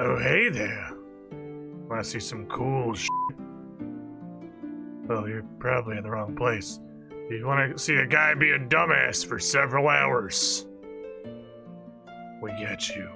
Oh, hey there. Want to see some cool shit? Well, you're probably in the wrong place. You want to see a guy be a dumbass for several hours. We get you.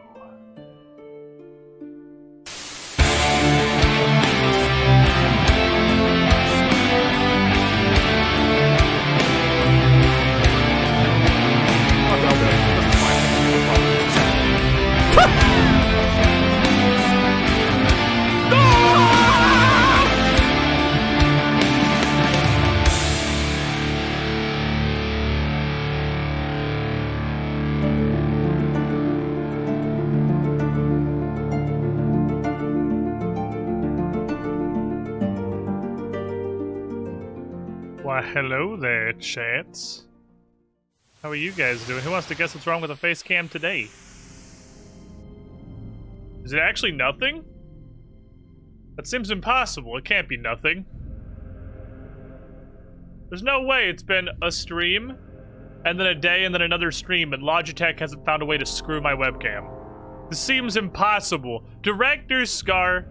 Why, hello there, chats. How are you guys doing? Who wants to guess what's wrong with the face cam today? Is it actually nothing? That seems impossible. It can't be nothing. There's no way it's been a stream, and then a day, and then another stream, and Logitech hasn't found a way to screw my webcam. This seems impossible. Director Scar,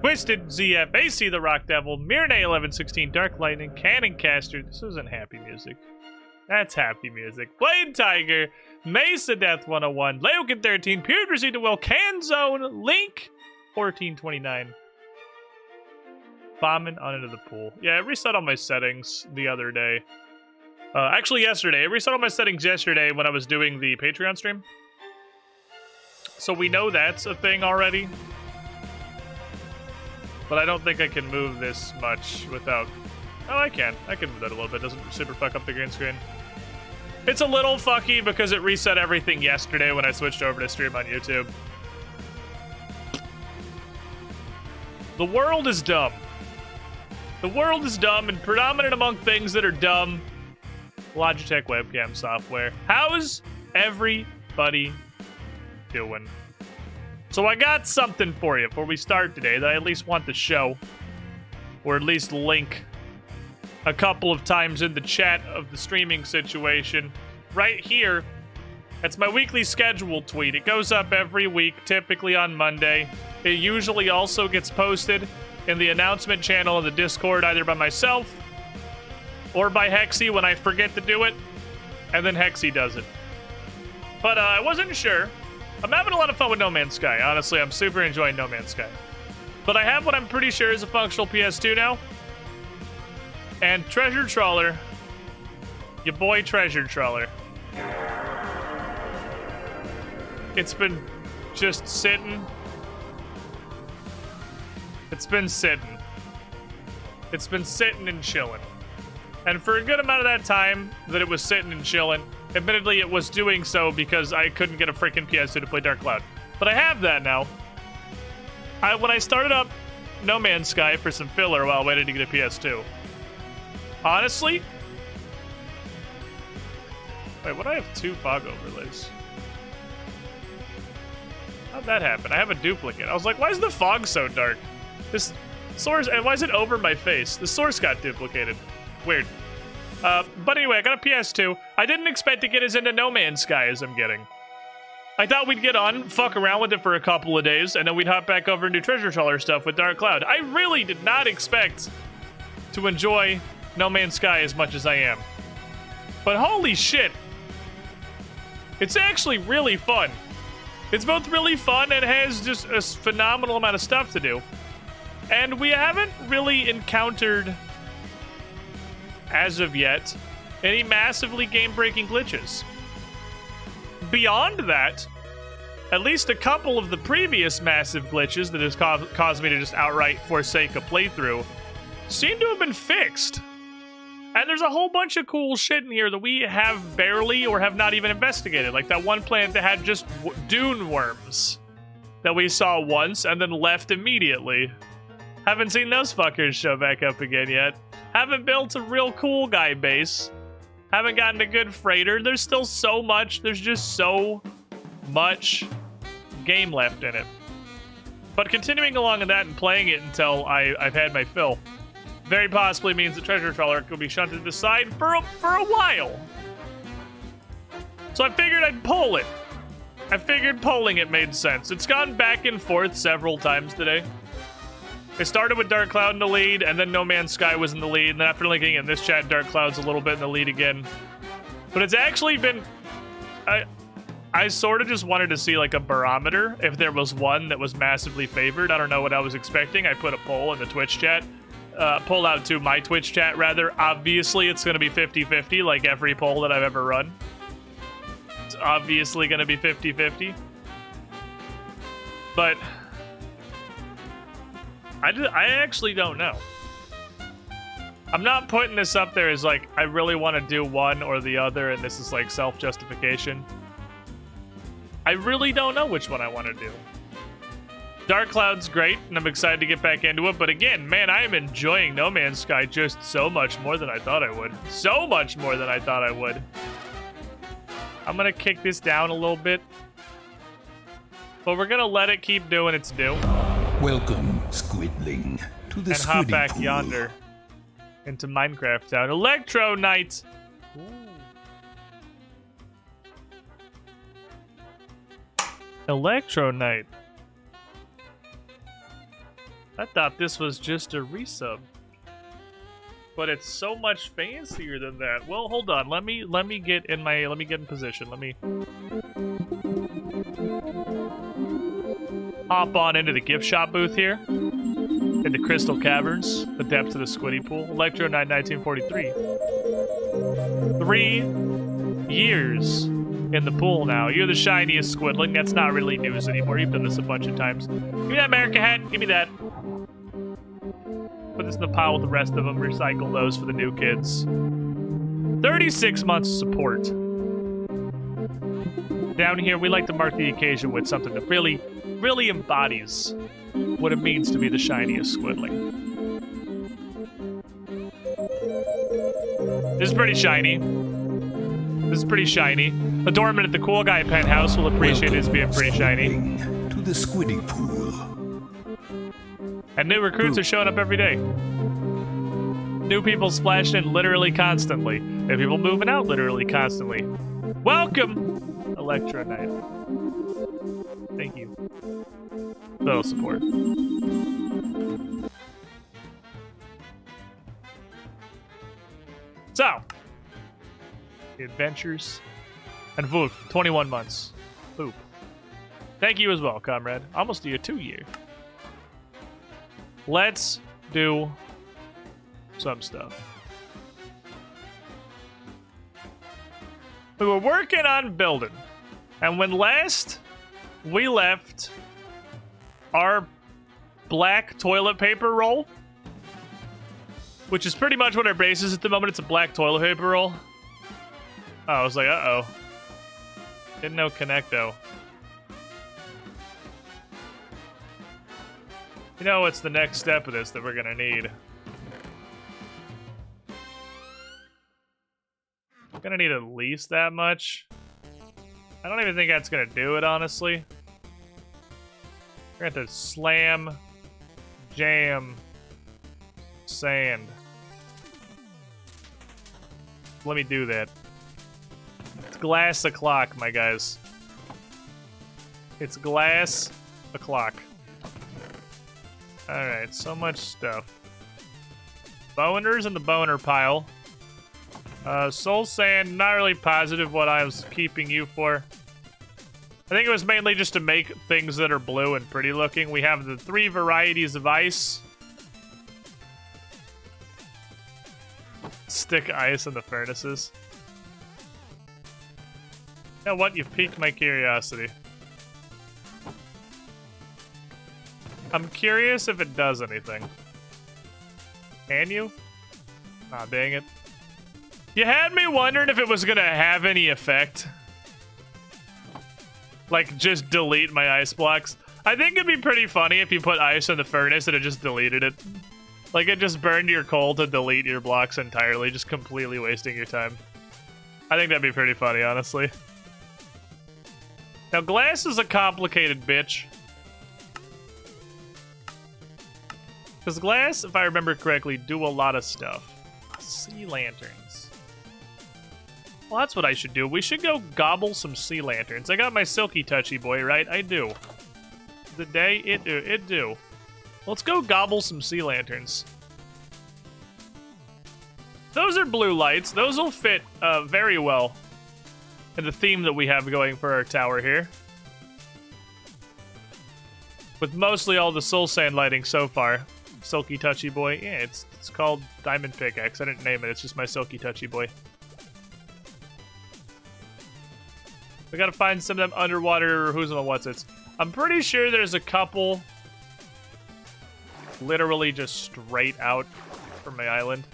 Twisted, ZF, AC the Rock Devil, Mirne 1116, Dark Lightning, Cannoncaster. This isn't happy music. That's happy music. Blade Tiger, Mesa Death 101, Leokin 13, Pure Receipt to Will, Canzone, Link 1429. Bombing on into the pool. Yeah, I reset all my settings the other day. Actually, yesterday. I reset all my settings yesterday when I was doing the Patreon stream. So we know that's a thing already. But I don't think I can move this much without... Oh, I can. I can move that a little bit. Doesn't super fuck up the green screen. It's a little fucky because it reset everything yesterday when I switched over to stream on YouTube. The world is dumb. The world is dumb, and predominant among things that are dumb, Logitech webcam software. How's everybody doing? So I got something for you before we start today that I at least want to show, or at least link a couple of times in the chat of the streaming situation. Right here, that's my weekly schedule tweet. It goes up every week, typically on Monday. It usually also gets posted in the announcement channel of the Discord, either by myself or by Hexy when I forget to do it, and then Hexy does it. But I wasn't sure. I'm having a lot of fun with No Man's Sky. Honestly, I'm super enjoying No Man's Sky. But I have what I'm pretty sure is a functional PS2 now. And Treasure Trawler, your boy Treasure Trawler. It's been just sitting. It's been sitting. It's been sitting and chilling. And for a good amount of that time that it was sitting and chilling, admittedly, it was doing so because I couldn't get a freaking PS2 to play Dark Cloud. But I have that now. When I started up No Man's Sky for some filler while waiting to get a PS2. Honestly? Wait, what do I have 2 fog overlays? How'd that happen? I have a duplicate. I was like, why is the fog so dark? This source, and why is it over my face? The source got duplicated. Weird. But anyway, I got a PS2. I didn't expect to get as into No Man's Sky as I'm getting. I thought we'd get on, fuck around with it for a couple of days, and then we'd hop back over and do treasure trawler stuff with Dark Cloud. I really did not expect to enjoy No Man's Sky as much as I am. But holy shit. It's actually really fun. It's both really fun and has just a phenomenal amount of stuff to do. And we haven't really encountered, as of yet, any massively game-breaking glitches. Beyond that, at least a couple of the previous massive glitches that has caused me to just outright forsake a playthrough seem to have been fixed. And there's a whole bunch of cool shit in here that we have barely or have not even investigated. Like that one planet that had just dune worms that we saw once and then left immediately. Haven't seen those fuckers show back up again yet. Haven't built a real cool guy base. Haven't gotten a good freighter. There's still so much. There's just so much game left in it. But continuing along in that and playing it until I've had my fill very possibly means the treasure trawler could be shunted to the side for a while. So I figured I'd pull it. I figured pulling it made sense. It's gone back and forth several times today. It started with Dark Cloud in the lead, and then No Man's Sky was in the lead, and then after linking in this chat, Dark Cloud's a little bit in the lead again. But it's actually been... I sort of just wanted to see, like, a barometer, if there was one that was massively favored. I don't know what I was expecting. I put a poll in the Twitch chat. Poll out to my Twitch chat, rather. Obviously, it's going to be 50-50, like every poll that I've ever run. It's obviously going to be 50-50. But... I actually don't know. I'm not putting this up there as like, I really want to do one or the other, and this is like self-justification. I really don't know which one I want to do. Dark Cloud's great, and I'm excited to get back into it, but again, man, I am enjoying No Man's Sky just so much more than I thought I would. So much more than I thought I would. I'm gonna kick this down a little bit, but we're gonna let it keep doing its due. Welcome, Squidling, to the and hop back pool. yonder into Minecraft Town. Electro Knight. Electro Knight. I thought this was just a resub, but it's so much fancier than that. Well, hold on. Let me get in position. Let me hop on into the gift shop booth here. In the Crystal Caverns, the depths of the Squiddy Pool. Electro Knight 1943. 3 years in the pool now. You're the shiniest Squidling. That's not really news anymore. You've done this a bunch of times. Give me that America hat. Give me that. Put this in the pile with the rest of them. Recycle those for the new kids. 36 months of support. Down here, we like to mark the occasion with something that really embodies what it means to be the shiniest Squidling. This is pretty shiny. This is pretty shiny. The doorman at the Cool Guy penthouse will appreciate it as being pretty shiny. To the Squiddy Pool. And new recruits are showing up every day. New people splashing in literally constantly. New people moving out literally constantly. Welcome, Electro Knight. Thank you. Little support. So, the adventures and Voop, 21 months. Boop. Thank you as well, comrade. Almost a 2 year. Let's do some stuff. We were working on building, and when last we left our black toilet paper roll, which is pretty much what our base is at the moment. It's a black toilet paper roll. Oh, I was like, uh-oh. Didn't know Connecto. You know what's the next step of this that we're gonna need? Gonna need at least that much. I don't even think that's gonna do it, honestly. We're gonna have to slam, jam, sand. Let me do that. It's glass o'clock, my guys. It's glass o'clock. Alright, so much stuff. Boners in the boner pile. Soul Sand, not really positive what I was keeping you for. I think it was mainly just to make things that are blue and pretty looking. We have the 3 varieties of ice. Stick ice in the furnaces. You know what? You've piqued my curiosity. I'm curious if it does anything. Can you? Aw, dang it. You had me wondering if it was gonna have any effect. Like, just delete my ice blocks. I think it'd be pretty funny if you put ice in the furnace and it just deleted it. Like, it just burned your coal to delete your blocks entirely, just completely wasting your time. I think that'd be pretty funny, honestly. Now, glass is a complicated bitch. Because glass, if I remember correctly, do a lot of stuff. Sea lanterns. Well, that's what I should do. We should go gobble some sea lanterns. I got my silky touchy boy, right? I do. The day, it do. Let's go gobble some sea lanterns. Those are blue lights. Those will fit very well in the theme that we have going for our tower here. With mostly all the soul sand lighting so far. Silky touchy boy. Yeah, it's called Diamond Pickaxe. I didn't name it. It's just my silky touchy boy. We gotta find some of them underwater who's on the what's it's. I'm pretty sure there's a couple literally just straight out from my island.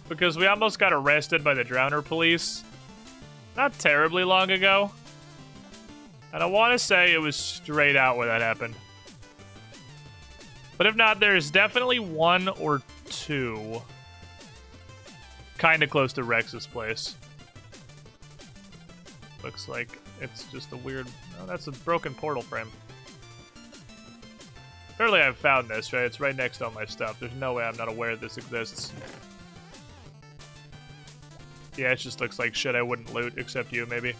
Because we almost got arrested by the Drowner police not terribly long ago. And I want to say it was straight out where that happened. But if not, there's definitely 1 or 2 kind of close to Rex's place. Looks like it's just a weird... Oh, that's a broken portal frame. Surely I've found this, right? It's right next to all my stuff. There's no way I'm not aware this exists. Yeah, it just looks like shit I wouldn't loot, except you, maybe.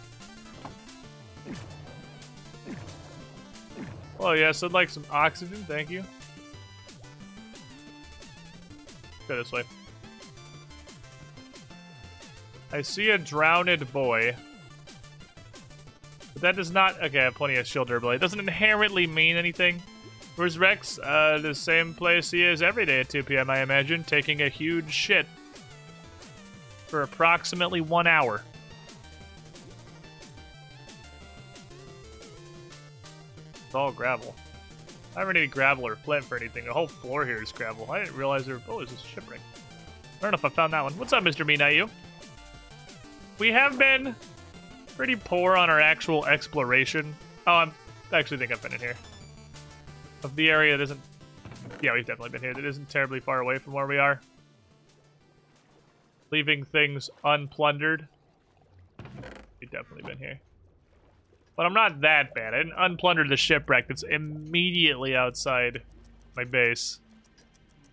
Oh, yes, I'd like some oxygen, thank you. Go this way. I see a drowned boy. But that does not... Okay, I have plenty of shield durability. It doesn't inherently mean anything. Where's Rex? The same place he is every day at 2 p.m., I imagine, taking a huge shit. For approximately 1 hour. It's all gravel. I don't need gravel or flint for anything. The whole floor here is gravel. I didn't realize there... Oh, there's a shipwreck. I don't know if I found that one. What's up, Mr. Me, not you? We have been pretty poor on our actual exploration. Oh, I actually think I've been in here. Of the area that isn't... Yeah, we've definitely been here. That isn't terribly far away from where we are. Leaving things unplundered. We've definitely been here. But I'm not that bad. I didn't unplunder the shipwreck that's immediately outside my base.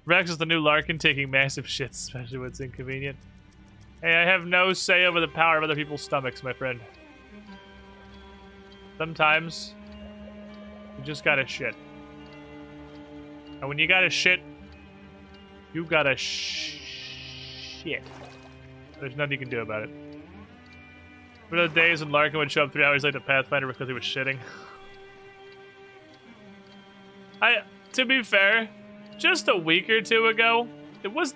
Rex is the new Larkin taking massive shits, especially when it's inconvenient. Hey, I have no say over the power of other people's stomachs, my friend. Sometimes, you just gotta shit. And when you gotta shit, you gotta shit. There's nothing you can do about it. Remember the days when Larkin would show up 3 hours late to Pathfinder because he was shitting? To be fair, just a week or 2 ago, it was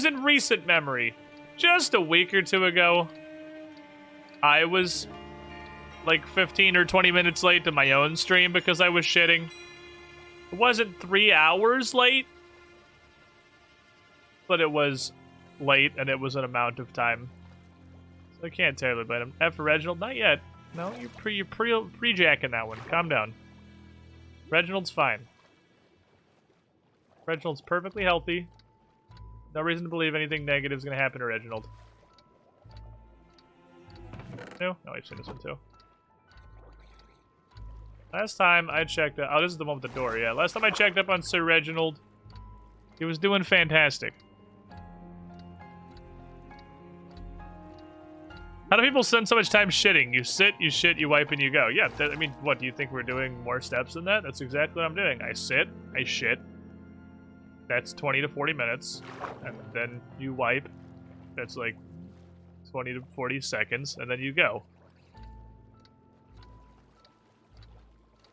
in recent memory. Just a week or 2 ago, I was like 15 or 20 minutes late to my own stream because I was shitting. It wasn't 3 hours late, but it was late and it was an amount of time. So I can't terribly blame him. F for Reginald? Not yet. No, you're pre-jacking that one. Calm down. Reginald's fine. Reginald's perfectly healthy. No reason to believe anything negative is going to happen to Reginald. No? No, I've seen this one too. Last time I checked... Oh, this is the one with the door, yeah. Last time I checked up on Sir Reginald, he was doing fantastic. How do people spend so much time shitting? You sit, you shit, you wipe, and you go. Yeah, I mean, what, do you think we're doing more steps than that? That's exactly what I'm doing. I sit, I shit. That's 20 to 40 minutes. And then you wipe. That's like 20 to 40 seconds, and then you go.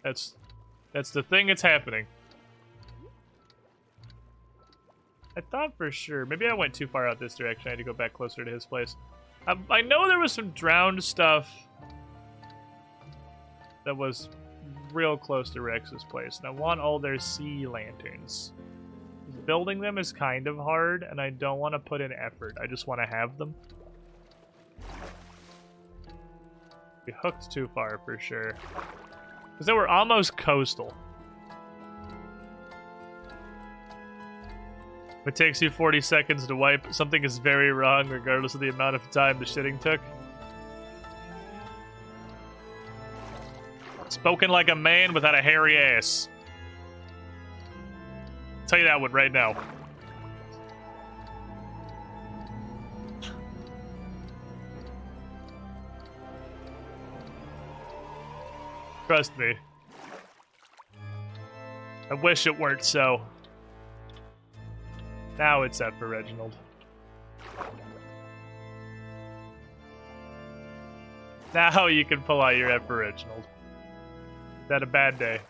That's the thing that's happening. I thought for sure. Maybe I went too far out this direction. I had to go back closer to his place. I know there was some drowned stuff that was real close to Rex's place, and I want all their sea lanterns. Building them is kind of hard, and I don't want to put in effort. I just want to have them. We hooked too far for sure. Because they were almost coastal. If it takes you 40 seconds to wipe, something is very wrong regardless of the amount of time the shitting took. Spoken like a man without a hairy ass. I'll tell you that one right now. Trust me. I wish it weren't so. Now it's up for Reginald. Now you can pull out your F for Reginald. Is that a bad day?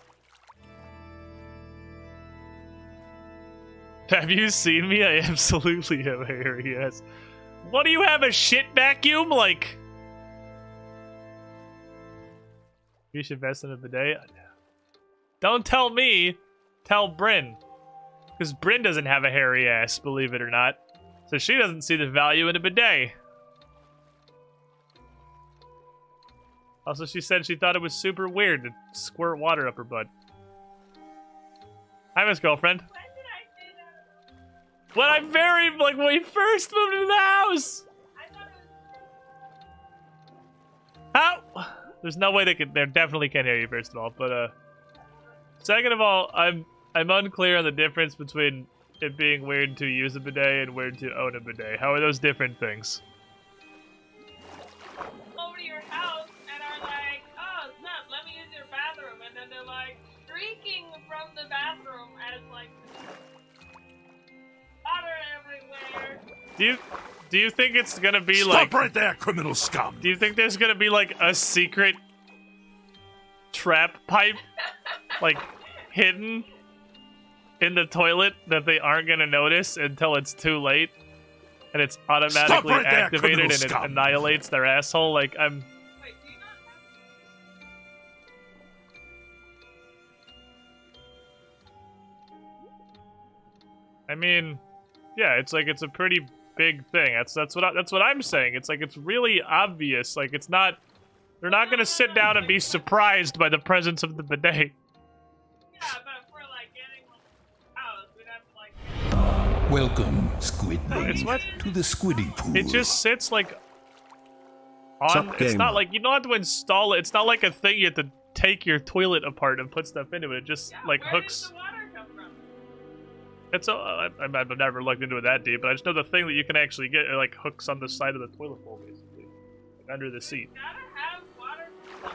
Have you seen me? I absolutely have hair, yes. What do you have, a shit vacuum? Like... You should invest in a bidet? Don't tell me! Tell Bryn. Because Bryn doesn't have a hairy ass, believe it or not. So she doesn't see the value in a bidet. Also, she said she thought it was super weird to squirt water up her butt. Hi, Miss Girlfriend. When did I say that? When I very, like, when we first moved into the house! I thought it was... How? There's no way they definitely can't hear you, first of all, but, second of all, I'm unclear on the difference between it being weird to use a bidet and weird to own a bidet. How are those different things? Over to your house and are like, oh, snap, let me use your bathroom. And then they're like, shrieking from the bathroom as like, water everywhere. Do you think it's gonna be Stop like... right there, criminal scum! Do you think there's gonna be like a secret trap pipe, like, hidden in the toilet that they aren't gonna notice until it's too late, and it's automatically right there, activated and it scum. annihilates their asshole? Like, I'm... Wait, do you not have... I mean, yeah, it's like it's a pretty big thing. That's what I'm saying. It's like it's really obvious. Like it's not. They're not gonna sit down and be surprised by the presence of the bidet. Yeah, but if we're like getting one house, we'd have to like... Welcome, Squidling, It's what? to the Squiddy Pool. It just sits like on. Sup, It's game. not like you don't have to install it. It's not like a thing you have to take your toilet apart and put stuff into it. It just Yeah, like where hooks. does the water come from? It's a, I've never looked into it that deep, but I just know the thing that you can actually get it like hooks on the side of the toilet bowl, basically, like under the seat. Gotta have water from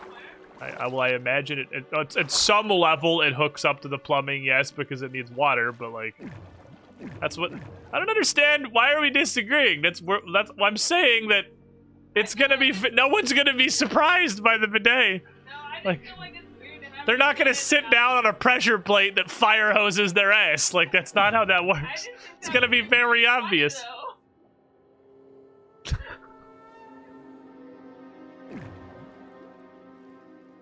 somewhere. I imagine it's at some level it hooks up to the plumbing, yes, because it needs water, but like that's what I don't understand. Why are we disagreeing? That's I'm saying that it's gonna be no one's gonna be surprised by the bidet. No, I just Like, feel like it's weird to have... they're not gonna sit down on a pressure plate that fire hoses their ass. Like that's not how that I works. just think It's that gonna would be very fun, obvious. though.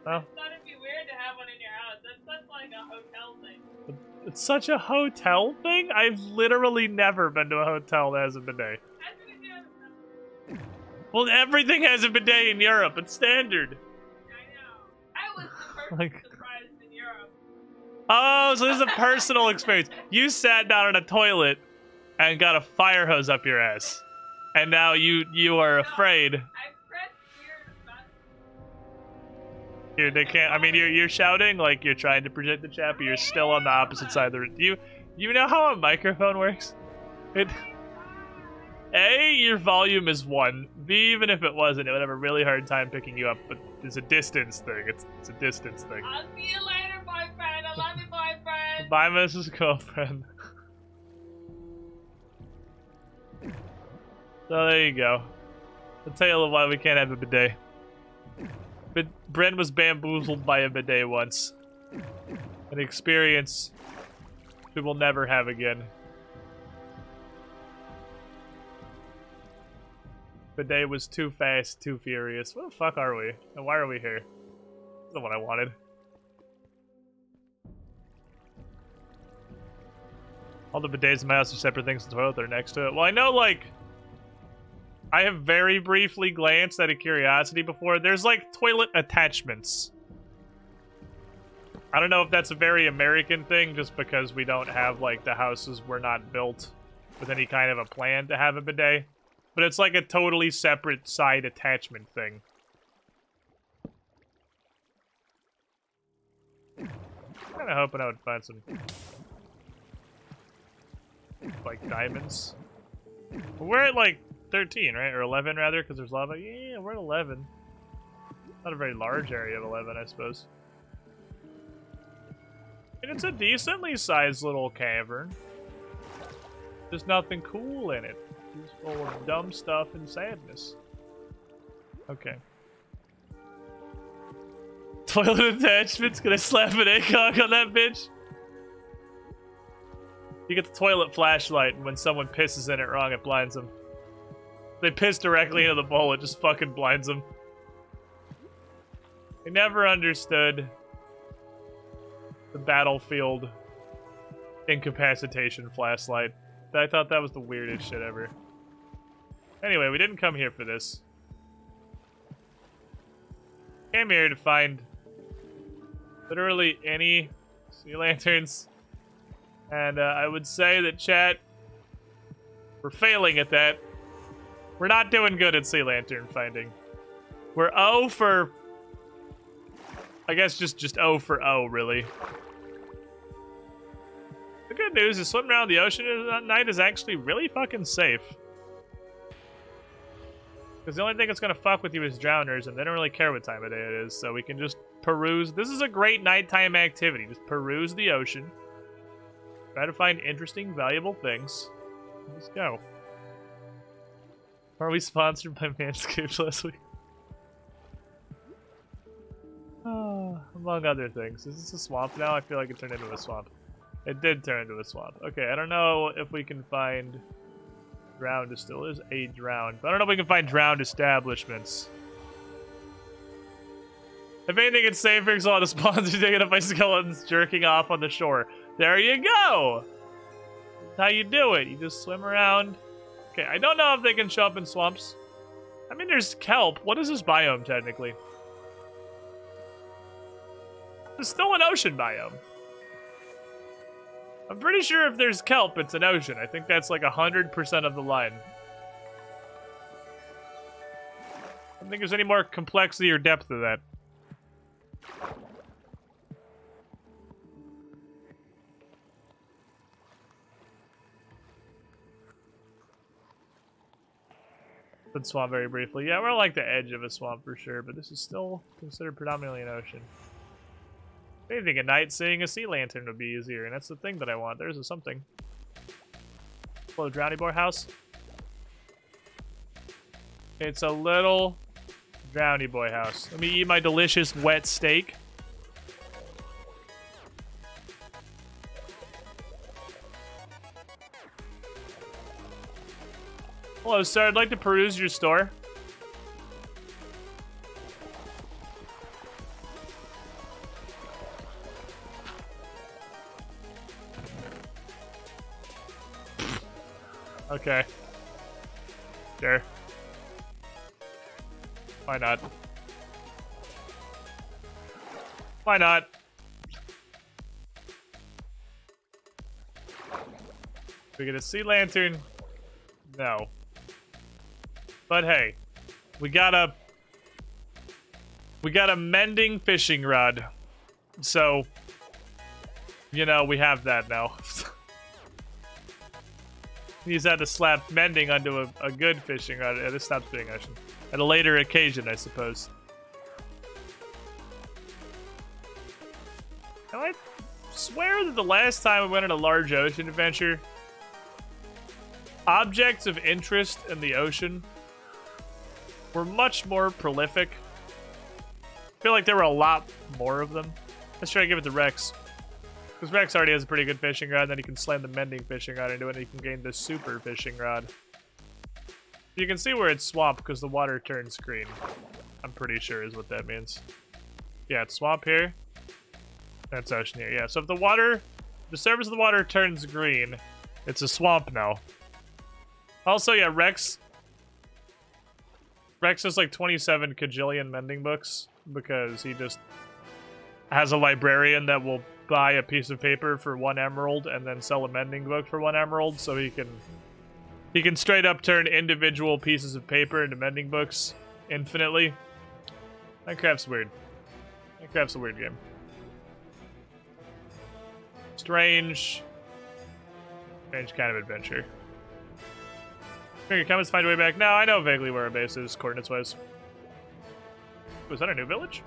Well, I thought it'd be weird to have one in your house. That's like a hotel thing. it's such a hotel thing. I've literally never been to a hotel that has a bidet. That's what you do. Well, everything has a bidet in Europe. It's standard. I know. I was the first Like- surprised in Europe. Oh, so this is a personal experience. You sat down in a toilet and got a fire hose up your ass. And now you are afraid. I pressed weird buttons. Here, they can't. I mean, you're shouting like you're trying to project the chat, but you're still on the opposite side of the room. You know how a microphone works? A, your volume is 1. B, even if it wasn't, it would have a really hard time picking you up. But it's a distance thing. It's a distance thing. I'll see you later, boyfriend. I love you, boyfriend. Bye, Mrs. Girlfriend. So there you go. The tale of why we can't have a bidet. But Bren was bamboozled by a bidet once. An experience we will never have again. Bidet was too fast, too furious. What the fuck are we? And why are we here? That's not what I wanted. All the bidets in my house are separate things. The toilet, they're next to it. Well, I know, like... I have very briefly glanced out of curiosity before. There's, like, toilet attachments. I don't know if that's a very American thing, just because we don't have, like, the houses were not built with any kind of a plan to have a bidet. But it's, like, a totally separate side attachment thing. I'm kind of hoping I would find some... like, diamonds. We're at, like... 13, right? Or 11, rather, because there's lava. Yeah, we're at 11. Not a very large area of 11, I suppose. And it's a decently sized little cavern. There's nothing cool in it. It's full of dumb stuff and sadness. Okay. Toilet attachments? Gonna slap an ACOG on that bitch? You get the toilet flashlight, and when someone pisses in it wrong, it blinds them. They piss directly into the bowl, it just fucking blinds them. I never understood the battlefield incapacitation flashlight. I thought that was the weirdest shit ever. Anyway, we didn't come here for this. Came here to find literally any sea lanterns. And I would say that chat, we're failing at that. We're not doing good at sea lantern finding. We're O for... I guess just O for O, really. The good news is swimming around the ocean at night is actually really fucking safe. Because the only thing that's going to fuck with you is drowners, and they don't really care what time of day it is, so we can just peruse. This is a great nighttime activity. Just peruse the ocean. Try to find interesting, valuable things. Let's go. Are we sponsored by Manscaped last week? Among other things. Is this a swamp now? I feel like it turned into a swamp. It did turn into a swamp. Okay, I don't know if we can find... drowned. It still is a drowned. But I don't know if we can find drowned establishments. If anything, it's safer because a lot of spawns are taken up by skeletons jerking off on the shore. There you go! That's how you do it. You just swim around. Okay, I don't know if they can show up in swamps. I mean, there's kelp. What is this biome, technically? It's still an ocean biome. I'm pretty sure if there's kelp, it's an ocean. I think that's like 100% of the line. I don't think there's any more complexity or depth to that. But swamp very briefly. Yeah, we're like the edge of a swamp for sure, but this is still considered predominantly an ocean. If anything, at night, seeing a sea lantern would be easier, and that's the thing that I want. There's a something. Hello, Drowny Boy house. It's a little Drowny Boy house. Let me eat my delicious wet steak. Hello, sir. I'd like to peruse your store. Okay. Sure. Why not? We get a sea lantern? No. But hey, we got a mending fishing rod. So, you know, we have that now. He's had to slap mending onto a good fishing rod. Yeah, this stops being ocean. At a later occasion, I suppose. Now, I swear that the last time we went on a large ocean adventure, objects of interest in the ocean were much more prolific. I feel like there were a lot more of them. Let's try to give it to Rex. Because Rex already has a pretty good fishing rod, and then he can slam the mending fishing rod into it, and he can gain the super fishing rod. You can see where it's swamp because the water turns green. I'm pretty sure is what that means. Yeah, it's swamp here. That's ocean here. Yeah, so if the surface of the water turns green, it's a swamp now. Also, yeah, Rex has like 27 kajillion mending books because he just has a librarian that will buy a piece of paper for 1 emerald and then sell a mending book for 1 emerald, so he can straight up turn individual pieces of paper into mending books infinitely. Minecraft's weird. Minecraft's a weird game. Strange kind of adventure. Your comments find a way back. Now I know vaguely where our base is, coordinates-wise. Was that a new village?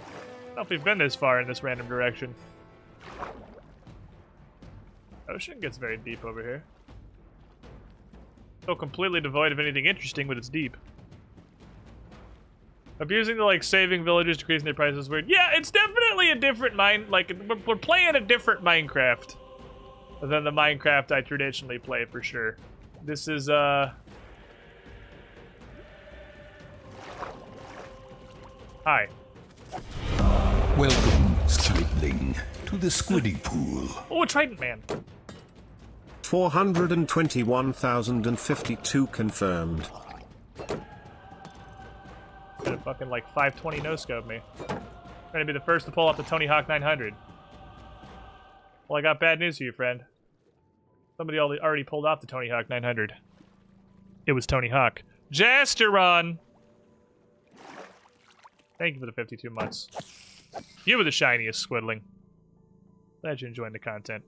I don't know if we've been this far in this random direction. Ocean gets very deep over here. So completely devoid of anything interesting, but it's deep. Abusing the, like, saving villagers, decreasing their prices is weird. Yeah, it's definitely a different we're playing a different Minecraft than the Minecraft I traditionally play, for sure. This is, Hi. Welcome, Squidling, to the Squiddy Pool. Oh, a Trident Man. 421,052 confirmed. Gonna fucking like 520 no-scope me. Trying to be the first to pull off the Tony Hawk 900. Well, I got bad news for you, friend. Somebody already pulled off the Tony Hawk 900. It was Tony Hawk. Jasteron! Thank you for the 52 months. You were the shiniest, Squidling. Glad you're enjoying the content.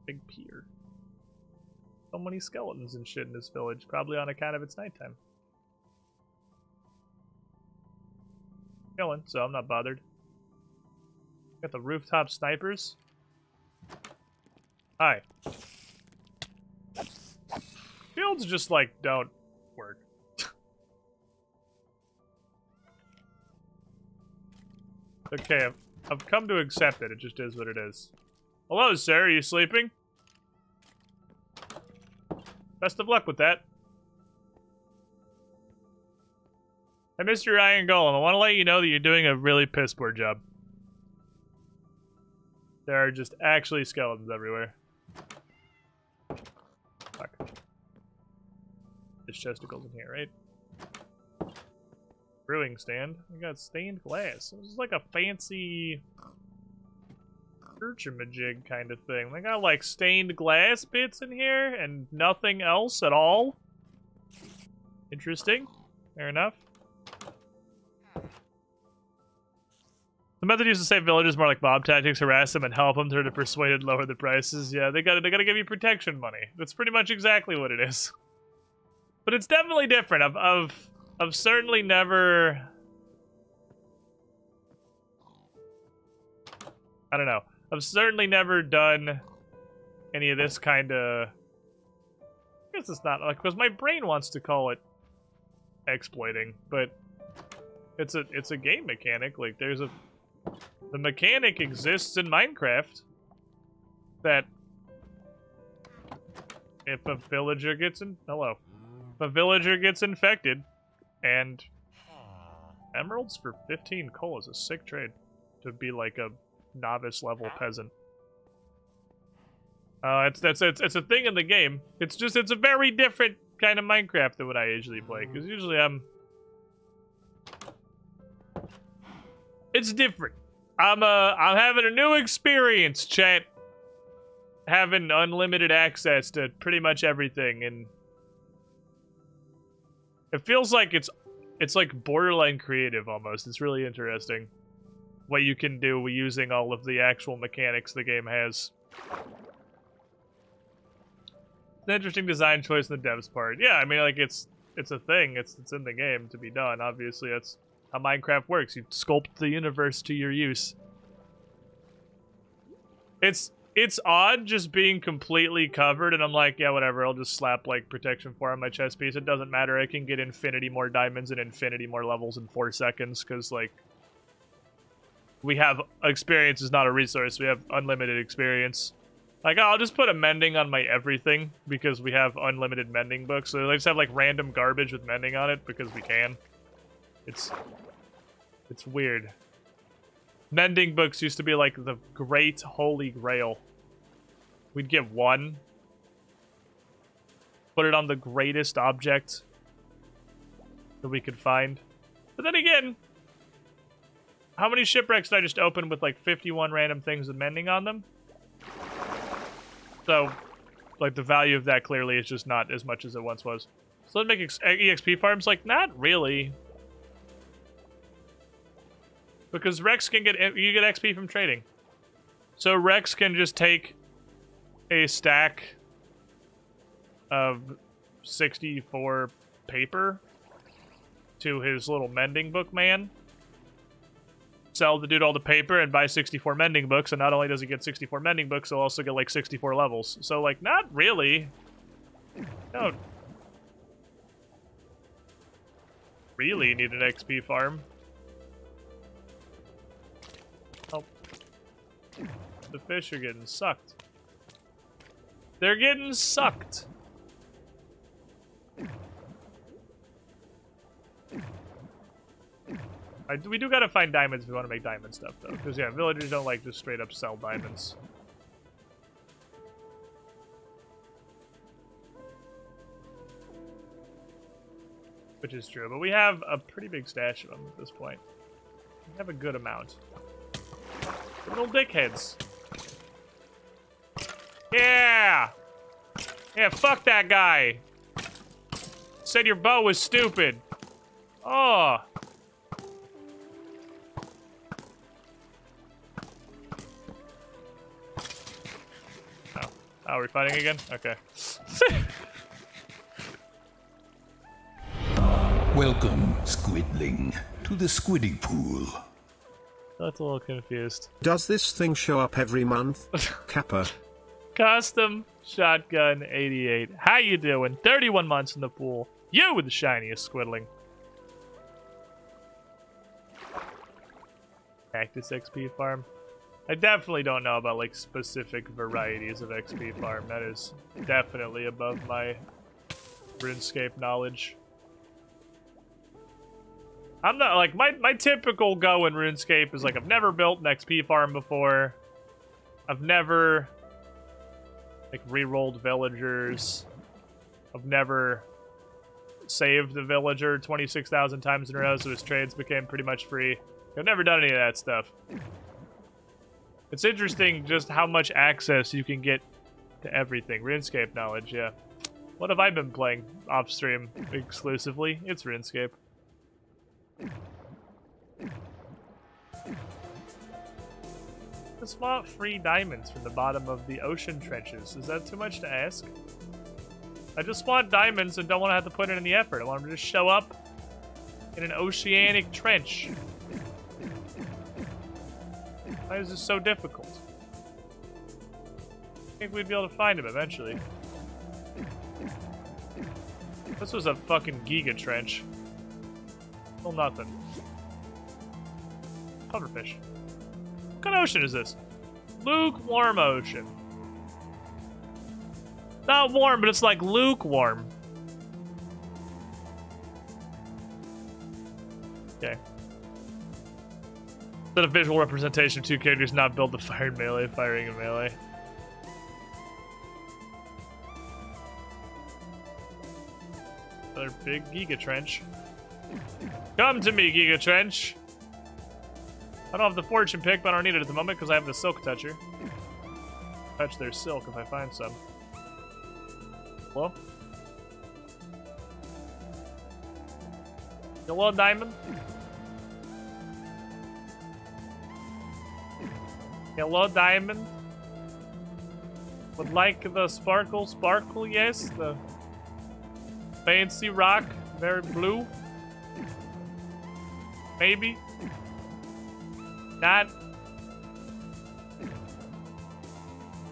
Big pier. So many skeletons and shit in this village, probably on account of its nighttime. Killing, so I'm not bothered. Got the rooftop snipers. Hi. Fields just like don't work. Okay, I've come to accept it. It just is what it is. Hello, sir. Are you sleeping? Best of luck with that. Hey, Mr. Iron Golem, I want to let you know that you're doing a really piss poor job. There are just actually skeletons everywhere. Fuck. There's chesticles in here, right? Brewing stand. We got stained glass. This is like a fancy churchamajig kind of thing. They got like stained glass bits in here and nothing else at all. Interesting. Fair enough. The method used to save villagers more like mob tactics, harass them and help them to persuade lower the prices. Yeah, they gotta give you protection money. That's pretty much exactly what it is. But it's definitely different. I've certainly never, I don't know. I've certainly never done any of this kind of, I guess it's not, like, because my brain wants to call it exploiting, but it's a game mechanic. Like, the mechanic exists in Minecraft that if a villager gets if a villager gets infected, and emeralds for 15 coal is a sick trade to be like a novice level peasant. It's a thing in the game. It's a very different kind of Minecraft than what I usually play, because usually it's different. I'm having a new experience, chat. Having unlimited access to pretty much everything, and it feels like it's like borderline creative almost. It's really interesting what you can do using all of the actual mechanics the game has. It's an interesting design choice on the devs' part. Yeah, I mean, like, it's a thing. It's in the game to be done. Obviously, that's how Minecraft works. You sculpt the universe to your use. It's odd just being completely covered, and I'm like, yeah, whatever, I'll just slap, like, protection 4 on my chest piece. It doesn't matter. I can get infinity more diamonds and infinity more levels in 4 seconds, because, like, we have experience is not a resource. We have unlimited experience. Like, I'll just put a mending on my everything, because we have unlimited mending books. So I just have, like, random garbage with mending on it, because we can. It's weird. Mending books used to be like the great holy grail. We'd get one, put it on the greatest object that we could find. But then again, how many shipwrecks did I just open with like 51 random things with mending on them? So, like, the value of that clearly is just not as much as it once was. So let's make EXP farms? Like, not really. Because Rex can you get XP from trading. So Rex can just take a stack of 64 paper to his little mending book man, sell the dude all the paper, and buy 64 mending books, and not only does he get 64 mending books, he'll also get like 64 levels. So, like, not really. Don't really need an XP farm. Oh. The fish are getting sucked. They're getting sucked. We do gotta find diamonds if we want to make diamond stuff, though. Because, yeah, villagers don't, like, just straight up sell diamonds. Which is true, but we have a pretty big stash of them at this point. We have a good amount. Little dickheads. Yeah! Yeah, fuck that guy! Said your bow was stupid. Oh! Oh, we're fighting again? Okay. Welcome, Squidling, to the Squiddy Pool. That's a little confused. Does this thing show up every month? Kappa. Custom Shotgun 88. How you doing? 31 months in the pool. You with the shiniest Squidling. Cactus XP farm. I definitely don't know about, like, specific varieties of XP farm. That is definitely above my RuneScape knowledge. I'm not, like, my typical go in RuneScape is, like, I've never built an XP farm before. I've never, like, re-rolled villagers. I've never saved the villager 26,000 times in a row so his trades became pretty much free. I've never done any of that stuff. It's interesting just how much access you can get to everything. RuneScape knowledge, yeah. What have I been playing off-stream exclusively? It's RuneScape. Just want free diamonds from the bottom of the ocean trenches. Is that too much to ask? I just want diamonds and don't want to have to put in any effort. I want them to just show up in an oceanic trench. Why is this so difficult? I think we'd be able to find him eventually. This was a fucking giga trench. Still nothing. Pufferfish. What kind of ocean is this? Lukewarm ocean. Not warm, but it's like lukewarm. Okay. Is that a visual representation of two characters not built to fire in melee, firing in melee? Another big Giga Trench. Come to me, Giga Trench! I don't have the fortune pick, but I don't need it at the moment because I have the silk toucher. Touch their silk if I find some. Hello? Hello, Diamond? Hello, Diamond? Would like the sparkle, yes? The fancy rock, very blue? Maybe? Not?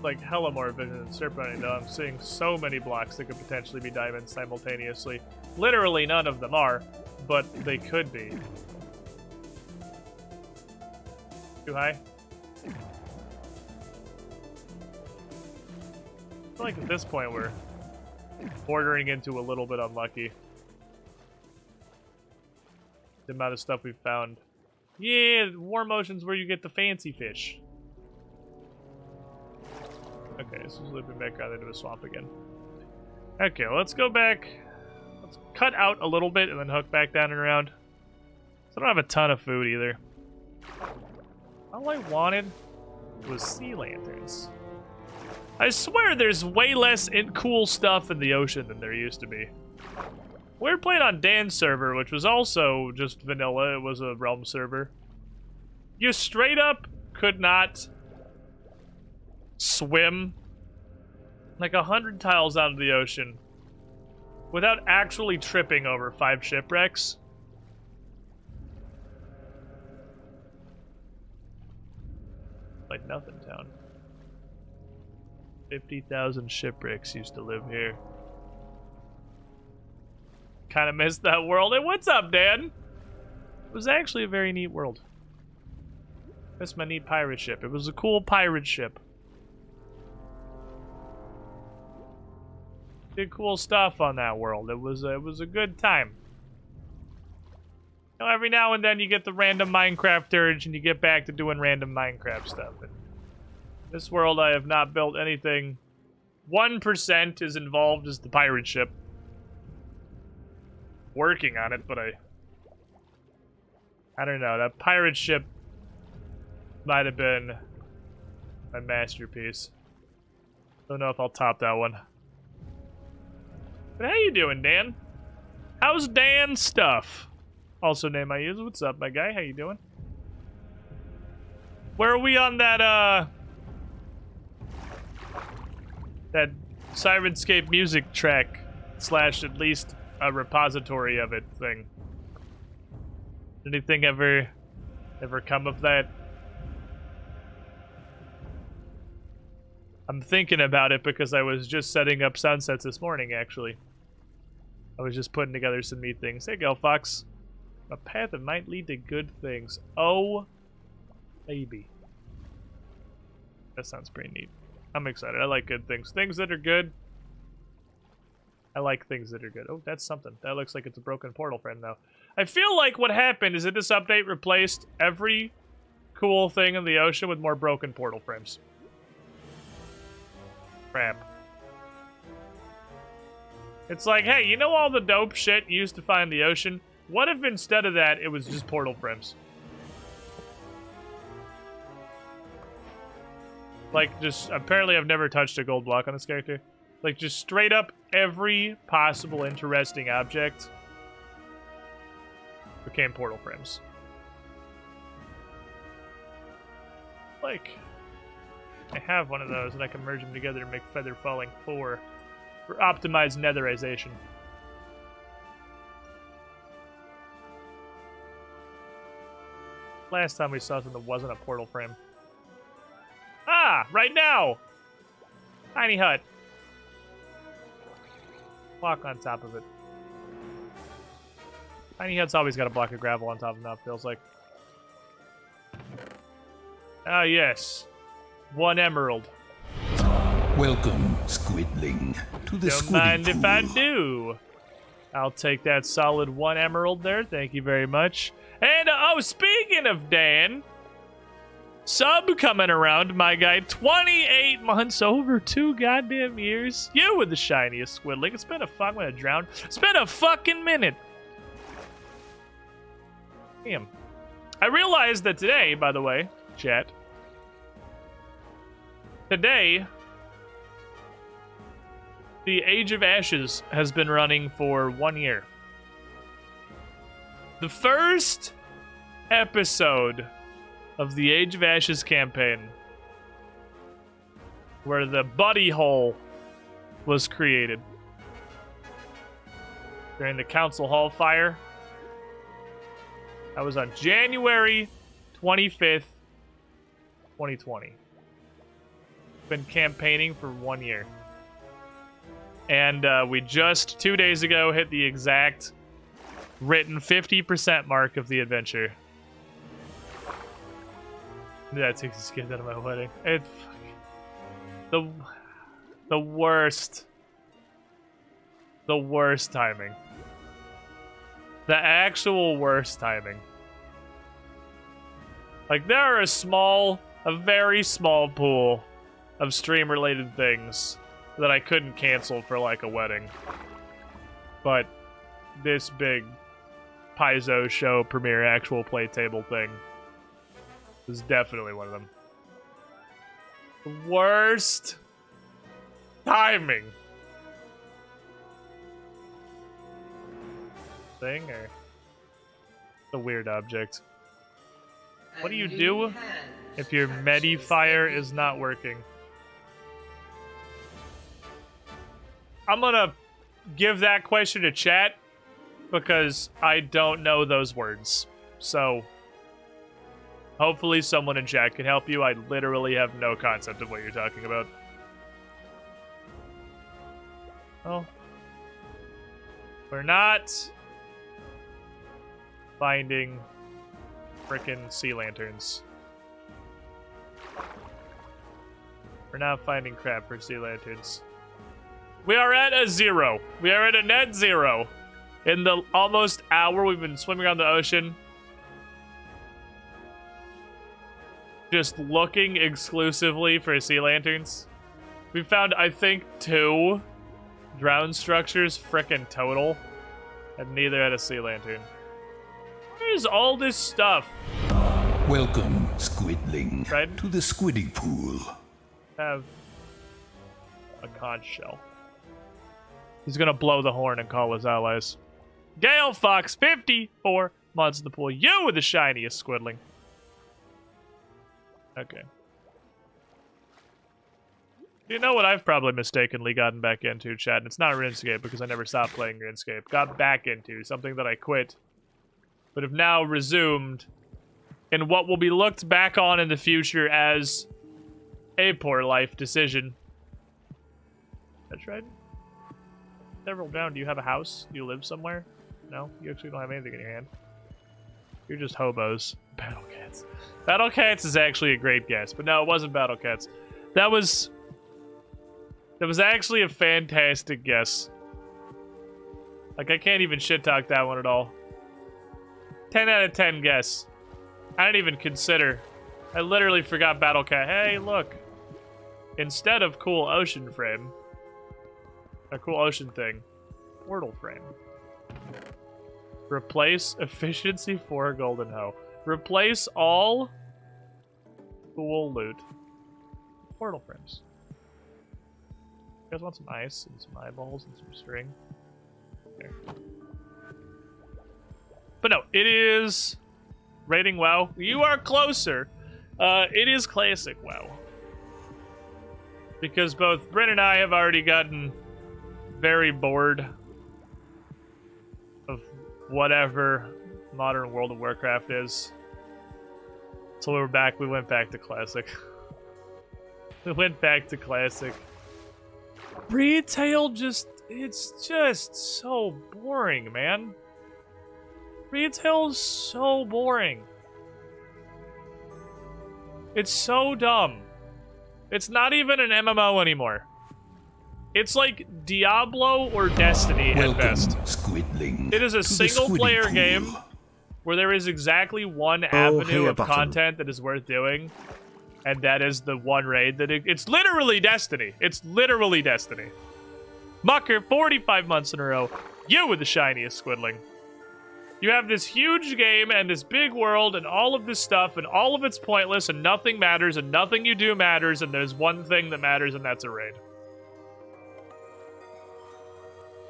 Like hella more vision than Serpent, though. I'm seeing so many blocks that could potentially be diamonds simultaneously. Literally none of them are, but they could be. Too high? I feel like at this point we're bordering into a little bit unlucky. The amount of stuff we've found. Yeah, war motion's where you get the fancy fish. Okay, so we're looping back out into a swamp again. Okay, let's go back. Let's cut out a little bit and then hook back down and around. So I don't have a ton of food either. All I wanted was sea lanterns. I swear there's way less cool stuff in the ocean than there used to be. We were playing on Dan's server, which was also just vanilla. It was a realm server. You straight up could not swim like 100 tiles out of the ocean without actually tripping over 5 shipwrecks. Like nothing town. 50,000 shipwrecks used to live here. Kind of missed that world. Hey, what's up, Dan? It was actually a very neat world. Missed my neat pirate ship. It was a cool pirate ship. Did cool stuff on that world. It was a good time. You know, every now and then you get the random Minecraft urge and you get back to doing random Minecraft stuff. And this world, I have not built anything. 1% is involved as the pirate ship. Working on it, but I don't know. That pirate ship might have been my masterpiece. Don't know if I'll top that one. But how you doing, Dan? How's Dan's stuff? Also name I use. What's up, my guy? How you doing? Where are we on that, that Sirenscape music track, / at least a repository of it thing? Anything ever come of that? I'm thinking about it because I was just setting up sunsets this morning, actually. I was just putting together some neat things. There you go, Fox. A path that might lead to good things. Oh, baby. That sounds pretty neat. I'm excited. I like good things. Things that are good. I like things that are good. Oh, that's something. That looks like it's a broken portal frame now. I feel like what happened is that this update replaced every cool thing in the ocean with more broken portal frames. Crap. It's like, hey, you know all the dope shit you used to find in the ocean? What if instead of that, it was just portal frames? Like, just, apparently I've never touched a gold block on this character. Like, just straight up every possible interesting object became portal frames. Like, I have one of those, and I can merge them together and make Feather Falling 4 for optimized netherization. Last time we saw something that wasn't a portal frame. Ah! Right now! Tiny hut. Block on top of it. Tiny hut's always got a block of gravel on top of it, it feels like. Ah, yes. 1 emerald. Welcome, Squidling, to the Don't Squiddy mind if I Pool. do. I'll take that solid 1 emerald there. Thank you very much. And, oh, speaking of Dan, sub coming around, my guy. 28 months, over 2 goddamn years. You were the shiniest Squidling. It's been a fuck. I'm gonna drown. It's been a fucking minute. Damn. I realized that today, by the way, chat. Today, the Age of Ashes has been running for 1 year. The first episode of the Age of Ashes campaign, where the buddy hole was created during the Council Hall fire. That was on January 25th, 2020. Been campaigning for 1 year. And we just 2 days ago hit the exact written 50% mark of the adventure. That takes the skin out of my wedding. It's the worst. The worst timing. The actual worst timing. Like, there are a very small pool of stream-related things that I couldn't cancel for, like, a wedding. But this big Paizo show premiere actual play table thing is definitely one of them. The worst timing. Thing, or the weird object. What do you do if your Medifier is not working? I'm gonna give that question to chat because I don't know those words. So hopefully someone in chat can help you. I literally have no concept of what you're talking about. Oh. We're not finding frickin' sea lanterns. We're not finding crap for sea lanterns. We are at a 0. We are at a net 0. In the almost hour we've been swimming around the ocean, just looking exclusively for sea lanterns. We found, I think, 2 drowned structures frickin' total, and neither had a sea lantern. Where's all this stuff? Welcome, Squidling, Right? to the Squiddy Pool. Have a conch shell. He's gonna blow the horn and call his allies. Gale Fox, 54 months in the pool. You were the shiniest, Squidling. Okay. You know what I've probably mistakenly gotten back into, chat? And it's not RuneScape because I never stopped playing RuneScape. Got back into something that I quit, but have now resumed in what will be looked back on in the future as a poor life decision. That's right. Several down. Do you have a house? Do you live somewhere? No? You actually don't have anything in your hand. You're just hobos. Battle Cats. Battle Cats is actually a great guess, but no, it wasn't Battle Cats. That was actually a fantastic guess. Like, I can't even shit talk that one at all. 10 out of 10 guess. I didn't even consider. I literally forgot Battle Cat. Hey, look. Instead of cool ocean frame, a cool ocean thing, portal frame. Replace efficiency 4 golden hoe. Replace all cool loot. Portal frames. You guys want some ice and some eyeballs and some string? There. But no, it is rating WoW. You are closer. It is classic WoW. Because both Bryn and I have already gotten very bored of whatever modern World of Warcraft is. So we went back to classic. We went back to classic. Retail it's just so boring, man. Retail's so boring. It's so dumb. It's not even an MMO anymore. It's like Diablo or Destiny at best. Squidling, it is a single-player game where there is exactly one avenue of content that is worth doing, and that is the one raid that it's literally Destiny. It's literally Destiny. Mucker, 45 months in a row. You were the shiniest, Squidling. You have this huge game and this big world and all of this stuff and all of it's pointless and nothing matters and nothing you do matters and there's one thing that matters and that's a raid.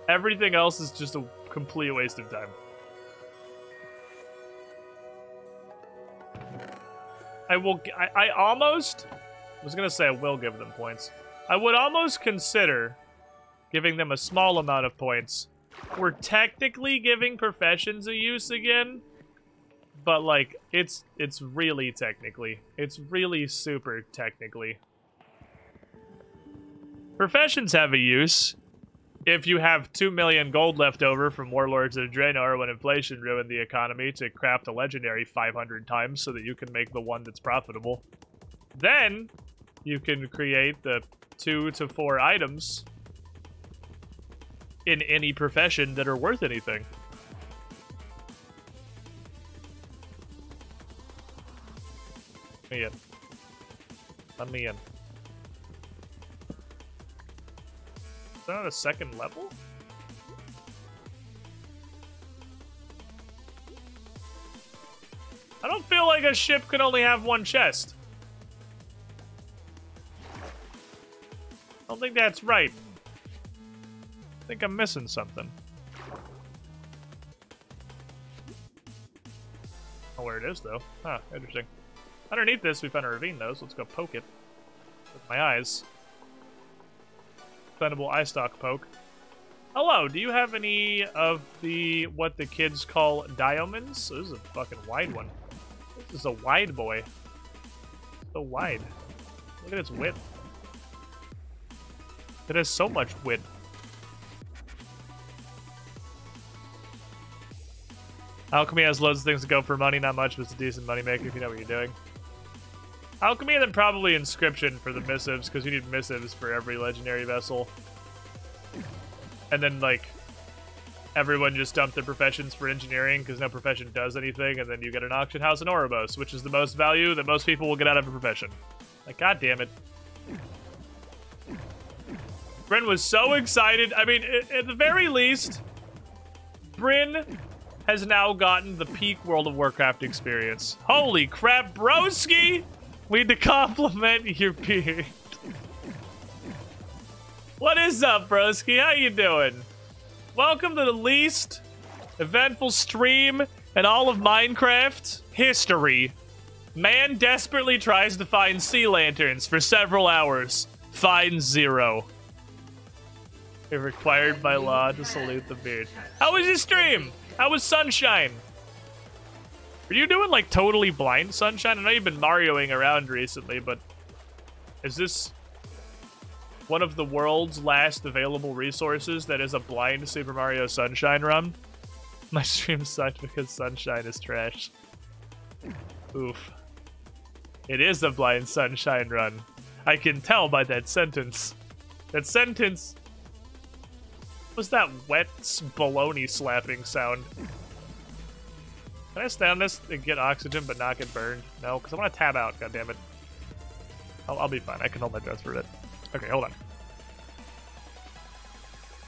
Everything else is just a complete waste of time. I was gonna say I will give them points. I would almost consider giving them a small amount of points. We're technically giving professions a use again, but like it's really technically. It's really super technically. Professions have a use if you have 2 million gold left over from Warlords of Draenor when inflation ruined the economy to craft a legendary 500 times so that you can make the one that's profitable. Then you can create the 2 to 4 items in any profession that are worth anything. Let me in. Let me in. Is that on a second level? I don't feel like a ship can only have one chest. I don't think that's right. I think I'm missing something. Oh, where it is, though. Huh, interesting. Underneath this, we found a ravine, though, so let's go poke it with my eyes. Expendable eye stalk poke. Hello, do you have any of the, what the kids call diamonds? This is a fucking wide one. This is a wide boy. So wide. Look at its width. It has so much width. Alchemy has loads of things to go for money, not much, but it's a decent moneymaker if you know what you're doing. Alchemy and then probably Inscription for the missives, because you need missives for every legendary vessel. And then, like, everyone just dumped their professions for engineering, because no profession does anything, and then you get an auction house in Oribos, which is the most value that most people will get out of a profession. Like, god damn it. Bryn was so excited. I mean, at the very least, Bryn has now gotten the peak World of Warcraft experience. Holy crap, broski! We need to compliment your beard. What is up, broski? How you doing? Welcome to the least eventful stream in all of Minecraft history. Man desperately tries to find sea lanterns for several hours. Finds 0. You're required by law to salute the beard. How was your stream? How was Sunshine? Are you doing, like, totally blind Sunshine? I know you've been Marioing around recently, but is this one of the world's last available resources that is a blind Super Mario Sunshine run? My stream sucked because Sunshine is trash. Oof. It is a blind Sunshine run. I can tell by that sentence. That sentence... What's that wet baloney slapping sound? Can I stay on this and get oxygen but not get burned? No, because I want to tab out, goddammit. I'll be fine. I can hold my breath for a bit. Okay, hold on.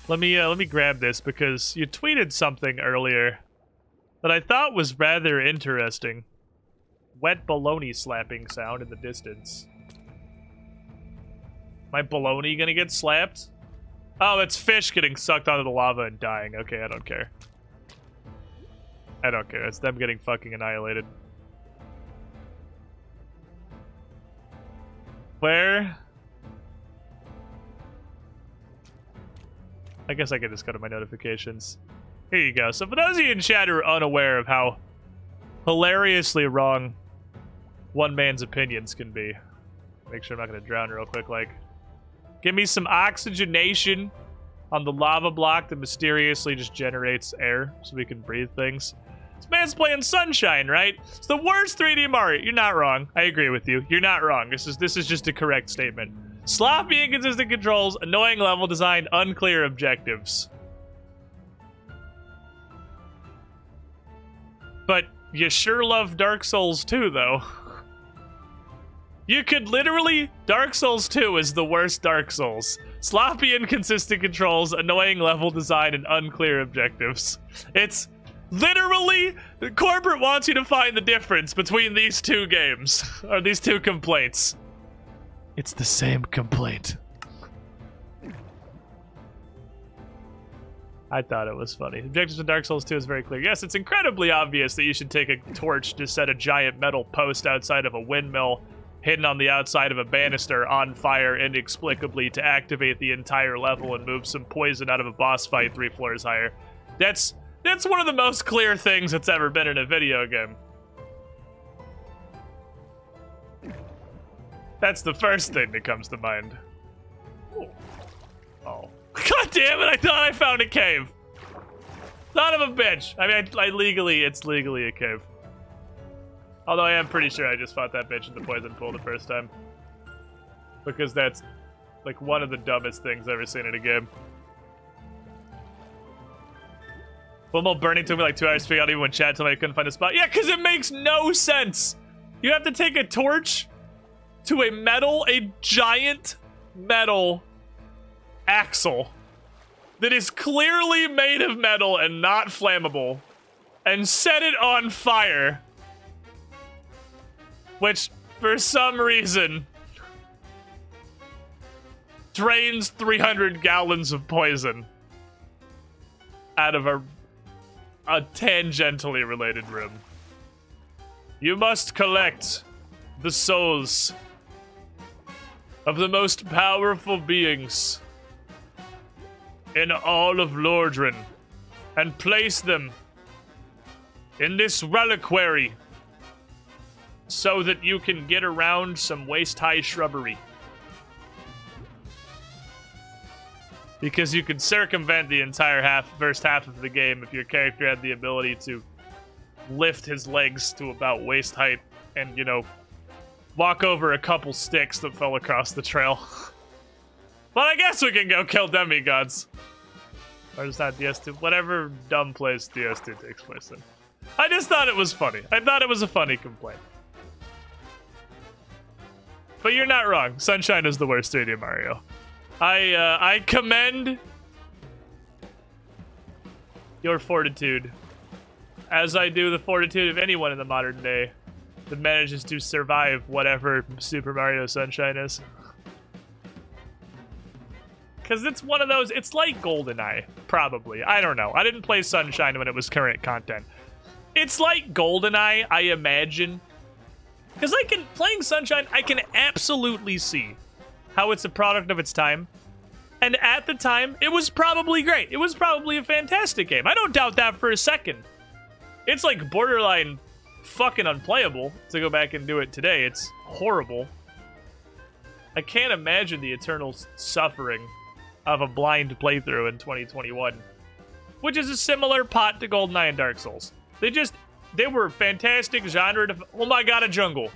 Let me grab this because you tweeted something earlier that I thought was rather interesting. Wet baloney slapping sound in the distance. My baloney gonna get slapped? Oh, it's fish getting sucked onto the lava and dying. Okay, I don't care. I don't care. It's them getting fucking annihilated. Where? I guess I could just go to my notifications. Here you go. So for those of you in chat who are unaware of how hilariously wrong one man's opinions can be. Make sure I'm not going to drown real quick, like. Give me some oxygenation on the lava block that mysteriously just generates air so we can breathe things. This man's playing Sunshine, right? It's the worst 3D Mario. You're not wrong. I agree with you. You're not wrong. This is just a correct statement. Sloppy, inconsistent controls, annoying level design, unclear objectives. But you sure love Dark Souls 2, though. You could literally... Dark Souls 2 is the worst Dark Souls. Sloppy, inconsistent controls, annoying level design, and unclear objectives. It's Literally, corporate wants you to find the difference between these two games, or these two complaints. It's the same complaint. I thought it was funny. Objectives in Dark Souls 2 is very clear. Yes, it's incredibly obvious that you should take a torch to set a giant metal post outside of a windmill hidden on the outside of a banister on fire inexplicably to activate the entire level and move some poison out of a boss fight 3 floors higher. That's one of the most clear things that's ever been in a video game. That's the first thing that comes to mind. Oh. God damn it, I thought I found a cave. Son of a bitch. I mean, it's legally a cave. Although I am pretty sure I just fought that bitch in the poison pool the first time. Because that's, like, one of the dumbest things I've ever seen in a game. Windmill burning took me like 2 hours to figure out even when chat told me I couldn't find a spot. Yeah, because it makes no sense. You have to take a torch to a giant metal axle that is clearly made of metal and not flammable and set it on fire, which for some reason drains 300 gallons of poison out of a tangentially related room. You must collect the souls of the most powerful beings in all of Lordran and place them in this reliquary so that you can get around some waist-high shrubbery. Because you could circumvent the entire first half of the game if your character had the ability to lift his legs to about waist height and, you know, walk over a couple sticks that fell across the trail. But I guess we can go kill demigods. Or is that DS2? Whatever dumb place DS2 takes place in. I just thought it was funny. I thought it was a funny complaint. But you're not wrong. Sunshine is the worst 3D Mario. I commend your fortitude, as I do the fortitude of anyone in the modern day that manages to survive whatever Super Mario Sunshine is. Because it's one of those, it's like GoldenEye, probably. I don't know. I didn't play Sunshine when it was current content. It's like GoldenEye, I imagine. Because playing Sunshine, I can absolutely see how it's a product of its time. And at the time, it was probably great. It was probably a fantastic game. I don't doubt that for a second. It's like borderline fucking unplayable to go back and do it today. It's horrible. I can't imagine the eternal suffering of a blind playthrough in 2021. Which is a similar pot to GoldenEye and Dark Souls. They were fantastic genre. Oh my god, a jungle.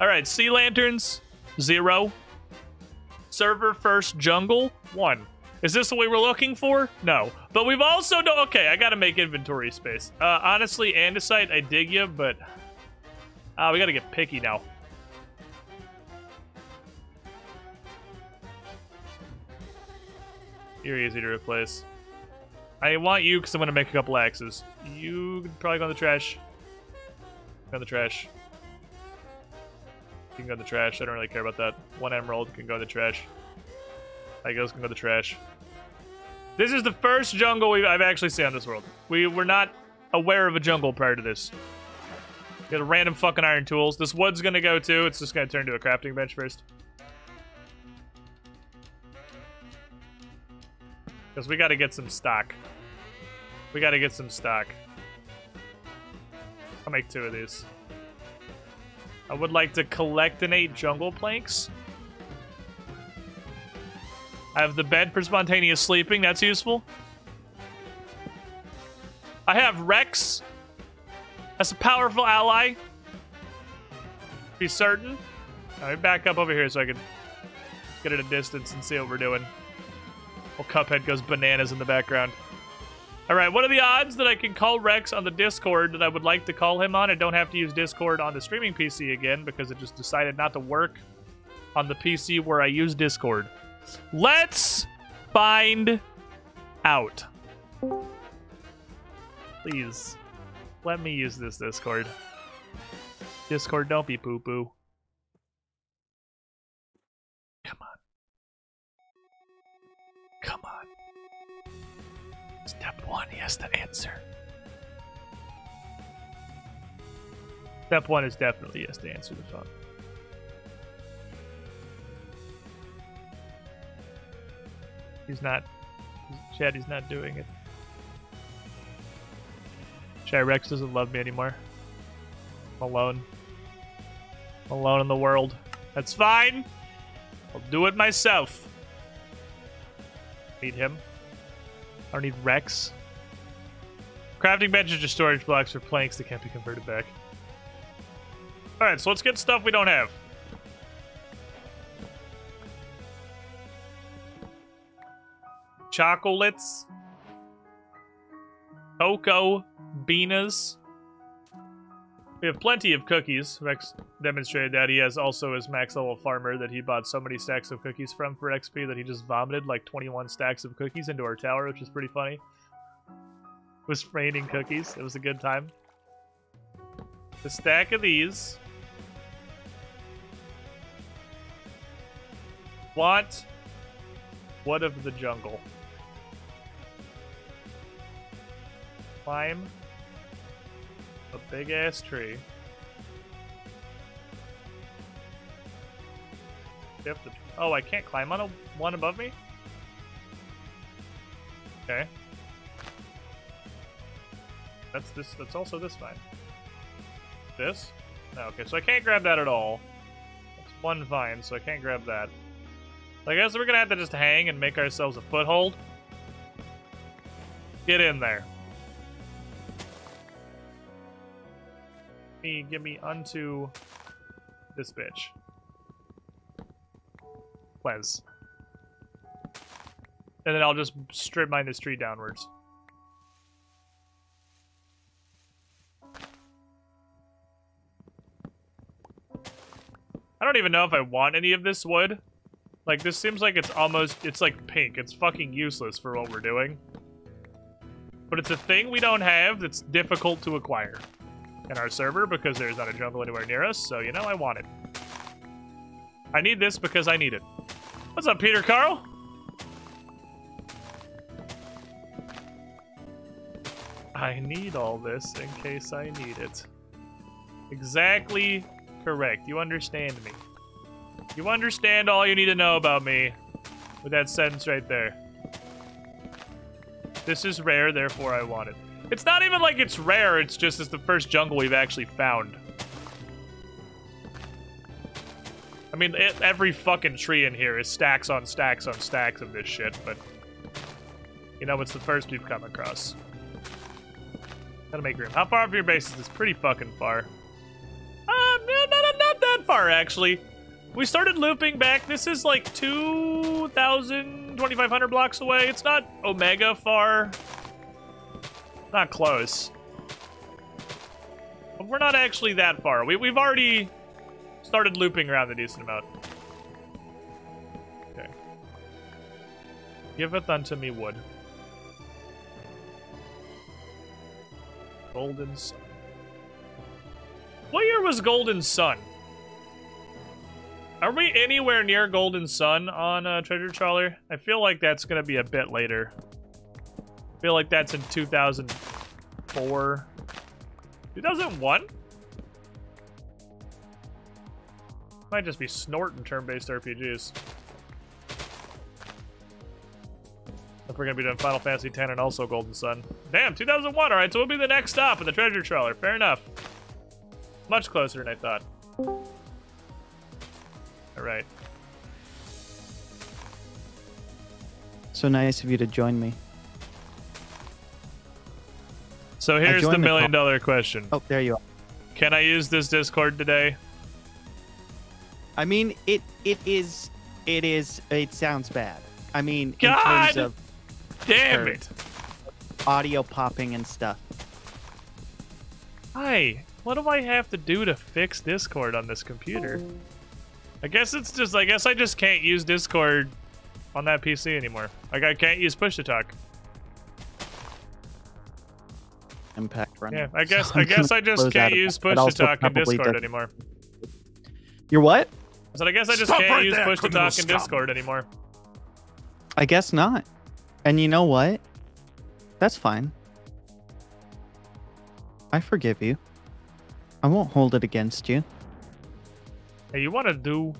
Alright, Sea Lanterns, 0. Server first jungle, 1. Is this what we were looking for? No. But we've also done... Okay, I gotta make inventory space. Honestly, Andesite, I dig you, but... we gotta get picky now. You're easy to replace. I want you because I'm gonna make a couple axes. You can probably go in the trash. Go in the trash. You can go in the trash. I don't really care about that. 1 emerald can go in the trash. Legos can go in the trash. This is the first jungle I've actually seen on this world. We were not aware of a jungle prior to this. Get a random fucking iron tools. This wood's gonna go too. It's just gonna turn to a crafting bench first. Because we gotta get some stock. We gotta get some stock. I'll make 2 of these. I would like to collectinate jungle planks. I have the bed for spontaneous sleeping. That's useful. I have Rex. That's a powerful ally. Be certain. Alright, back up over here so I can get at a distance and see what we're doing. Well, Cuphead goes bananas in the background. Alright, what are the odds that I can call Rex on the Discord that I would like to call him on? I don't have to use Discord on the streaming PC again because it just decided not to work on the PC where I use Discord. Let's find out. Please. Let me use this Discord. Discord, don't be poo-poo. Come on. Come on. Step 1, he has to answer. Step 1 is definitely yes to answer the phone. He's not. Chad, he's not doing it. Rex doesn't love me anymore. I'm alone. I'm alone in the world. That's fine. I'll do it myself. Need him. I don't need Rex. Crafting benches or storage blocks or planks that can't be converted back. Alright, so let's get stuff we don't have. Chocolates. Cocoa. Beanas. We have plenty of cookies. Rex demonstrated that. He has also his max level farmer that he bought so many stacks of cookies from for XP that he just vomited like 21 stacks of cookies into our tower, which is pretty funny. It was raining cookies. It was a good time. A stack of these. Want wood of the jungle. Climb a big ass tree. Oh, I can't climb on one above me? Okay. That's also this fine. This? No, okay, so I can't grab that at all. That's one fine, so I can't grab that. I guess we're gonna have to just hang and make ourselves a foothold. Get in there. Get me onto this bitch. Wes. And then I'll just strip mine this tree downwards. I don't even know if I want any of this wood. Like, this seems like it's like pink. It's fucking useless for what we're doing. But it's a thing we don't have that's difficult to acquire in our server because there's not a jungle anywhere near us, so, you know, I want it. I need this because I need it. What's up, Peter Carl? I need all this in case I need it. Exactly correct. You understand me. You understand all you need to know about me with that sentence right there. This is rare, therefore I want it. It's not even like it's rare, it's just it's the first jungle we've actually found. I mean, every fucking tree in here is stacks on stacks on stacks of this shit, but... You know, it's the first we've come across. Gotta make room. How far from your base is this? Pretty fucking far. Not that far, actually. We started looping back. This is like 2,000, 2,500 blocks away. It's not omega far. Not close. But we're not actually that far. We've already started looping around a decent amount. Okay. Giveth unto me wood. Golden Sun. What year was Golden Sun? Are we anywhere near Golden Sun on Treasure Trawler? I feel like that's gonna be a bit later. I feel like that's in 2004. 2001? Might just be snorting turn-based RPGs. If we're gonna be doing Final Fantasy X and also Golden Sun. Damn, 2001, alright, so we'll be the next stop in the Treasure Trawler. Fair enough. Much closer than I thought. Alright. So nice of you to join me. So here's the million-dollar question. Oh, there you are. Can I use this Discord today? I mean, it sounds bad. I mean, God! in terms of Damn it! audio popping and stuff. Hi, what do I have to do to fix Discord on this computer? I guess I just can't use Discord on that PC anymore. Like, I can't use push to talk. Impact running. Yeah, I guess So I'm gonna I just close out can't of use that, push but to also talk in probably Discord doesn't- anymore. You're what? So I guess I just Stop can't right use there, push to criminal talk in scum. Discord anymore. I guess not. And you know what? That's fine. I forgive you. I won't hold it against you. Hey, you want to do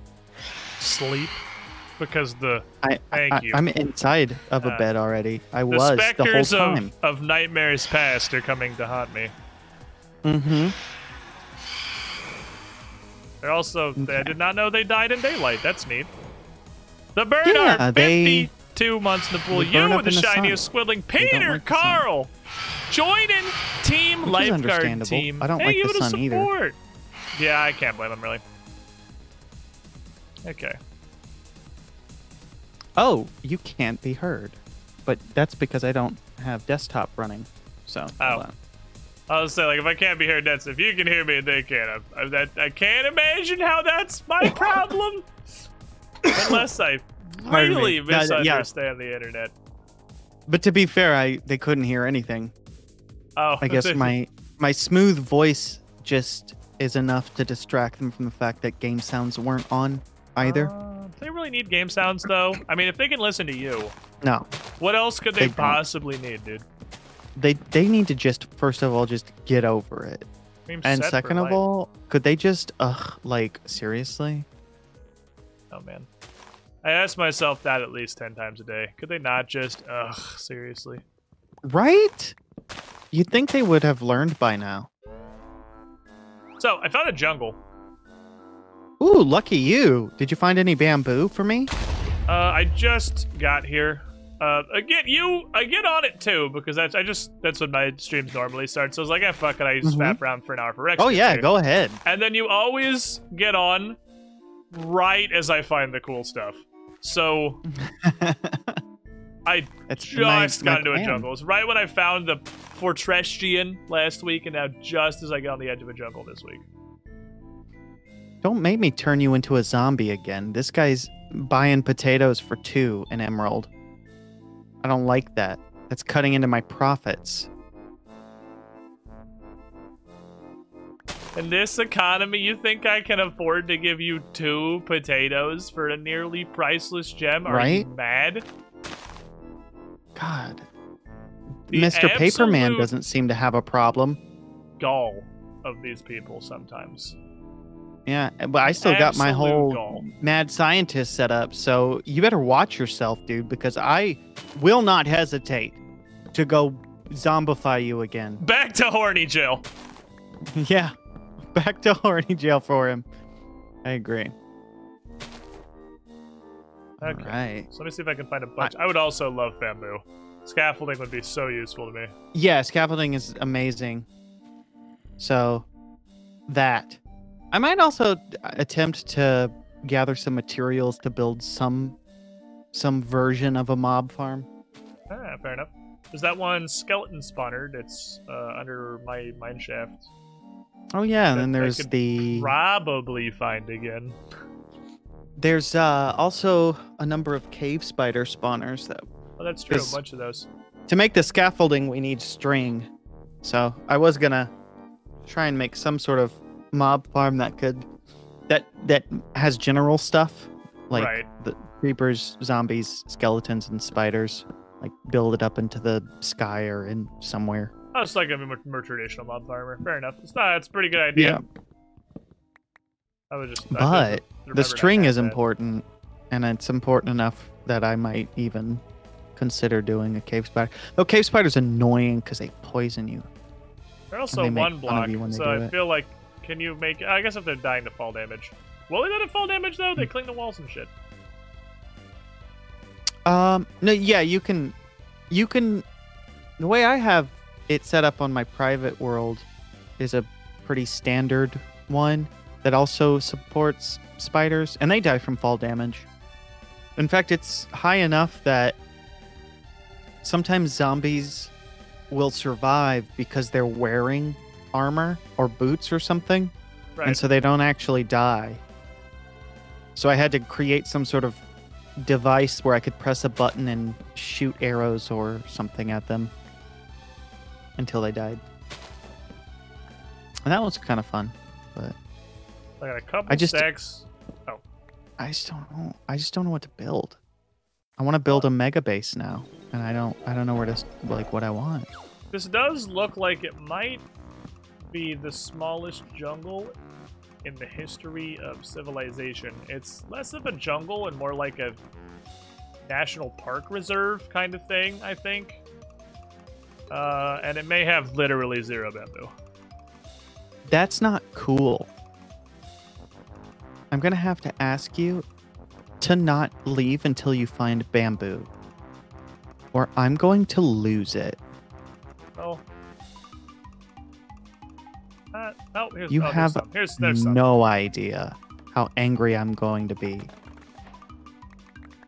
sleep? Because the Thank you. I'm inside of a Uh, bed already. I the was the whole specters time. of nightmares past are coming to haunt me. Mm-hmm. They're also I Okay. did not know they died in daylight. That's neat. The bird Yeah, are they- 52 months in the pool. they burn You up were the in the sun. shiniest squiddling. They don't Peter like the sun. Carl. Joining Team Which is Lifeguard understandable. Team. I don't hey, like you the to sun either. support. Yeah, I can't blame him really. Okay. Oh, you can't be heard. But that's because I don't have desktop running. So, Oh. hold on. I was saying, like, if I can't be heard, that's if you can hear me and they can't. I can't imagine how that's my problem. Unless I Pardon really me. No, yeah. misunderstand the internet. But to be fair, they couldn't hear anything. Oh, I guess my smooth voice just is enough to distract them from the fact that game sounds weren't on either. They really need game sounds, though. I mean, if they can listen to you, No. what else could They they don't. possibly need, dude? They need to just first of all just get over it. Game's And set for second of life. all, could they just like seriously? Oh man, I ask myself that at least 10 times a day. Could they not just seriously? Right? You'd think they would have learned by now. So I found a jungle. Ooh, lucky you. Did you find any bamboo for me? I just got here. Again, I get on it too because that's when my streams normally start. So I was like, fuck it, I just fap around for an hour for Rex. Oh yeah, here. go ahead. And then you always get on right as I find the cool stuff. So I That's just my got into a plan. jungle. It was right when I found the Fortressian last week, and now just as I get on the edge of a jungle this week. Don't make me turn you into a zombie again. This guy's buying potatoes for 2 in Emerald. I don't like that. That's cutting into my profits. In this economy, you think I can afford to give you 2 potatoes for a nearly priceless gem? Are you Right? mad? God. The Mr. Paperman absolute doesn't seem to have a problem. Gall of these people sometimes. Yeah, but I still got my Absolute whole gall. mad scientist set up, so you better watch yourself, dude, because I will not hesitate to go zombify you again. Back to horny jail. Yeah, back to horny jail for him. I agree. Okay. All right. So let me see if I can find a bunch. I would also love bamboo. Scaffolding would be so useful to me. Yeah, scaffolding is amazing. So, that. I might also attempt to gather some materials to build some version of a mob farm. Ah, fair enough. There's that one skeleton spawner that's under my mine shaft. Oh yeah, and That then I there's could the Probably find again. there's also a number of cave spider spawners that Oh, that's true. A Is- bunch of those. to make the scaffolding we need string. So I was gonna try and make some sort of mob farm that has general stuff like Right. the creepers, zombies, skeletons, and spiders. Like build it up into the sky or in somewhere. I was like a more traditional mob farmer. Fair enough. It's a pretty good idea. I was just. I But didn't the remember string I had is that. important, and it's important enough that I might even consider doing a cave spider. Though cave spider's annoying because they poison you. They're also they make one fun of block, you when they so do I it. feel like can you make? I guess if they're dying to fall damage. Will they die to fall damage though? Hmm. They cling to walls and shit. No, yeah, you can. The way I have it set up on my private world is a pretty standard one that also supports spiders, and they die from fall damage. In fact, it's high enough that sometimes zombies will survive because they're wearing armor or boots or something, Right. and so they don't actually die. So I had to create some sort of device where I could press a button and shoot arrows or something at them until they died. And that was kind of fun, but I got a couple I just- stacks. Oh, I just don't know. I just don't know what to build. I want to build a mega base now, and I don't know where to like what I want. this does look like it might be the smallest jungle in the history of civilization. It's less of a jungle and more like a national park reserve kind of thing, I think. And it may have literally 0 bamboo. That's not cool. I'm gonna have to ask you to not leave until you find bamboo, or I'm going to lose it. Oh. Oh, here's, You there's have some. There's some. no idea how angry I'm going to be.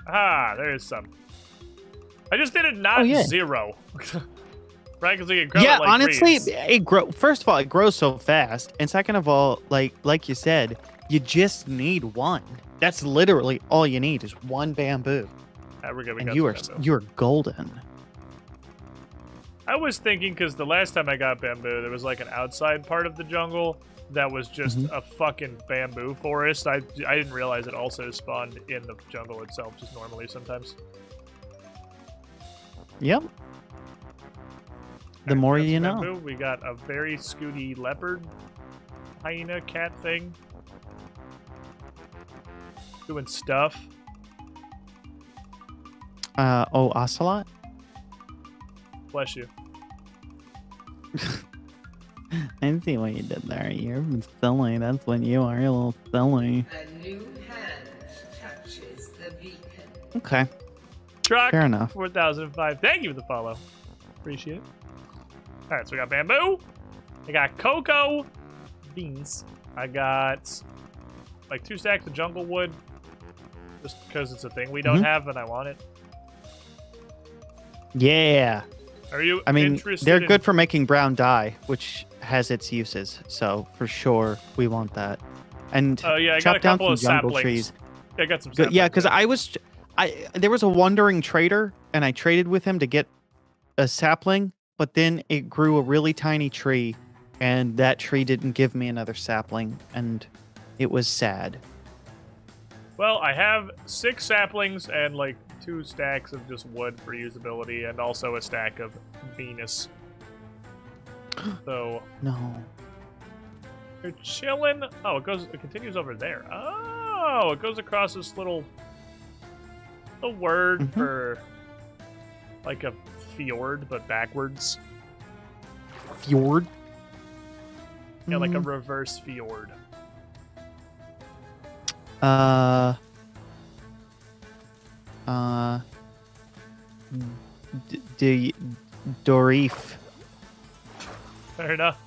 Ah, there's some. I just did it not Oh, yeah. 0. Right? Because we can grow Yeah, it like honestly, trees. first of all, it grows so fast, and second of all, like you said, you just need one. That's literally all you need is one bamboo, Ah, we're good. We and got you some are bamboo. you're golden. I was thinking because the last time I got bamboo, there was like an outside part of the jungle that was just Mm-hmm. a fucking bamboo forest. I didn't realize it also spawned in the jungle itself, just normally sometimes. Yep. The Alright, more got you some know. bamboo. We got a very scooty leopard, hyena, cat thing. Doing stuff. Oh, ocelot. Bless you. I see what you did there. You're silly. That's what you are. You're a little silly. A new hand touches the beacon. Okay. Truck. Fair enough. 4005. Thank you for the follow. Appreciate it. All right, so we got bamboo. I got cocoa beans. I got like 2 stacks of jungle wood, just because it's a thing we don't have and I want it. Yeah. Are you I mean, interested they're in- good for making brown dye, which has its uses. So for sure, we want that. And Oh yeah, I got chop a down couple some of jungle saplings. trees. Yeah, I got some Good. saplings. Yeah, because there was a wandering trader, and I traded with him to get a sapling, but then it grew a really tiny tree, and that tree didn't give me another sapling, and it was sad. Well, I have 6 saplings and like 2 stacks of just wood for usability, and also a stack of Venus. So No. you're chilling. Oh, it continues over there. Oh, it goes across this little word Mhm. for like a fjord, but backwards. Fjord? Yeah, like a Mhm. reverse fjord. Dorif. Fair enough.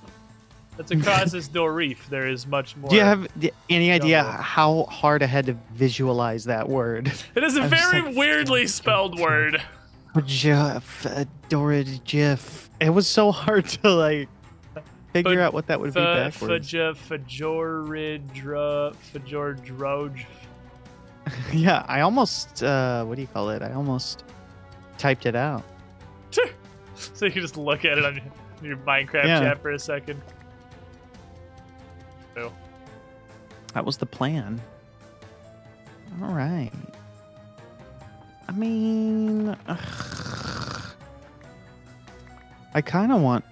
That's across this Dorif. There is much more. Do you have any idea jungle. how hard I had to visualize that word? It is a I'm just very like, weirdly spelled word. Dorif. It was so hard to like figure out what that would be backwards. Fajordroj. Yeah, I almost what do you call it? I almost typed it out. So you can just look at it on your Minecraft Yeah. chat for a second. So, That was the plan. All right. I mean, I kind of want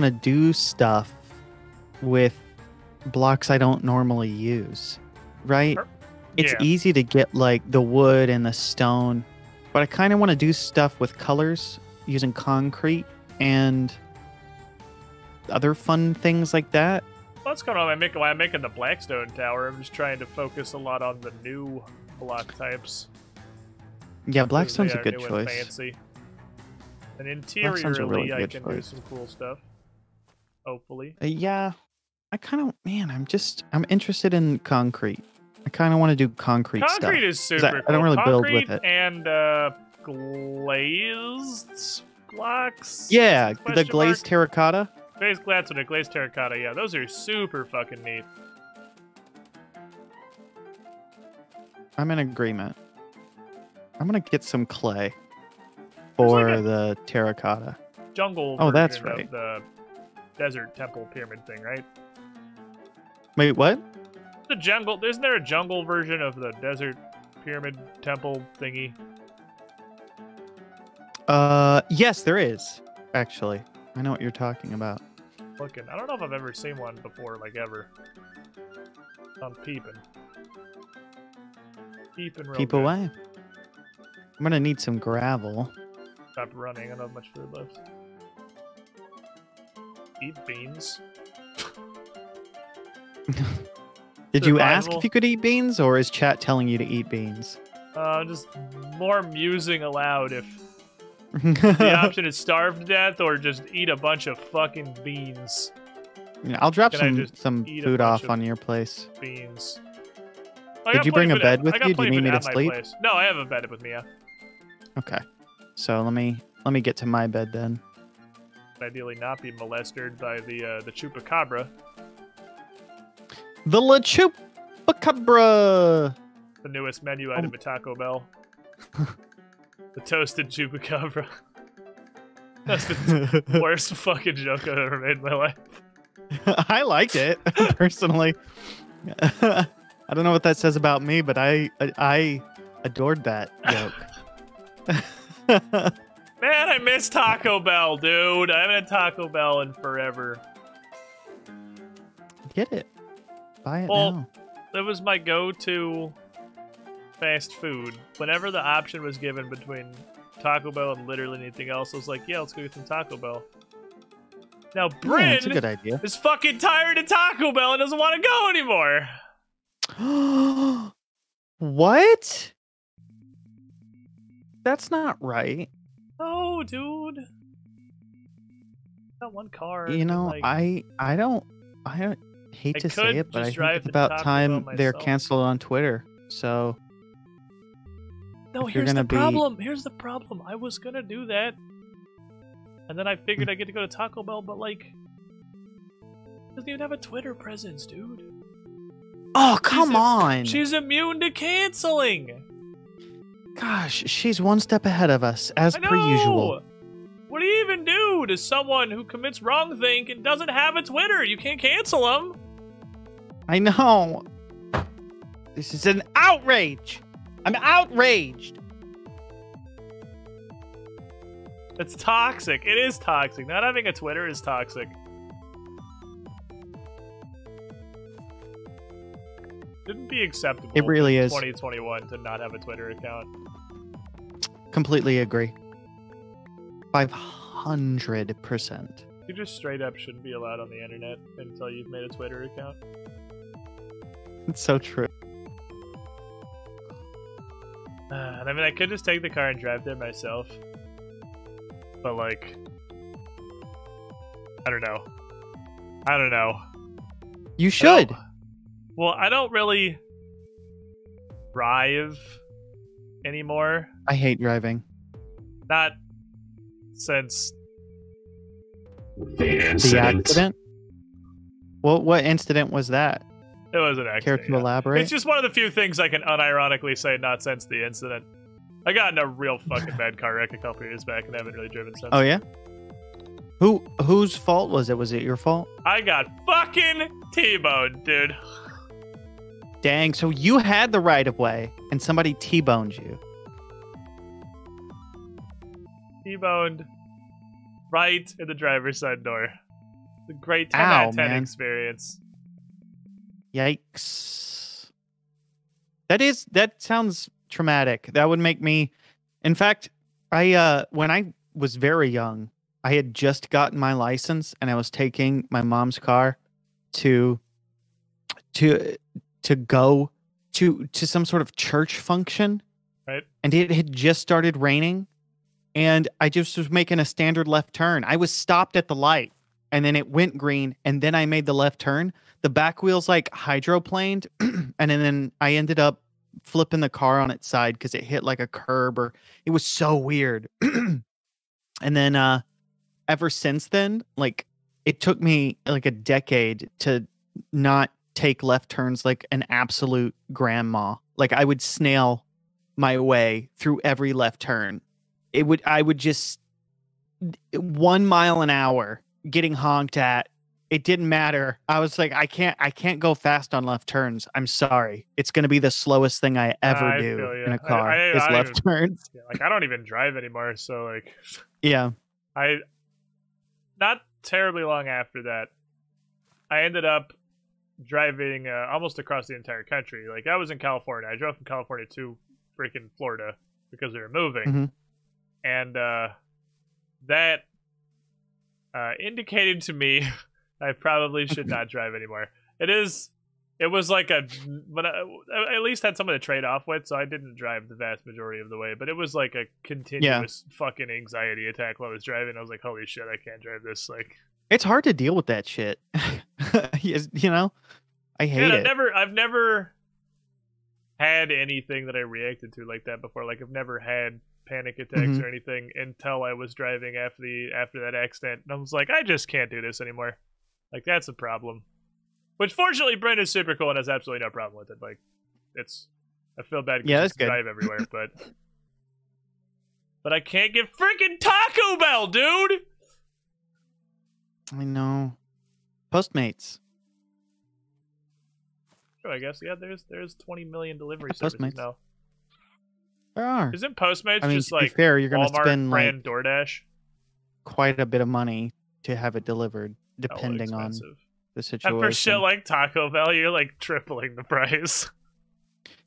to do stuff with blocks I don't normally use, right? It's yeah. easy to get like the wood and the stone, but I kind of want to do stuff with colors using concrete and other fun things like that. Well, that's kind of why I'm making the Blackstone Tower. I'm just trying to focus a lot on the new block types. Yeah, because Blackstone's they a are good new choice. And fancy. And Blackstone's a really interiorly, I good can do choice. some cool stuff. Hopefully. Yeah, I kind of, man, I'm interested in concrete. I kind of want to do concrete stuff. Concrete is 'Cause super I cool. don't really build Concrete with it. and glazed blocks. Yeah, the Question glazed mark? terracotta. Glazed, that's what a glazed terracotta. Yeah, those are super fucking neat. I'm in agreement. I'm gonna get some clay There's for like a- the terracotta. Jungle. Oh, that's version of right. The desert temple pyramid thing, right? Wait, what? The jungle. Isn't there a jungle version of the desert pyramid temple thingy? Yes, there is. Actually, I know what you're talking about. Looking. I don't know if I've ever seen one before, like ever. I'm peeping. Peeping real Keep good. away. I'm gonna need some gravel. Stop running. I don't have much food left. Eat beans. Did you ask Survival. if you could eat beans, or is chat telling you to eat beans? Just more musing aloud if the option is starve to death or just eat a bunch of fucking beans. Yeah, I'll drop Can I just some eat a food bunch off of- on your place. Beans. Did you bring a bed with you? Do you need me to sleep? No, I have a bed with me. Yeah. Okay. So let me get to my bed then. Ideally, not be molested by the chupacabra, The La Chupacabra. the newest menu item at Taco Bell. The toasted chupacabra. That's the worst fucking joke I've ever made in my life. I liked it personally. I don't know what that says about me, but I adored that joke. Man, I miss Taco Bell, dude. I haven't had Taco Bell in forever. Get it. Buy it Well, now. that was my go-to fast food. Whenever the option was given between Taco Bell and literally anything else, I was like, yeah, let's go get some Taco Bell. Now, Yeah, Bryn it's a good idea. is fucking tired of Taco Bell and doesn't want to go anymore. What? That's not right. Oh, dude. Got one car. You know, like, I don't hate I to could say it, but I just think drive it's to about Taco time Bell they're myself. canceled on Twitter. So No, if you're here's the gonna be- problem. Here's the problem. I was gonna do that, and then I figured I get to go to Taco Bell, but like, doesn't even have a Twitter presence, dude. oh come She's a- on, She's immune to canceling. gosh, she's one step ahead of us as I per usual. know. What do you even do to someone who commits wrongthink and doesn't have a Twitter? You can't cancel them. I know. This is an outrage. I'm outraged. It's toxic. It is toxic. Not having a Twitter is toxic. Shouldn't be acceptable. It really in is. 2021 to not have a Twitter account. Completely agree. 500%. You just straight up shouldn't be allowed on the internet until you've made a Twitter account. It's so true. And I mean, I could just take the car and drive there myself. But, like, I don't know. You should. Well, I don't really drive anymore. I hate driving. Not since The accident? Well, what incident was that? it was an Care accident. to yeah. elaborate? It's just one of the few things I can unironically say not since the incident. I got in a real fucking bad car wreck a couple years back and haven't really driven since. Oh yeah. Whose fault was it? Was it your fault? I got fucking T-boned, dude. Dang. So you had the right of way, and somebody T-boned you. T-boned right in the driver's side door. It's a great 10 Ow, out of 10 man. experience. Yikes. That sounds traumatic. That would make me. In fact, when I was very young, I had just gotten my license and I was taking my mom's car to go to some sort of church function. Right. And it had just started raining and I just was making a standard left turn. I was stopped at the light and then it went green and then I made the left turn. The back wheels like hydroplaned and then I ended up flipping the car on its side because it hit like a curb or it was so weird. And then ever since then, like it took me like a decade to not take left turns like an absolute grandma. Like I would snail my way through every left turn. I would just 1 mile an hour getting honked at. It didn't matter. I was like, I can't go fast on left turns. I'm sorry. It's going to be the slowest thing I ever I do feel ya. in a car is I left turns. Yeah, like I don't even drive anymore, so like Yeah. Not terribly long after that, I ended up driving almost across the entire country. Like I was in California. I drove from California to freaking Florida because we were moving. Mm-hmm. And that indicated to me I probably should not drive anymore. It was like but I at least had someone to trade off with, so I didn't drive the vast majority of the way. But it was like a continuous fucking anxiety attack while I was driving. I was like, holy shit, I can't drive this. Like, it's hard to deal with that shit. You know, I hate it. I've never had anything that I reacted to like that before. Like I've never had panic attacks or anything until I was driving after that accident. And I was like, I just can't do this anymore. Like that's a problem. Which fortunately Brent is super cool and has absolutely no problem with it. Like I feel bad because I drive everywhere, but I can't get freaking Taco Bell, dude. I know. Postmates. Sure, I guess there's 20 million delivery services Postmates. now. There are. Isn't Postmates to be fair, you're going to Walmart spend brand like DoorDash? quite a bit of money to have it delivered, depending on the situation. And for shit like Taco Bell, you're like tripling the price.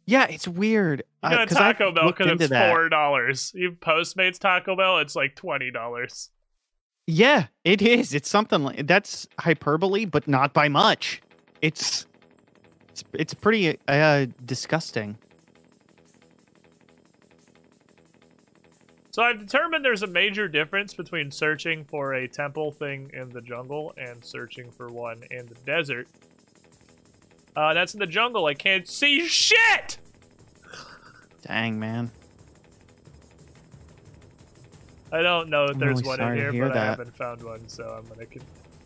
Yeah, it's weird. You know, Taco Bell because it's $4. You Postmates Taco Bell, it's like $20. Yeah, it is. It's something like that's hyperbole, but not by much. It's pretty disgusting. So I've determined there's a major difference between searching for a temple thing in the jungle and searching for one in the desert. That's in the jungle. I can't see shit! Dang, man. I don't know if there's really one in sorry to here, hear but I that. haven't found one, so I'm gonna...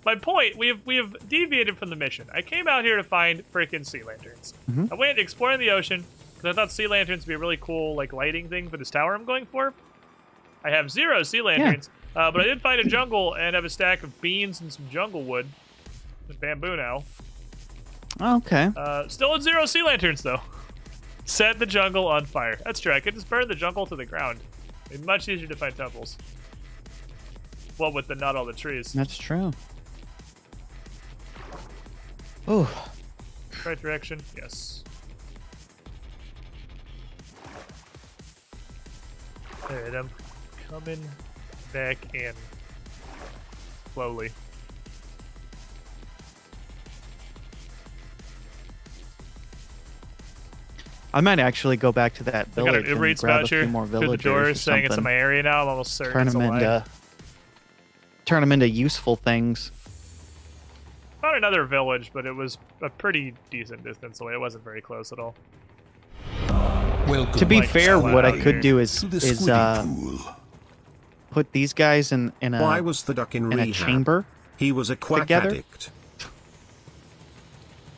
My point, we have deviated from the mission. I came out here to find freaking sea lanterns. I went exploring the ocean, because I thought sea lanterns would be a really cool like lighting thing for this tower I'm going for. I have 0 sea lanterns, but I did find a jungle and have a stack of beans and some jungle wood. There's bamboo now. Okay. Still at 0 sea lanterns, though. Set the jungle on fire. That's true. I could just burn the jungle to the ground. It's much easier to find temples. Well, with not all the trees. That's true. Oh. Right direction? Yes. Alright, I'm coming back in. Slowly. I might actually go back to that I got village an Uber and Eats grab a voucher few more through villagers the door or saying it's in something. my area now. I'm almost certain Turn it's a lie. them into useful things. Found another village, but it was a pretty decent distance away. It wasn't very close at all. Welcome To be Like, fair, flat what I out could here. do is to the squiddy pool. put these guys in Why was the duck in a rehab? chamber. He was a quack together? addict.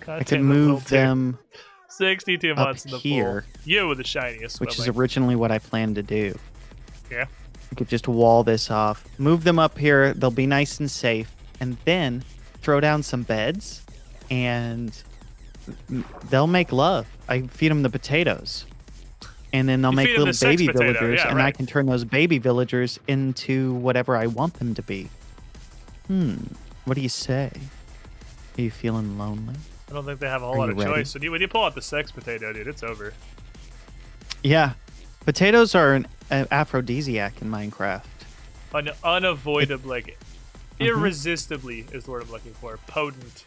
I could move them 62 up months in the here, pool. You with the shiniest. which is swimming. originally what I planned to do. Yeah. I could just wall this off, move them up here. They'll be nice and safe, and then throw down some beds, and they'll make love. I feed them the potatoes, and then they'll You make feed 'em little the sex baby potato, villagers, yeah, and I right. can turn those baby villagers into whatever I want them to be. What do you say? Are you feeling lonely? I don't think they have a whole Are lot you of ready? choice. When you pull out the sex potato, dude, it's over. Yeah, potatoes are an aphrodisiac in Minecraft. Unavoidable, like irresistibly is the word I'm looking for. Potent,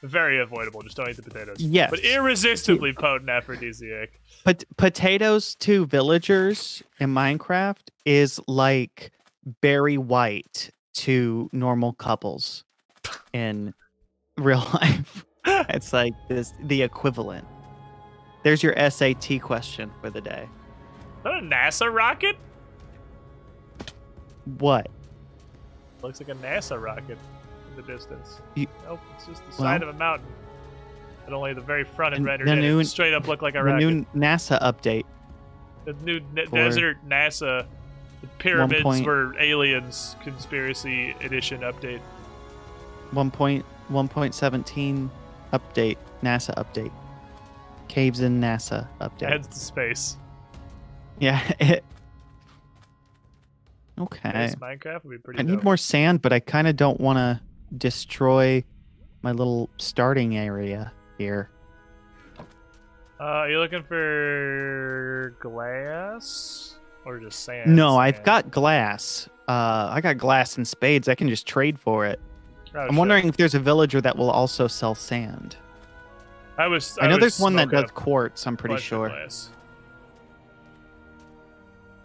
very avoidable. Just don't eat the potatoes. Yes. but irresistibly potent aphrodisiac. Potatoes to villagers in Minecraft is like Barry White to normal couples in real life. It's like the equivalent. There's your SAT question for the day. Is that a NASA rocket? What? Looks like a NASA rocket in the distance. Nope, it's just the Well, side of a mountain. But only the very front and the rendered in new- it straight up look like a The rocket. new NASA update. The new for desert NASA, the pyramids 1. were aliens conspiracy edition update. 1.17 update, NASA update. Caves in NASA update. Heads to space. Yeah. Okay. Space Minecraft would be pretty I need dope. more sand, but I kind of don't want to destroy my little starting area here. Are you looking for glass or just sand? No, I've Sand? got glass. I got glass and spades. I can just trade for it. Oh, I'm shit. wondering if there's a villager that will also sell sand. I know there's one that smoking does quartz, I'm pretty bunch of sure. glass.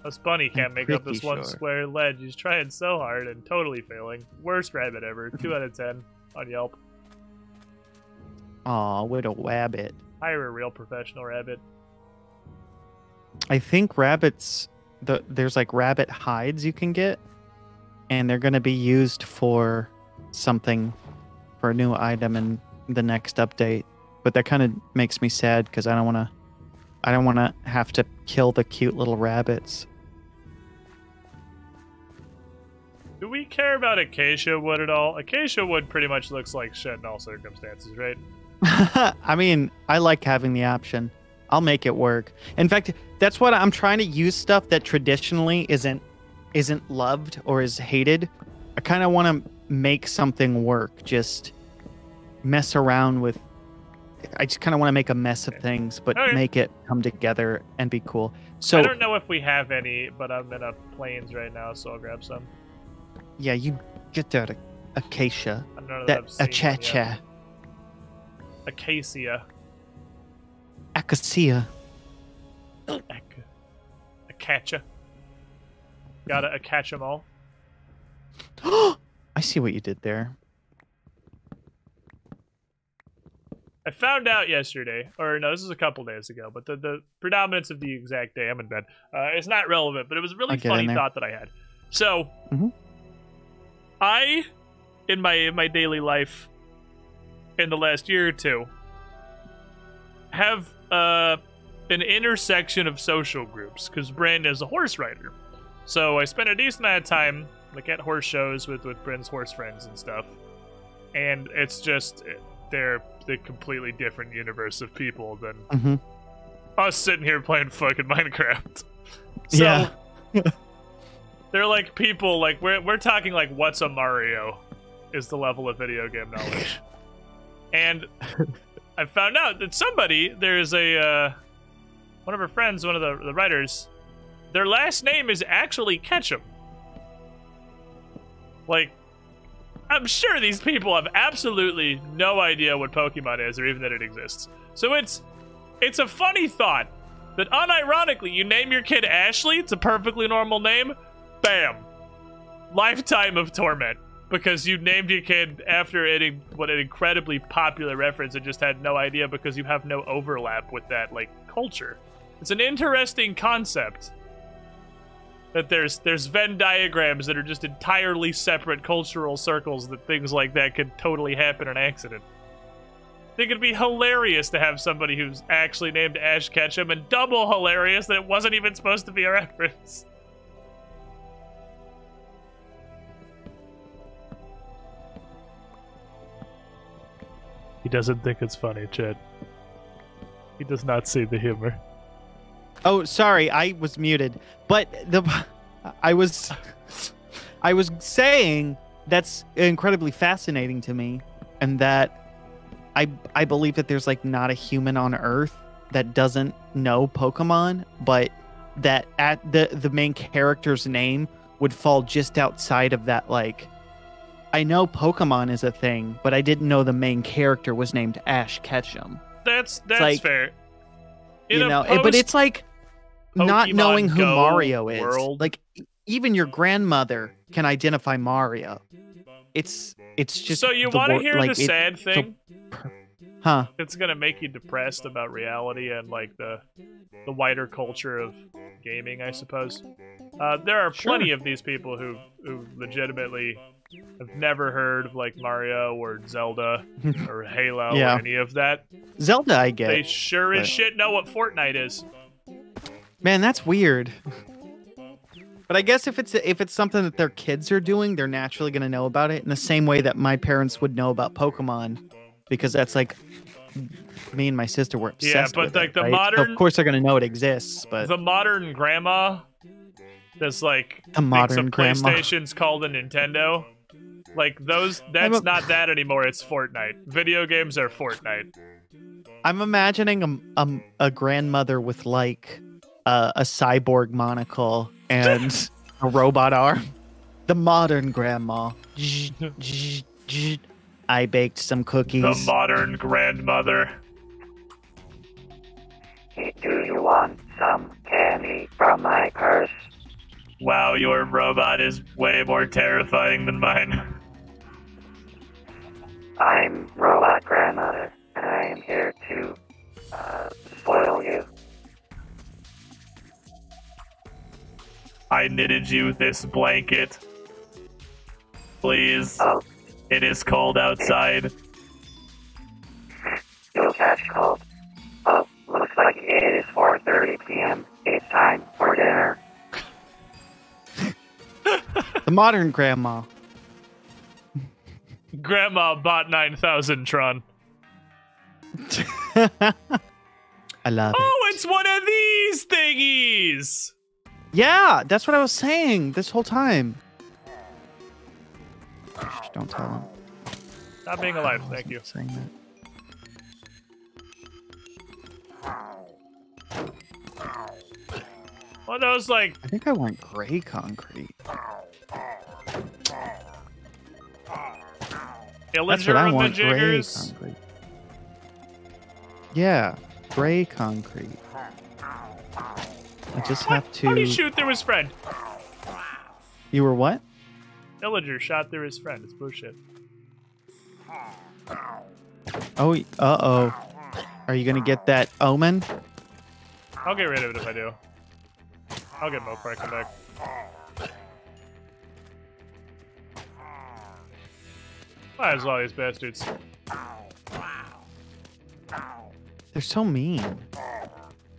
This bunny can't make up this pretty one sure. square ledge. He's trying so hard and totally failing. Worst rabbit ever. 2 out of 10 on Yelp. Aw, what a wabbit. Hire a real professional rabbit. I think rabbits, there's like rabbit hides you can get, and they're going to be used for something, for a new item in the next update. But that kind of makes me sad because I don't want to have to kill the cute little rabbits. Do we care about acacia wood at all? Acacia wood pretty much looks like shit in all circumstances, right? I mean, I like having the option. I'll make it work. In fact, that's what I'm trying to use, stuff that traditionally isn't loved or is hated. I kind of want to make something work. Just mess around with. I just kind of want to make a mess of things, but Okay. make it come together and be cool. So I don't know if we have any, but I'm in a plains right now, so I'll grab some. yeah, you get that acacia, I don't know that I've seen one yet. achacha, Acacia. acacia. Acacia. Gotta catch them all. I see what you did there. I found out yesterday, or no, this is a couple days ago, but the predominance of the exact day I'm in bed is not relevant, but it was a really I'll get funny in there. thought that I had. So, Mhm. I, in my daily life, in the last year or two, have an intersection of social groups, because Brandon is a horse rider. So I spent a decent amount of time like at horse shows with Bryn's horse friends and stuff. And it's just, they're the completely different universe of people than Mhm. us sitting here playing fucking Minecraft. So, Yeah. they're like people, like, we're talking like, what's a Mario is the level of video game knowledge. And I found out that there's one of her friends, one of the writers, their last name is actually Ketchum. Like, I'm sure these people have absolutely no idea what Pokemon is or even that it exists. So it's a funny thought that unironically you name your kid Ashley, it's a perfectly normal name, bam. Lifetime of torment. Because you named your kid after an incredibly popular reference and just had no idea because you have no overlap with that, like, culture. It's an interesting concept. That there's Venn diagrams that are just entirely separate cultural circles that things like that could totally happen in accident. I think it'd be hilarious to have somebody who's actually named Ash Ketchum, and double hilarious that it wasn't even supposed to be a reference. He doesn't think it's funny, Chet. He does not see the humor. Oh, sorry, I was muted. But I was saying that's incredibly fascinating to me, and that I believe that there's like not a human on Earth that doesn't know Pokemon, but that at the main character's name would fall just outside of that. Like, I know Pokemon is a thing, but I didn't know the main character was named Ash Ketchum. That's like, fair. But it's like not Pokemon knowing who Go Mario is. world. Like, even your grandmother can identify Mario. It's just. So you the want to wor- hear like, the sad thing? Huh? It's gonna make you depressed about reality and like the wider culture of gaming, I suppose. There are plenty of these people who legitimately have never heard of like Mario or Zelda or Halo Yeah. or any of that. Zelda, I get. They sure as but- shit know what Fortnite is. Man, that's weird. But I guess if it's something that their kids are doing, they're naturally going to know about it in the same way that my parents would know about Pokemon, because that's like me and my sister were obsessed but with like it, the right? So modern, of course they're going to know it exists, but the modern grandma that's like the modern thinks a grandma. PlayStation's called a Nintendo. Like that's not that anymore. It's Fortnite. Video games are Fortnite. I'm imagining a grandmother with like a cyborg monocle and a robot arm. The modern grandma. I baked some cookies. The modern grandmother. Do you want some candy from my purse? Wow, your robot is way more terrifying than mine. I'm Robot Grandmother, and I am here to spoil you. I knitted you this blanket. Please. Oh, It is cold outside. you'll catch cold. Oh, looks like it is 4:30 p.m. It's time for dinner. The modern grandma. Grandma bought 9,000 Tron. I love it. Oh, it's one of these thingies! Yeah, that's what I was saying this whole time. Shh, don't tell him. Not being alive, thank you. Saying that. Well, those like I think I want gray concrete. That's what I Illager want. of the Gray Jiggers. concrete. Yeah, gray concrete. I just have to. How did he shoot through his friend? You were what? Illager shot through his friend. It's bullshit. Oh, uh-oh. Are you gonna get that omen? I'll get rid of it if I do. I'll get Mo before I come back. Might as well, these bastards. They're so mean.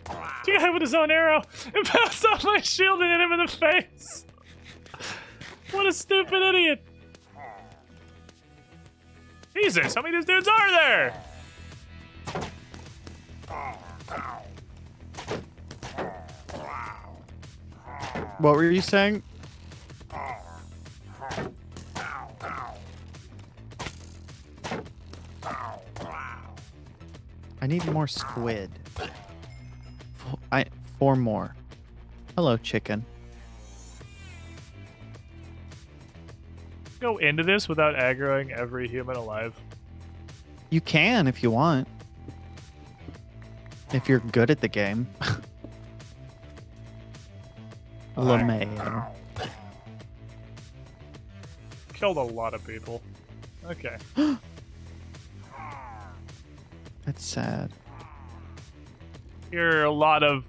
The guy with his own arrow and bounced off my shield and hit him in the face. What a stupid idiot. Jesus, how many of these dudes are there? What were you saying? I need more squid. 4 more. Hello, chicken. Go into this without aggroing every human alive. You can if you want. If you're good at the game. LeMayo. Killed a lot of people. Okay. That's sad. Hear a lot of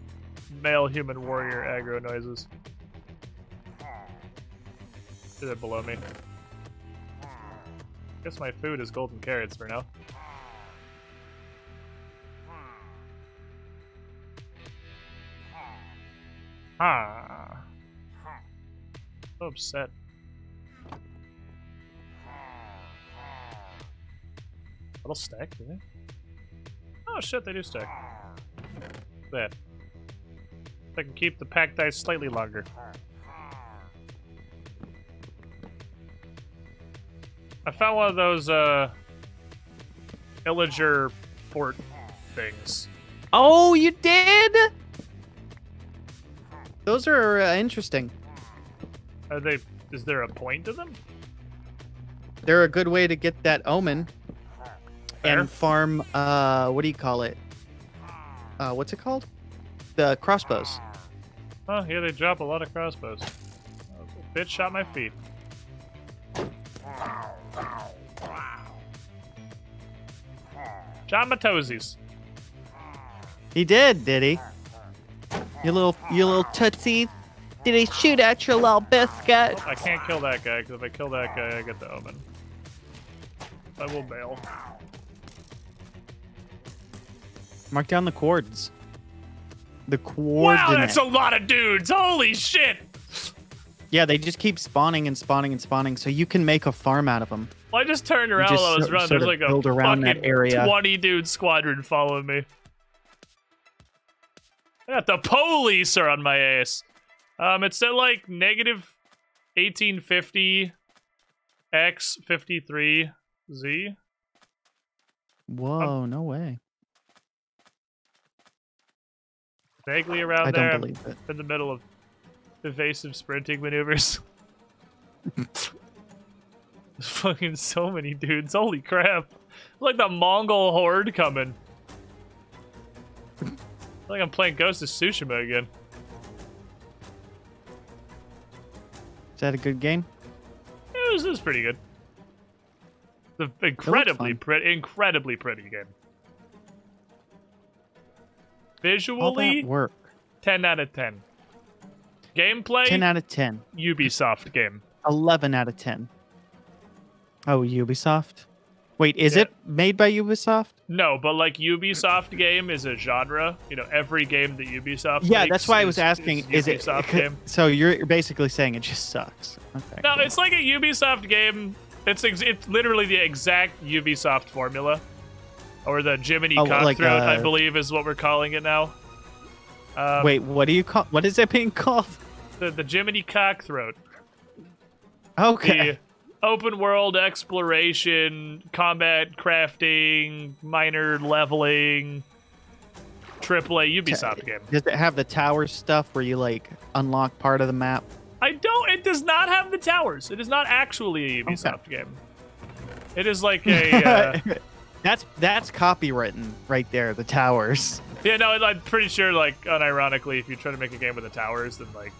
male human warrior aggro noises. Is it below me? Guess my food is golden carrots for now. Ah. So upset. Little stack, do they? Oh shit, they do stack. That. I can keep the pack dice slightly longer. I found one of those Illager fort things. Oh, you did? Those are interesting. Are they? Is there a point to them? They're a good way to get that omen Fair. and farm. What do you call it? What's it called? The crossbows. Oh, yeah, they drop a lot of crossbows. Oh, the bitch shot my feet. Shot my toesies. He did he? You little tootsie. Did he shoot at your little biscuit? I can't kill that guy, because if I kill that guy, I get the omen. I will bail. Mark down the chords. The coordinates. Wow, that's a lot of dudes! Holy shit! Yeah, they just keep spawning and spawning and spawning, so you can make a farm out of them. Well, I just turned around just while I was running. sort There's of like a build around that fucking area. 20 dude squadron following me. Yeah, the police are on my ass. It's at like negative 1850 x 53 z. Whoa, no way. Vaguely around I there. don't believe it. In the middle of evasive sprinting maneuvers. There's fucking so many dudes. Holy crap. Like the Mongol horde coming. Like I'm playing Ghost of Tsushima again. Is that a good game? It was pretty good. The incredibly pretty game. All Visually, that work. 10 out of 10. Gameplay, 10 out of 10. Ubisoft game. 11 out of 10. Oh, Ubisoft? Wait, is Yeah. it made by Ubisoft? No, but like Ubisoft game is a genre. You know, every game that Ubisoft Yeah, makes that's why I was asking. Is it Ubisoft game? So you're basically saying it just sucks? Okay. No, cool. it's like a Ubisoft game. It's literally the exact Ubisoft formula, or the Jiminy like, Cockthroat, I believe, is what we're calling it now. Wait, what do you call? What is it being called? The Jiminy Cockthroat. Okay. The open world exploration, combat crafting, minor leveling, AAA Ubisoft game. Does it have the tower stuff where you like unlock part of the map? It does not have the towers. It is not actually a Ubisoft game. It is like a That's copywritten right there. The towers. yeah, no, I'm pretty sure, like, unironically, if you try to make a game with the towers, then like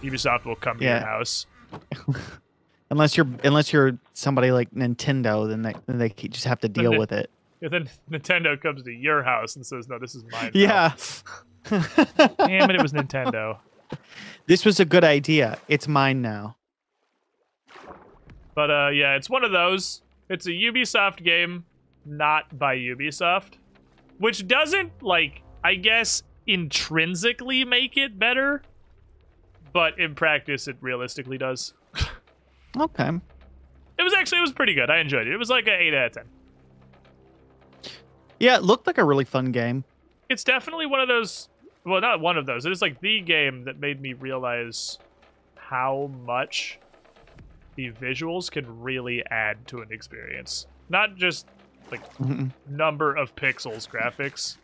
Ubisoft will come to your house. Unless you're somebody like Nintendo, then they just have to deal with it. And then Nintendo comes to your house and says, "No, this is mine." Yeah. Damn it! It was Nintendo. This was a good idea. It's mine now. But yeah, it's one of those. It's a Ubisoft game, not by Ubisoft, which doesn't, like, I guess, intrinsically make it better, but in practice, it realistically does. Okay. It was pretty good. I enjoyed it. It was like an 8 out of 10. Yeah, it looked like a really fun game. It's definitely one of those. Well, not one of those. It is like the game that made me realize how much the visuals can really add to an experience. Not just like number of pixels graphics,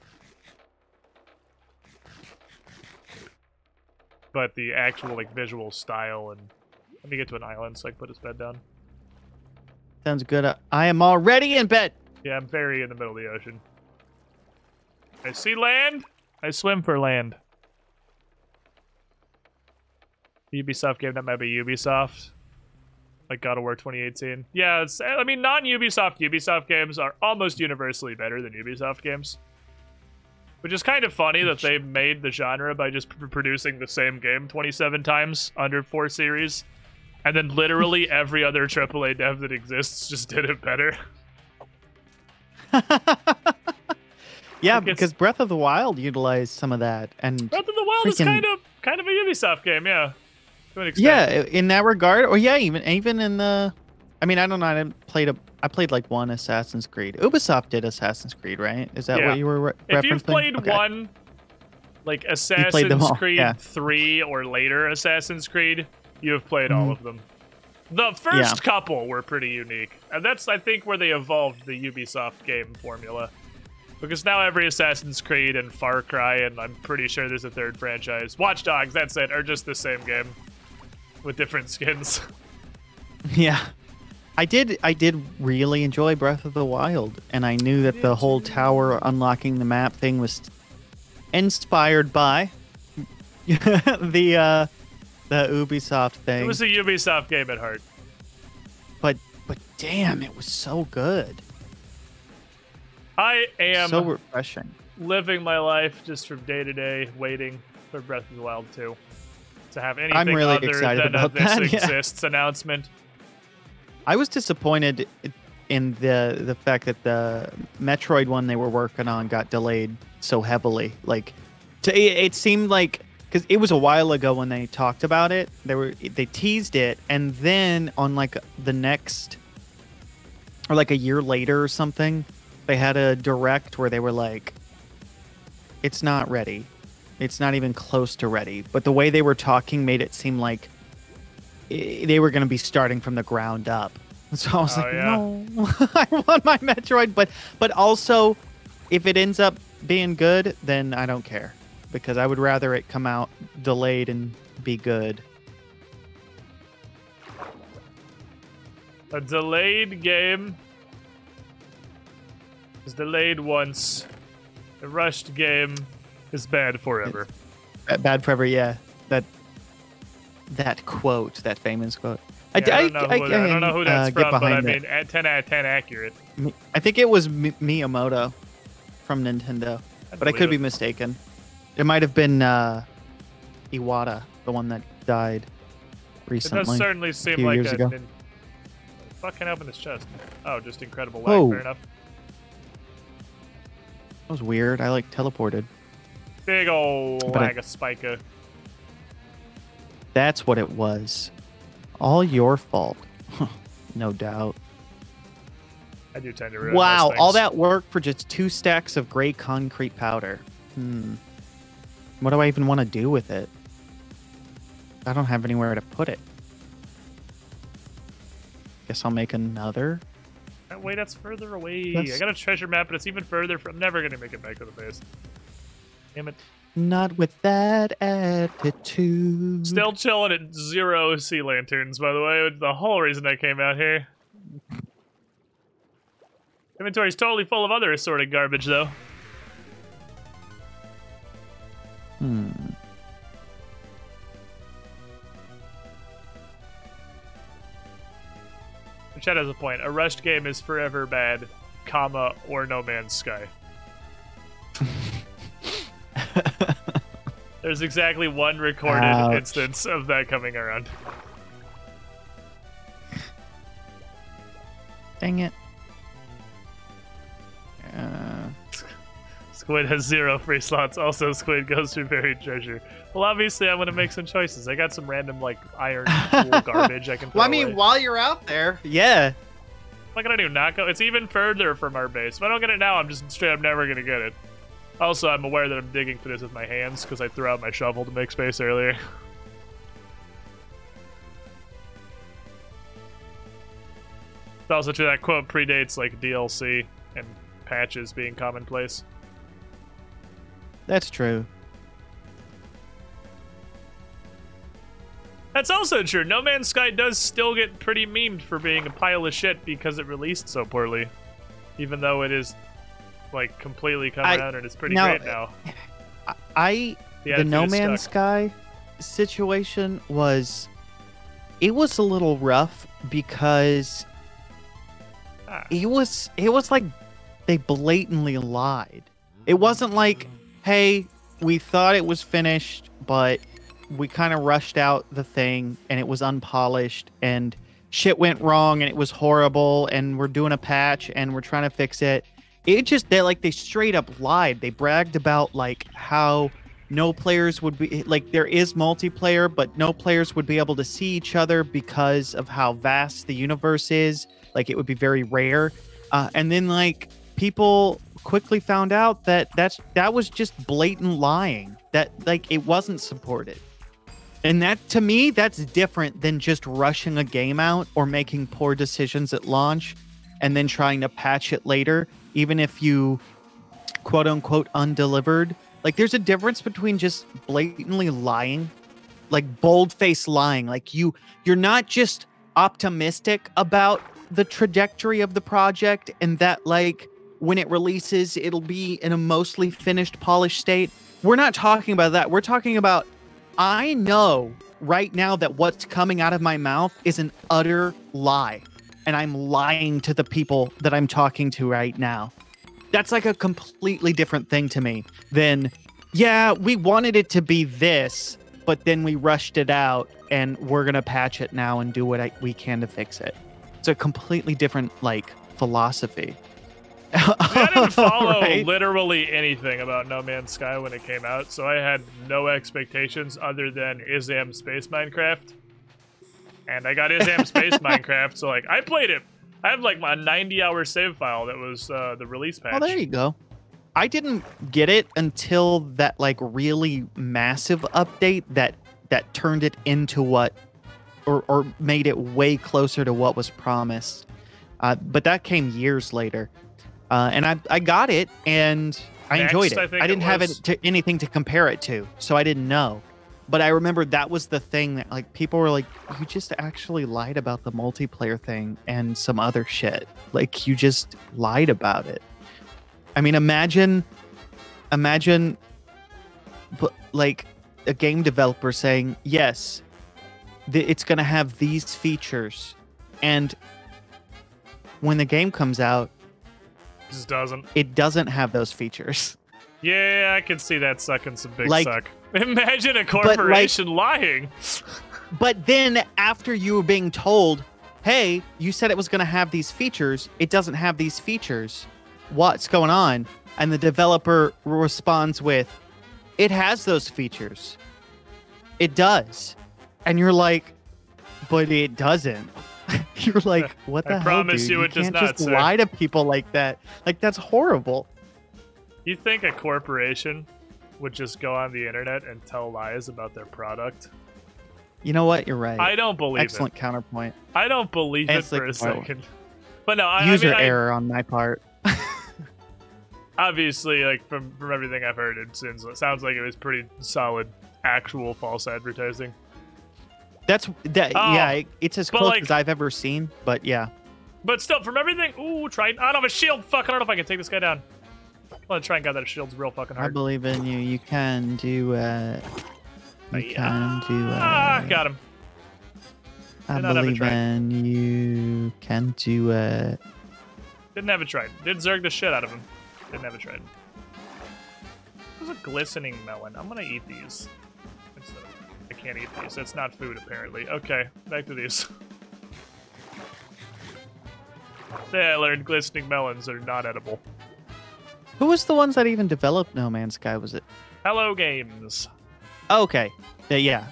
but the actual like visual style. And let me get to an island so I can put his bed down. Sounds good. I am already in bed. Yeah, I'm very in the middle of the ocean. I see land. I swim for land. Ubisoft game that might be Ubisoft. Like God of War 2018. Yeah, I mean, non-Ubisoft Ubisoft games are almost universally better than Ubisoft games. Which is kind of funny that they made the genre by just producing the same game 27 times under 4 series. And then literally every other AAA dev that exists just did it better. Yeah, because Breath of the Wild utilized some of that, and Breath of the Wild is kind of a Ubisoft game, yeah. To an extent. Yeah, in that regard, or yeah, even in the, I mean, I don't know, I played like one Assassin's Creed. Ubisoft did Assassin's Creed, right? Is that what you were referencing? If you've played one, like Assassin's Creed 3 or later Assassin's Creed, you have played all of them. The first couple were pretty unique, and that's, I think, where they evolved the Ubisoft game formula. Because now every Assassin's Creed and Far Cry, and I'm pretty sure there's a third franchise, Watch Dogs, that's it, are just the same game with different skins. Yeah. I did really enjoy Breath of the Wild, and I knew that the whole tower unlocking the map thing was inspired by the Ubisoft thing. It was a Ubisoft game at heart. But damn, it was so good. I am so refreshing. Living my life just from day to day, waiting for Breath of the Wild 2 to have anything I'm really other excited than about this that, yeah. exists announcement. I was disappointed in the fact that the Metroid one they were working on got delayed so heavily. Like, it seemed like because it was a while ago when they talked about it. They teased it, and then on like the next, or like a year later or something, they had a direct where they were like, "It's not ready. It's not even close to ready." But the way they were talking made it seem like they were going to be starting from the ground up. So I was no, I want my Metroid. But also, if it ends up being good, then I don't care, because I would rather it come out delayed and be good. A delayed game is delayed once. A rushed game is bad forever. Bad forever, yeah. That quote, that famous quote. I don't know who that's from, but I mean, 10 out of 10 accurate. I think it was Miyamoto from Nintendo, but I could be mistaken. It might have been Iwata, the one that died recently. It does certainly seem like a... Fucking open this chest. Oh, just incredible lag, fair enough. That was weird. I like teleported. Big ol' lag of Spica. That's what it was. All your fault. No doubt. I do tend to ruin wow, those things. all that work for just 2 stacks of gray concrete powder. What do I even want to do with it? I don't have anywhere to put it. Guess I'll make another. Wait, that's further away. I got a treasure map, but it's even further from... I'm never going to make it back to the base. Damn it. Not with that attitude. Still chilling at 0 sea lanterns, by the way. The whole reason I came out here. Inventory's totally full of other assorted garbage, though. Chat has a point. A rushed game is forever bad, comma, or No Man's Sky. There's exactly one recorded instance of that coming around. Dang it. Squid has 0 free slots. Also, Squid goes through buried treasure. Well, obviously, I'm going to make some choices. I got some random, like, iron tool garbage I can throw away. While you're out there, yeah. What can I do? Not go? It's even further from our base. If I don't get it now, I'm just straight up never going to get it. Also, I'm aware that I'm digging for this with my hands because I threw out my shovel to make space earlier. It's also true that quote predates like DLC and patches being commonplace. That's true. That's also true. No Man's Sky does still get pretty memed for being a pile of shit because it released so poorly. Even though it is, like, completely coming out and it's pretty great now. The No Man's Sky situation was... It was a little rough because... It was like they blatantly lied. It wasn't like, hey, we thought it was finished, but we kind of rushed out the thing and it was unpolished and shit went wrong and it was horrible and we're doing a patch and we're trying to fix it. It just, they straight up lied. They bragged about like how no players would be, like there is multiplayer, but no players would be able to see each other because of how vast the universe is. Like it would be very rare. And then like people quickly found out that that was just blatant lying, that like it wasn't supported. And that, to me, that's different than just rushing a game out or making poor decisions at launch and then trying to patch it later, even if you quote unquote undelivered. Like there's a difference between just blatantly lying, like bold-faced lying. Like you're not just optimistic about the trajectory of the project and that like when it releases, it'll be in a mostly finished, polished state. We're not talking about that. We're talking about, I know right now that what's coming out of my mouth is an utter lie. And I'm lying to the people that I'm talking to right now. That's like a completely different thing to me than, yeah, we wanted it to be this, but then we rushed it out and we're going to patch it now and do what we can to fix it. It's a completely different, like, philosophy. I didn't follow Right? literally anything about No Man's Sky when it came out, so I had no expectations other than Isam Space Minecraft. And I got Isam Space Minecraft, so like I played it. I have like my 90-hour save file that was the release patch. Oh, there you go. I didn't get it until that like really massive update that turned it into what, or made it way closer to what was promised. But that came years later. And I got it, and I enjoyed it. I didn't have anything to compare it to, so I didn't know. But I remember that was the thing that like people were like, you just actually lied about the multiplayer thing and some other shit. Like you just lied about it. I mean, imagine like a game developer saying, yes, it's going to have these features. And when the game comes out, Just doesn't. it doesn't have those features. Yeah, I can see that sucking some big Like- suck. Imagine a corporation lying. But then after you were being told, hey, you said it was going to have these features, it doesn't have these features. What's going on? And the developer responds with, it has those features. It does. And you're like, but it doesn't. You're like, what the I hell, promise dude? you it does can't not, just sir. lie to people like that. Like, that's horrible. You think a corporation would just go on the internet and tell lies about their product? You know what? You're right. I don't believe Excellent counterpoint. it. I don't believe it for a Excellent point. second. But no, User I mean, error on my part. obviously, like from everything I've heard, it sounds like it was pretty solid, actual false advertising. That's that. Oh, Yeah, it's as but, close like- as I've ever seen. But yeah, But still, from everything, ooh, Triton. I don't have a shield. Fuck, I don't know if I can take this guy down. I'm gonna try and get that shield's real fucking I hard. believe in you. You can do. You can do. Got him. I did not have a believe try. in you. Can do. Didn't have a Triton. Did Zerg the shit out of him. Didn't have a Triton. There's a glistening melon. I'm gonna eat these. I can't eat these. That's not food, apparently. Okay, back to these. Yeah, I learned glistening melons are not edible. Who was the ones that even developed No Man's Sky? Was it? Hello, games. Oh, okay. Yeah.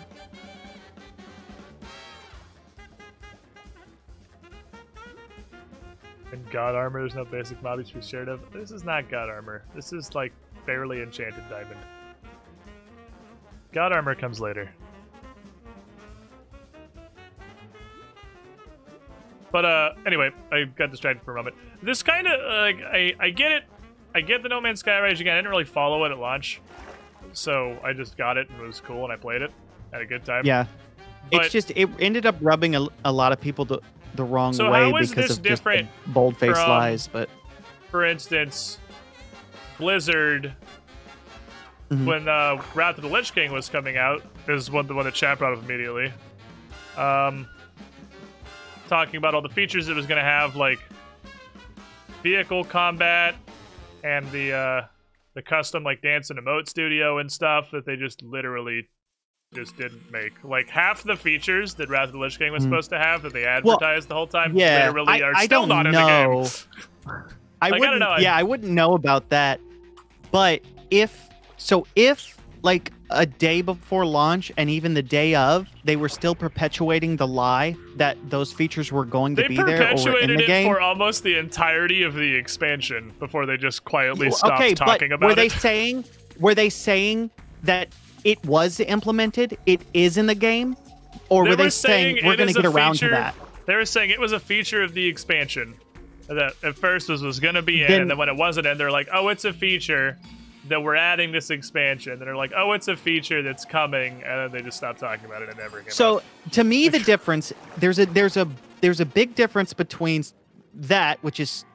In God Armor, there's no basic mobbies for shared of. This is not God Armor. This is like barely enchanted diamond. God Armor comes later. But anyway, I got distracted for a moment. This kind of like I get it. I get the No Man's Sky Rage again. I didn't really follow it at launch, so I just got it and it was cool and I played it. Had a good time. Yeah. But- It's just it ended up rubbing a lot of people the wrong So way how is because this of just the different bold-faced from- lies. But For instance, Blizzard, Mhm. when Wrath of the Lich King was coming out, is the one that chat brought up immediately. Talking about all the features it was going to have, like vehicle combat and the custom like dance and emote studio and stuff that they just literally just didn't make. Like half the features that Wrath of the Lich King was supposed to have that they advertised the whole time literally are I still don't not in the know. game. I Like, I wouldn't. don't know. Yeah, I wouldn't know about that. But if like a day before launch and even the day of, they were still perpetuating the lie that those features were going to They be there or were in perpetuated the it game. for almost the entirety of the expansion before they just quietly stopped Okay, talking but about were they saying that it was implemented? It is in the game, or were they saying we're it going is to get a around to feature- that? They were saying it was a feature of the expansion that at first was going to be in, Then- and then when it wasn't in, they're like, oh, it's a feature that we're adding this expansion. And they're like, oh, it's a feature that's coming, and then they just stopped talking about it and never came So out. to me, the difference there's a big difference between that, which is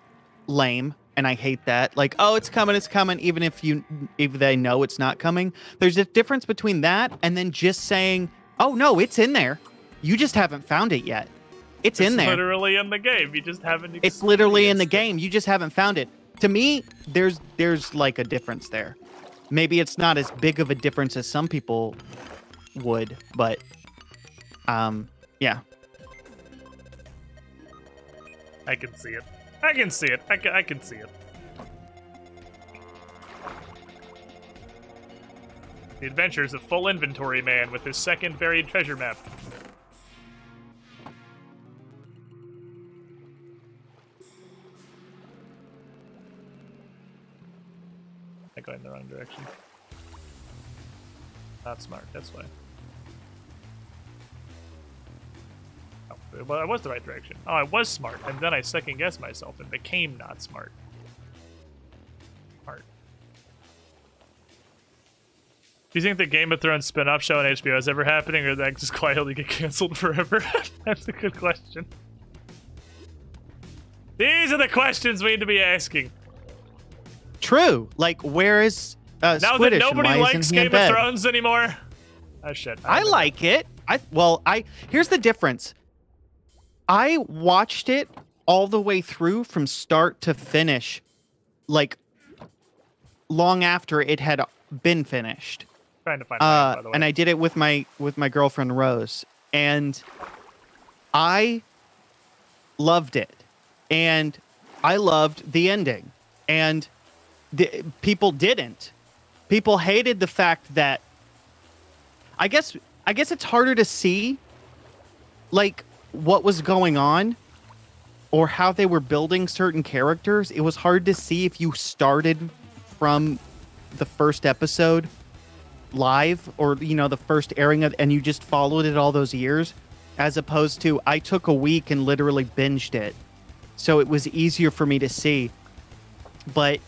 lame, and I hate that. Like, oh, it's coming, even if they know it's not coming. There's a difference between that and then just saying, oh no, it's in there. You just haven't found it yet. It's in there. Literally in the game. You just haven't It's literally in the experienced it. game. You just haven't found it. To me, there's like a difference there. Maybe it's not as big of a difference as some people would, but yeah. I can see it. I can see it. I can see it. The Adventures of Full Inventory Man with his second buried treasure map. I go in the wrong direction. Not smart, that's why. Oh, well, I was the right direction. Oh, I was smart, and then I second-guessed myself and became not smart. Smart. Do you think the Game of Thrones spin-off show on HBO is ever happening, or that just quietly get canceled forever? That's a good question. These are the questions we need to be asking. True. Like, where is now Squiddish, that nobody and why likes isn't he in Game of bed? Thrones anymore. Oh shit. I like it. Here's the difference. I watched it all the way through from start to finish, like long after it had been finished. Trying to find by the way. And I did it with my girlfriend Rose, and I loved it, and I loved the ending, and people didn't. People hated the fact that. I guess it's harder to see, like, what was going on, or how they were building certain characters. It was hard to see if you started from the first episode live, or the first airing of, and you just followed it all those years, as opposed to I took a week and literally binged it, so it was easier for me to see. But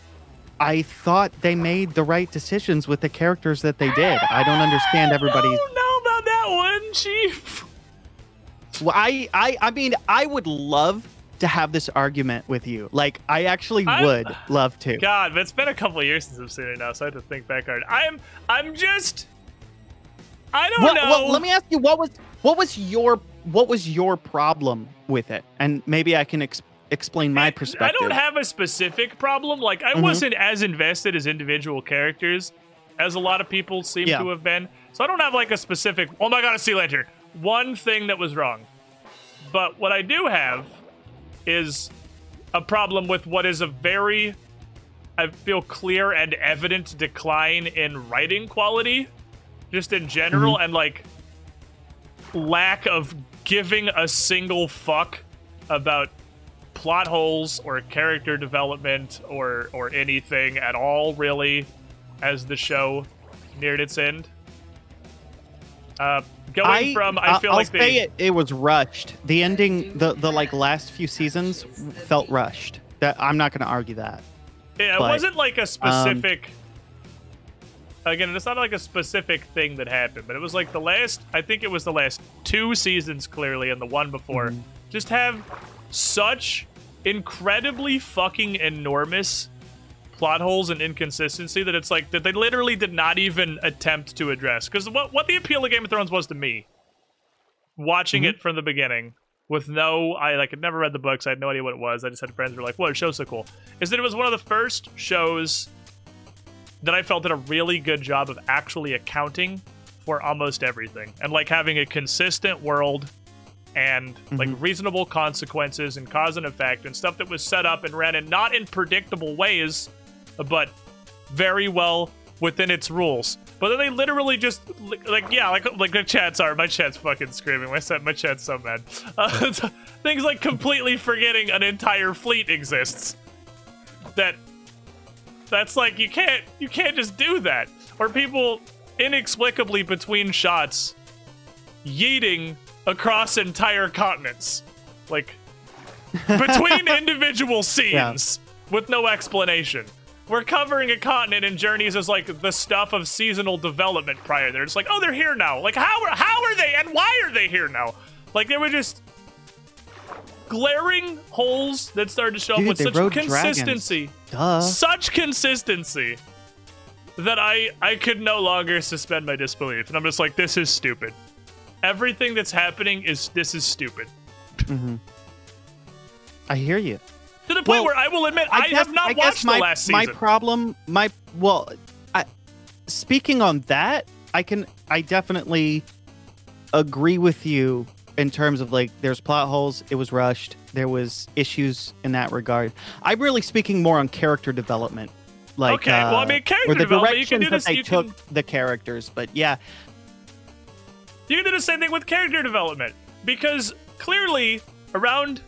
I thought they made the right decisions with the characters that they did. I don't understand everybody's. I don't know about that one, Chief. Well, I mean, I would love to have this argument with you. Like, I actually would love to. God, but it's been a couple of years since I've seen it now, so I have to think back hard. I'm just, I don't know. Well, let me ask you, what was your problem with it? And maybe I can explain my perspective. I don't have a specific problem. Like, I wasn't as invested as individual characters as a lot of people seem to have been. So I don't have like a specific, oh my god, a sea lantern. One thing that was wrong. But what I do have is a problem with what is a very, I feel, clear and evident decline in writing quality, just in general, and like lack of giving a single fuck about plot holes or character development or anything at all, really, as the show neared its end. I feel it was rushed. The ending, the like last few seasons felt rushed. That I'm not going to argue that. Yeah, it wasn't like a specific. Again, it's not like a specific thing that happened, but it was like I think it was the last 2 seasons clearly, and the one before, just have such incredibly fucking enormous plot holes and inconsistency that it's like that they literally did not even attempt to address. Because what the appeal of Game of Thrones was to me, watching it from the beginning, with I had never read the books, I had no idea what it was. I just had friends who were like, "What, the show's so cool," is that it was one of the first shows that I felt did a really good job of actually accounting for almost everything, and like having a consistent world and like reasonable consequences and cause and effect and stuff that was set up and ran in not in predictable ways, but very well within its rules. But then they literally just like the chats are. My chat's fucking screaming. My chat's so mad. Things like completely forgetting an entire fleet exists. That's like you can't just do that. Or people inexplicably between shots yeeting across entire continents, like between individual scenes with no explanation. We're covering a continent in journeys as like the stuff of seasonal development prior. They're just like, oh, they're here now. Like how are they and why are they here now? Like they were just glaring holes that started to show up with such consistency. Such consistency that I could no longer suspend my disbelief. And I'm just like, this is stupid. Everything that's happening this is stupid. I hear you. To the point where I will admit I have not watched the last season. My problem, speaking on that, I definitely agree with you in terms of like there's plot holes, it was rushed, there was issues in that regard. I'm really speaking more on character development Like, Okay, well, I mean, character or the development, you can directions do this. that they You took the characters. But yeah, can do the same thing with character development because clearly around,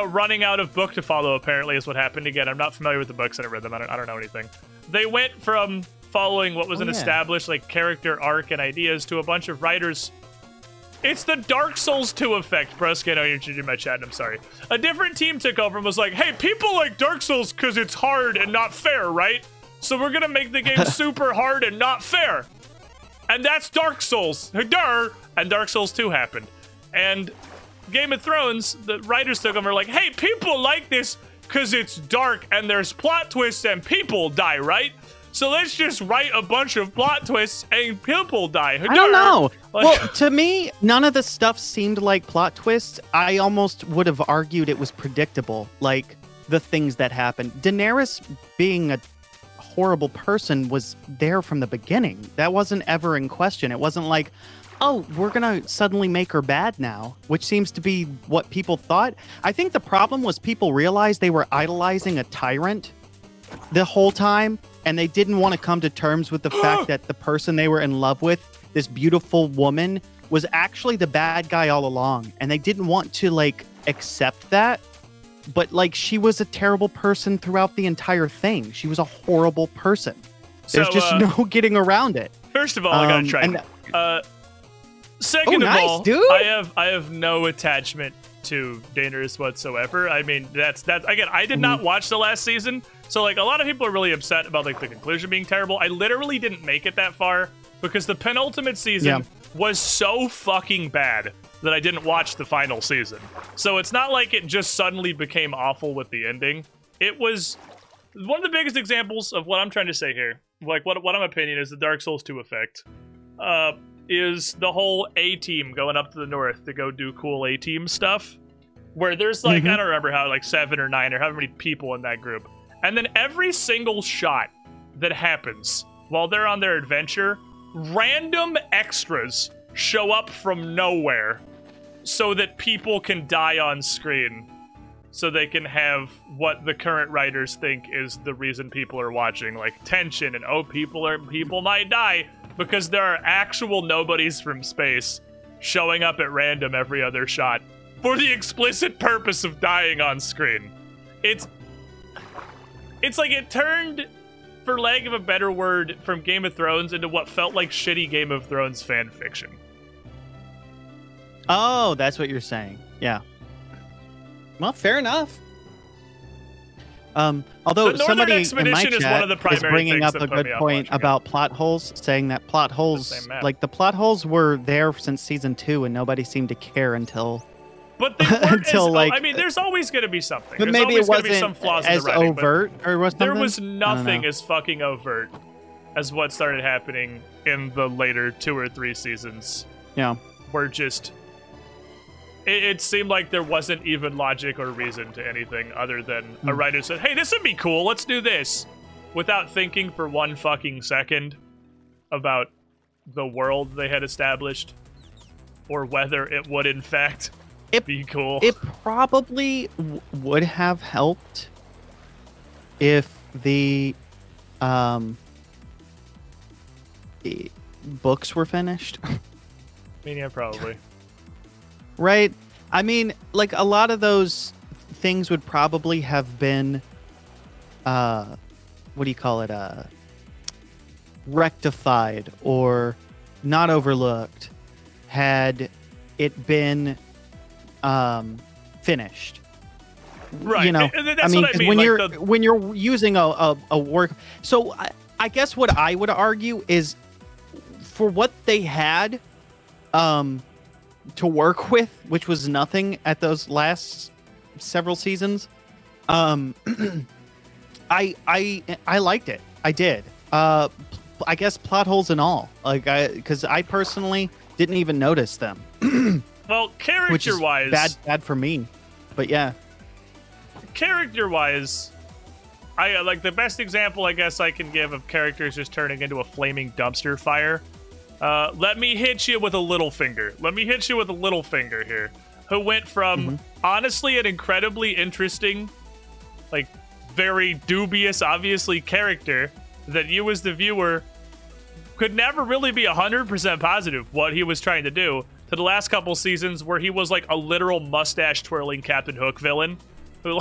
running out of book to follow apparently is what happened. Again, I'm not familiar with the books. I haven't read them. I don't know anything. They went from following what was an established like character arc and ideas to a bunch of writers. It's the Dark Souls 2 effect. Brusque, I know you're in my chat, and I'm sorry. A different team took over and was like, hey, people like Dark Souls because it's hard and not fair, right? So we're going to make the game super hard and not fair. And that's Dark Souls. And Dark Souls 2 happened. And Game of Thrones, the writers took over and were like, hey, people like this because it's dark and there's plot twists and people die, right? So let's just write a bunch of plot twists and people die. I don't know. Well, to me, none of the stuff seemed like plot twists. I almost would have argued it was predictable, like the things that happened. Daenerys being a horrible person was there from the beginning. That wasn't ever in question. It wasn't like, oh, we're going to suddenly make her bad now, which seems to be what people thought. I think the problem was people realized they were idolizing a tyrant the whole time, and they didn't want to come to terms with the fact that the person they were in love with, this beautiful woman, was actually the bad guy all along. And they didn't want to, like, accept that. But, like, she was a terrible person throughout the entire thing. She was a horrible person. There's just no getting around it. First of all, I gotta try. Second of all, dude. I have no attachment to Daenerys whatsoever. I mean, that's again, I did not watch the last season, so like a lot of people are really upset about like the conclusion being terrible. I literally didn't make it that far because the penultimate season was so fucking bad that I didn't watch the final season. So it's not like it just suddenly became awful with the ending. It was one of the biggest examples of what I'm trying to say here. Like what I'm opinion is the Dark Souls 2 effect. Is the whole A-team going up to the north to go do cool A-team stuff, where there's like, I don't remember how, like 7 or 9 or however many people in that group. And then every single shot that happens while they're on their adventure, random extras show up from nowhere so that people can die on screen. So they can have what the current writers think is the reason people are watching, like tension and people might die. Because there are actual nobodies from space showing up at random every other shot for the explicit purpose of dying on screen. It's like it turned, for lack of a better word, from Game of Thrones into what felt like shitty Game of Thrones fan fiction. Oh, that's what you're saying. Yeah. Well, fair enough. Although somebody in my chat is bringing up a good point about plot holes, saying that plot holes, like the plot holes were there since season 2 and nobody seemed to care until. But they weren't I mean, there's always going to be something. But there's maybe it wasn't some flaws as in the writing, overt or was something. There was nothing as fucking overt as what started happening in the later 2 or 3 seasons. Yeah. Where just it seemed like there wasn't even logic or reason to anything other than a writer said, hey, this would be cool, let's do this, without thinking for one fucking second about the world they had established or whether it would in fact be cool. It probably would have helped if the books were finished. I mean, yeah, probably. Right? I mean, like, a lot of those things would probably have been, what do you call it, rectified or not overlooked had it been finished. Right. You know, That's I mean, what I mean. when like when you're using a work, so I guess what I would argue is for what they had, to work with, which was nothing at those last several seasons. I liked it. I did. I guess plot holes and all. Like, because I personally didn't even notice them. Well, character-wise, bad for me. But yeah, character-wise, I like the best example I guess I can give of characters just turning into a flaming dumpster fire. Let me hit you with a little finger. Let me hit you with a little finger here. Who went from honestly an incredibly interesting, like very dubious, obviously, character that you as the viewer could never really be 100% positive what he was trying to do, to the last couple seasons where he was like a literal mustache twirling Captain Hook villain who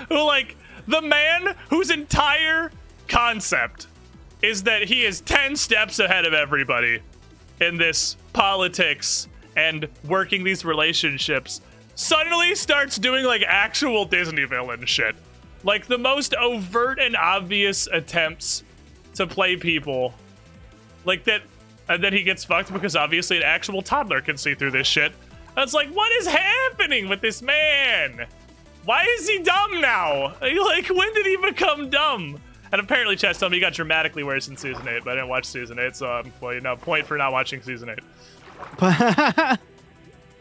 like the man whose entire concept is that he is 10 steps ahead of everybody in this politics and working these relationships, suddenly starts doing like actual Disney villain shit. Like the most overt and obvious attempts to play people like that, and then he gets fucked because obviously an actual toddler can see through this shit. It's like, what is happening with this man? Why is he dumb now? Like, when did he become dumb? And apparently, chat's telling me he got dramatically worse in season 8, but I didn't watch season 8, so well, you know, point for not watching season 8.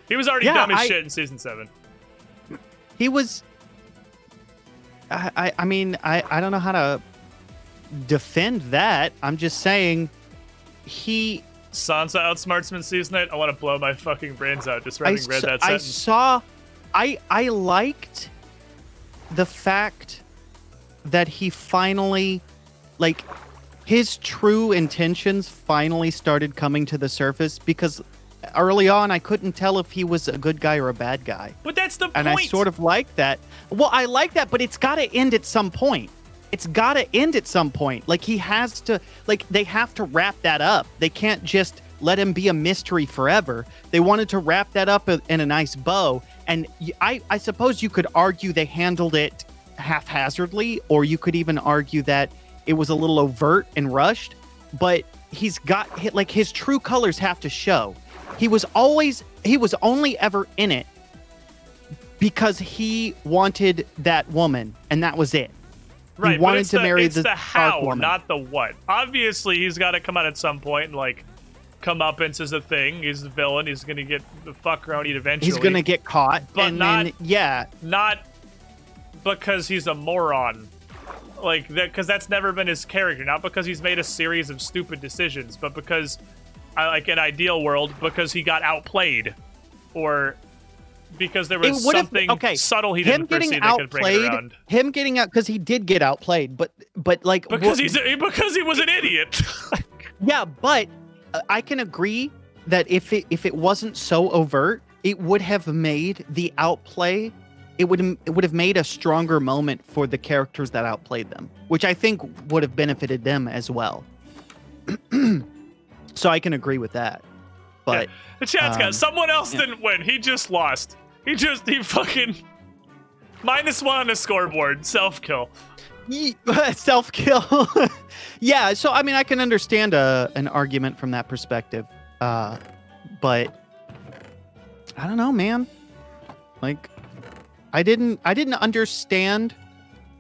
He was already dumb as shit in season 7. He was. I mean, I don't know how to defend that. I'm just saying, Sansa outsmarts him in season 8. I want to blow my fucking brains out just having read that sentence. I liked the fact that he finally, like, his true intentions finally started coming to the surface, because early on I couldn't tell if he was a good guy or a bad guy. But that's the point. And I sort of like that. Well, I like that, but it's got to end at some point. It's got to end at some point. Like, he has to, like, they have to wrap that up. They can't just let him be a mystery forever. They wanted to wrap that up in a nice bow. And I suppose you could argue they handled it haphazardly, or you could even argue that it was a little overt and rushed. But he's got, like, his true colors have to show. He was only ever in it because he wanted that woman, and that was it. Right, he wanted to marry the how, woman. not the what. Obviously, he's got to come out at some point and, like, comeuppance is a thing. He's the villain. He's going to get the fuck around eat eventually. He's going to get caught. But and not, then, yeah. Not because he's a moron. Like, because that's never been his character. Not because he's made a series of stupid decisions, but because, like, in ideal world, because he got outplayed. Or because there was something subtle he didn't foresee that could bring it around. Him getting out, because he did get outplayed, but like... Because he was an idiot. Yeah, but I can agree that if it wasn't so overt, it would have made the outplay, it would have made a stronger moment for the characters that outplayed them, which I think would have benefited them as well. So I can agree with that. But yeah. The chat's got someone else didn't win. He just lost. He fucking -1 on the scoreboard. Self-kill. Self-kill. Yeah, so I mean, I can understand an argument from that perspective. But I don't know, man. Like, I didn't understand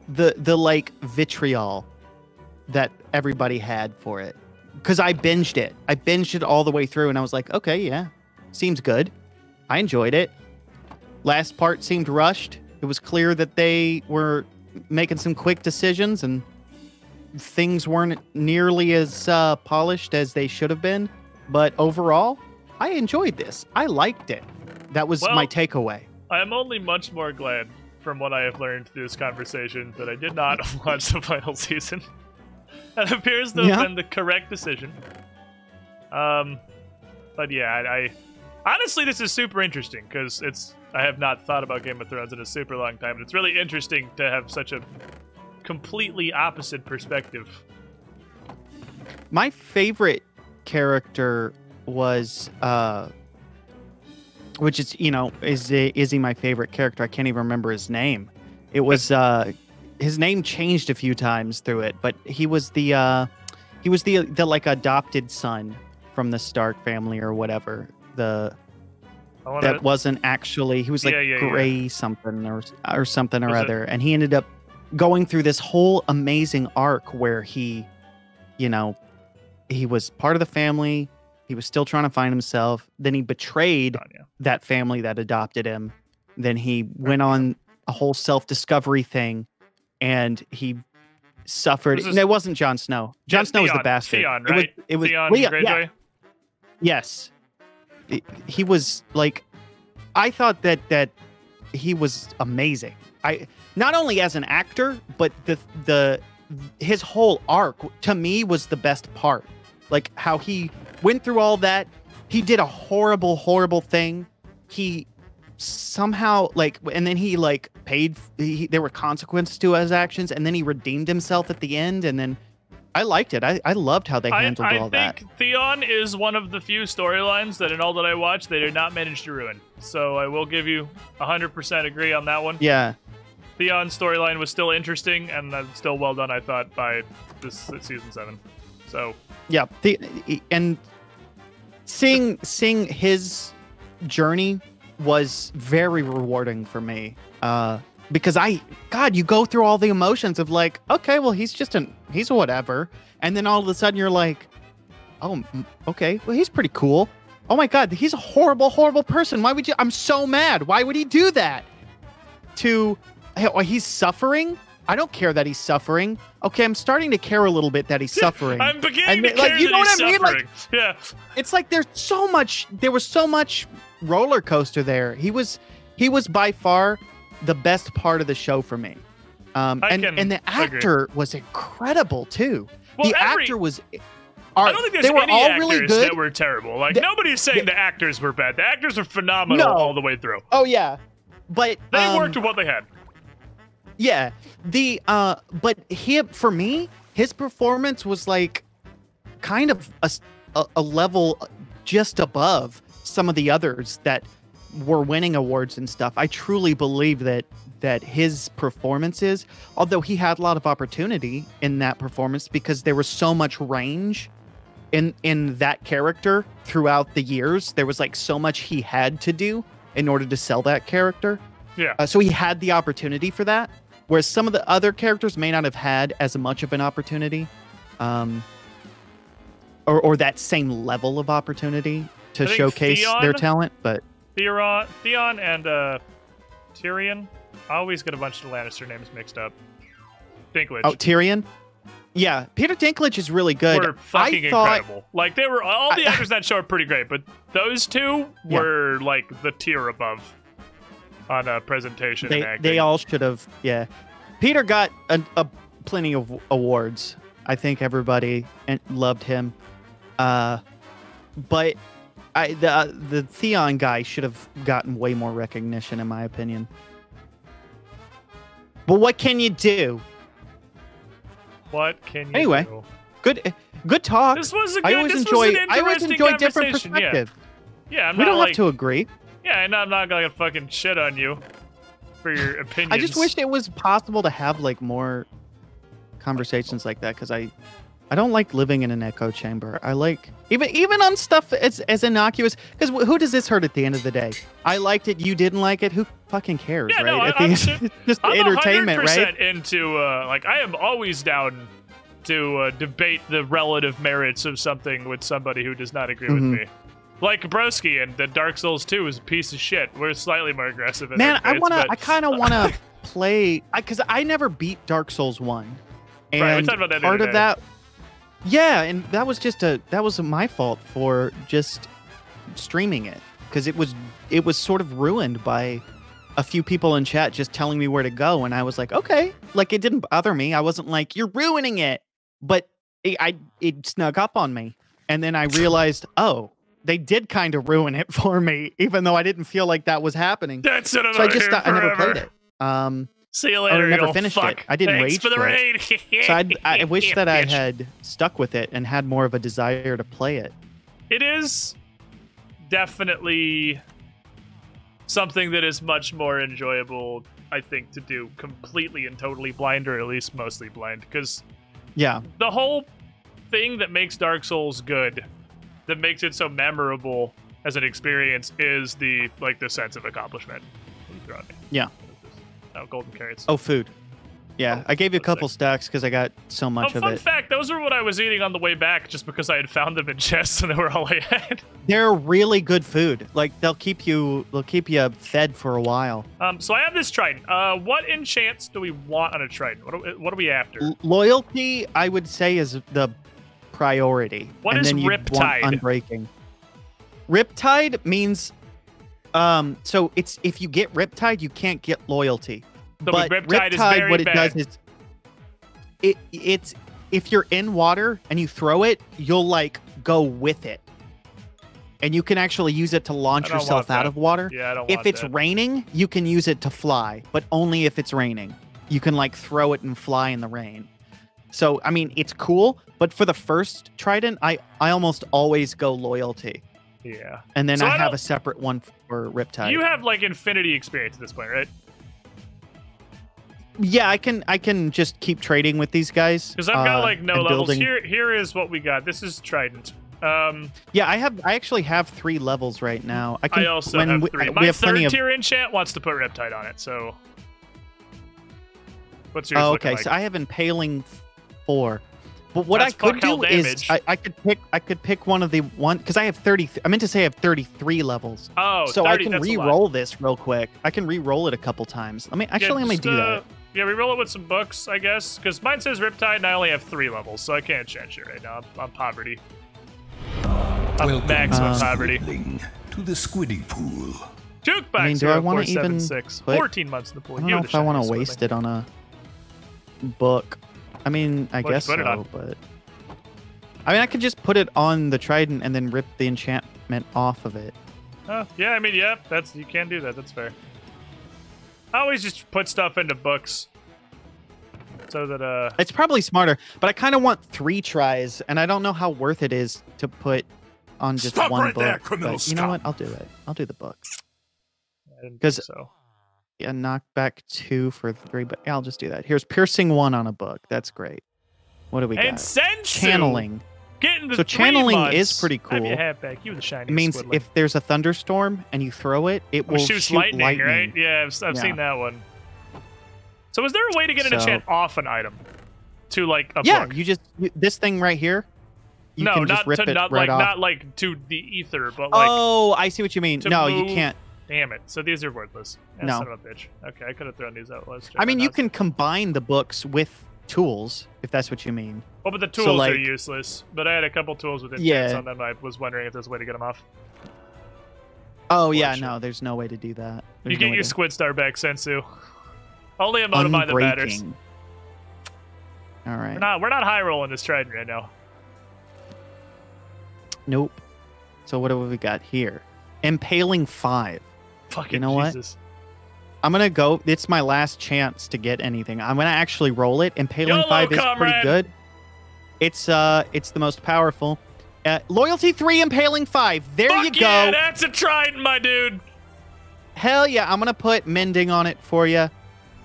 the like vitriol that everybody had for it, because I binged it. I binged it all the way through, and I was like, okay, yeah, seems good. I enjoyed it. Last part seemed rushed. It was clear that they were making some quick decisions, and things weren't nearly as polished as they should have been. But overall, I enjoyed this. I liked it. That was my takeaway. I am only much more glad, from what I have learned through this conversation, that I did not watch the final season. That appears to have been the correct decision. But yeah, I honestly, this is super interesting, because I have not thought about Game of Thrones in a super long time, and it's really interesting to have such a completely opposite perspective. My favorite character was, which is, you know, is he my favorite character? I can't even remember his name. It was, his name changed a few times through it, but he was the like adopted son from the Stark family or whatever. That wasn't actually, he was like Gray something or something or other. And he ended up going through this whole amazing arc where he, you know, he was part of the family. He was still trying to find himself. Then he betrayed that family that adopted him. Then he went on a whole self-discovery thing, and he suffered. It wasn't Jon Snow. Jon Snow was the bastard. Theon, right? It was Theon Greyjoy. Greyjoy? Yes. He was like, I thought that he was amazing. I not only as an actor, but his whole arc to me was the best part. Like how he went through all that. He did a horrible thing. He somehow and then he paid. There were consequences to his actions, and then he redeemed himself at the end. And then I liked it. I loved how they handled all that. I think Theon is one of the few storylines that in all that I watched, they did not manage to ruin. So I will give you 100% agree on that one. Yeah. Theon's storyline was still interesting and still well done, I thought, by this season 7. So yeah, and seeing his journey was very rewarding for me. Because you go through all the emotions of like, okay, well, he's a whatever. And then all of a sudden you're like, oh, okay, well, he's pretty cool. Oh my God, he's a horrible person. Why would you? I'm so mad. Why would he do that? He's suffering. I don't care that he's suffering. Okay, I'm starting to care a little bit that he's suffering. I'm beginning to care that he's suffering. Yeah. It's like there was so much roller coaster there. He was by far the best part of the show for me. And the actor was incredible too. Well, the actor was I don't think there's any actors really good. that were terrible. Like nobody's saying the actors were bad. The actors were phenomenal all the way through. Oh yeah. But they worked with what they had. Yeah. But for me, his performance was like kind of a level just above some of the others that were winning awards and stuff. I truly believe that his performances, although he had a lot of opportunity in that performance because there was so much range in that character throughout the years, there was like so much he had to do in order to sell that character. Yeah. So he had the opportunity for that, whereas some of the other characters may not have had as much of an opportunity, or that same level of opportunity to showcase their talent. But Theon and Tyrion, I always get a bunch of Lannister names mixed up. Dinklage. Oh, Tyrion? Yeah, Peter Dinklage is really good. Were fucking incredible. Like they were all the actors in that show are pretty great, but those two were like the tier above on presentation and acting. They all should have. Yeah, Peter got a plenty of awards. I think everybody loved him. But the Theon guy should have gotten way more recognition, in my opinion. But what can you do? What can you anyway, do? Good talk. This was a good. I always enjoy different perspectives. Yeah, we don't have to agree. Yeah, and I'm not gonna fucking shit on you for your opinions. I just wished it was possible to have like more conversations like that because I don't like living in an echo chamber. I like even on stuff as innocuous. Because who does this hurt at the end of the day? I liked it. You didn't like it. Who fucking cares, yeah, right? No, it's just entertainment, 100% right? Into like I am always down to debate the relative merits of something with somebody who does not agree with me. Like Broski and the Dark Souls 2 is a piece of shit. We're slightly more aggressive in Man, our debates, I kind of want to play because I never beat Dark Souls 1. And right, we talked about that part of that. Yeah, and that was my fault for just streaming it because it was sort of ruined by a few people in chat just telling me where to go, and I was like, okay, like it didn't bother me. I wasn't like you're ruining it, but it snuck up on me, and then I realized, oh, they did kind of ruin it for me, even though I didn't feel like that was happening. That's so I never played it. See you later. I never finished fuck. it. I didn't Thanks rage for the raid. So I wish that I had stuck with it and had more of a desire to play it. It is definitely something that is much more enjoyable, I think, to do completely and totally blind, or at least mostly blind, because yeah, the whole thing that makes Dark Souls good, that makes it so memorable as an experience, is the sense of accomplishment. Yeah. Oh, golden carrots. Oh, food. Yeah, I gave you a couple stacks because I got so much of it. Fun fact, those are what I was eating on the way back just because I had found them in chests and they were all I had. They're really good food. Like, they'll keep you fed for a while. So I have this Trident. What enchants do we want on a Trident? What are we after? Loyalty, I would say, is the priority. What is Riptide? Unbreaking. Riptide means... so it's if you get Riptide, you can't get loyalty. but Riptide is very what it bad. does is it's if you're in water and you throw it, you'll like go with it. And you can actually use it to launch I don't yourself want out that. of water. Yeah, I don't If want it's that. raining, you can use it to fly, but only if it's raining. You can like throw it and fly in the rain. So, I mean, it's cool, but for the first Trident, I almost always go loyalty. Yeah. And then So I I have don't- a separate one for Riptide. You have like infinity experience at this point, right? Yeah, I can just keep trading with these guys. Because I've got like no and levels. building- Here is what we got. This is Trident. Yeah, I actually have 3 levels right now. I also have 3. We My have plenty third of. tier enchant wants to put Riptide on it, so what's yours Oh, looking okay. like? So I have Impaling 4. But what That's I could fuck hell do is damage. I could pick one of the one because I have 30. I meant to say I have 33 levels. Oh, So 30, I can that's a lot. re-roll this real quick. I can re-roll it a couple times. Let me just, do that. Yeah, re-roll it with some books, I guess. Because mine says Riptide, and I only have 3 levels, so I can't change it right now. I'm poverty. I'm Welcome, maximum poverty. squidling, to the squiddy pool. Jukebox I mean, do I wanna even 0476. put- 14 months in the pool. I don't You're know the if I want shiniest to waste squidling. it on a book. I mean, I What'd you guess put it so, on? but I mean, I could just put it on the Trident and then rip the enchantment off of it. Oh, yeah, I mean, yeah, you can do that. That's fair. I always just put stuff into books. So that, It's probably smarter, but I kind of want 3 tries, and I don't know how worth it is to put on just Stop one right book. there, criminal But you know scum. what? I'll do it. I'll do the book. I didn't 'Cause- think so. Yeah, knock back 2 for 3, but yeah, I'll just do that. Here's Piercing 1 on a book. That's great. What do we And got? Sensu! Channeling. Getting the So 3 channeling months. is pretty I have cool. your hat back. You were the shiny It means squidling. if there's a thunderstorm and you throw it, it will shoots shoot lightning. right? Yeah, I've seen that one. So is there a way to get an So- enchant off an item? To like a Yeah, book? this thing right here. You no, can just not rip to it not right like off. not like to the ether, but like Oh, I see what you mean. to No, move- you can't. Damn it. So these are worthless. Yeah, No. Son of a bitch. Okay, I could have thrown these out last I mean, you can combine the books with tools, if that's what you mean. Oh, but the so, tools are like- useless. But I had a couple tools with enchants Yeah. on them. I was wondering if there's a way to get them off. Oh, yeah, Fortune. no, there's no way to do that. You There's get no way your to- Squid Star back, Sensu. Only a motorbike that matters. Unbreaking. All right. We're not high rolling this Trident right now. Nope. So what do we got here? Impaling 5. Fucking You know what? Jesus. I'm gonna go. It's my last chance to get anything. I'm gonna actually roll it. Impaling YOLO, 5 is pretty comrade! good. It's the most powerful. Loyalty 3, Impaling 5. There Fuck you yeah, go. that's a Trident, my dude. Hell yeah! I'm gonna put mending on it for you,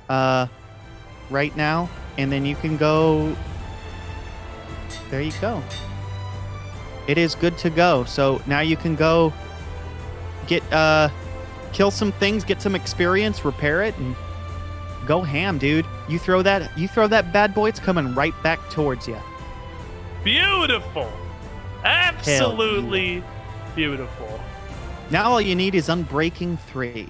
right now, and then you can go. There you go. It is good to go. So now you can go get kill some things, get some experience, repair it, and go ham, dude. You throw that bad boy, it's coming right back towards you. Beautiful. Absolutely beautiful. Now all you need is Unbreaking 3,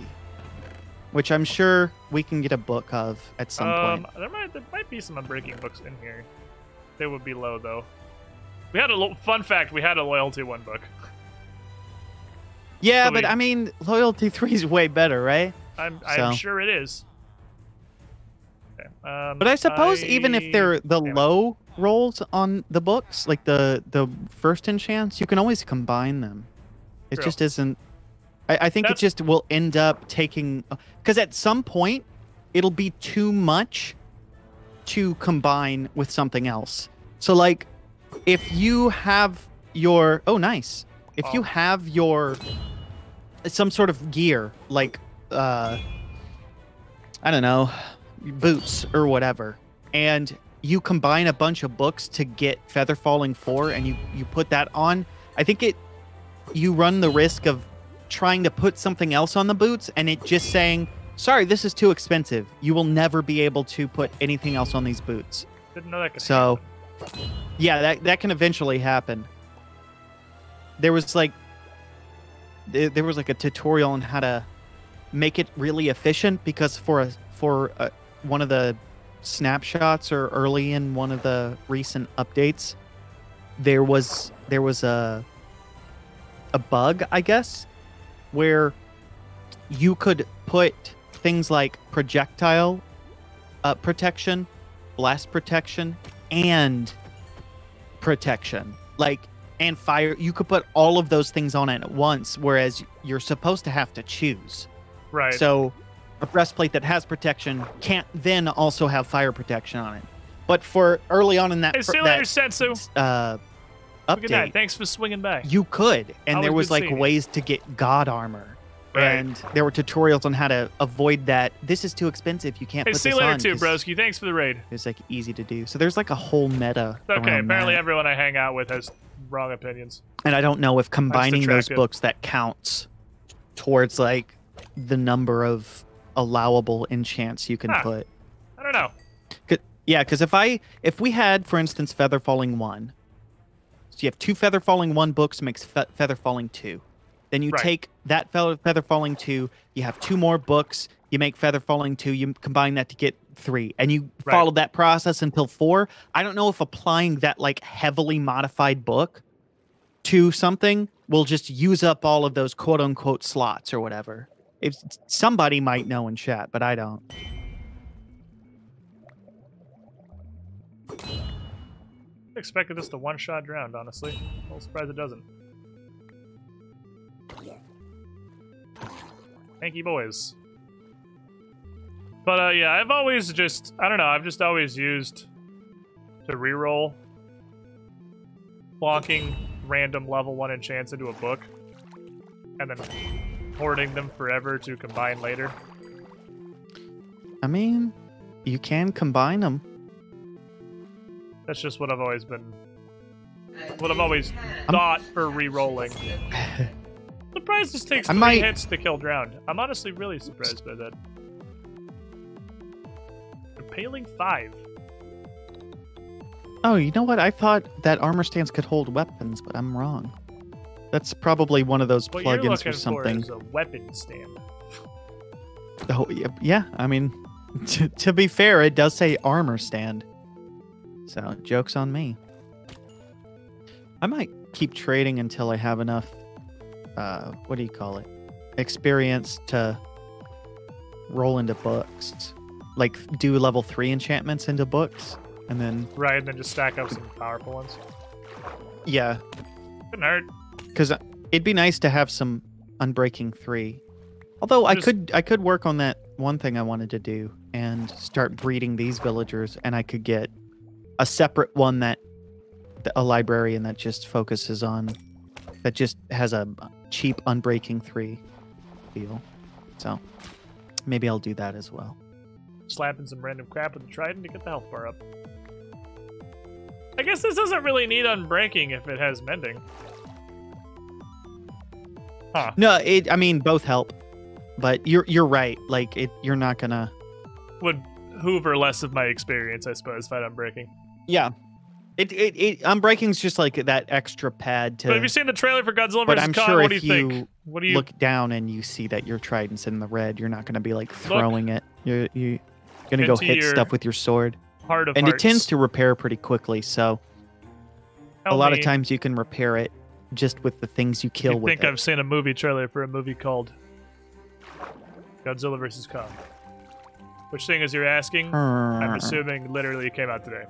which I'm sure we can get a book of at some point. There might be some Unbreaking books in here. They would be low though. We had a fun fact. We had a Loyalty 1 book. Yeah, so but I mean, Loyalty 3 is way better, right? I'm So. sure it is. Okay. But I suppose even if they're the damn it. low rolls on the books, like the first enchants, you can always combine them. It True. just isn't. I think That's- it just will end up taking, because at some point it'll be too much to combine with something else. So like, if you have your if you have your some sort of gear like I don't know, boots or whatever, and you combine a bunch of books to get Feather Falling 4 and you put that on, I think you run the risk of trying to put something else on the boots and it just saying, sorry, this is too expensive. You will never be able to put anything else on these boots. Didn't know that could So, happen. yeah, that can eventually happen. There was like a tutorial on how to make it really efficient, because for one of the snapshots or early in one of the recent updates, there was a bug, I guess, where you could put things like projectile protection, blast protection, and protection. Like, and fire. You could put all of those things on it at once, whereas you're supposed to have to choose. Right. So a breastplate that has protection can't then also have fire protection on it. But for early on in that, Hey, see you later, Sensu. update, Look at that. Thanks for swinging by. you could, and Always there was good like seeing you. ways to get god armor. Right. And there were tutorials on how to avoid that. This is too expensive. You can't Hey, put see this you later on. too, 'cause broski. Thanks for the raid. It's like easy to do. So there's like a whole meta. Okay, around apparently that. everyone I hang out with has wrong opinions. And I don't know if combining those attractive. books that counts towards like the number of allowable enchants you can Huh. put. I don't know. Yeah, because if we had, for instance, Feather Falling 1, so you have 2 Feather Falling 1 books makes Feather Falling 2. Then you Right. take that Feather Falling 2, you have 2 more books, you make Feather Falling 2, you combine that to get 3, and you Right. follow that process until 4. I don't know if applying that like heavily modified book to something will just use up all of those quote unquote slots or whatever. If somebody might know in chat, but I don't. I expected this to one-shot drown, honestly. A little surprised it doesn't. Thank you, boys. But, yeah, I've always just... I don't know, I've just always used to reroll plonking random level 1 enchants into a book and then hoarding them forever to combine later. I mean, you can combine them. That's just what I've always been... A what I've new always hand thought for touches re-rolling. the beat. Surprised this takes I 3 might- hits to kill drowned. I'm honestly really surprised by that. Impaling 5. Oh, you know what? I thought that armor stands could hold weapons, but I'm wrong. That's probably one of those What you're plugins looking or something. for is a weapon stand. Oh, yeah. I mean, to be fair, it does say armor stand. So, joke's on me. I might keep trading until I have enough, what do you call it? Experience to roll into books. Like, do level 3 enchantments into books, and then, Right, and then just stack up some powerful ones. yeah. Couldn't hurt. Because it'd be nice to have some Unbreaking 3. Although I could work on that one thing I wanted to do and start breeding these villagers, and I could get a separate one a librarian that just focuses on, that just has a cheap Unbreaking 3 deal. So maybe I'll do that as well. Slapping some random crap with the trident to get the health bar up. I guess this doesn't really need unbreaking if it has mending. Huh. No, I mean both help, but you're right. Like you're not gonna. Would hoover less of my experience, I suppose, if I had unbreaking. Yeah, Unbreaking's just like that extra pad to. But have you seen the trailer for Godzilla But vs. I'm Kong? sure What do if you think? What do you look down and you see that your trident's in the red, you're not going to be like throwing it. You're going to go Into hit your stuff with your sword, heart of and hearts? it tends to repair pretty quickly. So Tell a lot of me times you can repair it just with the things you kill you with think it. I've seen a movie trailer for a movie called Godzilla vs. Kong. Which thing is you're asking? I'm assuming literally it came out today.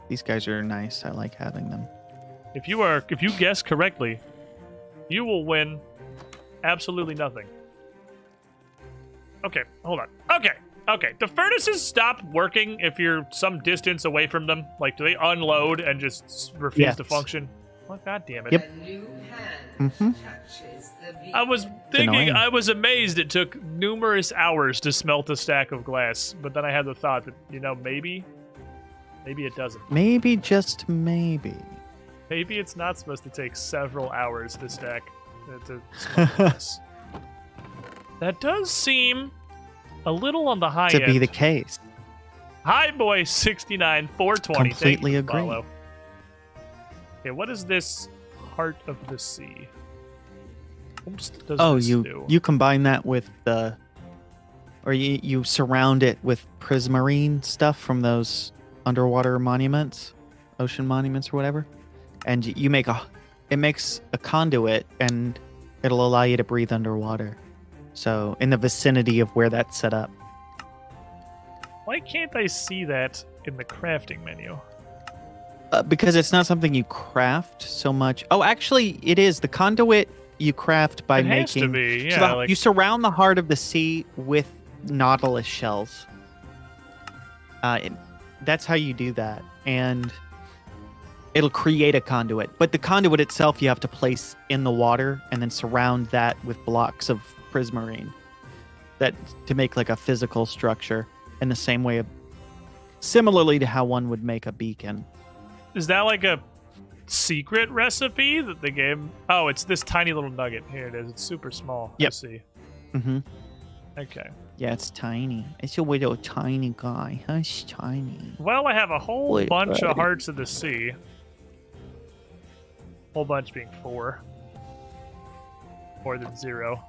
These guys are nice. I like having them. If you guess correctly, you will win absolutely nothing. Okay, hold on. Okay. Do furnaces stop working if you're some distance away from them? Like, do they unload and just refuse to Yes. function? Oh, God damn it. Yep. A new hand Mhm. touches the beat. I was thinking, annoying. I was amazed it took numerous hours to smelt a stack of glass, but then I had the thought that, maybe it doesn't. Maybe, just maybe. Maybe it's not supposed to take several hours to stack to smelt glass. That does seem a little on the high To end. be the case. Hi, boy, 69 420. Thank Completely you, agree. follow. Okay, what is this Heart of the Sea? What does Oh, this do? you combine that with or you surround it with prismarine stuff from those underwater monuments, ocean monuments or whatever, and you make it makes a conduit, and it'll allow you to breathe underwater. So in the vicinity of where that's set up. Why can't I see that in the crafting menu? Because it's not something you craft so much. Oh, actually, it is. The conduit you craft by It has making. to be, So yeah. Like, you surround the heart of the sea with nautilus shells. That's how you do that, and it'll create a conduit. But the conduit itself, you have to place in the water and then surround that with blocks of prismarine. That to make like a physical structure in the same way, similarly to how one would make a beacon. is that like a secret recipe that the game? Oh, it's this tiny little nugget. Here it is. It's super small. Yep. I see. Mm-hmm. Okay. Yeah, it's tiny. It's a little tiny guy. It's tiny. Well, I have a whole Wait, bunch of buddy. hearts of the sea. Whole bunch being 4. More than 0.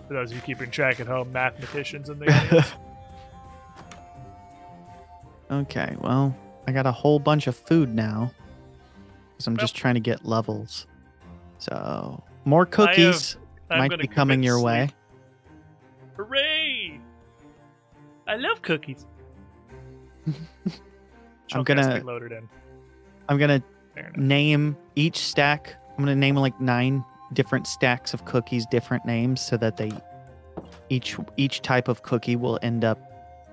For those of you keeping track at home, mathematicians in the audience. Okay, well, I got a whole bunch of food now. Because I'm just trying to get levels. So, more cookies I'm might gonna be coming your commit way. sleep. Hooray! I love cookies. I'm gonna- Chunk has to be loaded in. I'm going to Fair enough. name each stack. I'm going to name like 9 different stacks of cookies, different names, so that they each type of cookie will end up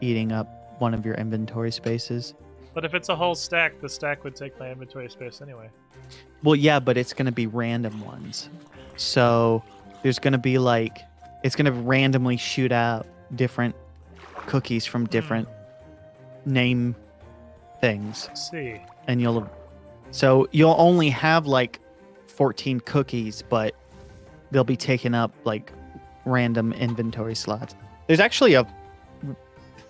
eating up one of your inventory spaces. But if it's a whole stack, the stack would take my inventory space anyway. Well, yeah, but it's going to be random ones. So there's going to be like, it's going to randomly shoot out different cookies from different name things. Let's see. And you'll only have like 14 cookies, but they'll be taking up like random inventory slots. There's actually a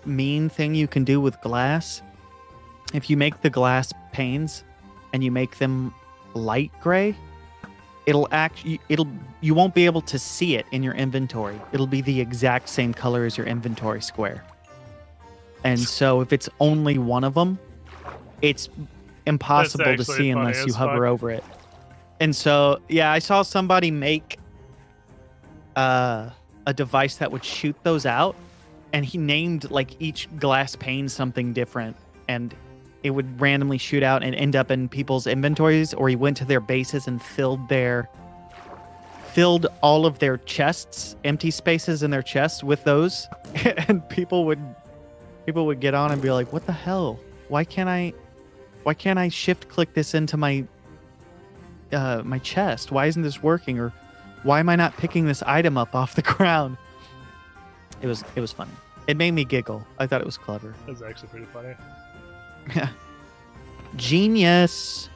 mean thing you can do with glass. If you make the glass panes and you make them light gray, you won't be able to see it in your inventory. It'll be the exact same color as your inventory square. And so if it's only one of them, it's impossible to actually see funny unless you as hover fuck. over it. And so, yeah, I saw somebody make a device that would shoot those out, and he named like each glass pane something different, and it would randomly shoot out and end up in people's inventories, or he went to their bases and filled all of their chests, empty spaces in their chests with those, and people would get on and be like, "What the hell? Why can't I shift click this into my my chest? Why isn't this working? Or why am I not picking this item up off the ground?" It was funny. It made me giggle. I thought it was clever. That's actually pretty funny. Genius.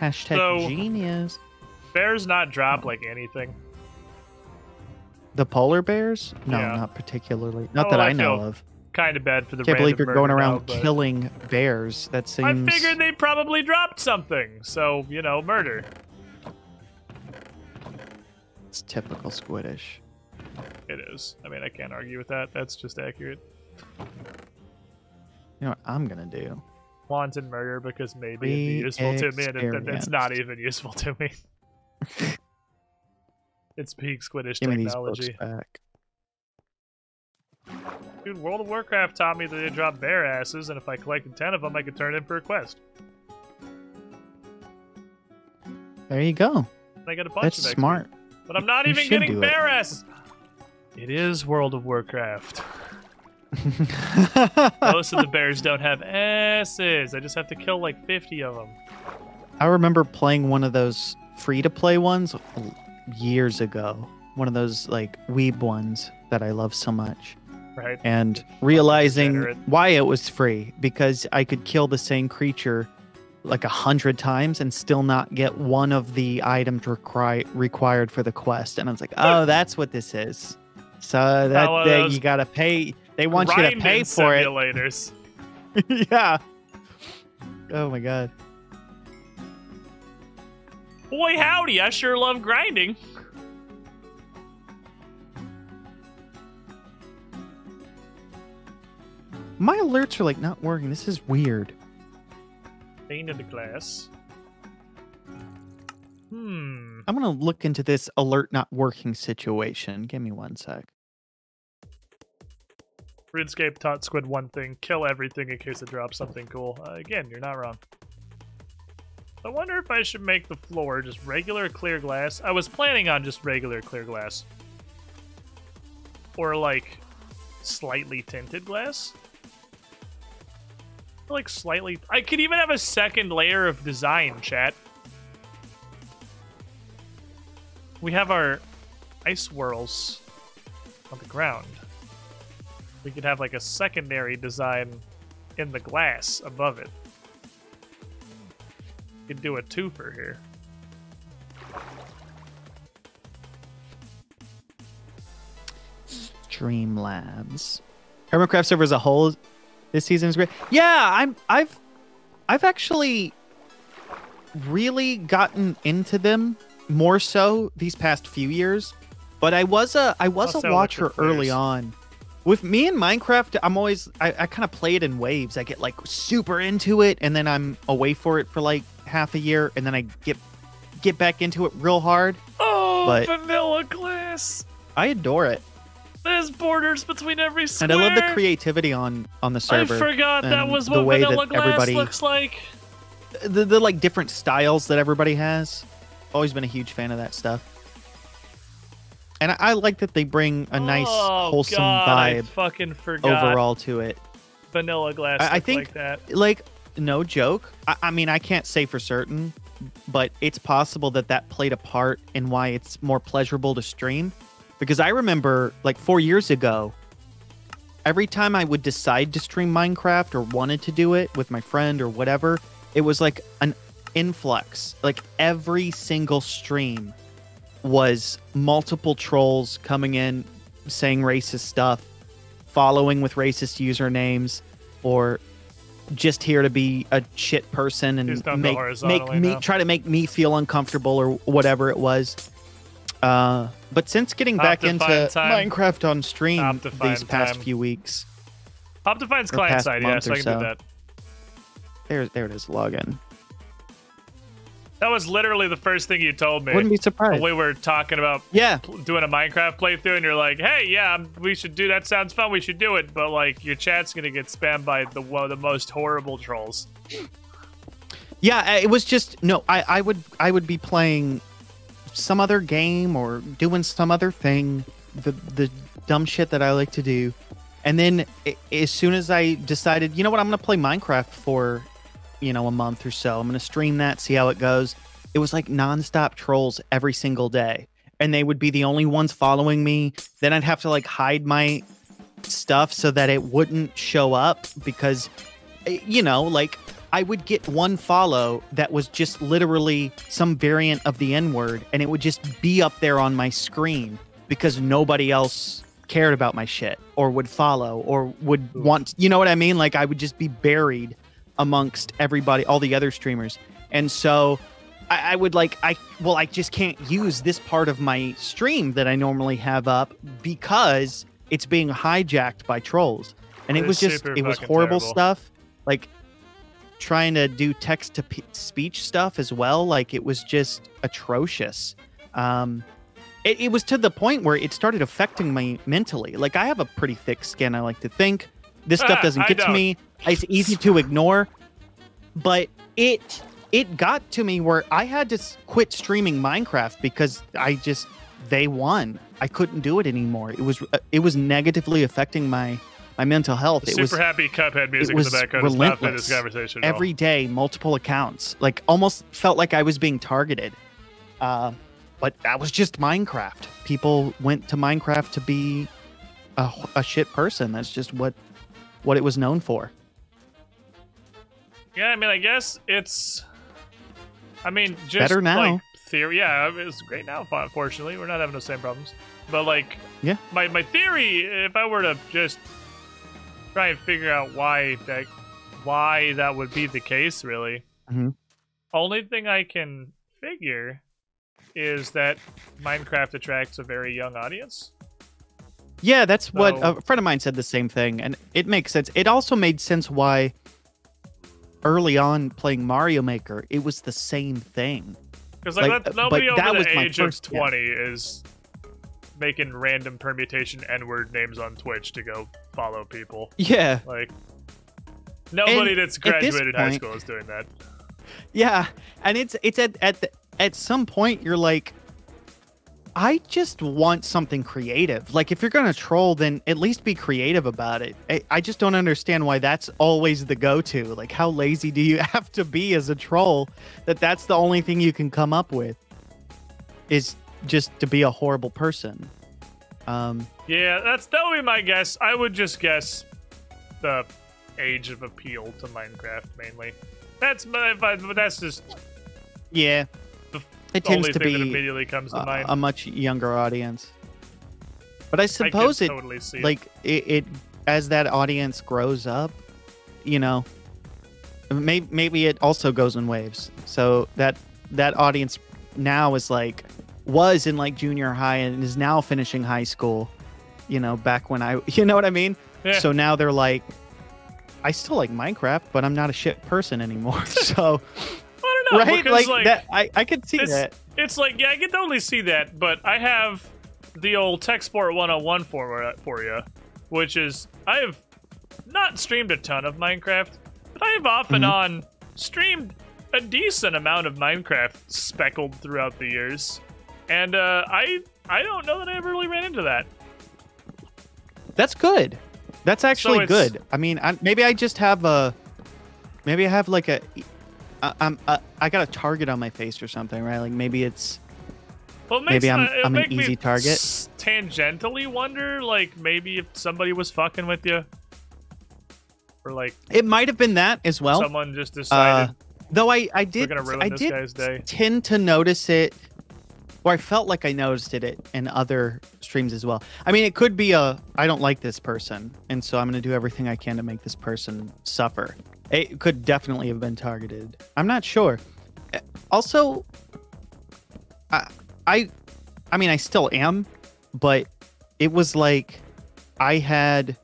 Hashtag So- genius. Bears not drop like anything. The polar bears? No, Yeah. not particularly. Not Oh, that well, I I know feel of. Kind of bad for the Can't believe random you're going murder around now, but killing bears. That I seems. figured they probably dropped something. So, murder. It's typical Squiddish. It is. I mean, I can't argue with that. That's just accurate. You know what I'm gonna do? Wanton murder because maybe it'd be useful to me, and it's not Re-experienced. even useful to me. It's peak Squiddish Give me these books technology. back. Dude, World of Warcraft taught me that they drop bear asses, and if I collected 10 of them, I could turn in for a quest. There you go. And I got a bunch That's of XP. smart. But I'm not You even should getting do it. bear asses. It is World of Warcraft. Most of the bears don't have asses. I just have to kill like 50 of them. I remember playing one of those free-to-play ones years ago. One of those like weeb ones that I love so much. Right? And realizing degenerate. why it was free, because I could kill the same creature like 100 times and still not get one of the items required for the quest. And I was like, oh, that's what this is. So that one of day those you gotta pay. They want you to Grinding pay for it. simulators. Yeah. Oh my god. Boy, howdy, I sure love grinding. My alerts are like not working. This is weird. Pain in the class. I'm gonna look into this alert not working situation. Give me one sec. RuneScape taught Squid one thing: kill everything in case it drops something cool. Again, you're not wrong. I wonder if I should make the floor just regular clear glass. I was planning on just regular clear glass. Or like slightly tinted glass. Like slightly... I could even have a second layer of design, chat. We have our ice swirls on the ground. We could have like a secondary design in the glass above it. Could do a twofer here. Streamlabs. Hermitcraft server as a whole this season is great. Yeah, I've actually really gotten into them more so these past few years. But I was a watcher early on. With me in Minecraft, I kind of play it in waves. I get like super into it, and then I'm away for it for like half a year, and then I get back into it real hard. Oh, but vanilla glass! I adore it. There's borders between every square. And I love the creativity on the server. I forgot that was the what way vanilla that glass everybody looks like. The like different styles that everybody has. Always been a huge fan of that stuff. And I like that they bring a nice, wholesome vibe I fucking forgot overall to it. Vanilla glass I think, like that. Like, no joke. I mean, I can't say for certain, but it's possible that played a part in why it's more pleasurable to stream. Because I remember, like, 4 years ago, every time I would decide to stream Minecraft or wanted to do it with my friend or whatever, it was like an influx. Like, every single stream was multiple trolls coming in saying racist stuff, following with racist usernames, or just here to be a shit person and try to make me feel uncomfortable or whatever it was. But since getting back into Minecraft on stream these past few weeks, Optifine's client side, yeah, so I can do that. There it is. Login. That was literally the first thing you told me. Wouldn't be surprised. When we were talking about doing a Minecraft playthrough, and you're like, "Hey, yeah, we should do that. Sounds fun. We should do it." But like, your chat's gonna get spammed by one of the most horrible trolls. Yeah, it was just no. I would be playing some other game or doing some other thing, the dumb shit that I like to do, and then as soon as I decided, you know what, I'm gonna play Minecraft for, a month or so. I'm going to stream that, see how it goes. It was like nonstop trolls every single day. And they would be the only ones following me. Then I'd have to like hide my stuff so that it wouldn't show up because, like I would get one follow that was just literally some variant of the N-word. And it would just be up there on my screen because nobody else cared about my shit or would follow or would want, you know what I mean? Like I would just be buried amongst everybody, all the other streamers. And so I would I just can't use this part of my stream that I normally have up because it's being hijacked by trolls. And it was horrible stuff. Like trying to do text to speech stuff as well. Like it was just atrocious. It was to the point where it started affecting me mentally. Like I have a pretty thick skin, I like to think. This stuff doesn't get to me. It's easy to ignore, but it got to me where I had to quit streaming Minecraft because they won. I couldn't do it anymore. It was negatively affecting my mental health. Happy Cuphead music in the background is not for this conversation. Every day, multiple accounts. Like almost felt like I was being targeted. But that was just Minecraft. People went to Minecraft to be a shit person. That's just what it was known for. Yeah, I mean, I guess it's... just better now. Like, theory, yeah, it's great now, fortunately. We're not having the same problems. But, like, yeah, my theory, if I were to just try and figure out why that would be the case, really, only thing I can figure is that Minecraft attracts a very young audience. Yeah, that's what a friend of mine said the same thing, and it makes sense. It also made sense why early on playing Mario Maker, it was the same thing. Because nobody over the age of 20 is making random permutation N-word names on Twitch to go follow people. Yeah. Like, nobody And that's at this graduated high point- school is doing that. Yeah, and it's at some point you're like, I just want something creative. Like, if you're gonna troll, then at least be creative about it. I just don't understand why that's always the go-to. Like, how lazy do you have to be as a troll that's the only thing you can come up with is just to be a horrible person. Yeah, that would be my guess. I would just guess the age of appeal to Minecraft mainly. That's just Yeah, the it tends only to thing that be immediately comes to mind. a much younger audience. But I suppose I could totally see like it as that audience grows up, you know, maybe it also goes in waves. So that audience now was in like junior high and is now finishing high school, you know, back when you know what I mean? Yeah. So now they're like, I still like Minecraft, but I'm not a shit person anymore. So I don't know, right, because, like that, I could see that. It's like, yeah, I can totally see that, but I have the old Tech Sport 101 for you, which is, I have not streamed a ton of Minecraft, but I have off and on streamed a decent amount of Minecraft speckled throughout the years. And I don't know that I ever really ran into that. That's good. That's actually it's- good. I mean, maybe I just have maybe I have like I got a target on my face or something, right? Like maybe it's Well, maybe I'm it'll an make me easy target. Tangentially wonder, like, maybe if somebody was fucking with you, or like It might have been that as well. someone just decided Though I we're did gonna ruin I this did guy's day. tend to notice it, or I felt like I noticed it in other streams as well. I mean, it could be I don't like this person, and so I'm going to do everything I can to make this person suffer. It could definitely have been targeted. I'm not sure. Also, I mean, I still am, but it was like I had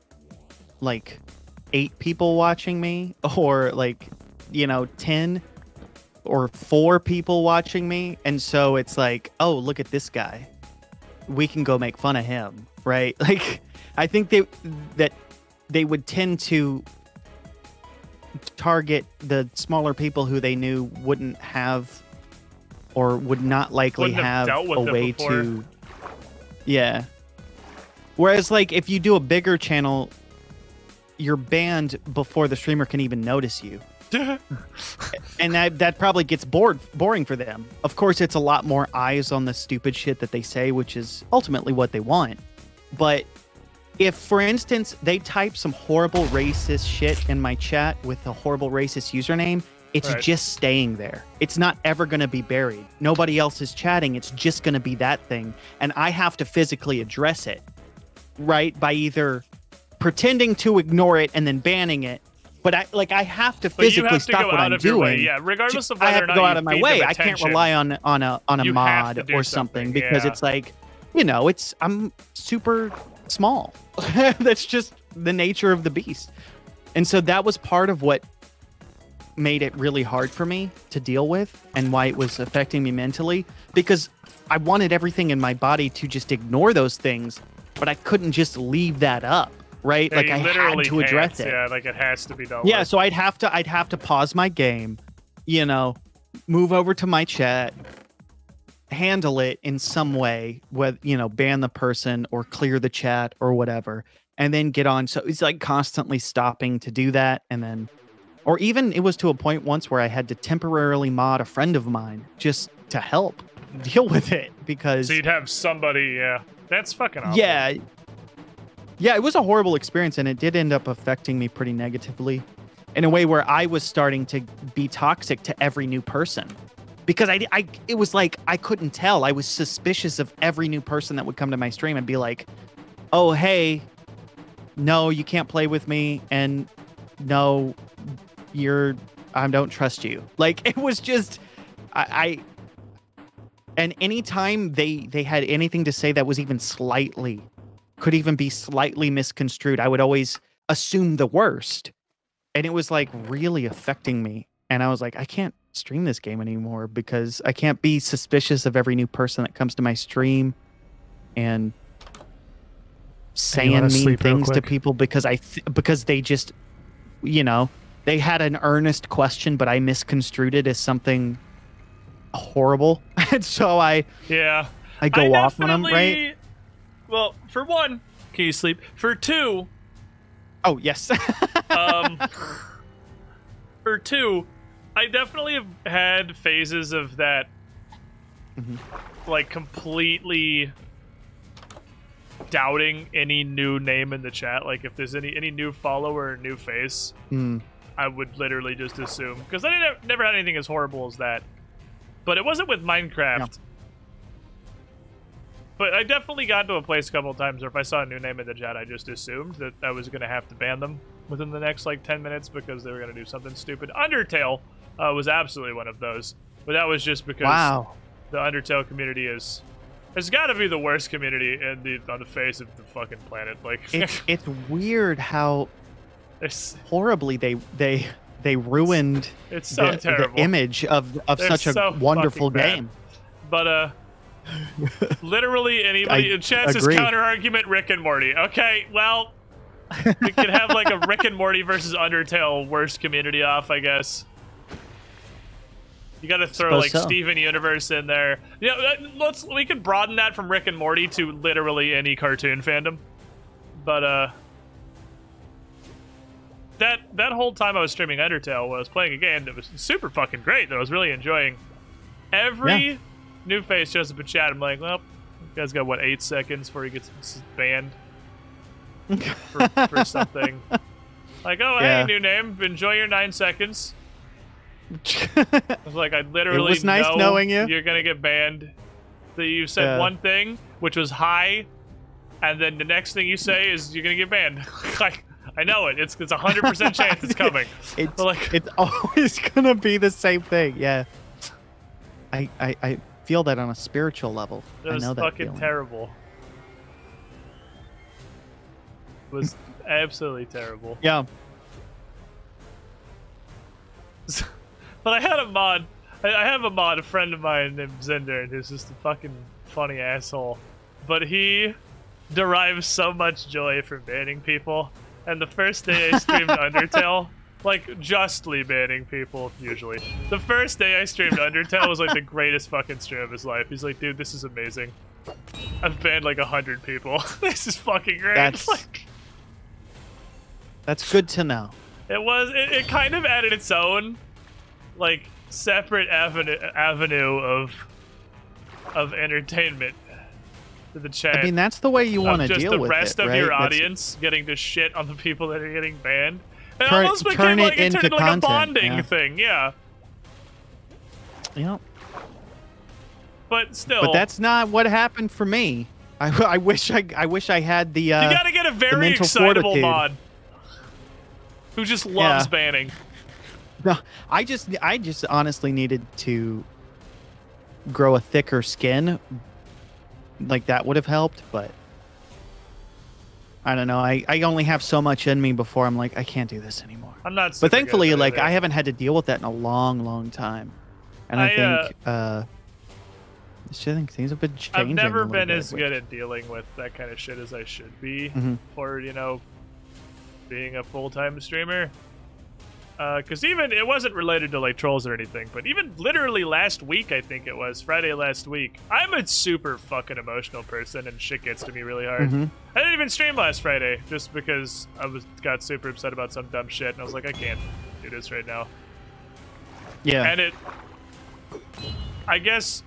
like 8 people watching me, or like, you know, 10 or 4 people watching me, and so it's like, oh, look at this guy, we can go make fun of him, right? Like, I think they would tend to target the smaller people who they knew wouldn't have or would not likely Wouldn't have have dealt with a it way before. to, yeah. Whereas, like, if you do a bigger channel, you're banned before the streamer can even notice you. And that probably gets boring for them. Of course, it's a lot more eyes on the stupid shit that they say, which is ultimately what they want. But if, for instance, they type some horrible racist shit in my chat with a horrible racist username, it's Right. just staying there. It's not ever going to be buried. Nobody else is chatting. It's just going to be that thing. And I have to physically address it, right? By either pretending to ignore it and then banning it. But I have to But you physically have to stop go what out I'm of your way, doing. yeah. Regardless of I whether have or to not go you out of my feed way. them I can't attention. rely on a You have mod to do or something, something, because yeah. it's like, you know, I'm super small. That's just the nature of the beast. And so that was part of what made it really hard for me to deal with, and why it was affecting me mentally, because I wanted everything in my body to just ignore those things, but I couldn't just leave that up, right? Yeah, like, you I had literally to address can't. it. Yeah, like it has to be done. Yeah, with. so I'd have to pause my game, you know, move over to my chat, handle it in some way, whether, you know, ban the person or clear the chat or whatever, and then get on. So it's like constantly stopping to do that, and then, or even it was to a point once where I had to temporarily mod a friend of mine just to help deal with it, because So you'd have somebody, yeah. That's fucking awful. yeah, it was a horrible experience, and it did end up affecting me pretty negatively in a way where I was starting to be toxic to every new person, because it was like I couldn't tell. I was suspicious of every new person that would come to my stream and be like, oh, hey, no, you can't play with me, and no, I don't trust you. Like, it was just, and anytime they had anything to say that was even could even be slightly misconstrued, I would always assume the worst. And it was like really affecting me. And I was like, I can't stream this game anymore, because I can't be suspicious of every new person that comes to my stream. And saying wanna mean sleep real things to quick? people because because they just, they had an earnest question, but I misconstrued it as something horrible, and so I Yeah. go off on them, right? definitely- Well, for one, can you sleep? For two, Oh yes. um, for two, I definitely have had phases of that, like completely doubting any new name in the chat. Like if there's any new follower or new face, Mm. I would literally just assume, because I never had anything as horrible as that. But it wasn't with Minecraft. No. But I definitely got to a place a couple of times where if I saw a new name in the chat, I just assumed that I was going to have to ban them within the next, 10 minutes because they were going to do something stupid. Undertale was absolutely one of those. But that was just because Wow. the Undertale community has got to be the worst community on the face of the fucking planet. Like, It's weird how it's horribly they ruined it's so the terrible. image of They're such a so wonderful fucking bad. game. But literally anybody I in chat's agree. counter argument Rick and Morty. Okay, well, we could have like a Rick and Morty versus Undertale worst community off, I guess. You got to throw Suppose like so. Steven Universe in there. Yeah, we could broaden that from Rick and Morty to literally any cartoon fandom. But that whole time I was streaming Undertale, when I was playing a game that was super fucking great, that I was really enjoying. Every new face shows up in chat. I'm like, well, you guys got 8 seconds before he gets banned for something. Like, oh, Yeah. hey, new name. Enjoy your 9 seconds. I was like, I literally It was nice know knowing you. You're gonna get banned. So you said Yeah. one thing, which was hi, and then the next thing you say is you're gonna get banned. Like, I know it. It's 100% chance it's coming. It's Like- it's always gonna be the same thing. Yeah. I feel that on a spiritual level. It I was know that fucking feeling. terrible. It was absolutely terrible. Yeah. But I had a mod. I have a mod, a friend of mine named Zinder, who's just a fucking funny asshole. But he derives so much joy from banning people. And the first day I streamed Undertale, like justly banning people, usually. The first day I streamed Undertale was like the greatest fucking stream of his life. He's like, dude, this is amazing. I've banned like 100 people. This is fucking great. That's- Like, That's good to know. it kind of added its own like separate avenue of entertainment to the chat. I mean, that's the way you of want to just deal the with rest it, of right? your That's- audience getting to shit on the people that are getting banned. It Turn- almost became turn it like it turned into into like a content, bonding yeah. thing, yeah. Yeah. But still, But that's not what happened for me. I wish I had the. you gotta get a very mental excitable fortitude. mod who just loves Yeah. banning. No, I just honestly needed to grow a thicker skin. Like that would have helped, but I don't know. I only have so much in me before I'm like, I can't do this anymore. I'm not. But super good thankfully, at it like either. I haven't had to deal with that in a long time. And I think I think things have been changing. I've never a little been bit, as good at dealing with that kind of shit as I should be Mhm. for, being a full-time streamer. Because even, it wasn't related to, like, trolls or anything, but even literally last week, I think it was, Friday last week, I'm a super fucking emotional person, and shit gets to me really hard. Mhm. I didn't even stream last Friday, just because I got super upset about some dumb shit, and I was like, I can't do this right now. Yeah. And I guess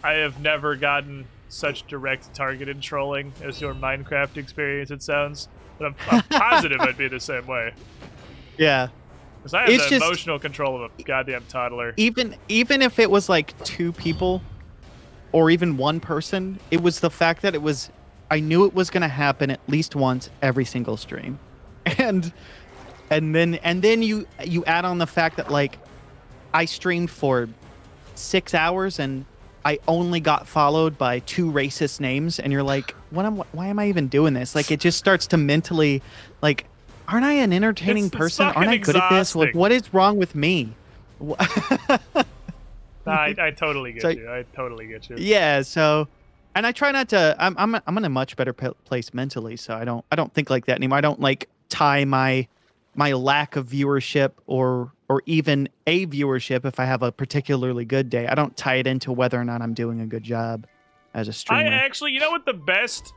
I have never gotten such direct targeted trolling as your Minecraft experience, it sounds. But I'm positive I'd be the same way. Yeah. Because I have It's the just- emotional control of a goddamn toddler. Even if it was like 2 people or even 1 person, it was the fact that I knew it was going to happen at least once every single stream. And then you add on the fact that like I streamed for 6 hours and I only got followed by 2 racist names, and you're like, why am I even doing this? Like, it just starts to mentally, like, aren't I an entertaining It's person? Aren't I fucking good at this? Like, exhausting. what is wrong with me? Nah, I totally get So- you. I totally get you. Yeah, so And I try not to. I'm in a much better place mentally, so I don't think like that anymore. I don't like tie my lack of viewership or even a viewership if I have a particularly good day. I don't tie it into whether or not I'm doing a good job as a streamer. I actually, you know what the best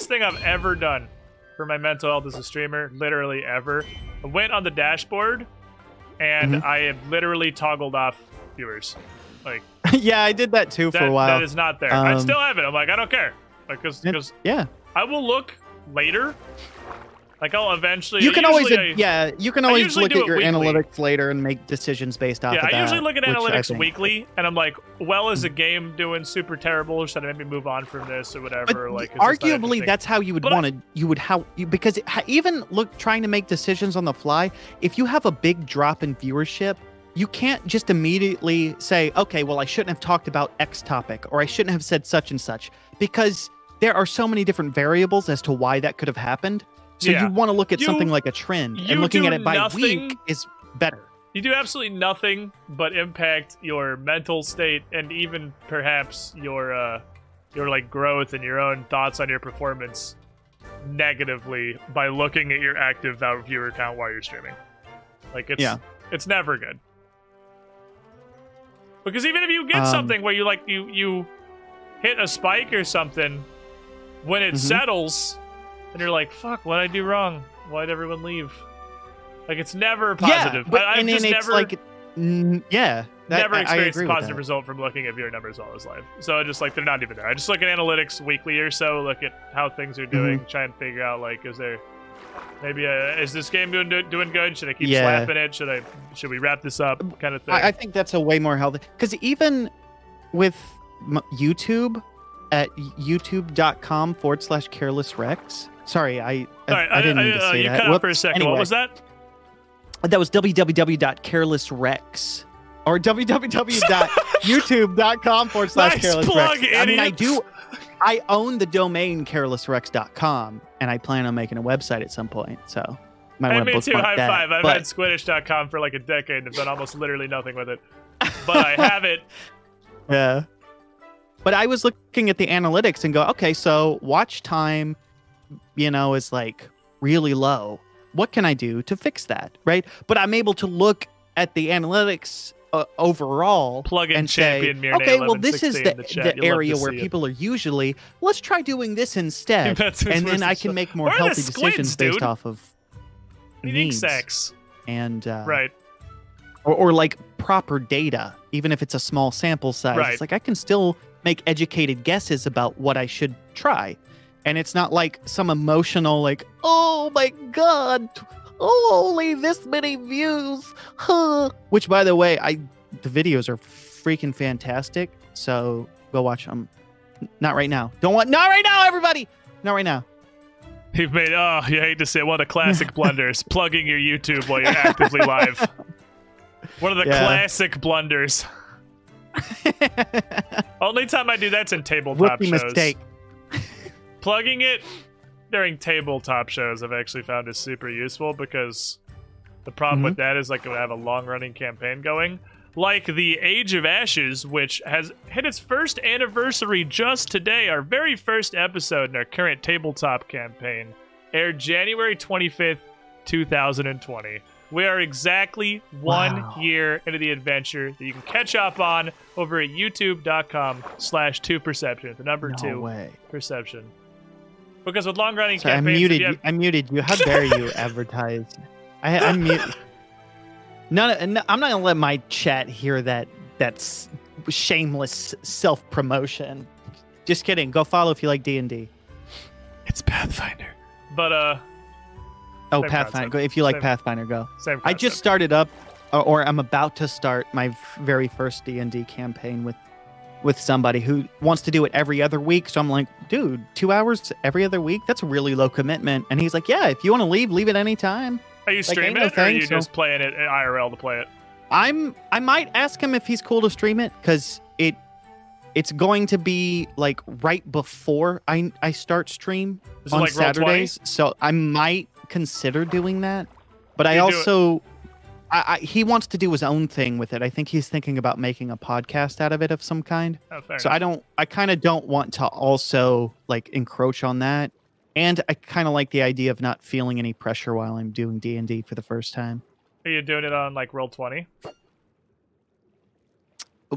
thing I've ever done for my mental health as a streamer, literally ever, I went on the dashboard and I had literally toggled off viewers. Like, yeah, I did that too for a while. That is not there. I still have it. I'm like, I don't care. Like, because yeah, I will look later. Like, I'll eventually. You can always look at your weekly. analytics later and make decisions based off of that. Yeah, I usually look at analytics weekly, and I'm like, well, is the game doing super terrible, or should I maybe move on from this, or whatever? But like, arguably, that's how you would want to. Because even trying to make decisions on the fly, if you have a big drop in viewership, you can't just immediately say, okay, well, I shouldn't have talked about X topic, or I shouldn't have said such and such, because there are so many different variables as to why that could have happened. So you want to look at something like a trend, and looking at it by week is better. You do absolutely nothing but impact your mental state and even perhaps your like growth and your own thoughts on your performance negatively by looking at your active viewer count while you're streaming. Like it's never good. Because even if you get something where you hit a spike or something, when it settles. And you're like, fuck, what did I do wrong? Why'd everyone leave? Like, it's never positive. Yeah, but, I've just never experienced a positive that. Result from looking at viewer numbers all his life. So I just, like, they're not even there. I just look at analytics weekly or so, look at how things are doing, try and figure out, like, is there... Maybe, is this game doing good? Should I keep slapping it? Should we wrap this up? Kind of thing. I think that's a way more healthy... Because even with YouTube, at youtube.com/CarelessRex... Sorry, I didn't mean to say you that. cut out for a second. Anyway, what was that? That was www.CarelessRex or www.youtube.com/CarelessRex. I mean, I own the domain CarelessRex.com, and I plan on making a website at some point. So, might want to bookmark high that. five. I've had Squiddish.com for like a decade and have done almost literally nothing with it, but I have it. Yeah. But I was looking at the analytics and go, okay, so watch time, is like really low. What can I do to fix that, right? But I'm able to look at the analytics overall and say, okay, well, this is the area where people are usually, let's try doing this instead. And then I can make more healthy decisions based off of needs. Sex. And, right. Or like proper data, even if it's a small sample size. Right. It's like I can still make educated guesses about what I should try. And it's not like some emotional, like, oh my God, only this many views. Huh. Which, by the way, the videos are freaking fantastic. So go watch them. Not right now. Not right now, everybody. Not right now. You've made, you hate to say it, one of the classic blunders, plugging your YouTube while you're actively live. One of the classic blunders. Only time I do that's in tabletop Rookie shows. Mistake. Plugging it during tabletop shows I've actually found is super useful because the problem with that is like when I have a long-running campaign going. Like the Age of Ashes, which has hit its first anniversary just today. Our very first episode in our current tabletop campaign aired January 25th, 2020. We are exactly 1 year into the adventure that you can catch up on over at youtube.com/2perception. The number 2 perception. Because with long-running campaigns... I muted you. How dare you advertise? I'm muted. No, I'm not going to let my chat hear that's shameless self-promotion. Just kidding. Go follow if you like D&D. It's Pathfinder. But, Oh, Pathfinder. If you like Pathfinder, go. Same I just started up, or I'm about to start my very first D&D campaign with somebody who wants to do it every other week. So I'm like, dude, 2 hours every other week? That's a really low commitment. And he's like, yeah, if you want to leave it anytime. Are you streaming it, or are you just playing it IRL to play it? I might ask him if he's cool to stream it, because it's going to be like right before I start stream on Saturdays. So I might consider doing that. But I he wants to do his own thing with it. I think he's thinking about making a podcast out of it of some kind. Oh, fair So enough. I kind of don't want to also like encroach on that. And I kind of like the idea of not feeling any pressure while I'm doing D&D for the first time. Are you doing it on like Roll20?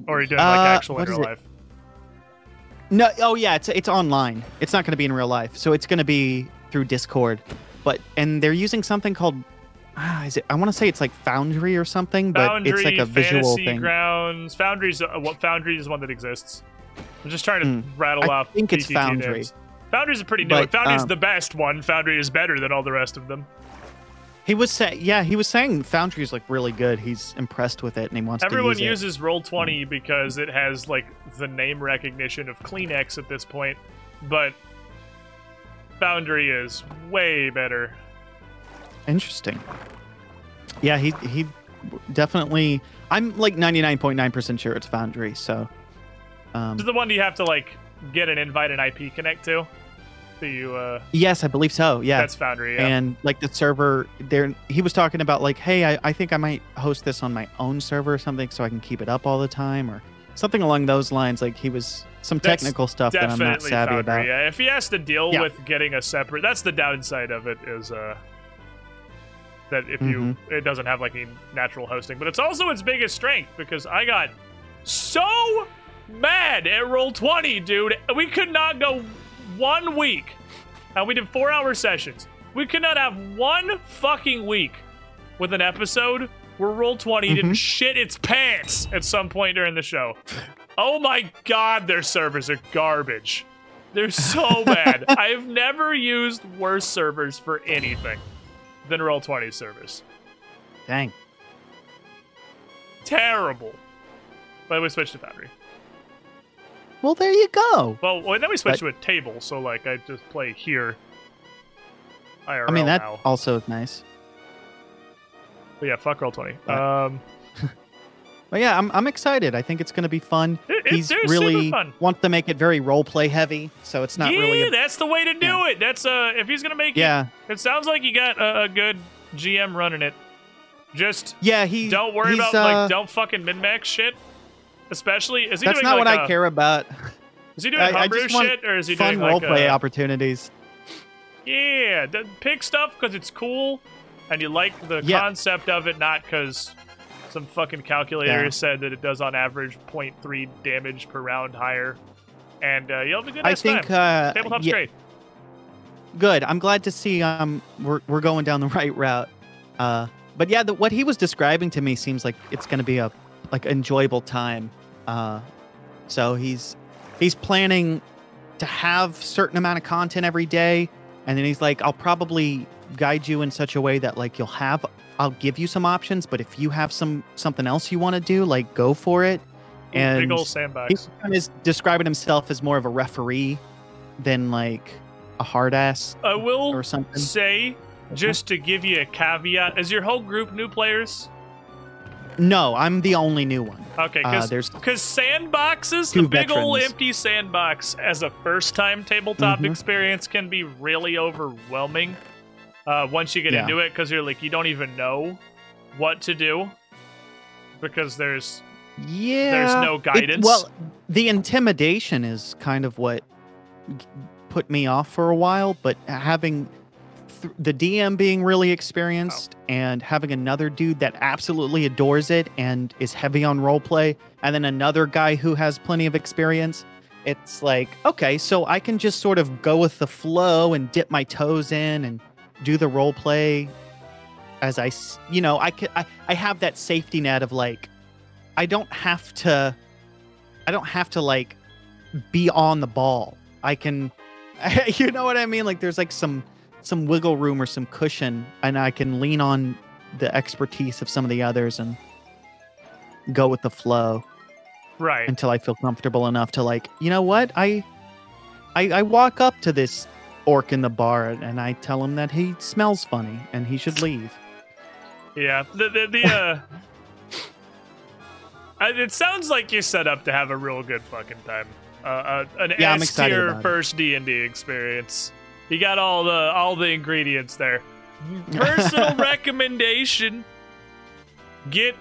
Or are you doing like actual in what real is it? life? No, oh yeah, it's online. It's not going to be in real life. So it's going to be through Discord. And they're using something called is it? I want to say it's like Foundry or something, but Foundry, it's like a visual Fantasy thing. Grounds. Foundry is one that exists. I'm just trying to rattle I off. think it's PTT Foundry. names. Foundry's a pretty new. But, Foundry's the best one. Foundry is better than all the rest of them. He was saying Foundry is like really good. He's impressed with it and he wants Everyone to use uses Roll20 because it has like the name recognition of Kleenex at this point, but Foundry is way better. it. Interesting. Yeah, he definitely. I'm like 99.9% sure it's Foundry. So, This is the one you have to like get an invite and IP connect to. So you yes, I believe so. Yeah, that's Foundry. Yeah. and like the server there, he was talking about like, hey, I think I might host this on my own server or something, so I can keep it up all the time or something along those lines. Like he was some That's technical stuff that I'm not definitely savvy Foundry, about. yeah. If he has to deal Yeah. with getting a separate, that's the downside of it is that if you it doesn't have like any natural hosting, but it's also its biggest strength because I got so mad at Roll20, dude. We could not go 1 week, and we did 4-hour sessions. We could not have 1 fucking week with an episode where Roll20 didn't shit its pants at some point during the show. Oh my god, their servers are garbage. They're so bad. I've never used worse servers for anything than Roll20 servers. Dang. Terrible. But we switched to Foundry. Well, there you go. Well, then we switched to a table, so like I just play here. IRL I mean, that now. also is nice. But yeah, fuck Roll20. But yeah, I'm excited. I think it's going to be fun. He's They're really super fun. wants to make it very role play heavy, so it's not yeah, really. that's the way to do it. That's if he's gonna make Yeah. it sounds like you got a good GM running it. Just Yeah, don't worry about like don't fucking min-max shit. Especially is he That's doing not like what I care about. Is he doing I homebrew just want shit or is he fun doing role like play opportunities. Yeah, pick stuff because it's cool and you like the Yeah. concept of it, not because some fucking calculator Yeah. said that it does on average 0.3 damage per round higher. And you'll have a good I ass think time. Tabletop's yeah, great. good. I'm glad to see we're going down the right route. But yeah, what he was describing to me seems like it's going to be a like enjoyable time. So he's planning to have certain amount of content every day, and then he's like, I'll probably guide you in such a way that like I'll give you some options, but if you have something else you want to do, like go for it. And Big old sandbox. he kind of is describing himself as more of a referee than like a hard ass I will or something. say, just to give you a caveat, is your whole group new players? No, I'm the only new one. Okay, there's because sandboxes, two the big old veterans. empty sandbox as a first-time tabletop Mhm. experience can be really overwhelming once you get Yeah. into it, because you're like, you don't even know what to do because there's no guidance. Well, the intimidation is kind of what put me off for a while, but having the DM being really experienced and having another dude that absolutely adores it and is heavy on roleplay, and then another guy who has plenty of experience, it's like, okay, so I can just sort of go with the flow and dip my toes in and do the roleplay as I have that safety net of like, I don't have to like be on the ball. I can, you know what I mean? Like there's like some wiggle room or some cushion, and I can lean on the expertise of some of the others and go with the flow right. until I feel comfortable enough to like, you know what? I walk up to this orc in the bar and I tell him that he smells funny and he should leave. Yeah. It sounds like you're set up to have a real good fucking time. An I'm S excited tier about it. first D&D experience. You got all the ingredients there. Personal recommendation: get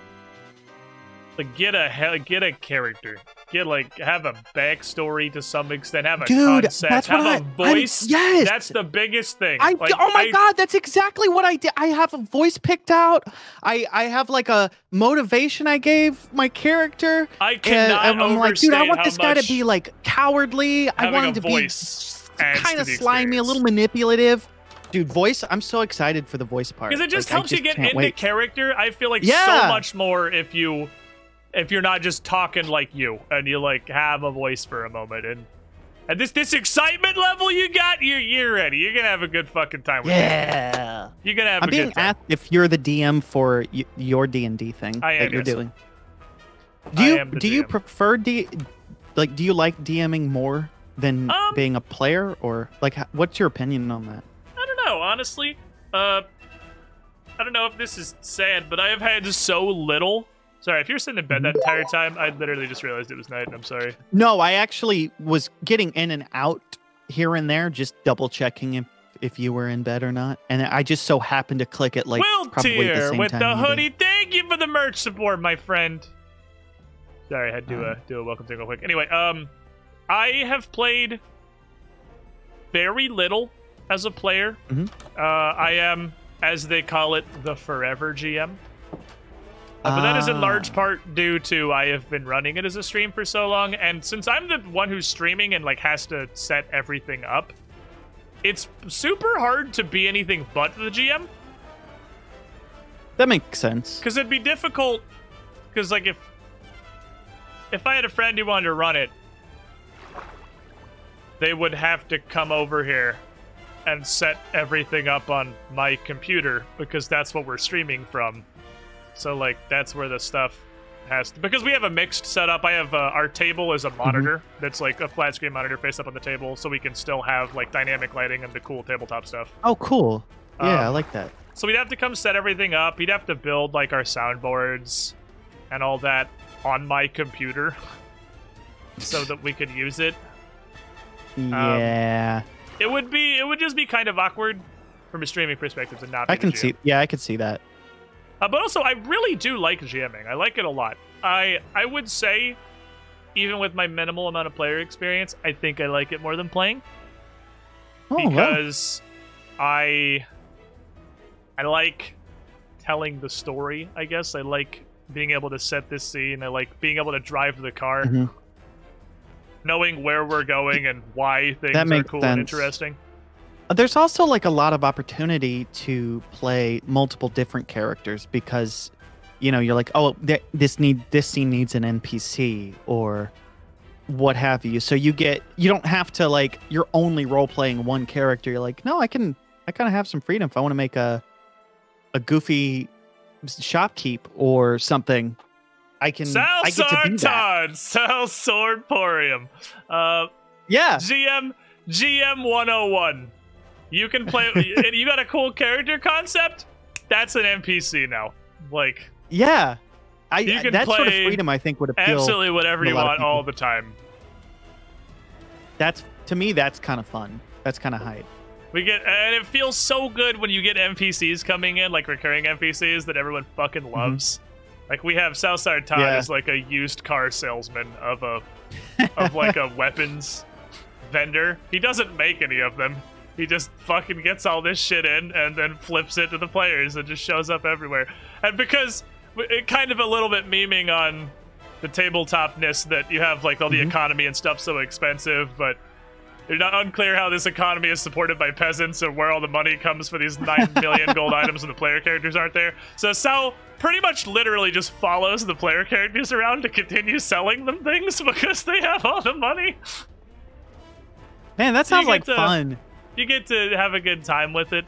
a character. Have a backstory to some extent. Have a concept. That's what have a voice. Yes, that's the biggest thing. Oh my god, that's exactly what I did. I have a voice picked out. I have like a motivation I gave my character. I cannot and I'm like, dude, I want this guy to be like cowardly. I want him to be kind of slimy, a little manipulative. Dude, voice, I'm so excited for the voice part. Because it just helps you get into character. I feel like so much more if you're not just talking like you and you like have a voice for a moment. And this excitement level you got, you're ready. You're gonna have a good fucking time with it. Yeah. You're gonna have I'm a good time. being asked if you're the DM for your D&D thing that you're doing. Do you prefer do you like DMing more than being a player, or like what's your opinion on that? No, honestly, I don't know if this is sad, but I have had so little. Sorry, if you're sitting in bed that entire time, I literally just realized it was night, and I'm sorry. No, I actually was getting in and out here and there, just double checking if you were in bed or not, and I just so happened to click it like probably at the same with time the hoodie. Thank you for the merch support, my friend. Sorry, I had to do a welcome thing real quick. Anyway, I have played very little as a player. I am, as they call it, the forever GM. But that is in large part due to I have been running it as a stream for so long, and since I'm the one who's streaming and like has to set everything up, it's super hard to be anything but the GM. That makes sense. Because it'd be difficult, because like if I had a friend who wanted to run it, they would have to come over here and set everything up on my computer, because that's what we're streaming from. So like that's where the stuff has to, because we have a mixed setup. I have our table is a monitor that's like a flat screen monitor faced up on the table, so we can still have like dynamic lighting and the cool tabletop stuff. Oh, cool. Yeah, I like that. So we'd have to come set everything up. We'd have to build like our soundboards and all that on my computer so that we could use it. Yeah. It would just be kind of awkward from a streaming perspective to not be I can the GM. see. Yeah, I can see that. But also, I really do like GMing. I like it a lot. I would say, even with my minimal amount of player experience, I think I like it more than playing. Because I like telling the story, I guess. I like being able to set this scene. I like being able to drive the car. Knowing where we're going and why things are cool and interesting. There's also like a lot of opportunity to play multiple different characters, because you're like, oh, this scene needs an NPC or what have you. So you don't have to like you're only role playing one character. You're like, no, I kind of have some freedom if I want to make a goofy shopkeep or something. I get to be that. Sal Swordporium. Yeah. GM 101. You can play. You got a cool character concept. That's an NPC now. Like. Yeah. You can that play sort of freedom, I think, would appeal. Absolutely whatever you want all the time. To me, that's kind of fun. That's kind of hype. And it feels so good when you get NPCs coming in, like recurring NPCs that everyone fucking loves. Like we have Southside Todd as like a used car salesman of like a weapons vendor. He doesn't make any of them. He just fucking gets all this shit in and then flips it to the players and just shows up everywhere. And because it kind of a little bit memeing on the tabletopness that you have like all the economy and stuff so expensive, but you're not unclear how this economy is supported by peasants and where all the money comes for these 9 million gold items when the player characters aren't there. So Sal pretty much literally just follows the player characters around to continue selling them things because they have all the money. Man, that sounds like fun. You get to have a good time with it.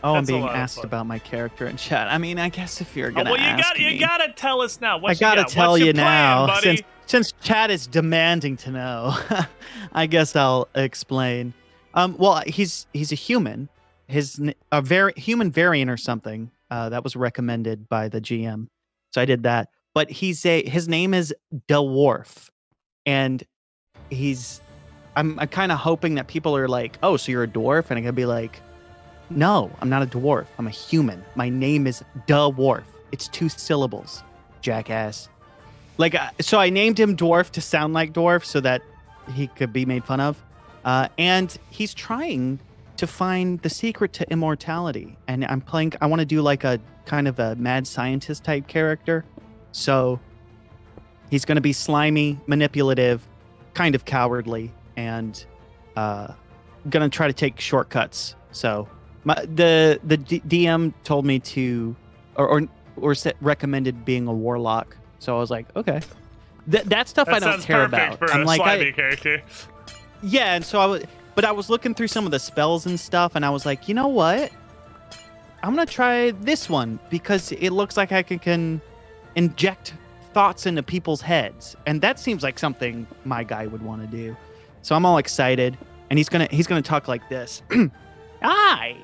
Oh, I'm being asked about my character in chat. I mean, I guess if you're gonna ask me, you gotta tell us now. I gotta tell you now, since chat is demanding to know. I guess I'll explain. Well, he's a human. Human variant or something. That was recommended by the GM, so I did that. But his name is Dwarf, and I'm kind of hoping that people are like, oh, so you're a dwarf, and I'm gonna be like, No, I'm not a dwarf. I'm a human. My name is Dwarf. It's 2 syllables, jackass. Like, so I named him Dwarf to sound like dwarf so that he could be made fun of. And he's trying to find the secret to immortality. And I want to do like a kind of a mad scientist type character. So he's going to be slimy, manipulative, kind of cowardly, and going to try to take shortcuts. So the DM told me to, recommended being a warlock. So I was like, okay, that stuff I don't care about. For I'm a like, slimy character. yeah, and so I was looking through some of the spells and stuff, and I was like, you know what? I'm gonna try this one because it looks like I can inject thoughts into people's heads, and that seems like something my guy would want to do. So I'm all excited, and he's gonna talk like this. Hi,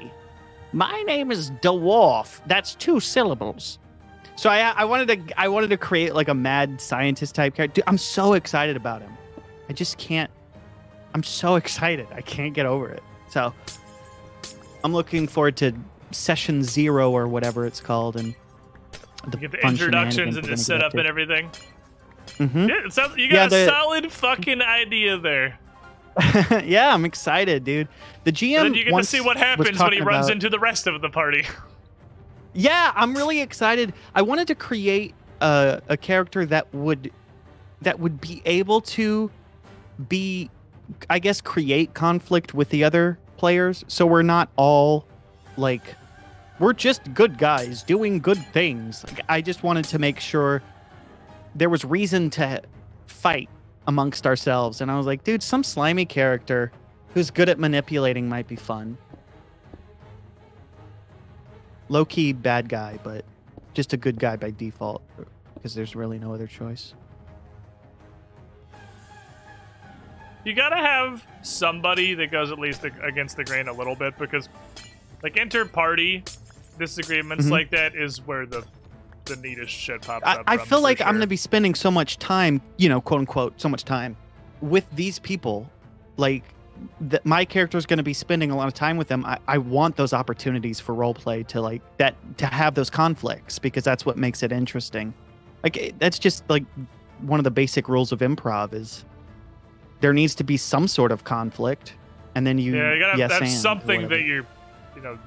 my name is Dwarf. That's 2 syllables. So I wanted to create like a mad scientist type character. Dude, I'm so excited about him. I just can't. I'm so excited. I can't get over it. So I'm looking forward to session 0 or whatever it's called, and you get the introductions and the setup and everything. Mm-hmm. Yeah, you got a solid fucking idea there. Yeah, I'm excited, dude. The GM. And then you get to see what happens when he runs into the rest of the party. Yeah, I'm really excited. I wanted to create a character that would be able to be, I guess, create conflict with the other players. So we're not all like, we're just good guys doing good things. Like, I just wanted to make sure there was reason to fight amongst ourselves. And I was like, dude, some slimy character who's good at manipulating might be fun. Low-key bad guy, but just a good guy by default, because there's really no other choice. You gotta have somebody that goes at least against the grain a little bit, because like inter-party disagreements like that is where the neatest shit pops up. I feel like I'm gonna be spending so much time, quote unquote, so much time with these people. Like, my character is going to be spending a lot of time with them. I want those opportunities for roleplay to have those conflicts, because that's what makes it interesting. Like, that's just like one of the basic rules of improv is there needs to be some sort of conflict, and then you gotta have something that you're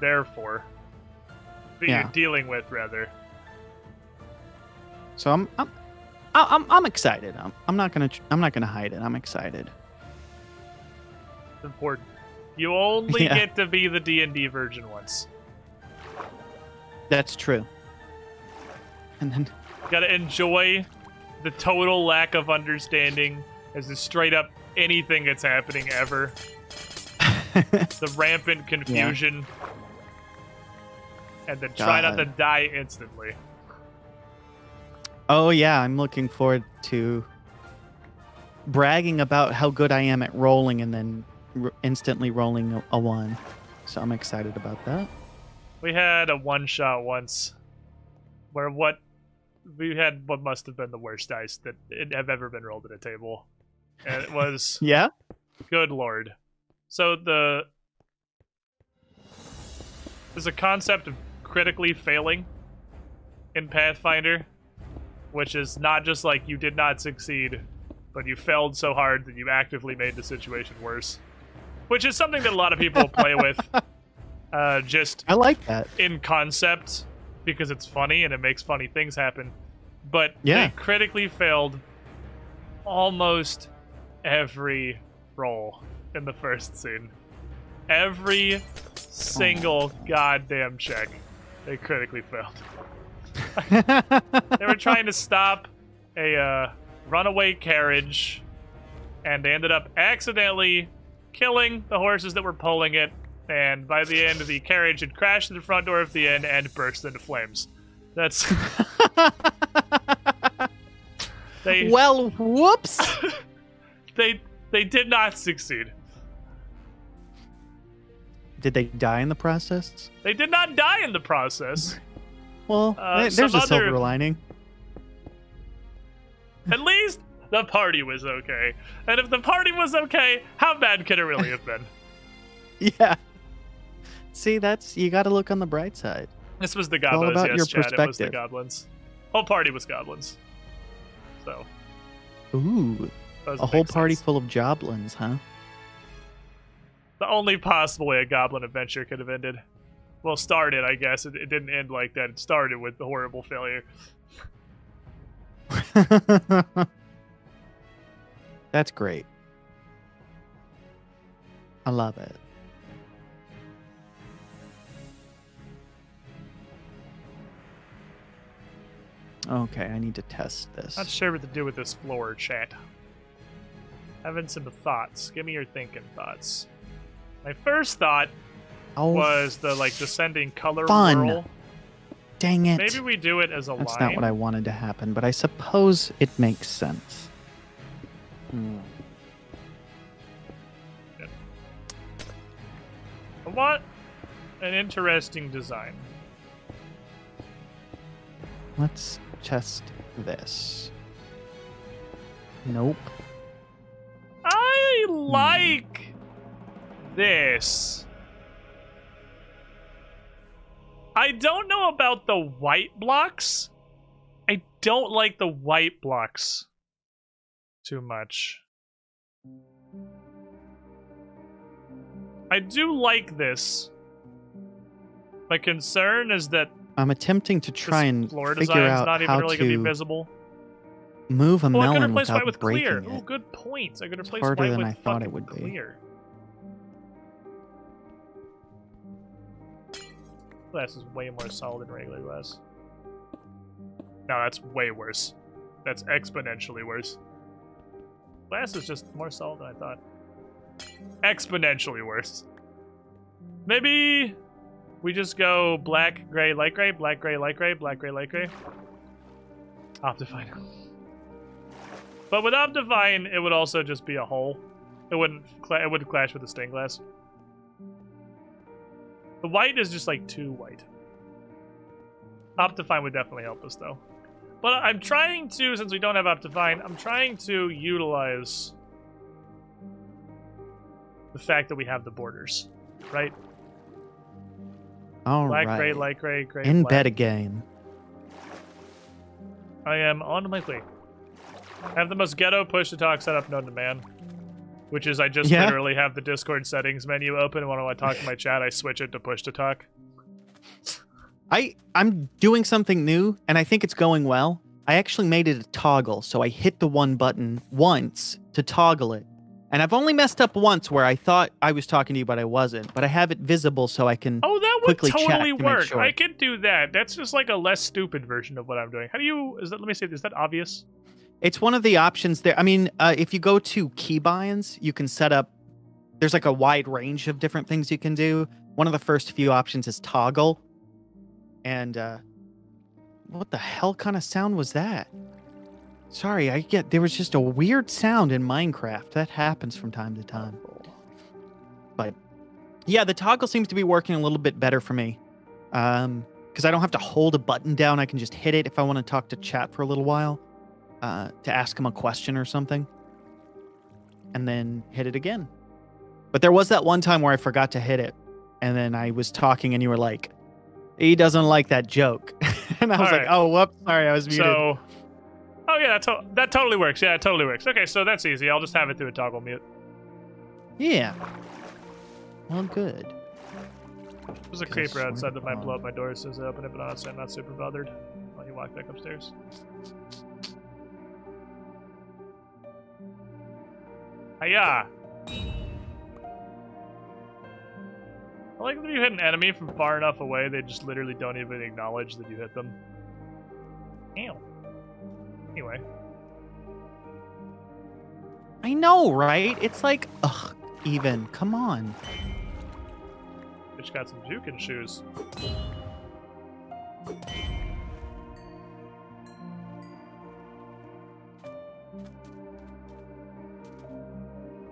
there for, that you're dealing with rather. So I'm excited. I'm not gonna hide it. I'm excited. Important. You only get to be the D&D version once. That's true. And then you gotta enjoy the total lack of understanding as the straight up anything that's happening ever. The rampant confusion. And then try not to die instantly. Oh yeah, I'm looking forward to bragging about how good I am at rolling and then instantly rolling a 1. So I'm excited about that. We had a one-shot once where we had what must have been the worst dice that have ever been rolled at a table. And it was... Yeah? Good lord. So there's a concept of critically failing in Pathfinder, which is not just like you did not succeed, but you failed so hard that you actively made the situation worse. Which is something that a lot of people play with. I like that in concept, because it's funny and it makes funny things happen. But they critically failed almost every roll in the first scene. Every single goddamn check, they critically failed. They were trying to stop a runaway carriage, and they ended up accidentally killing the horses that were pulling it, and by the end, the carriage had crashed to the front door of the inn and burst into flames. That's... Well, whoops! They did not succeed. Did they die in the process? They did not die in the process. Well, there's a silver lining. At least the party was okay. And if the party was okay, how bad could it really have been? Yeah. See, you got to look on the bright side. This was the all goblins, about yes, your Chad. It was the perspective. goblins. Whole party was goblins. So, Ooh, doesn't a whole make party sense. full of joblins, huh? The only possible way a goblin adventure could have ended. Well, started, I guess. It didn't end like that. It started with the horrible failure. That's great. I love it. Okay, I need to test this. Not sure what to do with this floor, chat. Having some thoughts. Give me your thinking thoughts. My first thought was the descending color fun. whirl. Dang it. Maybe we do it as a That's line. not what I wanted to happen, but I suppose it makes sense. What an interesting design. Let's test this. Nope. I like this. I don't know about the white blocks. I don't like the white blocks too much. I do like this. My concern is that I'm attempting to try this and floor figure design's out not even how really going to be to visible. move a Oh, I could melon replace white without with breaking clear. it. Oh, good point. I could replace harder white than with I thought it fucking would be. clear. Glass is way more solid than regular glass. No, that's way worse. That's exponentially worse. Glass is just more solid than I thought. Exponentially worse. Maybe we just go black, gray, light gray, black, gray, light gray, black, gray, light gray. Optifine. But with Optifine, it would also just be a hole. It wouldn't clash with the stained glass. The white is just like too white. Optifine would definitely help us though. But I'm trying to, since we don't have Optifine, I'm trying to utilize the fact that we have the borders, right? All Black, right. gray, light gray, gray, In black. bed again. I am on my way. I have the most ghetto push-to-talk setup known to man. Which is I just Yeah? literally have the Discord settings menu open, and when I talk to my chat, I switch it to push-to-talk. I'm doing something new, and I think it's going well. I actually made it a toggle, so I hit the one button once to toggle it. And I've only messed up once where I thought I was talking to you, but I wasn't. But I have it visible so I can Oh, that would quickly check totally to make work. sure. I could do that. That's just like a less stupid version of what I'm doing. How do you... Let me see. Is that obvious? It's one of the options there. I mean, if you go to keybinds, you can set up... There's like a wide range of different things you can do. One of the first few options is toggle. And what the hell kind of sound was that? Sorry, there was just a weird sound in Minecraft. That happens from time to time. But yeah, the toggle seems to be working a little bit better for me. Because I don't have to hold a button down. I can just hit it if I want to talk to chat for a little while. To ask him a question or something. And then hit it again. But there was that one time where I forgot to hit it. And then I was talking and you were like, he doesn't like that joke. And I was All like, right. oh, whoops, sorry, I was muted. So... Oh, yeah, that totally works. Yeah, it totally works. Okay, so that's easy. I'll just have it through a toggle mute. Yeah. Well, good. There's a creeper outside that might blow up my door as soon as I open it, but honestly, I'm not super bothered. While you walk back upstairs. Hiya! I like that if you hit an enemy from far enough away, they just literally don't even acknowledge that you hit them. Ew. Anyway. I know, right? It's like, ugh, even. Come on. Bitch got some jukin' shoes.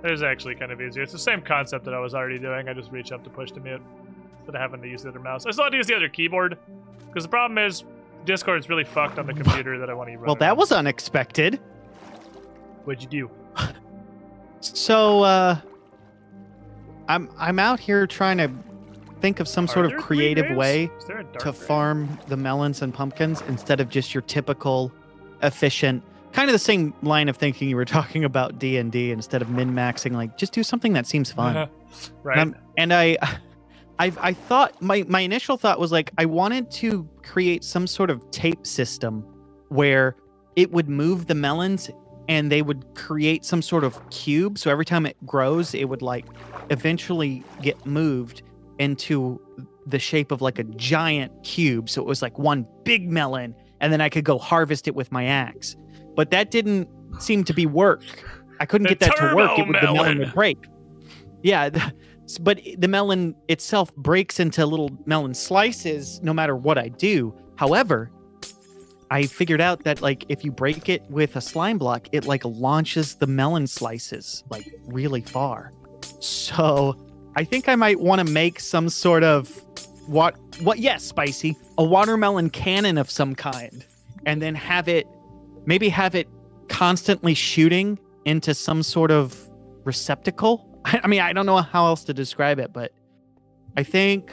It is actually kind of easier. It's the same concept that I was already doing. I just reach up to push to mute instead of having to use the other mouse. I still have to use the other keyboard because the problem is Discord's really fucked on the computer that I want to run. Well, that was unexpected. What'd you do? So, I'm out here trying to think of some Are sort of there three creative names? way Is there a dark to name? farm the melons and pumpkins instead of just your typical efficient, kind of the same line of thinking you were talking about D&D, instead of min-maxing, like just do something that seems fun. Right. And I thought my initial thought was like I wanted to create some sort of tape system where it would move the melons and they would create some sort of cube. So every time it grows, it would like eventually get moved into the shape of like a giant cube. So it was like one big melon, and then I could go harvest it with my axe. But that didn't seem to be work. I couldn't The get that to work. turbo The melon melon. would break. Yeah, but the melon itself breaks into little melon slices no matter what I do. However, I figured out that like if you break it with a slime block, it like launches the melon slices like really far. So I think I might want to make some sort of yes, spicy, a watermelon cannon of some kind, and then have it constantly shooting into some sort of receptacle. I mean, I don't know how else to describe it, but I think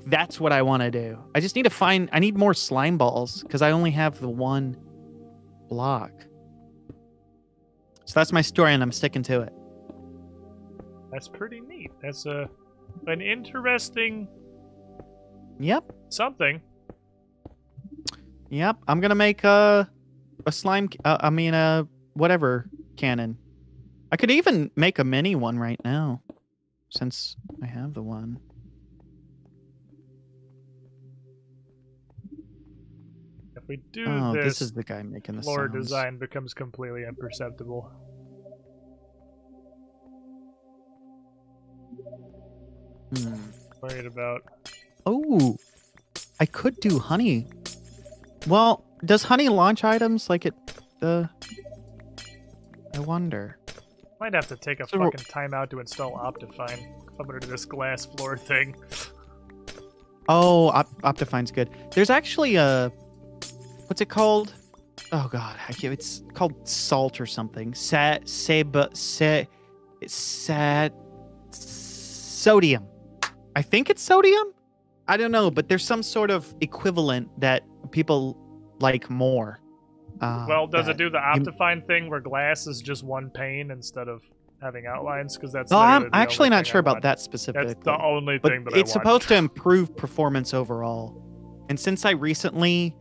that's what I want to do. I just need to I need more slime balls because I only have the one block. So that's my story, and I'm sticking to it. That's pretty neat. That's an interesting Yep. something. Yep. I'm gonna make a slime. Whatever cannon. I could even make a mini one right now, since I have the one. If we do Oh, this, this is the guy making the floor sounds. design becomes completely imperceptible. Worried about. Oh, I could do honey. Well, does honey launch items like it? I wonder. Might have to take a So- fucking timeout to install Optifine. If I'm under this glass floor thing. Oh, Optifine's good. There's actually what's it called? Oh god, it's called salt or something. Sodium. I think it's sodium. I don't know, but there's some sort of equivalent that people like more. Well, does it that do the you- Optifine thing where glass is just one pane instead of having outlines? Because that's. Oh, literally I'm the actually only not thing sure I about want. that specifically. That's the only But thing that it's I want. supposed to improve performance overall. And since I recently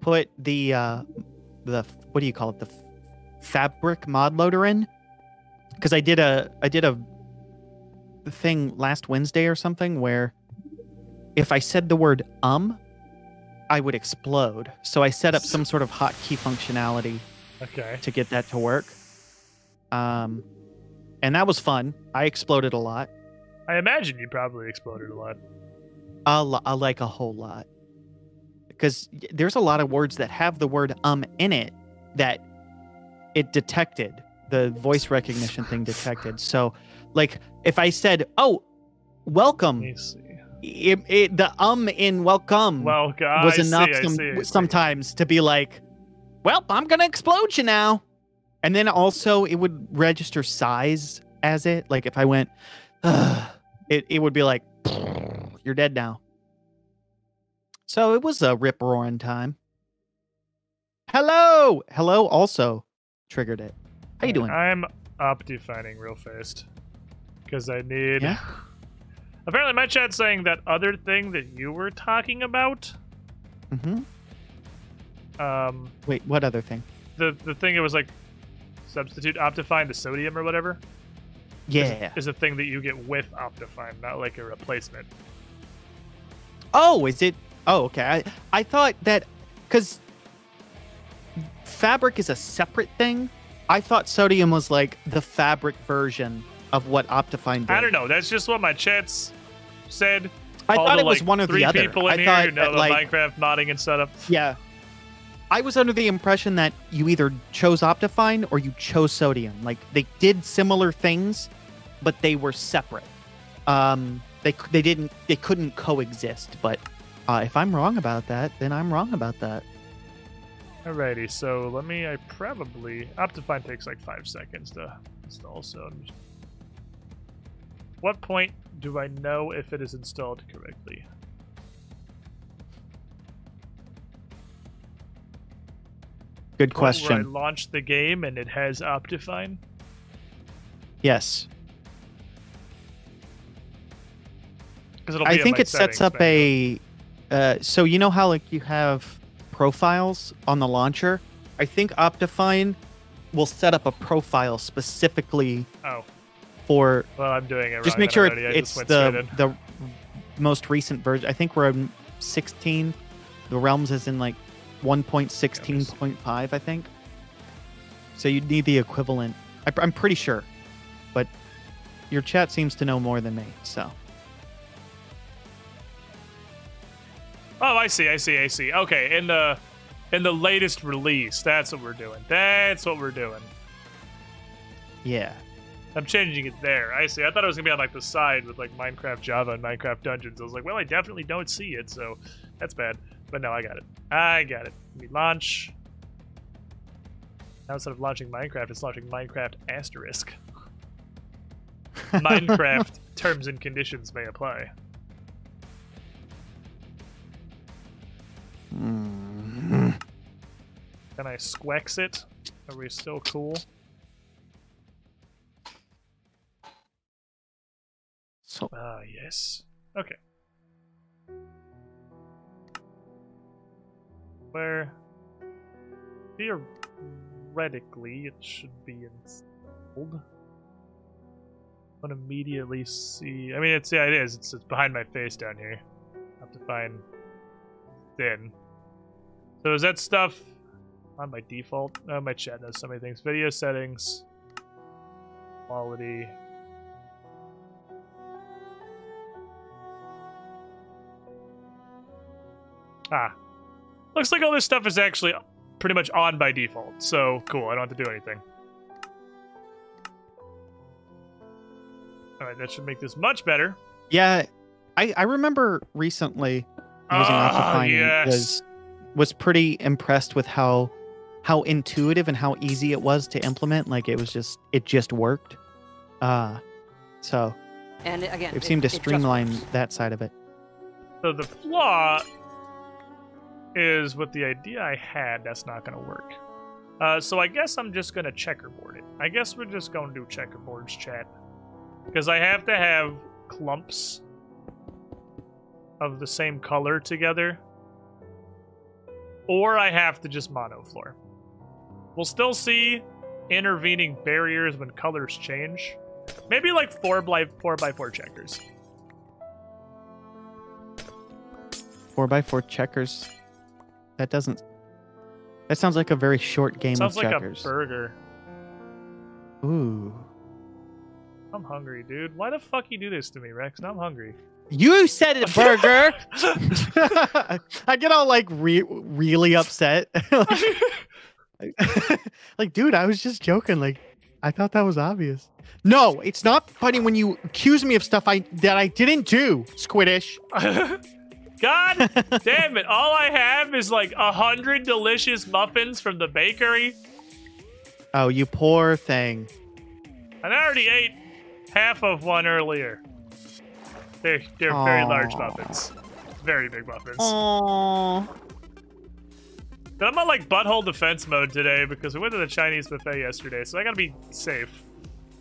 put the what do you call it, the fabric mod loader in, because I did a thing last Wednesday or something where if I said the word I would explode. So I set up some sort of hotkey functionality Okay. to get that to work. And that was fun. I exploded a lot. I imagine you probably exploded a lot. Like a whole lot. Because there's a lot of words that have the word in it that it detected. The voice recognition thing detected. So, like, if I said, "Oh, welcome," Let me see. the in welcome Well, was I enough see, I see. sometimes to be like, "Well, I'm gonna explode you now," and then also it would register size as it. Like if I went, it would be like, "You're dead now." So it was a rip roaring time. Hello also triggered it. How you doing? I'm Optifining real fast. Because I need... Yeah? Apparently my chat's saying that other thing that you were talking about. Mm-hmm. Wait, what other thing? The thing it was like substitute Optifine to sodium or whatever. Yeah. Is a thing that you get with Optifine, not like a replacement. Oh, is it? Oh, okay. I thought that because fabric is a separate thing. I thought sodium was like the fabric version of what Optifine did. I don't know. That's just what my chats said. I All thought the, it was like, one or three the other. people in I here thought who know that, like, Minecraft modding and setup. Yeah. I was under the impression that you either chose Optifine or you chose sodium. Like they did similar things, but they were separate. They couldn't coexist. But if I'm wrong about that, then I'm wrong about that. Alrighty, so Optifine takes like 5 seconds to install, so what point do I know if it is installed correctly? Good Where I question. launched the game and it has Optifine. Yes. I think it sets up a so you know how like you have profiles on the launcher? I think Optifine will set up a profile specifically for well, I'm doing it just wrong make sure already. I it's just went straight in. the most recent version. I think we're in 16. The Realms is in like 1.16.5, I think. So you'd need the equivalent. I'm pretty sure, but your chat seems to know more than me, so. Oh, I see. Okay, in the latest release, that's what we're doing. Yeah. I'm changing it there. I see. I thought it was gonna be on like the side with like Minecraft Java and Minecraft Dungeons. I was like, well, I definitely don't see it, so that's bad. But no, I got it. Let me launch. Now instead of launching Minecraft, it's launching Minecraft asterisk. Minecraft terms and conditions may apply. Mm-hmm. Can I Squex it? Are we still cool? So Yes. Okay. Where theoretically it should be installed. I don't immediately see. I mean, it is. It's behind my face down here. I have to find thin. So is that stuff on my default? Oh, my chat knows so many things. Video settings, quality. Looks like all this stuff is actually pretty much on by default. So cool. I don't have to do anything. All right, that should make this much better. yeah, I remember recently using Optifine and was pretty impressed with how intuitive and how easy it was to implement. Like it just worked. So And again, it seemed to it just streamline works. that side of it. So the flaw is with the idea I had, that's not going to work. So I guess I'm just going to checkerboard it. I guess we're just going to do checkerboards, chat. Because I have to have clumps of the same color together. Or I have to just monofloor. We'll still see intervening barriers when colors change. Maybe like 4x4 checkers. 4x4 checkers. That sounds like a very short game Sounds of like checkers. a burger. Ooh. I'm hungry, dude. Why the fuck you do this to me, Rex? Now I'm hungry. You said it, burger. I get all like really upset. Like, dude, I was just joking. Like, I thought that was obvious. No, it's not funny when you accuse me of stuff that I didn't do, Squiddish. God damn it. All I have is like 100 delicious muffins from the bakery. Oh, you poor thing. And I already ate half of one earlier. They're very large muffins. Very big muffins. Aww. But I'm on like butthole defense mode today because we went to the Chinese buffet yesterday, so I gotta be safe.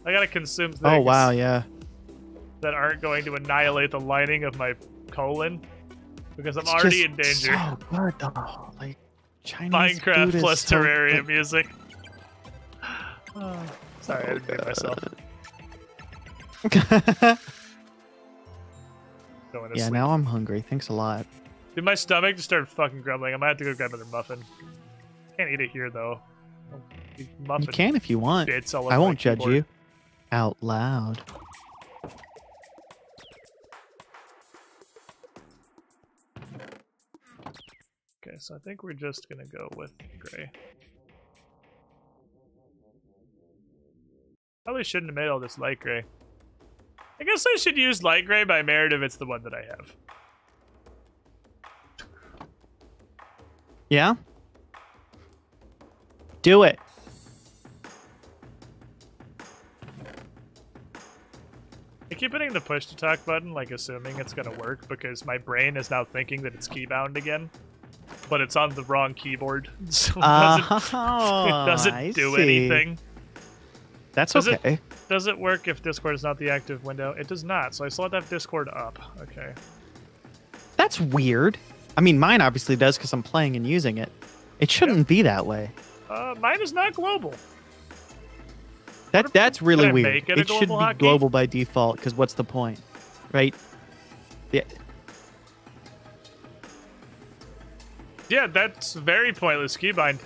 I gotta consume things Oh, wow, yeah. that aren't going to annihilate the lining of my colon. Because I'm already in danger. So good, though. Like, Chinese Minecraft food plus is so Terraria good. music. Oh, sorry, I didn't mute myself. Going to Yeah, sleep. now I'm hungry. Thanks a lot. Dude, my stomach just started fucking grumbling. I might have to go grab another muffin. Can't eat it here, though. Muffin You can if you want. bits all over I my won't judge keyboard. you. Out loud. Okay, so I think we're just gonna go with gray. Probably shouldn't have made all this light gray. I guess I should use light gray by merit if it's the one that I have. Yeah? Do it. I keep hitting the push to talk button, like assuming it's gonna work, because my brain is now thinking that it's keybound again, but it's on the wrong keyboard, so it doesn't do anything. That's Does okay. Does it work if Discord is not the active window? It does not, so I still have to have Discord up. Okay. That's weird. I mean, mine obviously does because I'm playing and using it. It shouldn't be that way. Mine is not global. That's really Can I weird. make it a It should be global hotkey? global by default because what's the point, right? Yeah. Yeah, that's very pointless keybind.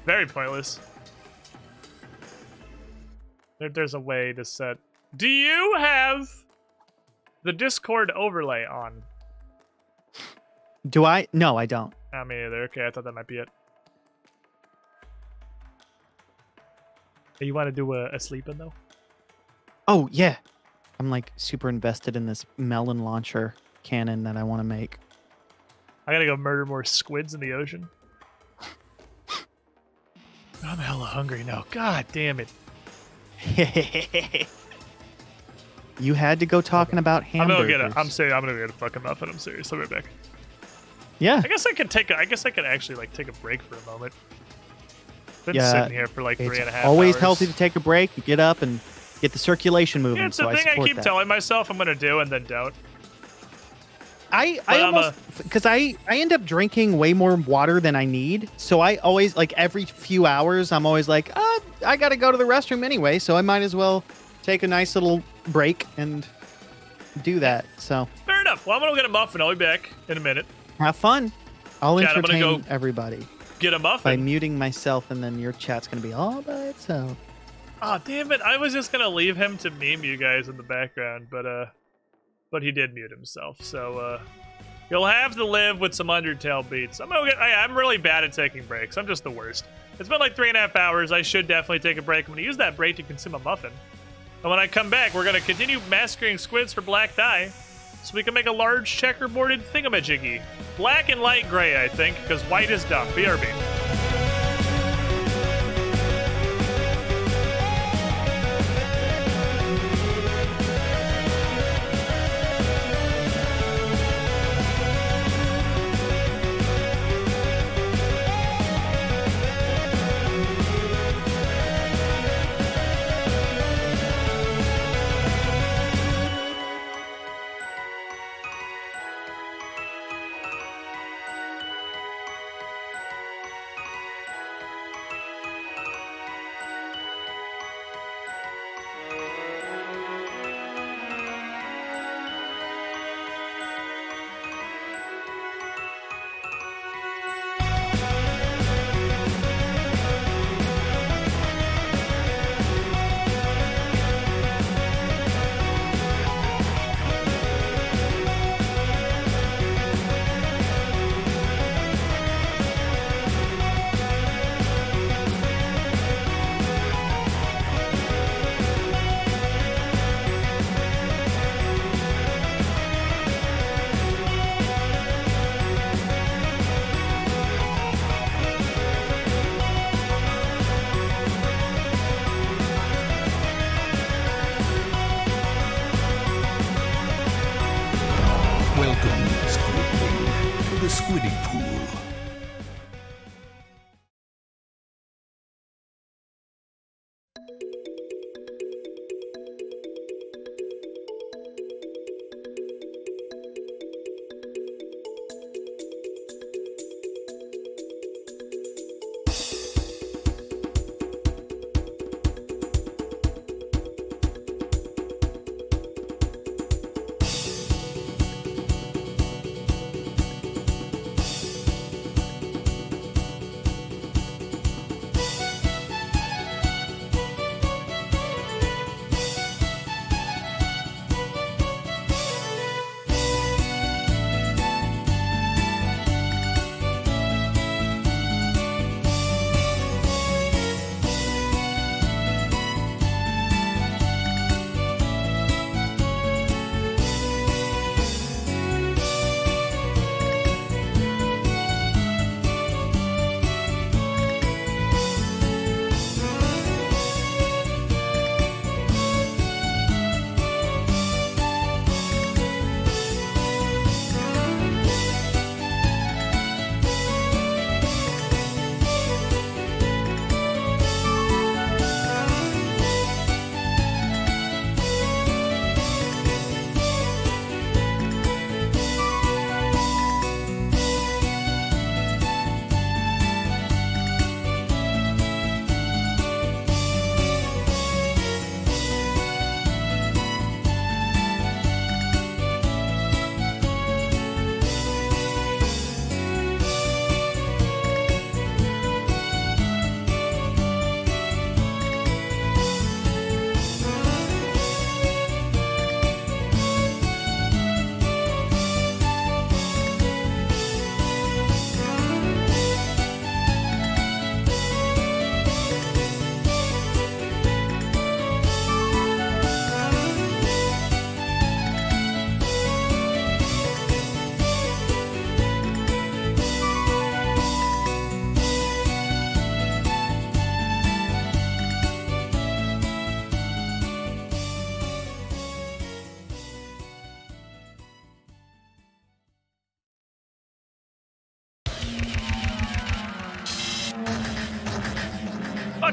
Very pointless. There's a way to set... Do you have the Discord overlay on? Do I? No, I don't. Me either. Okay, I thought that might be it. Hey, you want to do a sleep-in, though? Oh, yeah. I'm like super invested in this melon launcher cannon that I want to make. I gotta go murder more squids in the ocean. I'm hella hungry now. God damn it. You had to go talking about hamburgers. I'm gonna get a fucking muffin. I'm serious. I'll be right back. Yeah. I guess I could actually like take a break for a moment. Been Yeah, sitting here for like 3.5 hours. Always healthy to take a break. You get up and get the circulation moving. Yeah, it's so the thing I support keep that. telling myself I'm gonna do and then don't. I But I'm almost because I end up drinking way more water than I need. So I always like every few hours I'm always like, I gotta go to the restroom anyway, so I might as well take a nice little break and do that. So Fair enough. Well, I'm gonna get a muffin. I'll be back in a minute. have fun. I'll Chat, I'm gonna entertain go everybody Get a by muffin. muting myself, and then your chat's gonna be all by itself. Oh damn it! I was just gonna leave him to meme you guys in the background, but he did mute himself. So you'll have to live with some Undertale beats. I'm really bad at taking breaks. I'm just the worst. It's been like 3.5 hours. I should definitely take a break. I'm gonna use that break to consume a muffin. And when I come back, we're gonna continue massacring squids for black dye, so we can make a large checkerboarded thingamajiggy. Black and light gray, I think, because white is dumb. BRB. Welcome, Squidling, to the Squiddy Pool.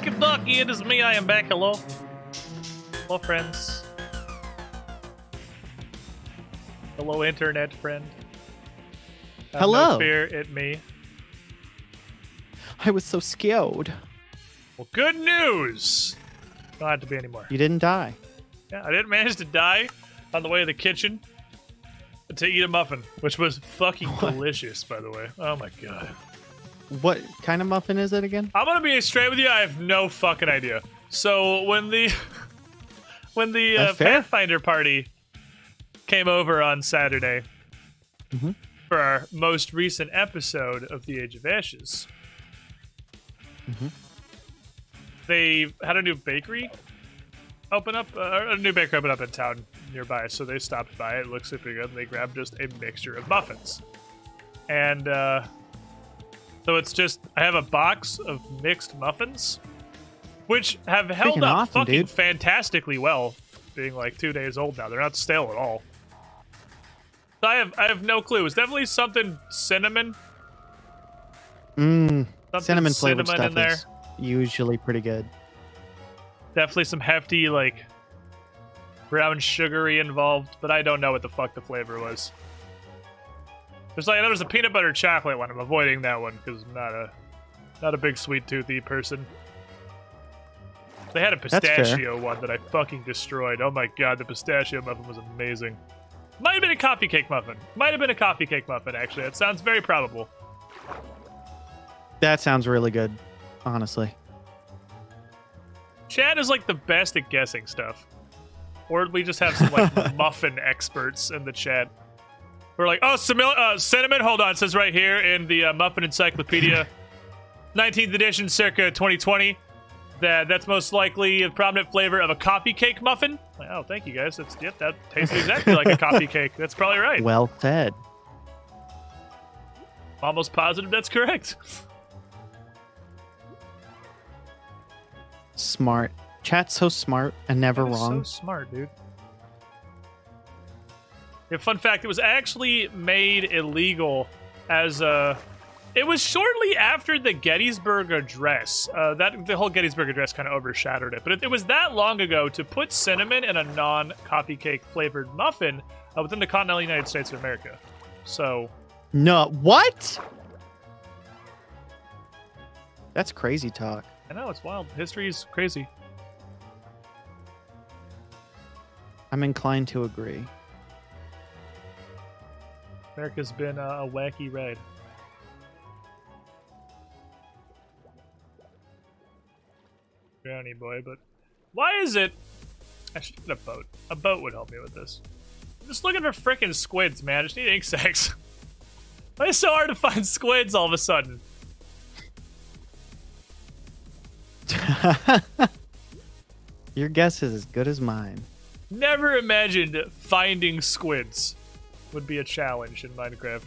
Ducky Ducky, it is me. I am back. Hello. Hello, friends. Hello, internet friend. Have Hello. No fear, it me. I was so scared. Well, good news. Don't have to be anymore. You didn't die. Yeah, I didn't manage to die on the way to the kitchen to eat a muffin, which was fucking delicious, by the way. Oh my god. What kind of muffin is it again? I'm gonna be straight with you. I have no fucking idea. So when the That's fair. Pathfinder party came over on Saturday for our most recent episode of The Age of Ashes, they had a new bakery open up, a new bakery open up in town nearby. So they stopped by. It looked super good. And they grabbed just a mixture of muffins, and so it's just I have a box of mixed muffins, which have held Freaking up awesome, fucking dude. fantastically well, being like 2 days old now. They're not stale at all. So I have no clue. It's definitely something cinnamon. Mmm. Something Cinnamon flavored cinnamon in stuff there. is usually pretty good. Definitely some hefty like brown sugary involved, but I don't know what the fuck the flavor was. There's a peanut butter chocolate one. I'm avoiding that one because I'm not a big sweet toothy person. They had a fair. pistachio one that I fucking destroyed. Oh my god, the pistachio muffin was amazing. Might have been a coffee cake muffin. Might have been a coffee cake muffin, actually. That sounds very probable. That sounds really good, honestly. Chad is like the best at guessing stuff. Or we just have some like muffin experts in the chat. We're like, oh, cinnamon, hold on, it says right here in the Muffin Encyclopedia, 19th edition, circa 2020, that's most likely a prominent flavor of a coffee cake muffin. Like, oh, thank you guys. Yep, that tastes exactly like a coffee cake. That's probably right. Well said. Almost positive that's correct. Smart. Chat's so smart and never That is wrong. So smart, dude. Yeah, fun fact, it was actually made illegal as a... It was shortly after the Gettysburg Address. The whole Gettysburg Address kind of overshadowed it. But it was that long ago to put cinnamon in a non-coffee cake flavored muffin within the continental United States of America. So... No, what? That's crazy talk. I know, it's wild. History's crazy. I'm inclined to agree. America's been a wacky ride. Brownie boy, but why is it? I should get a boat. A boat would help me with this. I'm just looking for frickin' squids, man. I just need ink sacs. Why is it so hard to find squids all of a sudden? Your guess is as good as mine. Never imagined finding squids would be a challenge in Minecraft.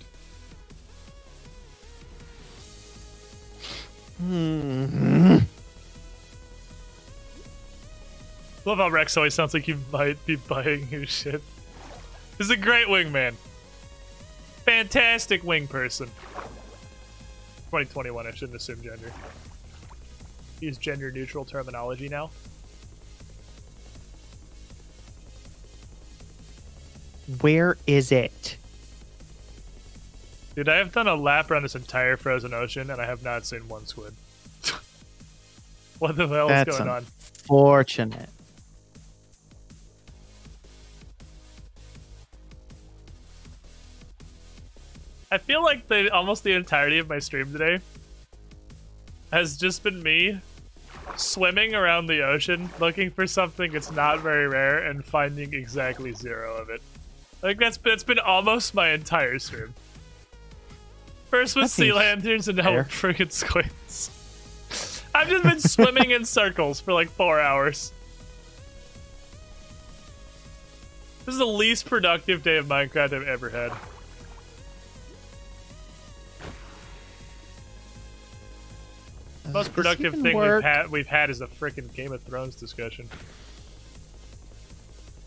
Love how Rex always sounds like you might be buying his shit. This is a great wingman. Fantastic wing person. 2021, I shouldn't assume gender. Use gender neutral terminology now. Where is it? Dude, I have done a lap around this entire frozen ocean and I have not seen one squid. What the hell is That's going on? unfortunate. I feel like almost the entirety of my stream today has just been me swimming around the ocean looking for something that's not very rare and finding exactly zero of it. Like that's been almost my entire stream. First with That sea seems lanterns and now fair. with friggin' squids. I've just been swimming in circles for like 4 hours. This is the least productive day of Minecraft I've ever had. Most productive even thing work? we've had is a frickin' Game of Thrones discussion.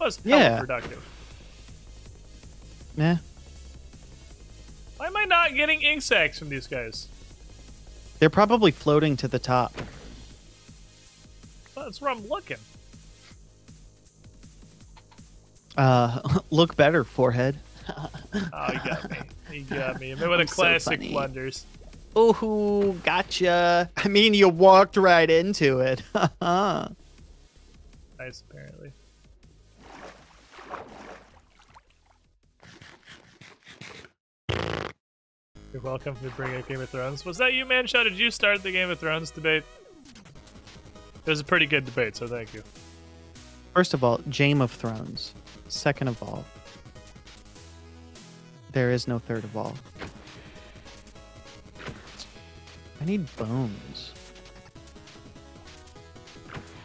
Was Yeah. productive. Nah. Why am I not getting ink sacs from these guys? They're probably floating to the top. That's where I'm looking. Look better, forehead. Oh, you got me. You got me. I mean, with a So classic funny. blunders. Ooh, gotcha. I mean, you walked right into it. Nice, apparently. You're welcome for bringing up Game of Thrones. Was that you, Manshot? Did you start the Game of Thrones debate? It was a pretty good debate, so thank you. First of all, Game of Thrones. Second of all, there is no third of all. I need bones.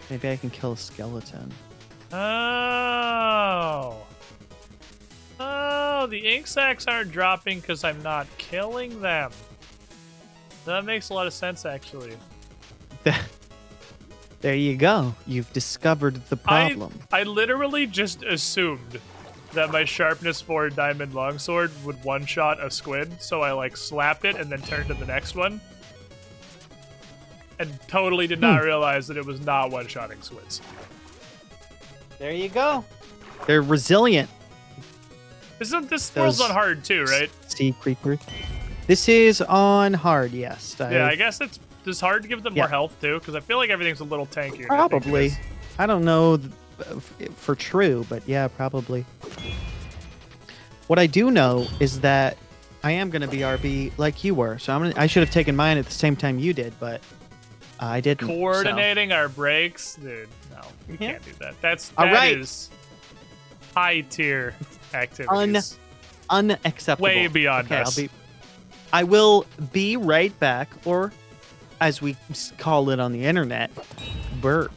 Maybe I can kill a skeleton. Oh. Oh, the ink sacs aren't dropping because I'm not killing them. That makes a lot of sense, actually. There you go. You've discovered the problem. I literally just assumed that my sharpness 4 diamond longsword would one-shot a squid, so I like slapped it and then turned to the next one. And totally did not realize that it was not one-shotting squids. There you go. They're resilient. Isn't this world's on hard too, right? Sea creeper. This is on hard, yes. Yeah, I guess it's just hard to give them more health too, because I feel like everything's a little tankier. than I think it Probably. is. I don't know for true, but yeah, probably. What I do know is that I am going to be RB like you were, so I should have taken mine at the same time you did, but I didn't. Coordinating our breaks, dude. No, we Yeah. can't do that. That All right. is high tier activities. Unacceptable. Way beyond okay, us. I will be right back, or as we call it on the internet, burb.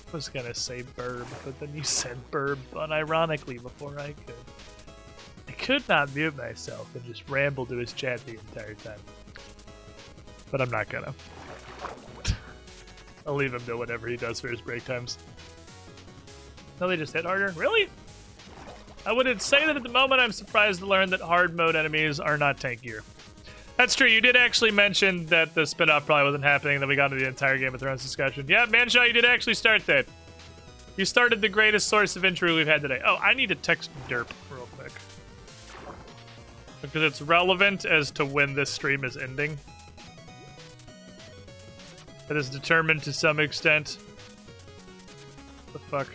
I was gonna say burb, but then you said burb unironically before I could. I could not mute myself and just ramble to his chat the entire time. But I'm not gonna. I'll leave him to whatever he does for his break times. No, they just hit harder? Really? I would say that at the moment I'm surprised to learn that hard mode enemies are not tankier. That's true, you did actually mention that the spin-off probably wasn't happening, then we got into the entire Game of Thrones discussion. Yeah, Manshot, you did actually start that. You started the greatest source of intrigue we've had today. Oh, I need to text Derp real quick. Because it's relevant as to when this stream is ending. It is determined to some extent. What the fuck?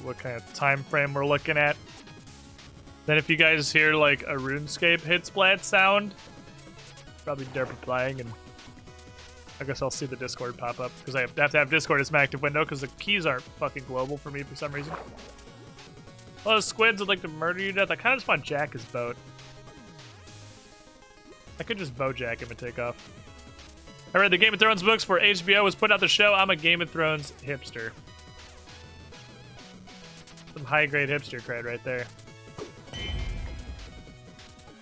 What kind of time frame we're looking at. Then if you guys hear like a RuneScape hit splat sound, probably Derp replying, and I guess I'll see the Discord pop up because I have to have Discord as my active window because the keys aren't fucking global for me for some reason. Well, squids would like to murder you to death. I kind of just want Jack his boat. I could just bow Jack him and take off. I read the Game of Thrones books before HBO was putting out the show. I'm a Game of Thrones hipster. Some high-grade hipster cred right there.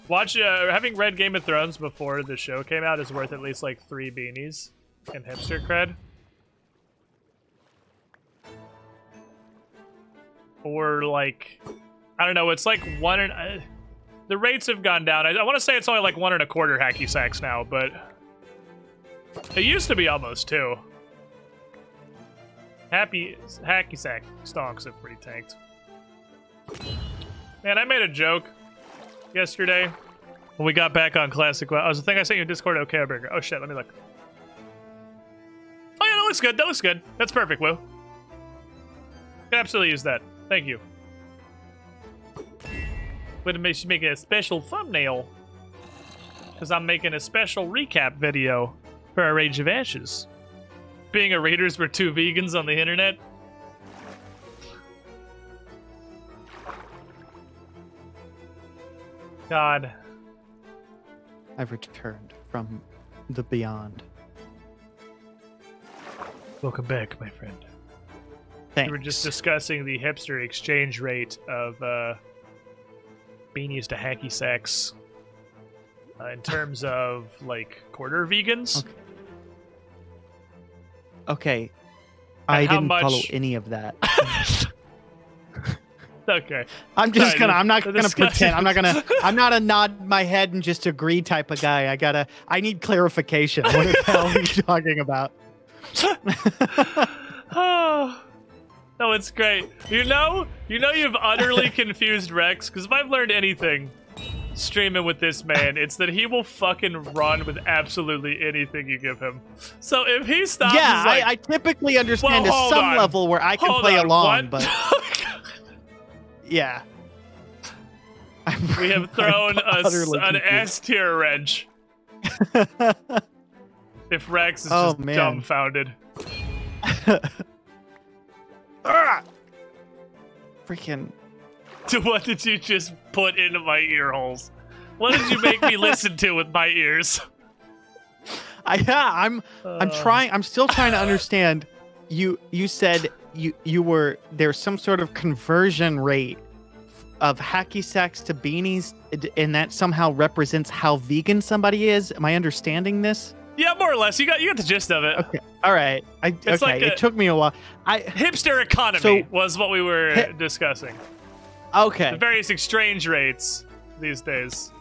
Having read Game of Thrones before the show came out is worth at least like 3 beanies in hipster cred. Or like, I don't know, it's like the rates have gone down. I want to say it's only like 1 1/4 hacky sacks now, but it used to be almost 2. Hacky sack stonks have pretty tanked. Man, I made a joke yesterday when we got back on Classic. I was the thing I sent you in Discord. Okay, burger. Oh shit, let me look. Oh yeah, that looks good. That looks good. That's perfect, Woo. Can absolutely use that. Thank you. But it should make a special thumbnail because I'm making a special recap video for our Rage of Ashes. Being a Raiders were 2 vegans on the internet. God. I've returned from the beyond. Welcome back, my friend. Thanks. We were just discussing the hipster exchange rate of beanies to hacky sacks in terms of, like, quarter vegans. Okay. And I how didn't much- follow any of that. Okay. I'm just Sorry, I'm not the gonna pretend. discussion- I'm not a nod my head and just agree type of guy. I need clarification. What the hell are you talking about? Oh, no, it's great. You know you've utterly confused Rex, because if I've learned anything streaming with this man, it's that he will fucking run with absolutely anything you give him. So if he stops, Yeah, he's like, I typically understand well, to hold some on. level where I can Hold play on, along, what? but yeah. We have thrown utterly an confused. S tier wrench. If Rex is Oh, just man. dumbfounded. Freaking. What did you just put into my ear holes? What did you make me listen to with my ears? I'm trying. I'm still trying to understand. You said there's some sort of conversion rate of hacky sacks to beanies, and that somehow represents how vegan somebody is. Am I understanding this? Yeah, more or less. You got the gist of it. Okay. All right. It's like it took me a while. Hipster economy So- was what we were discussing. Okay. The various exchange rates these days.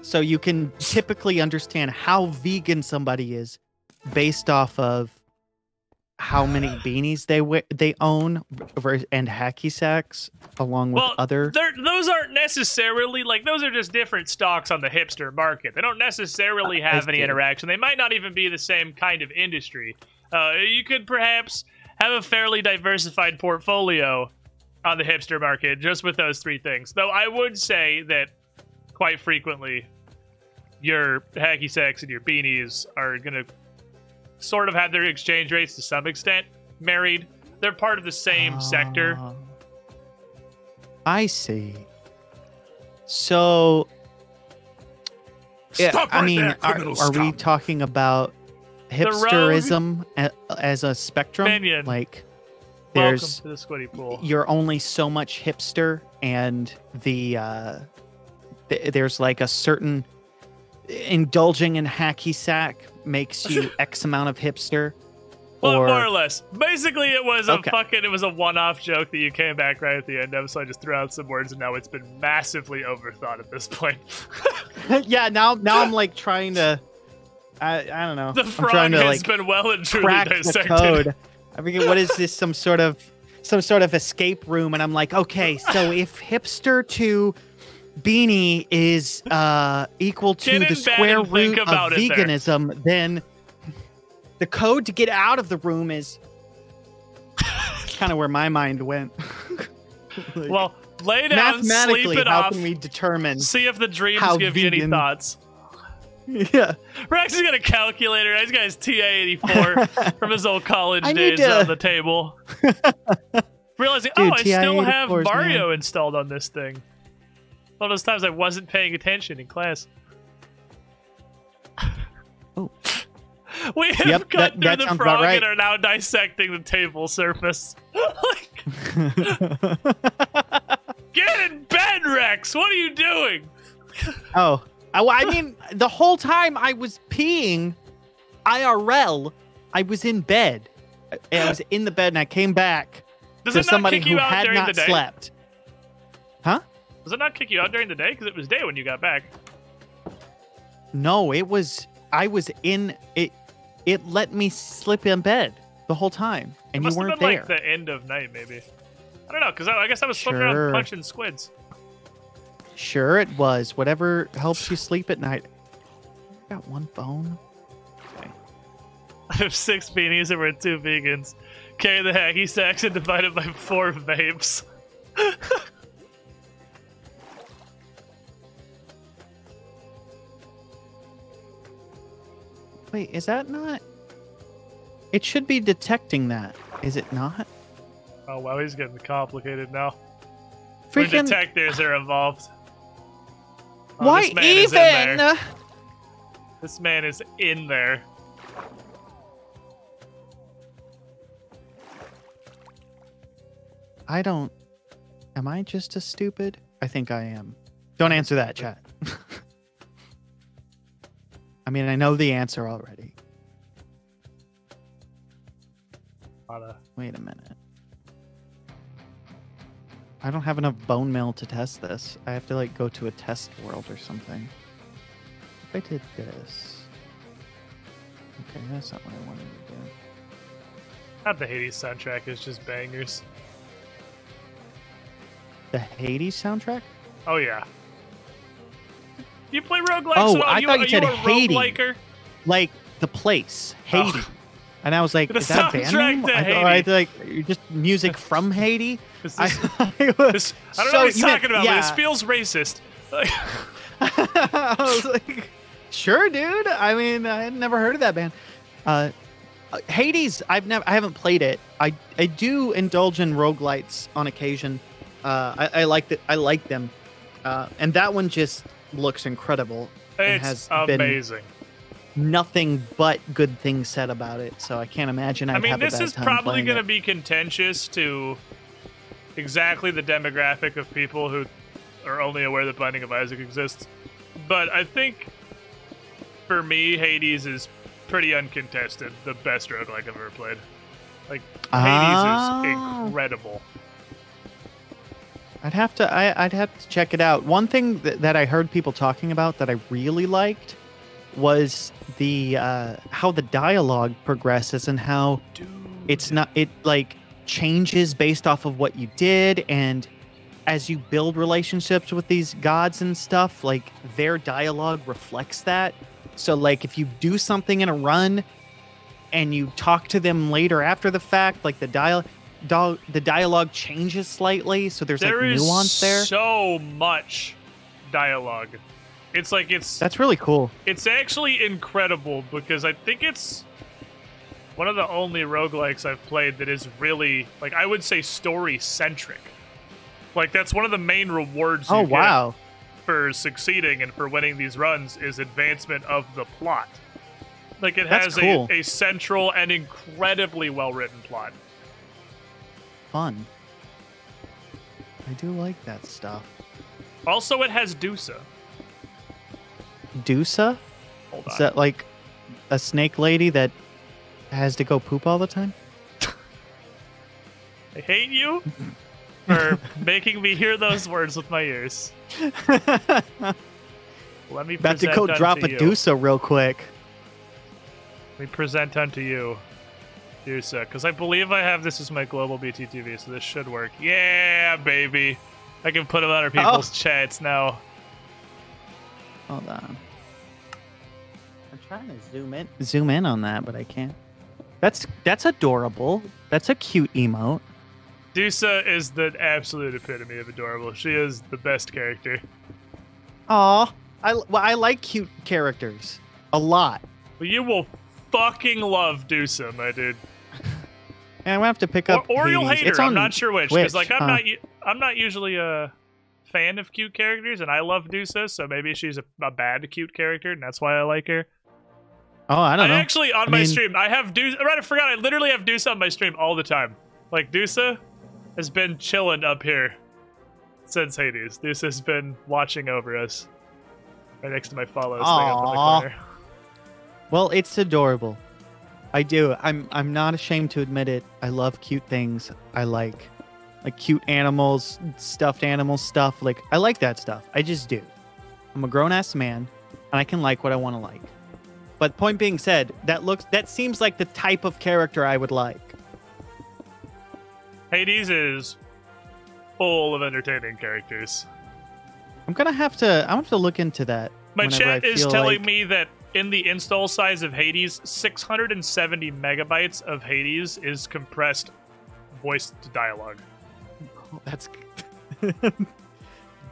So you can typically understand how vegan somebody is based off of how many beanies they own and hacky sacks, along with other. Those aren't necessarily those are just different stocks on the hipster market. They don't necessarily have any interaction. They might not even be the same kind of industry. You could perhaps have a fairly diversified portfolio on the hipster market just with those three things. Though I would say that quite frequently your hacky sacks and your beanies are going to sort of have their exchange rates to some extent married. They're part of the same sector. I see. So, Stop I right mean, there, criminal are we scum. talking about hipsterism as a spectrum? Minion. Like, Welcome there's to the Squiddy Pool. you're only so much hipster, and there's like a certain indulging in hacky sack makes you X amount of hipster. Well, Or more or less. Basically, it was Okay. it was a one-off joke that you came back right at the end of, so I just threw out some words, and now it's been massively overthought at this point. yeah, now I'm like trying to. I don't know. The I'm frog trying to has like been well and truly crack the dissected. code. I forget what is this? Some sort of escape room, and I'm like, okay, so if hipster to beanie is equal to Get in the bed square and think root of about it there. veganism, then the code to get out of the room is kind of where my mind went. Like, Well, lay down, sleep mathematically, it how off, can we determine? see if the dreams how give you any vegan- thoughts. Yeah. Rex has got a calculator. He's got his TA-84 from his old college I need days to- on the table. Realizing, Dude, I still have TI-84s, Mario installed on this thing. All those times I wasn't paying attention in class. Oh. We have Yep, cut through that the sounds about frog right. and are now dissecting the table surface. Like, get in bed, Rex! What are you doing? Oh, I mean, the whole time I was peeing, IRL, I was in bed. I was in the bed, and I came back Does to it not somebody kick who you out had during the not day? slept. Huh? Does it not kick you out during the day? Because it was day when you got back. No, it was. I was in it. It let me slip in bed the whole time, It and you must have weren't been there. like the end of night, maybe. I don't know, because I guess I was slipping around Sure. punching squids. Sure, it was. Whatever helps you sleep at night. Got one bone. I have 6 beanies and we're 2 vegans. Carry the hacky sacks and divide it by 4 vapes. Wait, is that not? It should be detecting that. Is it not? Oh wow, he's getting complicated now. When Freaking. detectors are involved. Oh, Why this man is in there. even? This man is in there. I don't. Am I just as stupid? I think I am. Don't answer that, chat. I mean, I know the answer already. On a Wait a minute. I don't have enough bone meal to test this. I have to like go to a test world or something. If I did this. Okay, that's not what I wanted to do. Not the Hades soundtrack is just bangers. The Hades soundtrack? Oh yeah. You play roguelikes? Oh, at all? I thought you said a Hades. rogueliker? Like the place, Hades. Oh. And I was like, The is that a band soundtrack name? to I Hades. like just music from Hades. This I, is- I I don't know what he's you meant- talking about, yeah. but this feels racist. Like, I was like, sure, dude. I mean, I had never heard of that band. Hades, I haven't played it. I do indulge in roguelites on occasion. I like them. And that one just looks incredible. And it's has amazing. been nothing but good things said about it. So I can't imagine I'd I mean, have a this bad is time probably playing going to it. be contentious to exactly the demographic of people who are only aware that Binding of Isaac exists. But I think, for me, Hades is pretty uncontested the best roguelike I've ever played. Like, Hades is incredible. I'd have to check it out. One thing that I heard people talking about that I really liked was the how the dialogue progresses and how it like changes based off of what you did, and as you build relationships with these gods and stuff, like their dialogue reflects that. So like if you do something in a run and you talk to them later after the fact, like the dialogue changes slightly, so there's like nuance there. So much dialogue. That's really cool. It's actually incredible because I think it's one of the only roguelikes I've played that is really, like, I would say story-centric. Like, that's one of the main rewards you get for succeeding and for winning these runs is advancement of the plot. Like, it has cool. a central and incredibly well-written plot. Fun. I do like that stuff. Also, it has Dusa. Dusa? Hold Is on. that like a snake lady that has to go poop all the time? I hate you for making me hear those words with my ears. Let me About to present go drop unto a you. Dusa real quick. Let me present unto you Dusa, because I believe I have this as my global BTTV, so this should work. Yeah, baby. I can put them on our people's chats now. Hold on. I'm trying to zoom in on that, but I can't. That's adorable. That's a cute emote. Dusa is the absolute epitome of adorable. She is the best character. Aw. I like cute characters. A lot. Well, you will fucking love Dusa, my dude. And I'm gonna have to pick up Or you'll Hades. hate It's her. on I'm not sure which, because Twitch, like huh? I'm not usually a fan of cute characters, and I love Dusa, so maybe she's a bad cute character, and that's why I like her. Oh, I don't know. Actually, on my stream, I have Dusa. Right, I forgot. I literally have Dusa on my stream all the time. Like, Dusa has been chilling up here since Hades. Dusa has been watching over us. Right next to my follows thing up in the Aw. corner. Well, it's adorable. I do. I'm not ashamed to admit it. I love cute things. I like cute animals, stuffed animal stuff. Like, I like that stuff. I just do. I'm a grown-ass man, and I can like what I want to like. But point being said, that seems like the type of character I would like. Hades is full of entertaining characters. I'm gonna have to look into that. My whenever chat I is feel telling like- me that in the install size of Hades, 670 megabytes of Hades is compressed voice to dialogue. That's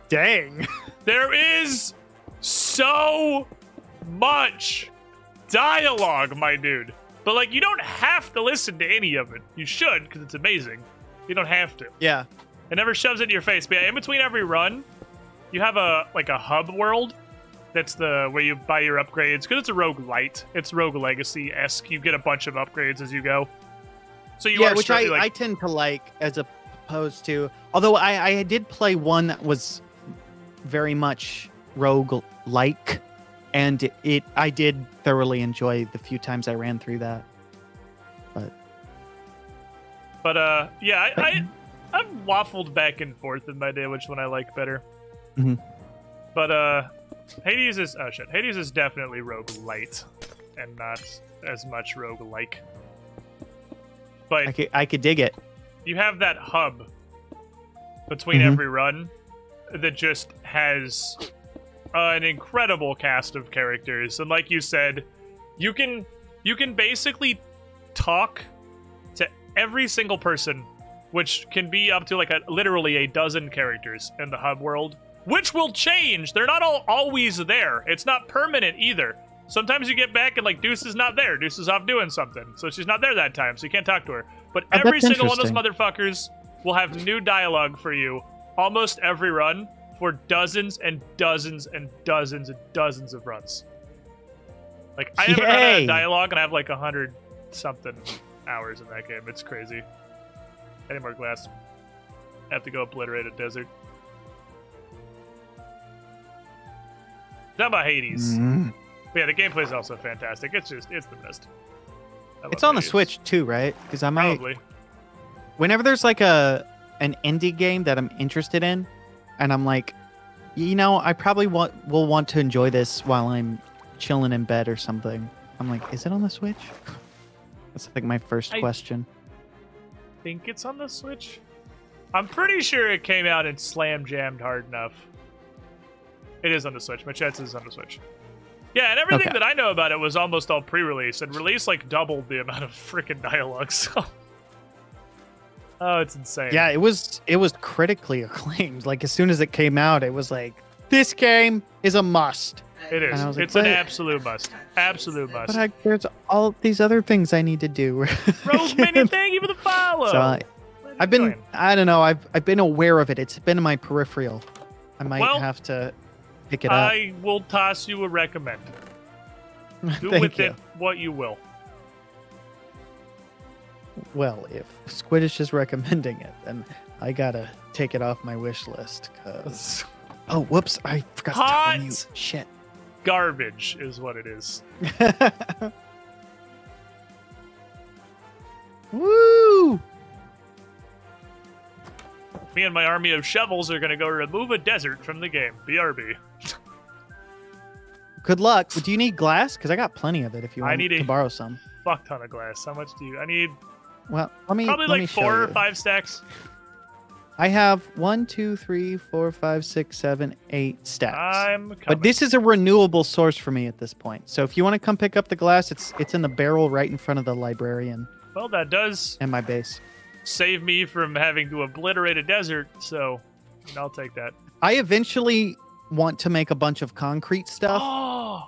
dang. There is so much dialogue, my dude. But like, you don't have to listen to any of it. You should, because it's amazing. You don't have to. Yeah. It never shoves it in your face. But yeah, in between every run, you have a hub world. That's the where you buy your upgrades, because it's a rogue light. It's Rogue Legacy-esque. You get a bunch of upgrades as you go. So you are which strictly, I tend to like as opposed to. Although I did play one that was very much rogue-like, and I did thoroughly enjoy the few times I ran through that. But yeah, I've waffled back and forth in my day which one I like better. Mhm. But Hades is Hades is definitely roguelite and not as much roguelike. But I could dig it. you have that hub between every run that just has an incredible cast of characters, and like you said, you can basically talk to every single person, which can be up to like literally a dozen characters in the hub world, which will change. They're not always there. It's not permanent either. Sometimes you get back and like Deuce is not there. Deuce is off doing something, so she's not there that time, so you can't talk to her. But Oh, every that's single one of those interesting. motherfuckers will have new dialogue for you almost every run for dozens and dozens and dozens and dozens of runs. Like, I haven't run out Yay. of dialogue, and I have like 100 something hours in that game. It's crazy. Any more glass? I have to go obliterate a desert. Talking about Hades. Mm. But yeah, the gameplay is also fantastic. It's the best. I It's love on the Hades. Switch too, right? Because I might. Probably. Whenever there's like an indie game that I'm interested in, and I'm like, you know, I probably will want to enjoy this while I'm chilling in bed or something. I'm like, is it on the Switch? That's like my first question. I think it's on the Switch. I'm pretty sure it came out and slam jammed hard enough. It is on the Switch. My chance is on the Switch. Yeah, and everything Okay. that I know about it was almost all pre-release, and release like doubled the amount of freaking dialogue. So, oh, it's insane. Yeah, it was critically acclaimed. Like as soon as it came out, it was like, this game is a must. It is. And I was like, It's an but- absolute must. Absolute must. But there's all these other things I need to do. Rogue Minion, thank you for the follow. So I've been, I don't know, I've been aware of it. It's been in my peripheral. I might Well, have to pick it up. I will toss you a recommend. Do Thank with you. it what you will. Well, if Squidish is recommending it, then I gotta take it off my wish list. Cause oh, whoops! I forgot to Hot! tell you. Shit. Garbage is what it is. Woo! Me and my army of shovels are gonna go remove a desert from the game. BRB. Good luck. Do you need glass? Because I got plenty of it. If you I want need to a- borrow some. Fuck ton of glass. How much do you? I need Well, let me probably let me like show 4 or you. 5 stacks. I have 1, 2, 3, 4, 5, 6, 7, 8 stacks. I'm coming. But this is a renewable source for me at this point. So if you want to come pick up the glass, it's in the barrel right in front of the librarian Well, that does and my base. save me from having to obliterate a desert, so I'll take that. I eventually want to make a bunch of concrete stuff. Oh,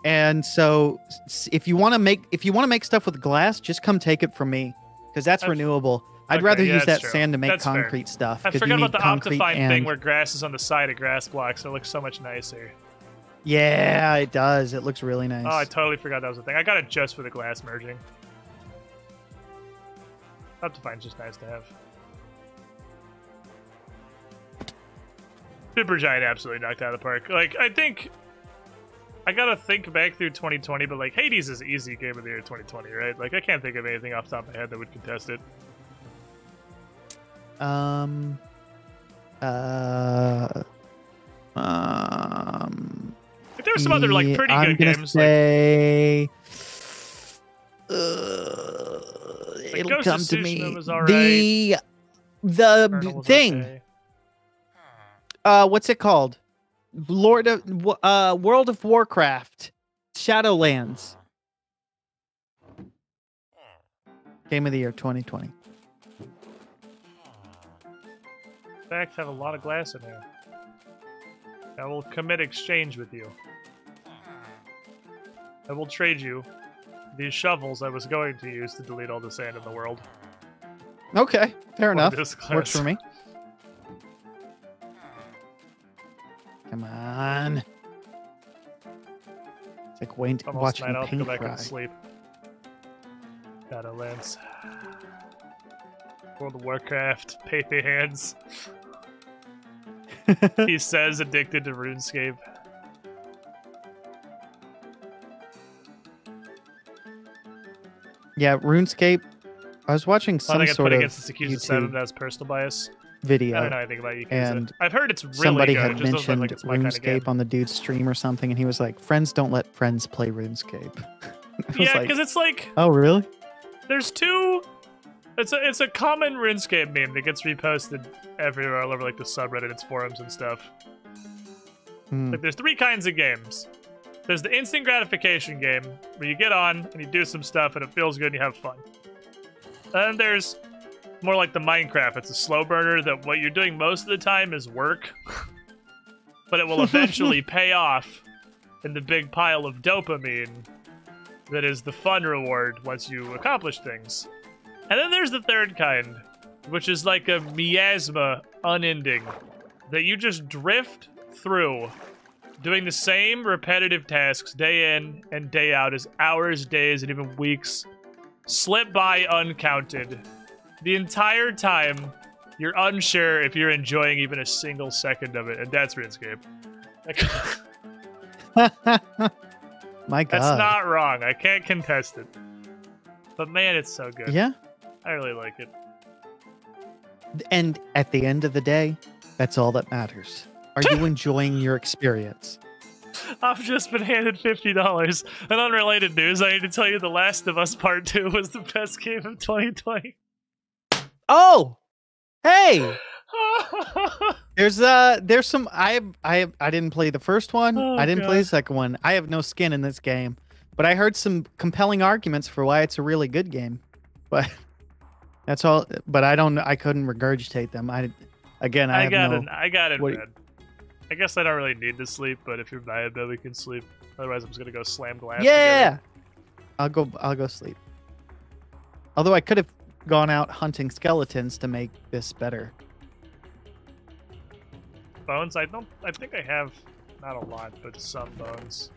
And so if you want to make stuff with glass, just come take it from me because that's That's- renewable. I'd okay, rather yeah, use that's that true. sand to make That's fair. concrete stuff. I 'cause forgot you about need the concrete Optifine thing and- where grass is on the side of grass blocks. It looks so much nicer. Yeah, it does. It looks really nice. Oh, I totally forgot that was a thing. I got it just for the glass merging. Optifine's just nice to have. Supergiant absolutely knocked out of the park. Like, I think I gotta think back through 2020, but like Hades is easy game of the year 2020, right? Like I can't think of anything off the top of my head that would contest it. Um. Like, there were some other like pretty I'm good gonna games. Like, say, it'll Ghost of come to Tsushima me. was alright. The Eternal was thing. okay. What's it called? World of Warcraft, Shadowlands. Game of the year 2020. In fact, have a lot of glass in here. I will commit exchange with you. I will trade you these shovels I was going to use to delete all the sand in the world. Okay, fair For enough. this glass. Works for me. Come on. It's like Almost watching night. I'll have to go paint back dry. and sleep. Shadowlands. World of Warcraft. Pepe hands. He says addicted to RuneScape. Yeah, RuneScape. I was watching I some think it's sort put of against this Yakuza 7 YouTube that has personal bias. video. I don't know anything about Yakuza. and I've heard it's really Somebody good. had It just doesn't look mentioned like it's my kind of game. RuneScape on the dude's stream or something, and he was like, "Friends don't let friends play RuneScape." I was Yeah, like, because it's like "Oh, really?" there's two. It's a common RuneScape meme that gets reposted everywhere, all over like the subreddit, its forums and stuff. Hmm. Like there's three kinds of games. There's the instant gratification game where you get on and you do some stuff and it feels good and you have fun. And then there's more like the Minecraft. It's a slow burner that what you're doing most of the time is work, but it will eventually pay off in the big pile of dopamine that is the fun reward once you accomplish things. And then there's the third kind, which is like a miasma unending that you just drift through, doing the same repetitive tasks day in and day out as hours, days, and even weeks slip by uncounted. The entire time, you're unsure if you're enjoying even a single second of it, and that's RuneScape. My God. That's not wrong. I can't contest it. But man, it's so good. Yeah. I really like it. And at the end of the day, that's all that matters. Are you enjoying your experience? I've just been handed $50. In unrelated news, I need to tell you The Last of Us Part 2 was the best game of 2020. Oh, hey! There's some I didn't play the first one. Oh, I didn't play God. the second one. I have no skin in this game, but I heard some compelling arguments for why it's a really good game. But that's all. But I couldn't regurgitate them. I got it, what- man. I guess I don't really need to sleep, but if you're mad, then we can sleep. Otherwise, I'm just gonna go slam glass. Yeah, together. I'll go sleep. Although I could have gone out hunting skeletons to make this better. Bones. I think I have not a lot, but some bones.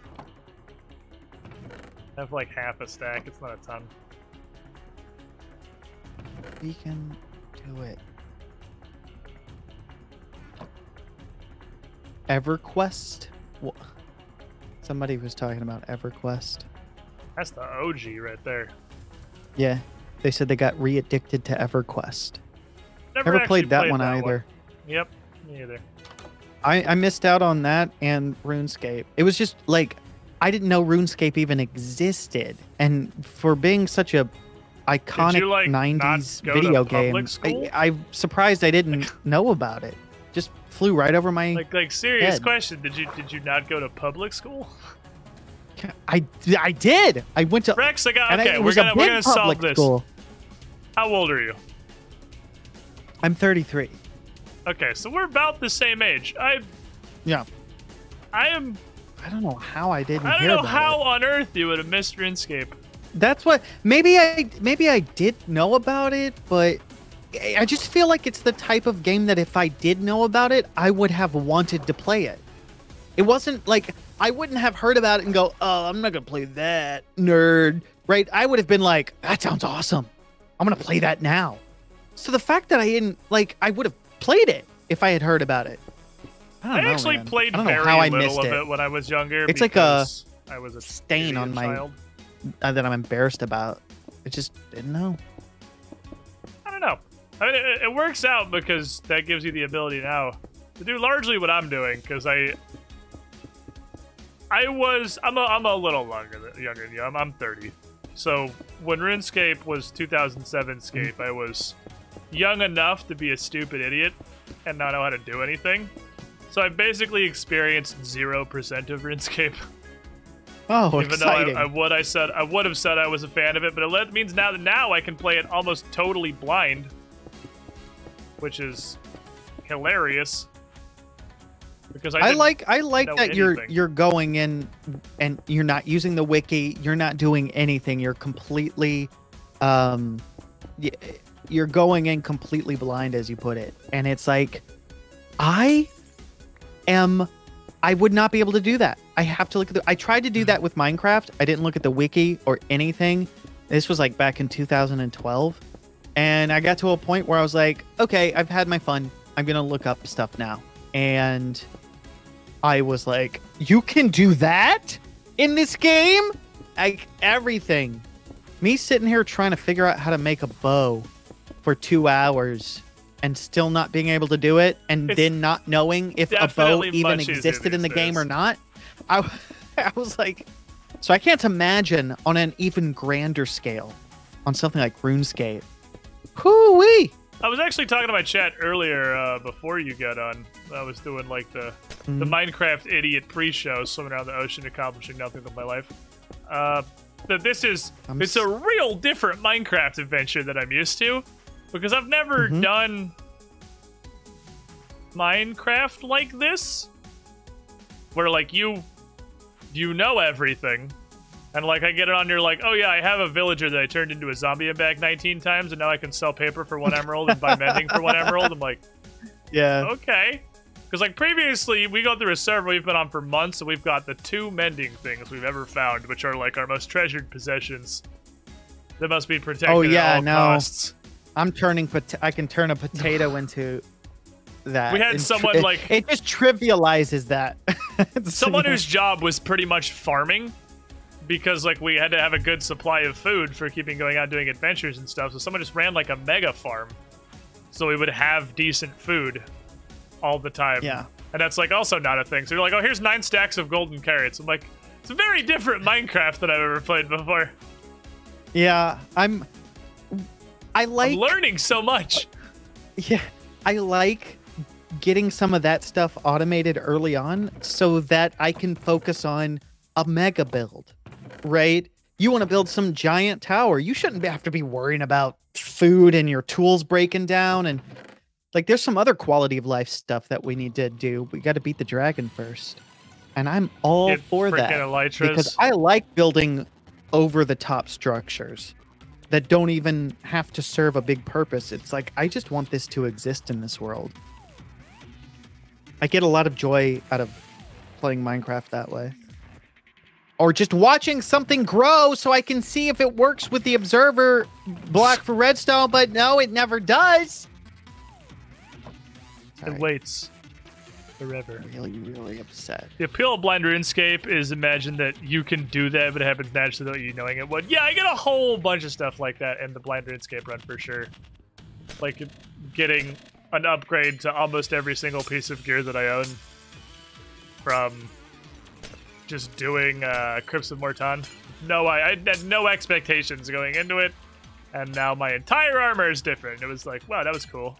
I have like half a stack. It's not a ton. We can do it. EverQuest? Somebody was talking about EverQuest. That's the OG right there. Yeah, they said they got re-addicted to EverQuest. Never Never actually played that one either. Yep, me either. I missed out on that and RuneScape. It was just like I didn't know RuneScape even existed, and for being such a iconic you, like, not '90s go to video public game, school? I'm surprised I didn't know about it. Just flew right over my. Like serious head. question. Did you not go to public school? I did. I went to. Rex, I got and okay. it We're was a gonna big solve public this. school. How old are you? I'm 33. Okay, so we're about the same age. Yeah. I am. I don't know how I didn't. I don't hear know about how it. on earth you would have missed RuneScape. That's what. Maybe I did know about it, but I just feel like it's the type of game that if I did know about it, I would have wanted to play it. It wasn't like I wouldn't have heard about it and go, "Oh, I'm not gonna play that, nerd." Right? I would have been like, "That sounds awesome. I'm gonna play that now." So the fact that I didn't like, I would have played it if I had heard about it. I don't know, actually man. played I don't know very how I little missed of it. it when I was younger. It's like a because I was a stain on idiot my- child. That I'm embarrassed about. I just didn't know. I don't know. I mean, it works out because that gives you the ability now to do largely what I'm doing. Because I'm a little younger than you. I'm 30. So when RuneScape was 2007 Scape, I was young enough to be a stupid idiot and not know how to do anything. So I basically experienced 0% of RuneScape. Oh, Even exciting! though I would have said I was a fan of it, but it means now I can play it almost totally blind, which is hilarious. Because I like know that anything. you're going in and you're not using the wiki. You're not doing anything. You're completely, you're going in completely blind, as you put it. And it's like, I would not be able to do that. I have to look at I tried to do that with Minecraft. I didn't look at the wiki or anything. This was like back in 2012. And I got to a point where I was like, okay, I've had my fun. I'm going to look up stuff now. And I was like, you can do that in this game? Like everything. Me sitting here trying to figure out how to make a bow for 2 hours and still not being able to do it, and then not knowing if a bow even existed in the game or not. I was like, so I can't imagine on an even grander scale, on something like RuneScape. Hoo-wee! I was actually talking to my chat earlier before you got on. I was doing like the Minecraft idiot pre-show, swimming around the ocean, accomplishing nothing with my life. That this is it's a real different Minecraft adventure that I'm used to, because I've never done Minecraft like this, where like you know everything. And, like, I get it on, you're like, oh, yeah, I have a villager that I turned into a zombie and back 19 times, and now I can sell paper for 1 emerald and buy mending for 1 emerald. I'm like, yeah. Okay. Because, like, previously, we go through a server we've been on for months, and we've got the 2 mending things we've ever found, which are, like, our most treasured possessions that must be protected at all costs. I'm turning, I can turn a potato into that. We had someone, like... It just trivializes that. Someone whose job was pretty much farming, because like we had to have a good supply of food for keeping going out doing adventures and stuff. So someone just ran like a mega farm, so we would have decent food all the time. Yeah. And that's like also not a thing. So you're like, oh, here's 9 stacks of golden carrots. I'm like, it's a very different Minecraft than I've ever played before. Yeah, I'm learning so much. Yeah, I like getting some of that stuff automated early on so that I can focus on a mega build. Right? You want to build some giant tower. You shouldn't have to be worrying about food and your tools breaking down. And like, there's some other quality of life stuff that we need to do. We got to beat the dragon first. And I'm all for that. Elytras. Because I like building over the top structures that don't even have to serve a big purpose. It's like, I just want this to exist in this world. I get a lot of joy out of playing Minecraft that way. Or just watching something grow so I can see if it works with the observer block for redstone, but no, it never does. It waits forever. Really, really upset. The appeal of blind RuneScape is imagine that you can do that, but it happens naturally without you knowing it would. Yeah, I get a whole bunch of stuff like that in the blind RuneScape run for sure. Like getting an upgrade to almost every single piece of gear that I own from just doing Crypts of Morton. No, I had no expectations going into it, and now my entire armor is different. It was like, wow, that was cool.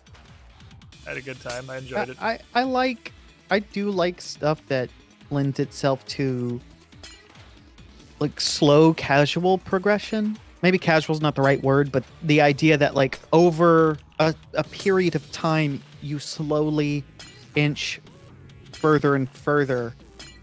I had a good time. I enjoyed it. I do like stuff that lends itself to like slow, casual progression. Maybe casual is not the right word, but the idea that like over a period of time, you slowly inch further and further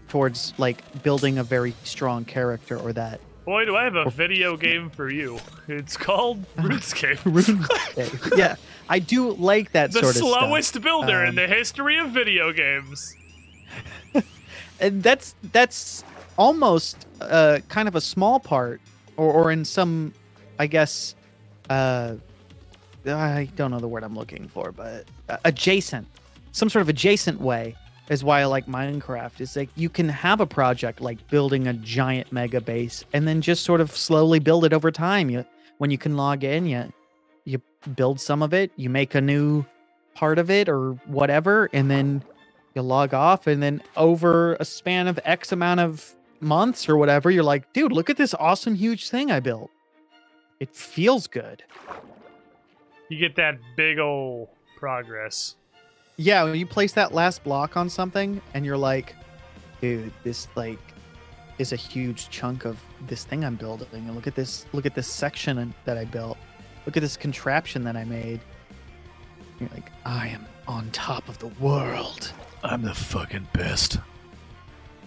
towards like building a very strong character, or that. Boy, do I have a video game for you. It's called RuneScape. RuneScape. Yeah, I do like that sort of stuff. The slowest builder in the history of video games. And that's almost kind of a small part, or in some, I guess, I don't know the word I'm looking for, but adjacent, some sort of adjacent way is why I like Minecraft. Is like you can have a project like building a giant mega base and then just sort of slowly build it over time. When you can log in, you build some of it, you make a new part of it or whatever, and then you log off, and then over a span of X amount of months or whatever, you're like, dude, look at this awesome huge thing I built. It feels good. You get that big ol' progress. Yeah, when you place that last block on something and you're like, dude, this like is a huge chunk of this thing I'm building. And look at this section that I built. Look at this contraption that I made. You're like, I am on top of the world. I'm the fucking best.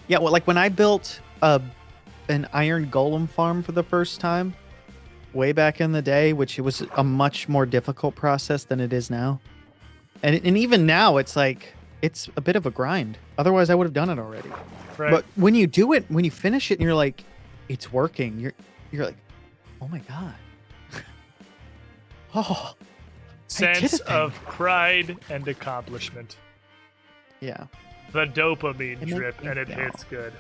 Yeah, well, like when I built an iron golem farm for the first time, way back in the day, which it was a much more difficult process than it is now. And even now, it's like, it's a bit of a grind. Otherwise, I would have done it already. Right. But when you do it, when you finish it, and you're like, it's working. You're like, oh my god. Oh. Sense of pride and accomplishment. Yeah. The dopamine drip, and it hits good.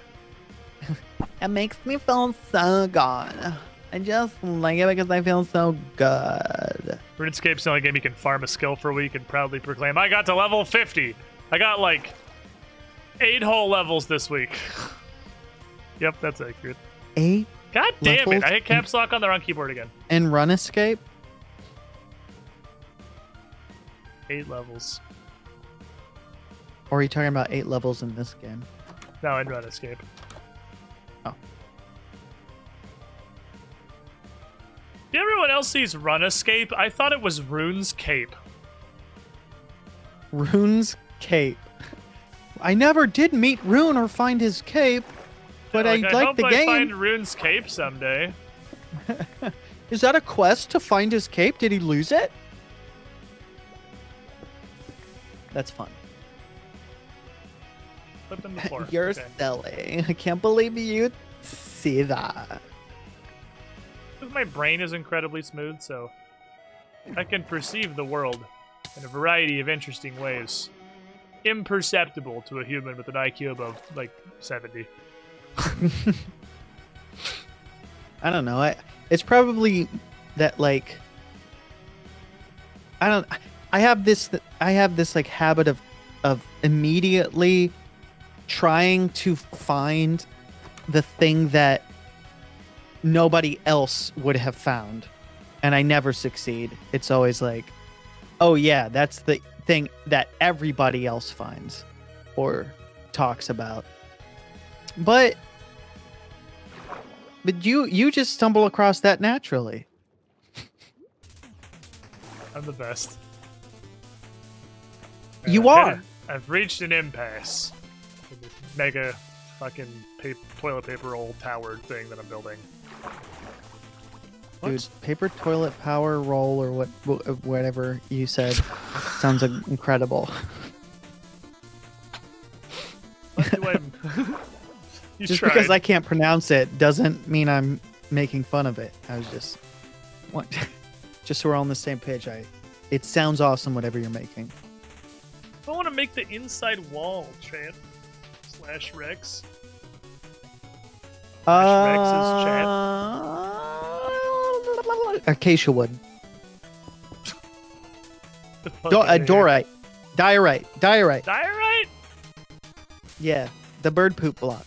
It makes me feel so good. I just like it because I feel so good. RuneScape's the only game you can farm a skill for a week and proudly proclaim, I got to level 50. I got like 8 whole levels this week. Yep, that's accurate. 8 God damn it. levels I hit caps lock on the wrong keyboard again. and Run Escape? 8 levels. Or are you talking about 8 levels in this game? No, in Run Escape. Oh. Everyone else sees Run Escape. I thought it was Rune's Cape. Rune's Cape. I never did meet Rune or find his cape, but I like hope the I game. find Rune's Cape someday. Is that a quest to find his cape? Did he lose it? That's fun. Flip in the floor. You're Okay. silly. I can't believe you see that. Because my brain is incredibly smooth, so I can perceive the world in a variety of interesting ways. Imperceptible to a human with an IQ above, like, 70. I don't know. It's probably that like I have this like habit of immediately trying to find the thing that nobody else would have found, and I never succeed. It's always like, oh yeah, that's the thing that everybody else finds or talks about. But you just stumble across that naturally. I'm the best. You I've are. hit I've reached an impasse in this mega fucking toilet paper roll tower thing that I'm building. Dude, What? paper toilet power roll or whatever you said sounds incredible. What do I... You Just tried. because I can't pronounce it doesn't mean I'm making fun of it. I was just what just so we're all on the same page. It sounds awesome whatever you're making. I want to make the inside wall, Chat. /Rex. Acacia wood. The fuck outta here. Dorite. Diorite. Diorite? Yeah, the bird poop block.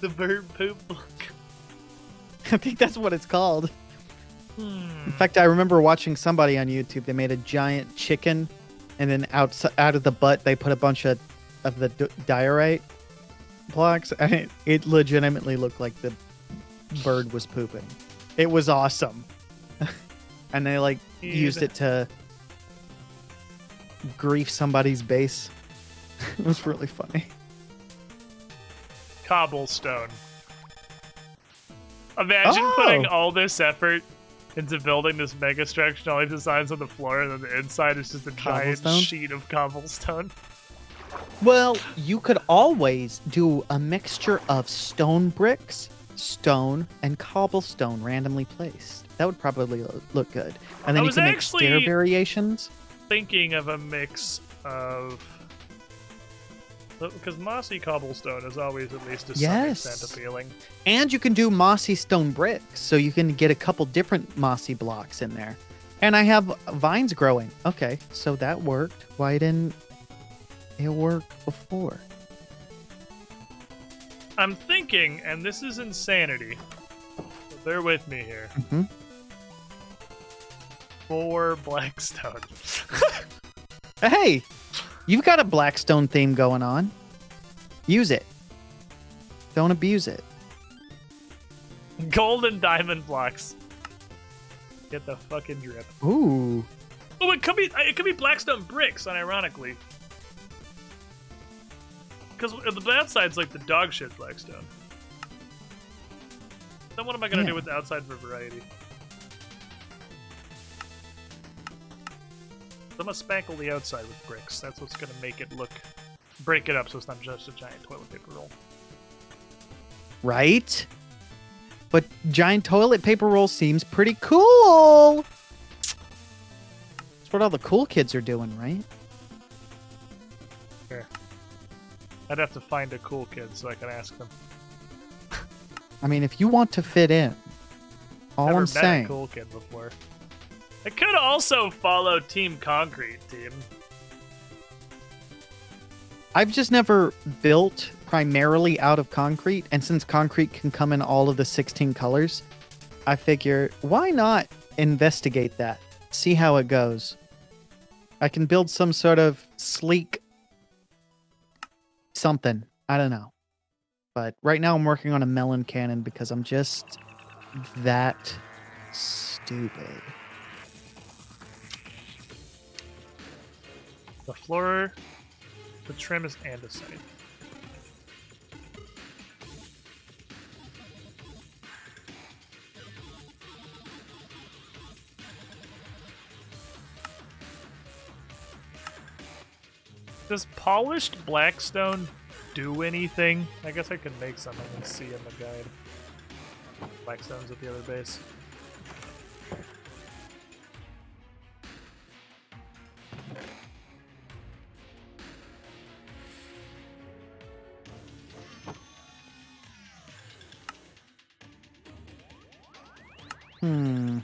The bird poop block. I think that's what it's called. Hmm. In fact, I remember watching somebody on YouTube. They made a giant chicken, and then out of the butt they put a bunch of the diorite blocks, and it legitimately looked like the bird was pooping. It was awesome. And they like used it to grief somebody's base. It was really funny. Cobblestone. Imagine putting all this effort into building this mega structure, and all these designs on the floor, and then the inside is just a giant Cobblestone? sheet of cobblestone. Well, you could always do a mixture of stone bricks, stone, and cobblestone randomly placed. That would probably look good. And then I you was can make actually- stair variations. Thinking of a mix of... Because mossy cobblestone is always at least to some Yes. extent appealing. And you can do mossy stone bricks, so you can get a couple different mossy blocks in there. And I have vines growing. Okay, so that worked. Why didn't it work before? I'm thinking, and this is insanity, so bear with me here, Hmm. 4 blackstone. Hey, you've got a Blackstone theme going on. Use it. Don't abuse it. Gold and diamond blocks. Get the fucking drip. Ooh. Oh, it could be blackstone bricks, unironically. Because the outside's like the dog shit blackstone. Then what am I gonna do with the outside for variety? I'm gonna spankle the outside with bricks. That's what's gonna make it look... break it up so it's not just a giant toilet paper roll. Right? But giant toilet paper roll seems pretty cool. That's what all the cool kids are doing, right? Here. I'd have to find a cool kid so I can ask them. I mean, if you want to fit in, All Never I'm met saying. a cool kid before. I could also follow Team Concrete Team. I've just never built primarily out of concrete, and since concrete can come in all of the 16 colors, I figure why not investigate that? See how it goes. I can build some sort of sleek something. I don't know. But right now I'm working on a melon cannon because I'm just that stupid. The floor, the trim is andesite. Does polished blackstone do anything? I guess I could make something and see in the guide. Blackstone's at the other base. Hmm.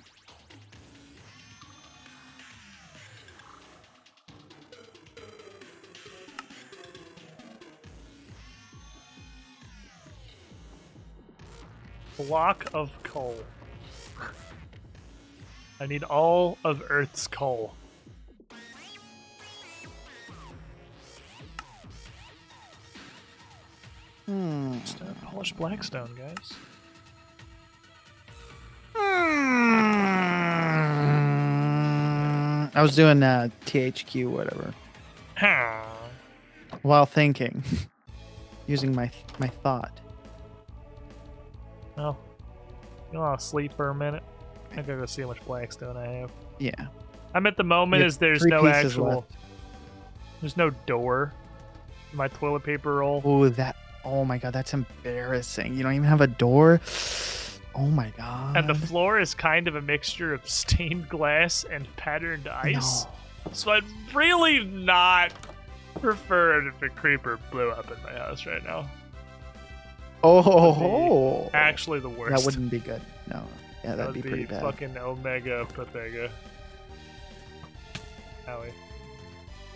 Block of coal. I need all of Earth's coal. Just polished blackstone, guys. I was doing THQ, whatever, while thinking, using my thought. Well, you want to sleep for a minute? I gotta go see how much blackstone I have. Yeah. I'm at the moment You have is there's 3 no pieces actual, left. there's no door in my toilet paper roll. Oh my god, that's embarrassing. You don't even have a door? Oh my god. And the floor is kind of a mixture of stained glass and patterned ice. No. So I'd really not prefer it if a creeper blew up in my house right now. Oh, Actually the worst. that wouldn't be good. No. Yeah, That that'd would be pretty bad. fucking Omega Pathega. Howie.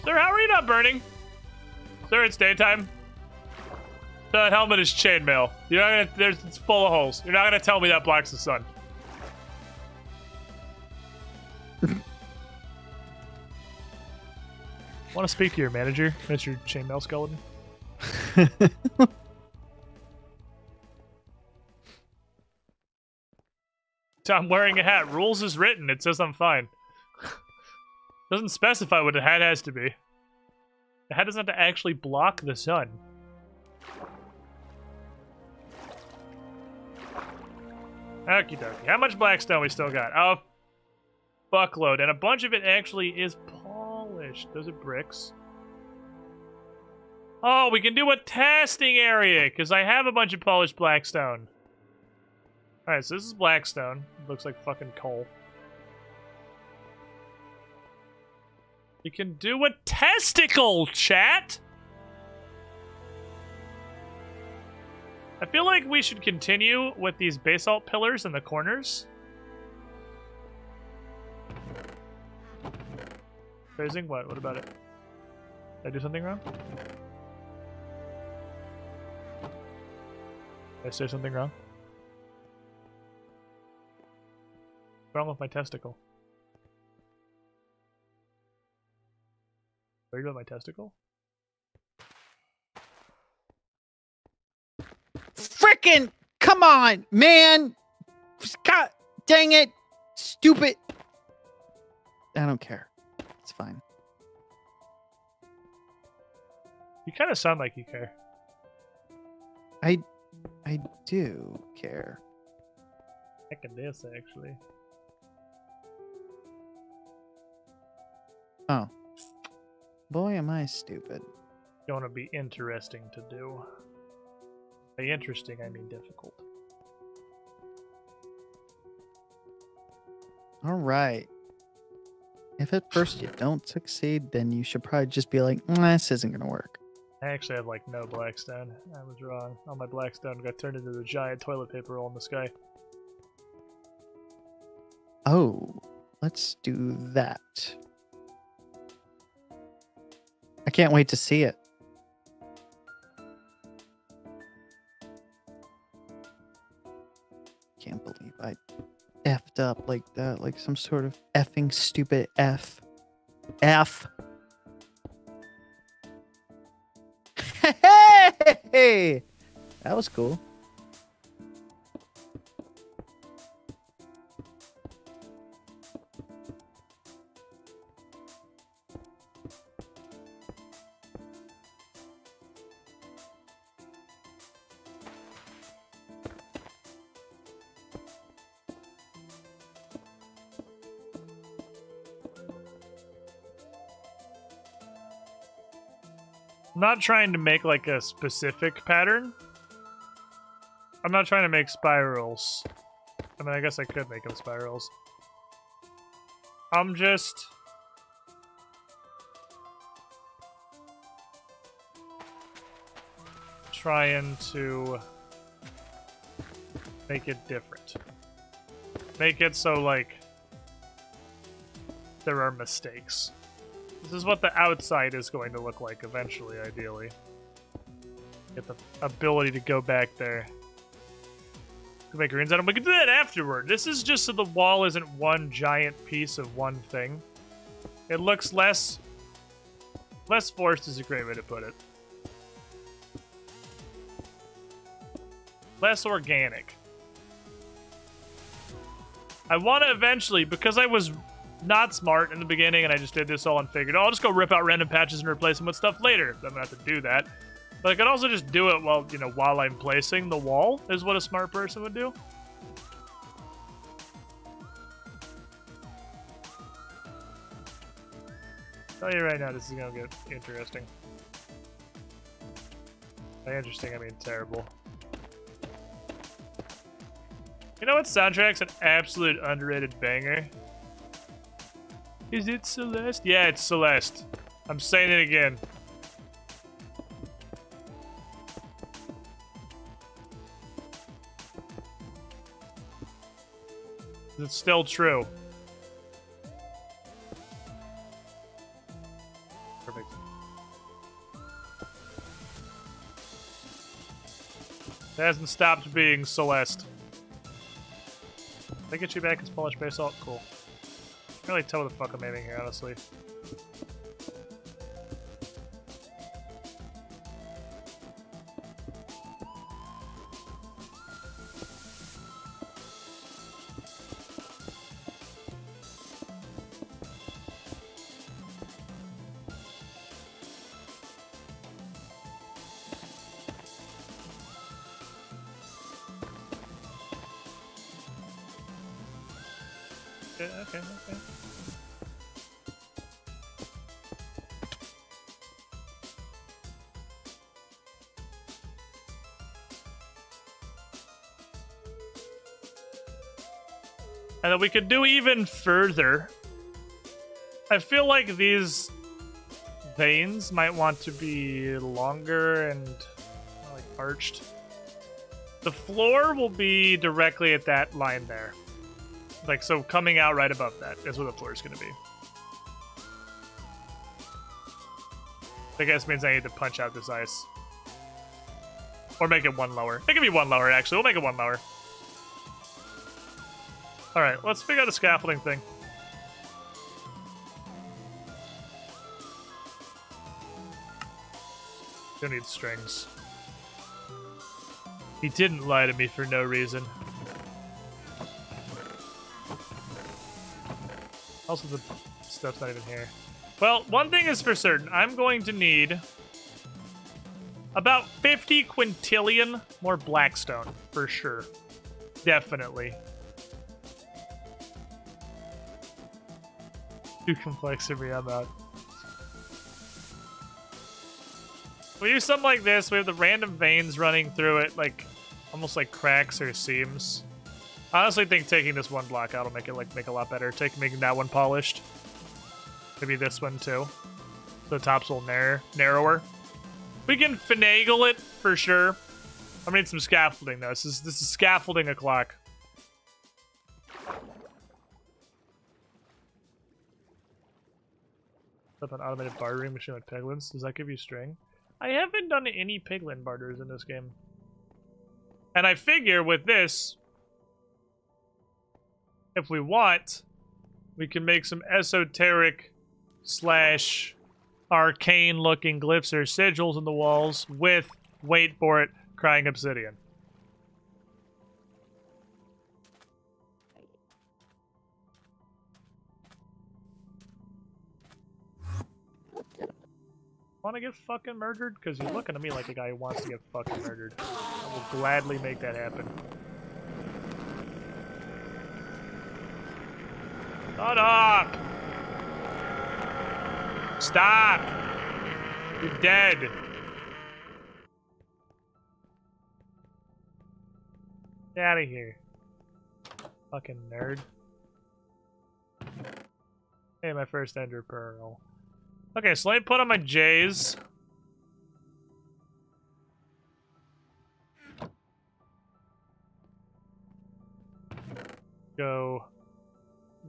Sir, how are you not burning? Sir, it's daytime. The helmet is chainmail. You're not gonna. It's full of holes. You're not gonna tell me that blocks the sun. Want to speak to your manager, Mr. Chainmail Skeleton? So I'm wearing a hat. Rules is written. It says I'm fine. Doesn't specify what a hat has to be. The hat doesn't have to actually block the sun. Okie dokie. How much blackstone we still got? Oh, fuckload. And a bunch of it actually is polished. Those are bricks. Oh, we can do a testing area, because I have a bunch of polished blackstone. Alright, so this is blackstone. Looks like fucking coal. We can do a testicle, chat! I feel like we should continue with these basalt pillars in the corners. Phrasing? What? What about it? Did I do something wrong? Did I say something wrong? What's wrong with my testicle? Worried about my testicle? Frickin' come on, man! God dang it! Stupid! I don't care. It's fine. You kind of sound like you care. I do care. Heck of this, actually. Oh. Boy, am I stupid. Going to be interesting to do. By interesting, I mean difficult. Alright. If at first you don't succeed, then you should probably just be like, this isn't gonna work. I actually have like no blackstone. I was wrong. All my blackstone got turned into the giant toilet paper roll in the sky. Oh, let's do that. I can't wait to see it. Can't believe I effed up like that, like some sort of effing stupid F. F. Hey! That was cool. I'm not trying to make like a specific pattern. I'm not trying to make spirals. I mean, I guess I could make them spirals. I'm just trying to make it different. Make it so, like, there are mistakes. This is what the outside is going to look like eventually, ideally. Get the ability to go back there. Make runes out of them. We can do that afterward. This is just so the wall isn't one giant piece of one thing. It looks less forced is a great way to put it. Less organic. I want to eventually, because I was not smart in the beginning and I just did this all and figured, oh, I'll just go rip out random patches and replace them with stuff later. I'm gonna have to do that. But I could also just do it while, you know, while I'm placing the wall, is what a smart person would do. I'll tell you right now, this is gonna get interesting. By interesting, I mean terrible. You know what soundtrack's an absolute underrated banger? Is it Celeste? Yeah, it's Celeste. I'm saying it again. It's still true. Perfect. It hasn't stopped being Celeste. Did I get you back as polished basalt? Cool. I can't really tell what the fuck I'm aiming here, honestly. Okay. And then we could do even further. I feel like these veins might want to be longer and like arched. The floor will be directly at that line there. Like, so coming out right above that is where the floor is going to be. I guess means I need to punch out this ice. Or make it one lower. It can be one lower, actually. We'll make it one lower. Alright, let's figure out a scaffolding thing. Don't need strings. He didn't lie to me for no reason. Also, the stuff's not even here. Well, one thing is for certain. I'm going to need about 50 quintillion more blackstone, for sure. Definitely. Too complex for me, I'm out. We use something like this. We have the random veins running through it, like almost like cracks or seams. I honestly think taking this one block out will make it make a lot better. Making that one polished. Maybe this one too. So the top's a little narrower. We can finagle it for sure. I'm gonna need some scaffolding though. This is scaffolding o'clock. Up an automated bartering machine with piglins. Does that give you string? I haven't done any piglin barters in this game. And I figure with this, if we want, we can make some esoteric / arcane looking glyphs or sigils in the walls with, wait for it, crying obsidian. Want to get fucking murdered? Because you're looking at me like a guy who wants to get fucking murdered. I will gladly make that happen. Shut up! Stop! You're dead! Get out of here. Fucking nerd. Hey, my first ender pearl. Okay, so let me put on my J's. Go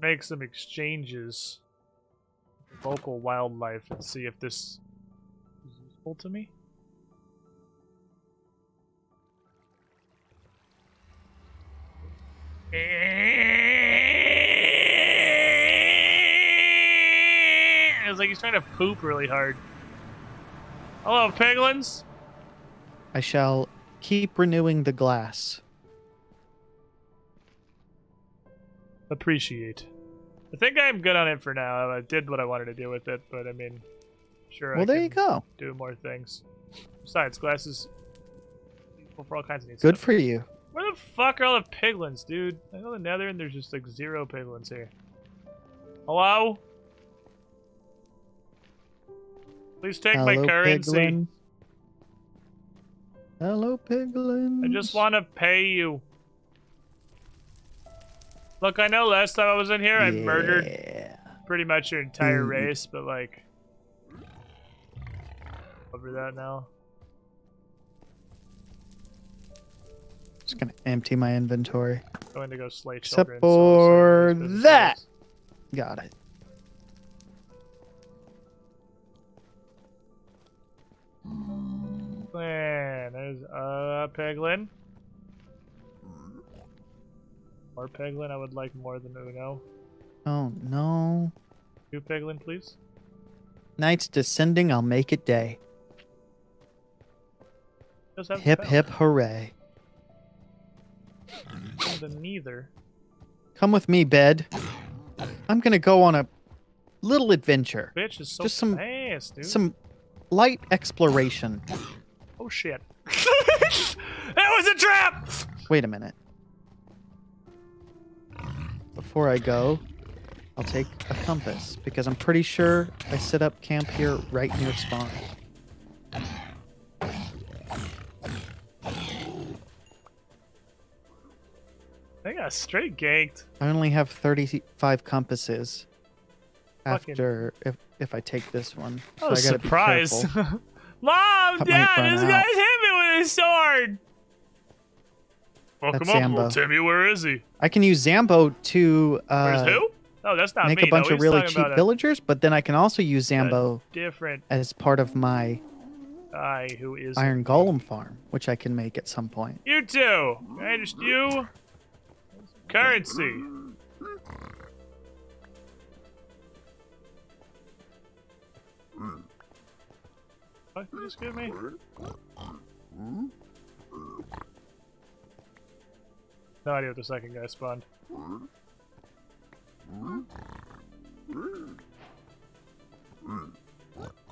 make some exchanges with local wildlife and see if this is useful to me. It's like he's trying to poop really hard. Hello, piglins. I shall keep renewing the glass. Appreciate. I think I'm good on it for now. I did what I wanted to do with it, but I mean, sure. Well, there you go. Do more things. Besides, glass is useful for all kinds of needs. Good for you. Where the fuck are all the piglins, dude? I know the Nether, and there's just like 0 piglins here. Hello? Please take my currency. Piglin. Hello, piglins. I just want to pay you. Look, I know last time I was in here, I murdered pretty much your entire race, but like, over that now. Just gonna empty my inventory. Going to go slay Except children. for that. Got it. Man, there's a piglin. More piglin, I would like more than Uno. Oh no. 2 piglin, please. Night's descending, I'll make it day. Just have Hip hip hooray. Neither. Come with me, bed. I'm gonna go on a little adventure. Bitch is so Just some fast, dude. some light exploration. Oh shit. That was a trap! Wait a minute. Before I go, I'll take a compass because I'm pretty sure I set up camp here right near spawn. I got straight ganked. I only have 35 compasses Fucking- after if I take this one. So Oh, I gotta surprise. be careful. Mom, Cut my Dad, front this out. guy's hit me with his sword. Fuck That's him up, Zambo. little Timmy. Where is he? I can use Zambo to Where's who? Oh, that's not make me. a bunch though. of He's really talking cheap about villagers, but then I can also use a Zambo different as part of my guy who is Iron Golem farm, which I can make at some point. You two. I just you. Currency. What did you just give me? No idea what the second guy spawned.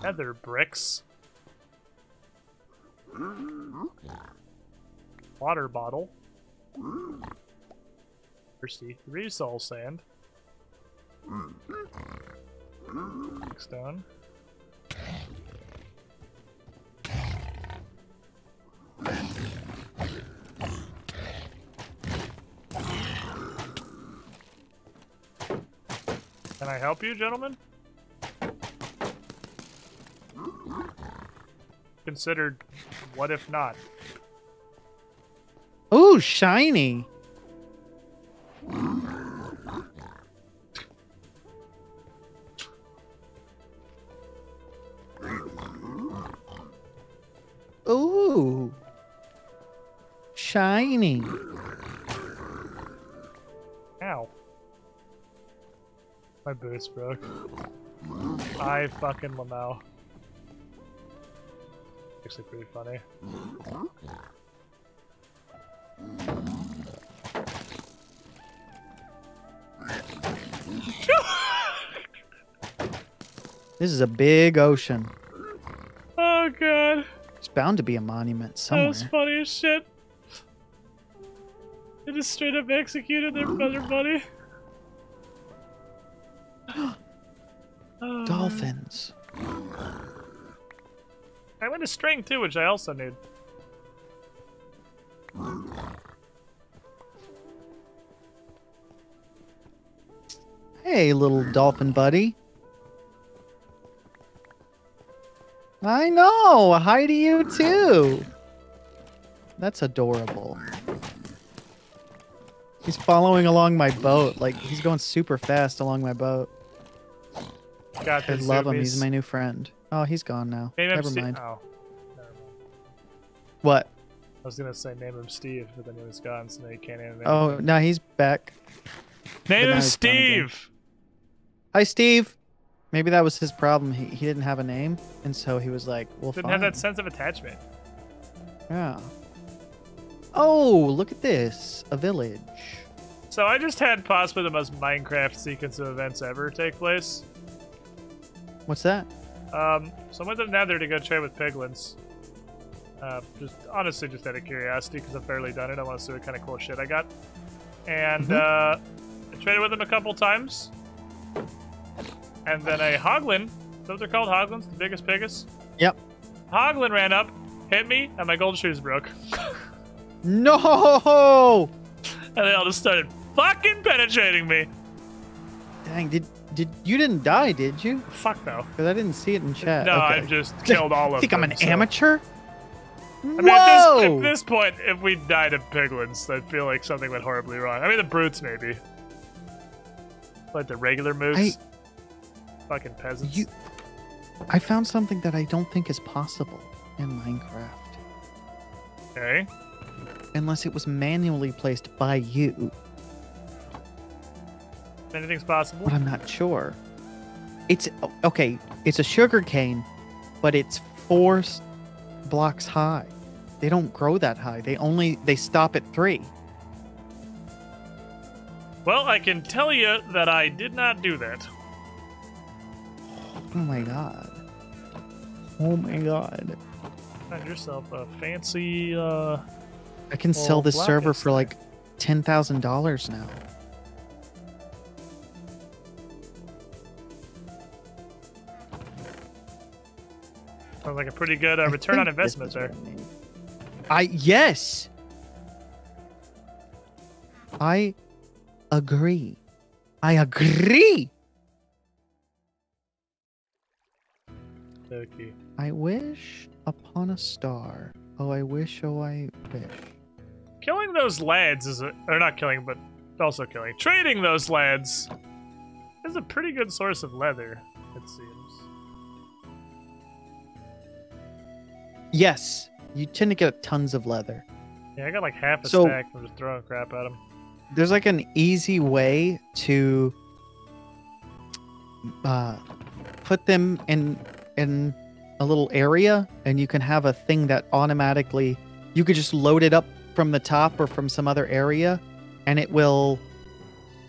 Nether bricks. Water bottle. Thirsty. 3 soul sand. Stone. Can I help you, gentlemen? Considered, what if not? Ooh, shiny. tiny. Ow. My boots broke. I fucking Lamau. Actually pretty funny. This is a big ocean. Oh god. It's bound to be a monument That somewhere. was funny as shit. They just straight up executed their brother buddy. Dolphins. I went a string too, which I also need. Hey, little dolphin buddy. I know. Hi to you too. That's adorable. He's following along my boat. Like, he's going super fast along my boat. Got I the love him. zoomies. He's my new friend. Oh, he's gone now. Name him Never Steve. mind. Oh. Never mind. What? I was gonna say name him Steve, but then he was gone, so now you can't name him. Oh, no, he's back. Name now him he's gone again. Steve! Hi, Steve. Maybe that was his problem. He didn't have a name, and so he was like, well, Didn't fine. have that sense of attachment. Yeah. Oh, look at this. A village. So I just had possibly the most Minecraft sequence of events ever take place. What's that? So I went to the Nether to go trade with piglins. Just honestly, just out of curiosity, because I've barely done it. I want to see what kind of cool shit I got. And I traded with them a couple times. And then a hoglin, is that what they're called? Hoglins? The biggest pigus? Yep. Hoglin ran up, hit me, and my gold shoes broke. No! And they all just started fucking penetrating me. Dang, did you didn't die, did you? Fuck no. Because I didn't see it in chat. No, Okay. I've just killed all of Think them. I'm an so- amateur? I mean, at this point, if we died of piglins, I'd feel like something went horribly wrong. I mean, the brutes, maybe. Like the regular moose. Fucking peasants. I found something that I don't think is possible in Minecraft. Okay. Unless it was manually placed by you, Anything's possible. but I'm not sure. It's okay. It's a sugar cane, but it's 4 blocks high. They don't grow that high. They stop at 3. Well, I can tell you that I did not do that. Oh my god. Oh my god. Find yourself a fancy, I can sell this server for like $10,000 now. Sounds like a pretty good return on investment there. Yes. I agree. I agree. Okay. I wish upon a star. Oh, I wish, oh, I wish. Killing those lads is or not killing, but also killing. Trading those lads is a pretty good source of leather, it seems. Yes, you tend to get tons of leather. Yeah, I got like half a So- stack from just throwing crap at them. There's like an easy way to put them in a little area, and you can have a thing that automatically, you could just load it up from the top or from some other area, and it will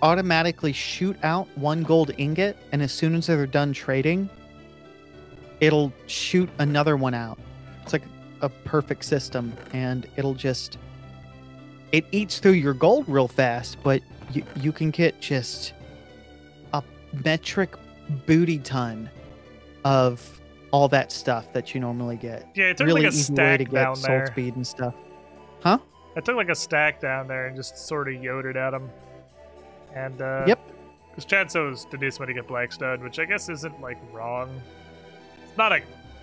automatically shoot out 1 gold ingot, and as soon as they're done trading, it'll shoot another one out. It's like a perfect system, and it'll just, it eats through your gold real fast, but you can get just a metric booty ton of all that stuff that you normally get. Yeah, it took Really like a easy way stack to get down soul there. speed and stuff. Huh? I took like a stack down there and just sort of yodered at them. And Yep. because Chad says the decent way to get Blackstone, which I guess isn't like wrong. It's not a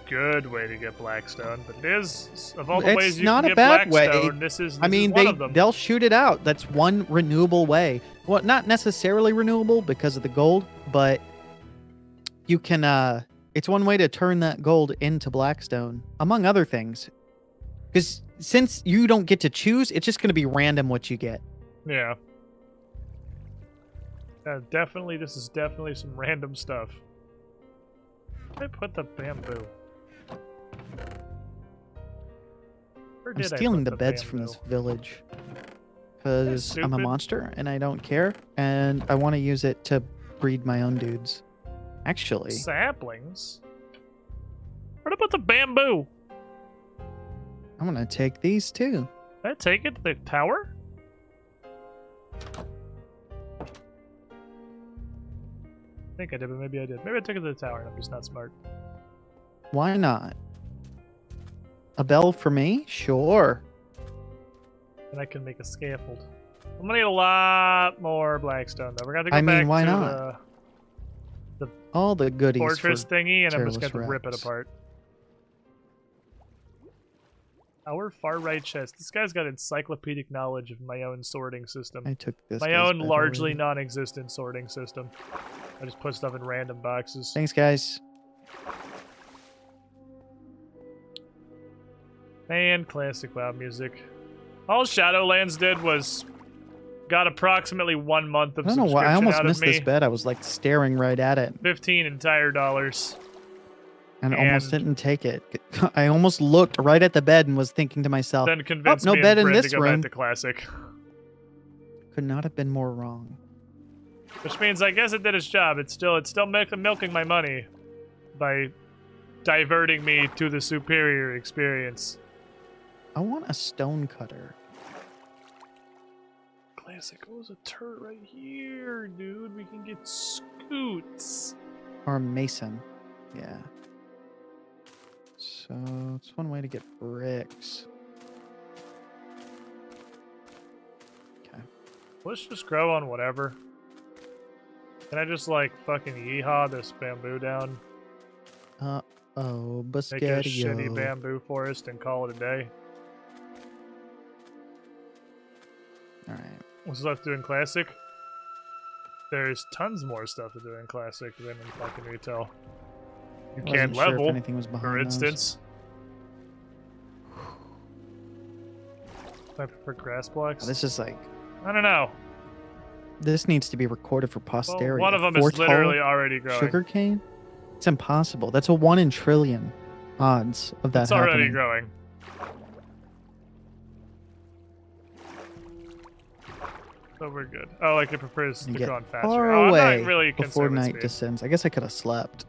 good way to get Blackstone, but it is of all the It's ways you not can a get bad way. Blackstone. This is I mean, one of them. they'll shoot it out. That's one renewable way. Well, not necessarily renewable because of the gold, but you can. It's one way to turn that gold into Blackstone, among other things. Because since you don't get to choose, it's just going to be random what you get. Yeah. Definitely, this is definitely some random stuff. Where did I put the bamboo? Where I'm did I stealing put the beds from bamboo? this village. Because I'm a stupid. monster and I don't care. And I want to use it to breed my own dudes. Actually. Saplings? Where did I put the bamboo? I'm going to take these too. Did I take it to the tower? I think I did, but maybe I did. Maybe I took it to the tower and I'm just not smart. Why not? A bell for me? Sure. And I can make a scaffold. I'm gonna need a lot more blackstone though. We're gonna have to go I mean, back why to not? the All the goodies fortress for thingy and I'm just Careless gonna rip it Rex. apart. Our far right chest. This guy's got encyclopedic knowledge of my own sorting system. I took this. My guy's own bed largely already. non-existent sorting system. I just put stuff in random boxes. Thanks, guys. And classic WoW music. All Shadowlands did was got approximately 1 month of I don't know subscription why. I almost out of missed me. this bed. I was like staring right at it. 15 entire dollars. And almost And- didn't take it. I almost looked right at the bed and was thinking to myself, Then convinced no me bed and in Bryn this to go room. back to classic. could not have been more wrong. Which means I guess it did its job. It's still milking my money by diverting me to the superior experience. I want a stone cutter. Classic. Oh, there's a turret right here, dude. We can get scoots. Or a mason. Yeah. So it's one way to get bricks. Okay. Let's just grow on whatever. Can I just like fucking yeehaw this bamboo down? Oh, Make a shitty Buscatio. bamboo forest and call it a day? Alright. What's left to do in classic? There's tons more stuff to do in classic than in fucking retail. You Wasn't can't sure if level, anything was for behind those. instance. I prefer grass blocks. This is like, I don't know. this needs to be recorded for Well, posterity. one of them Four is literally tall already growing. sugarcane? It's impossible. That's a 1 in trillion odds of that It's already happening. growing. So we're good. Oh, like it prefers to And get grow on faster. far Oh, away I'm not really before concerned with night speed. descends. I guess I could have slept.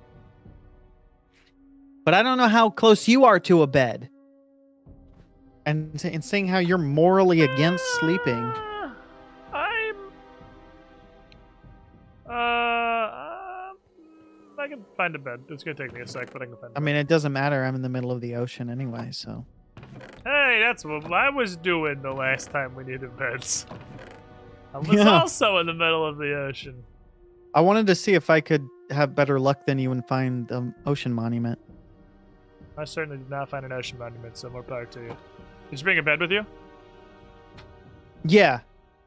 But I don't know how close you are to a bed. And seeing how you're morally against sleeping. I can find a bed. It's gonna take me a sec, but I can find a I bed. mean, it doesn't matter. I'm in the middle of the ocean anyway, so. Hey, that's what I was doing the last time we needed beds. I was Yeah. also in the middle of the ocean. I wanted to see if I could have better luck than you and find the ocean monument. I certainly did not find an ocean monument, so more power to you. Did you bring a bed with you? Yeah.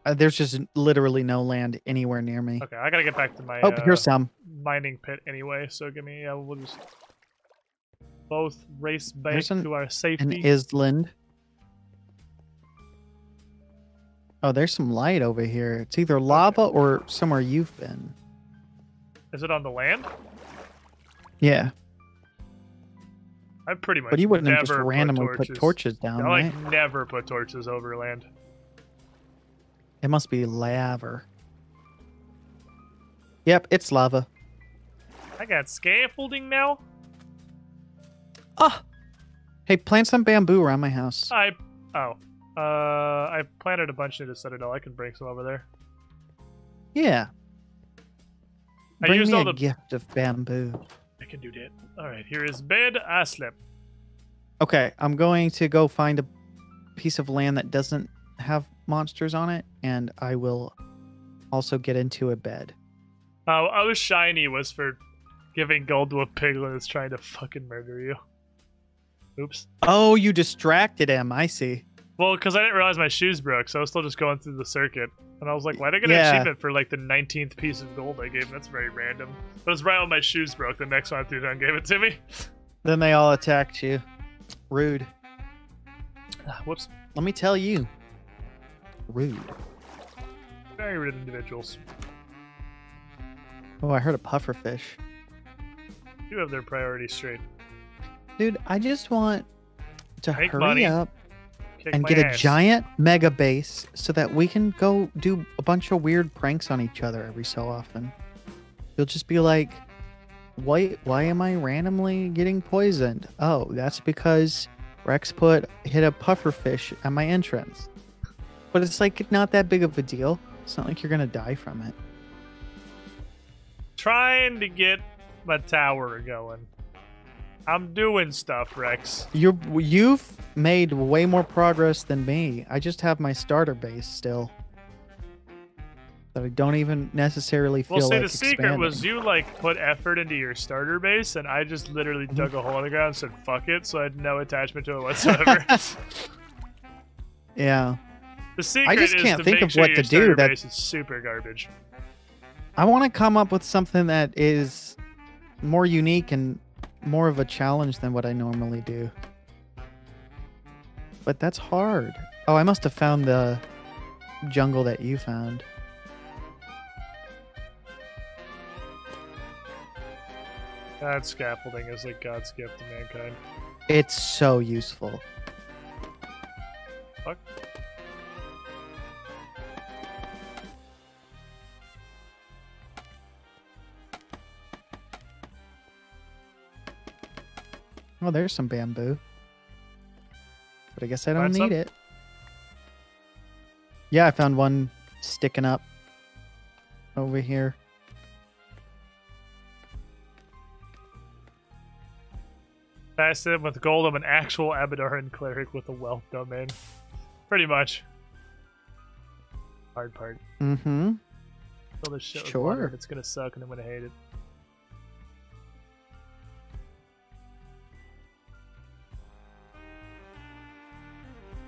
There's just literally no land anywhere near me. Okay, I gotta get back to my Oh, here's some. mining pit anyway, so give me, we'll just both race back There's to our An safety. island. Oh, there's some light over here. It's either lava or somewhere you've been. Is it on the land? Yeah. I pretty much But you wouldn't have never just randomly put put torches down, I right? like never put torches over land. It must be lava. Yep, it's lava. I got scaffolding now. Ah! Hey, plant some bamboo around my house. I planted a bunch near the citadel. I can bring some over there. Yeah. I Bring used me all a the- gift of bamboo. I can do that. All right, here is bed. I slept. Okay, I'm going to go find a piece of land that doesn't have monsters on it, and I will also get into a bed. Oh, shiny was for giving gold to a piglin that's trying to fucking murder you. Oops. Oh, you distracted him. I see. Well, because I didn't realize my shoes broke, so I was still just going through the circuit. And I was like, why did I get Yeah. an achievement for like the 19th piece of gold I gave him? That's very random. But it's right when my shoes broke. The next one I threw down gave it to me. Then they all attacked you. Rude. Whoops. Let me tell you. Rude. Very rude individuals. Oh, I heard a pufferfish. Do have their priorities straight. Dude, I just want to Make hurry money. up Kick and my get a ass. giant mega base so that we can go do a bunch of weird pranks on each other every so often. You'll just be like, why am I randomly getting poisoned? Oh, that's because Rex hit a pufferfish at my entrance. But it's like not that big of a deal. It's not like you're gonna die from it. Trying to get my tower going. I'm doing stuff, Rex. You've made way more progress than me. I just have my starter base still. That I don't even necessarily feel Well, see, like the secret expanding. was you like put effort into your starter base, and I just literally dug a hole in the ground and said "fuck it," so I had no attachment to it whatsoever. Yeah. The secret just is can't to think make of sure what your to do. starter That- base is super garbage. I want to come up with something that is more unique and more of a challenge than what I normally do. But that's hard. Oh, I must have found the jungle that you found. That scaffolding is like God's gift to mankind. It's so useful. Fuck. Oh, there's some bamboo. But I guess I don't Find need some? it. Yeah, I found one sticking up over here. Fasted with gold, I'm an actual Abadoran cleric with a wealth domain. Pretty much. Hard part. Mm-hmm. Fill this shit with Sure. water and it's gonna suck and I'm gonna hate it.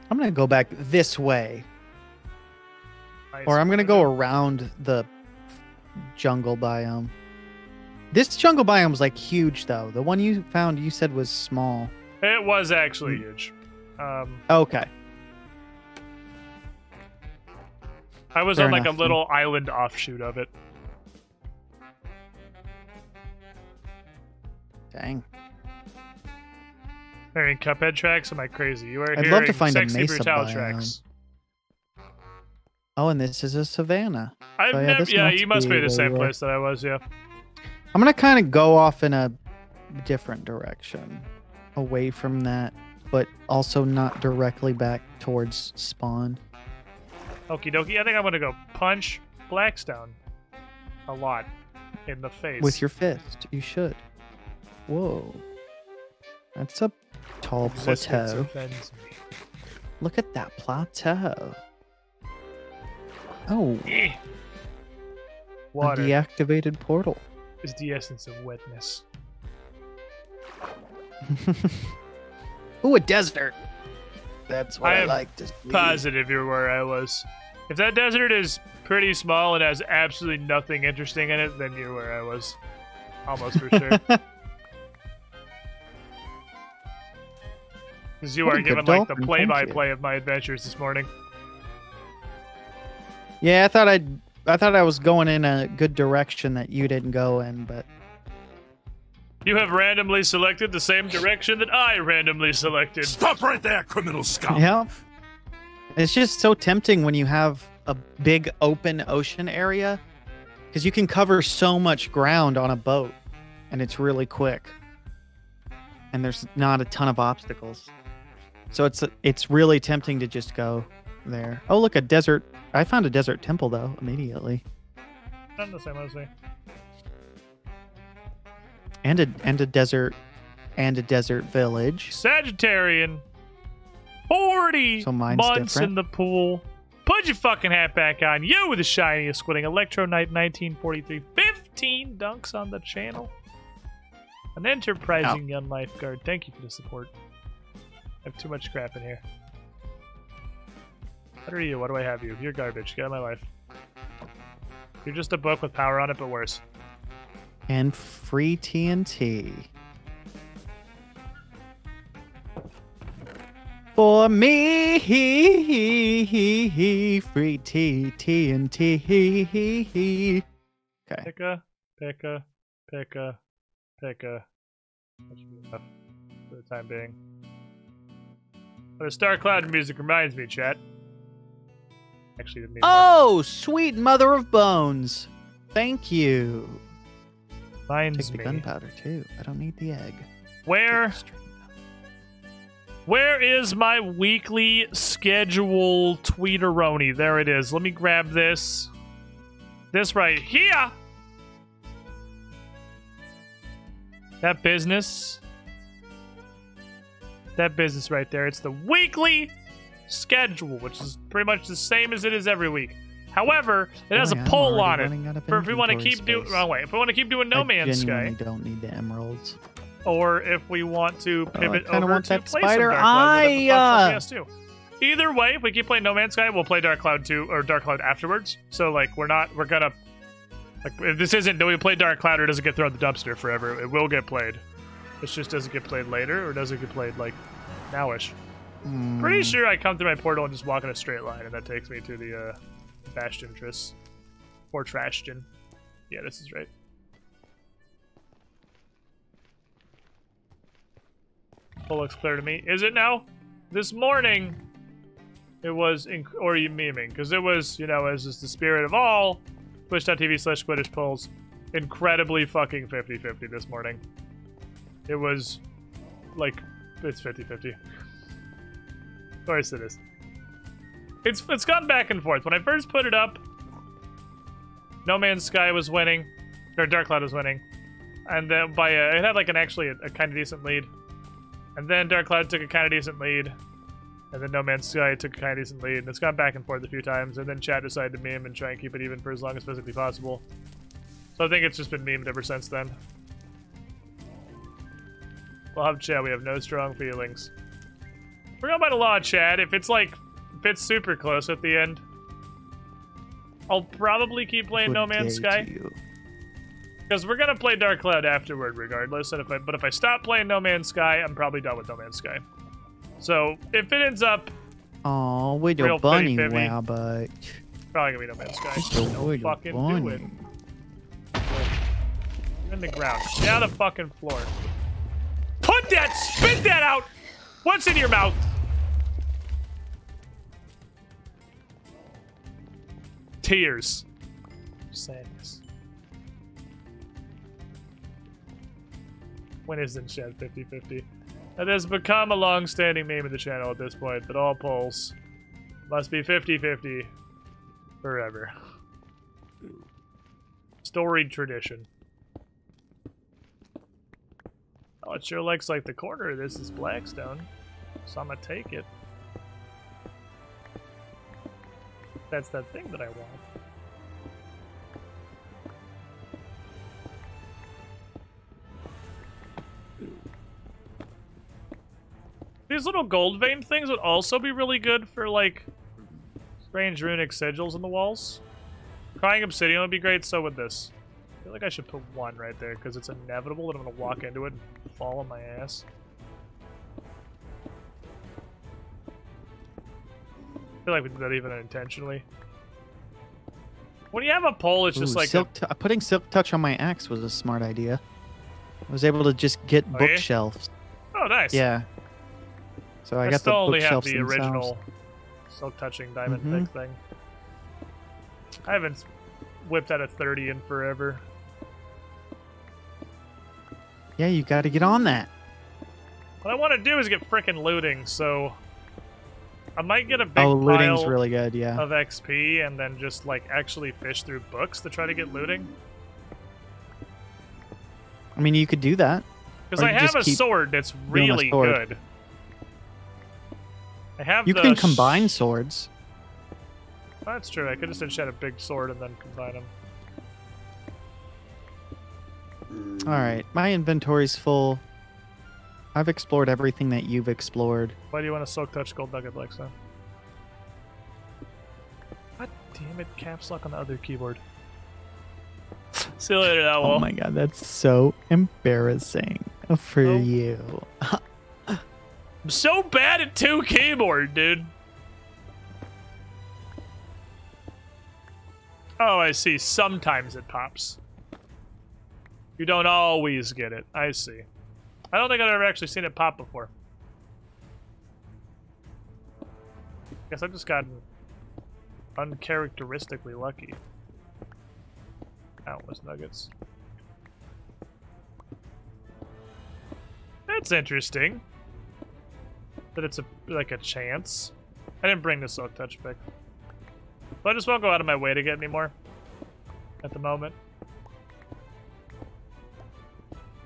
I'm going to go back this way. Nice. Or I'm going to go around the jungle biome. This jungle biome was like huge, though. The one you found, you said was small. It was actually huge. Okay. I was Fair on like enough. a little island offshoot of it. Dang. Hearing Cuphead tracks? Am I crazy? You are I'd hearing love to find a Sexy mesa Brutal biome. tracks. Oh, and this is a savanna. I've So, yeah, never. this Yeah, must you must be be the where same you were. place that I was. Yeah. I'm going to kind of go off in a different direction. Away from that, but also not directly back towards spawn. Okie dokie. I think I'm gonna go punch Blackstone a lot in the face. With your fist. You should. Whoa. That's a tall Existence plateau. offends me. Look at that plateau. Oh, Eh. a Water deactivated portal. is the essence of wetness. Ooh, a desert. That's what I I, am like to see. Positive you're where I was. If that desert is pretty small and has absolutely nothing interesting in it, then you're where I was. Almost for sure. Because you What are a good given like the dolphin, thank play-by-play of my adventures this morning. Yeah, I thought I was going in a good direction that you didn't go in, but You have randomly selected the same direction that I randomly selected. Stop right there, criminal scum! yeah. It's just so tempting when you have a big open ocean area because you can cover so much ground on a boat and it's really quick. And there's not a ton of obstacles. So it's really tempting to just go there. Oh, look, a desert. I found a desert temple though immediately. Not the same as me. And a desert village. Sagittarian. 40 So mine's months different? in the pool. Put your fucking hat back on. You with the shiniest squinting. Electro Knight 1943. 15 dunks on the channel. An enterprising young lifeguard. Thank you for the support. I have too much crap in here. What are you? What do I have you? You're garbage. Get out of my life. You're just a book with power on it, but worse. And free TNT. for me. Free TNT. Okay. Pika. That should be enough for the time being. But the Star Cloud music reminds me, chat. Actually, didn't need more. Oh, sweet mother of bones. Thank you. Reminds Take the me. gunpowder too. I don't need the egg. Where is my weekly schedule tweeteroni? There it is. Let me grab this. This right here. That business right there. It's the weekly schedule, which is pretty much the same as it is every week. However, it has a Boy, I'm poll on already it running out of for if we want to inventory keep doing. space. Wrong way. If we want to keep doing No Man's I Sky, genuinely don't need the emeralds. or if we want to pivot kinda over want to that play spider some Dark Cloud, whatever the fuck eye. PS2. Either way, if we keep playing No Man's Sky, we'll play Dark Cloud 2 or Dark Cloud afterwards. So like we're gonna like if this isn't do we play Dark Cloud or does it get thrown in the dumpster forever? It will get played. It just doesn't get played later or does it get played like nowish. Pretty sure I come through my portal and just walk in a straight line and that takes me to the Bastiontress. Or Trashton. Yeah, this is right. Full looks clear to me. Is it now? This morning, it was, or are you memeing? Because it was, you know, as is the spirit of all, twitch.tv/Quidditch polls, incredibly fucking 50-50 this morning. It was, like, it's 50-50. Of course it is. It's gone back and forth. When I first put it up, No Man's Sky was winning, or Dark Cloud was winning, and then by it had like a kind of decent lead, and then Dark Cloud took a kind of decent lead, and then No Man's Sky took a kind of decent lead, and it's gone back and forth a few times, and then Chad decided to meme and try and keep it even for as long as physically possible. So I think it's just been memed ever since then. We'll have Chad. We have no strong feelings. We're going by the law, Chad. If it's super close at the end, I'll probably keep playing No Man's Sky. Because we're gonna play Dark Cloud afterward regardless, and if I stop playing No Man's Sky, I'm probably done with No Man's Sky. So if it ends up Oh, with real your bunny 50-50, rabbit. probably gonna be No Man's Sky. With Don't your fucking do bunny. it. You're in the ground. Get out of the fucking floor. Spit that out! What's in your mouth? Tears. Sadness. When isn't Shed 50-50? It has become a long-standing meme of the channel at this point that all polls must be 50-50 forever. Storied tradition. Oh, it sure looks like the corner of this is Blackstone, so I'm gonna take it. That's that thing that I want. These little gold vein things would also be really good for, like, strange runic sigils in the walls. Crying obsidian would be great, so would this. I feel like I should put one right there, because it's inevitable that I'm going to walk into it and fall on my ass. I feel like we did that even unintentionally. When you have a pole, it's just like putting silk touch on my axe was a smart idea. I was able to just get Oh, yeah? bookshelves. Oh, nice. Yeah. So I got still the only have bookshelves the original themselves. silk touching diamond Mhm. pick thing. I haven't whipped out a 30 in forever. Yeah, you got to get on that. What I want to do is get frickin' looting, so I might get a big Oh, looting's pile really good, yeah. of XP and then just like actually fish through books to try to get looting. I mean, you could do that. Because Or I you have just a keep sword that's doing a really sword. good. I have You the can combine swords. That's true. I could just enchant a big sword and then combine them. All right, my inventory's full. I've explored everything that you've explored. Why do you want to silk touch gold nugget, Blackstone? God damn it, caps lock on the other keyboard. See you later, Owl. Oh my god, that's so embarrassing for Oh. you. I'm so bad at 2 keyboard, dude. Oh, I see. Sometimes it pops. You don't always get it. I see. I don't think I've ever actually seen it pop before. Guess I've just gotten uncharacteristically lucky. Countless nuggets. That's interesting. That it's like a chance. I didn't bring the silk touch pick. So I just won't go out of my way to get any more at the moment.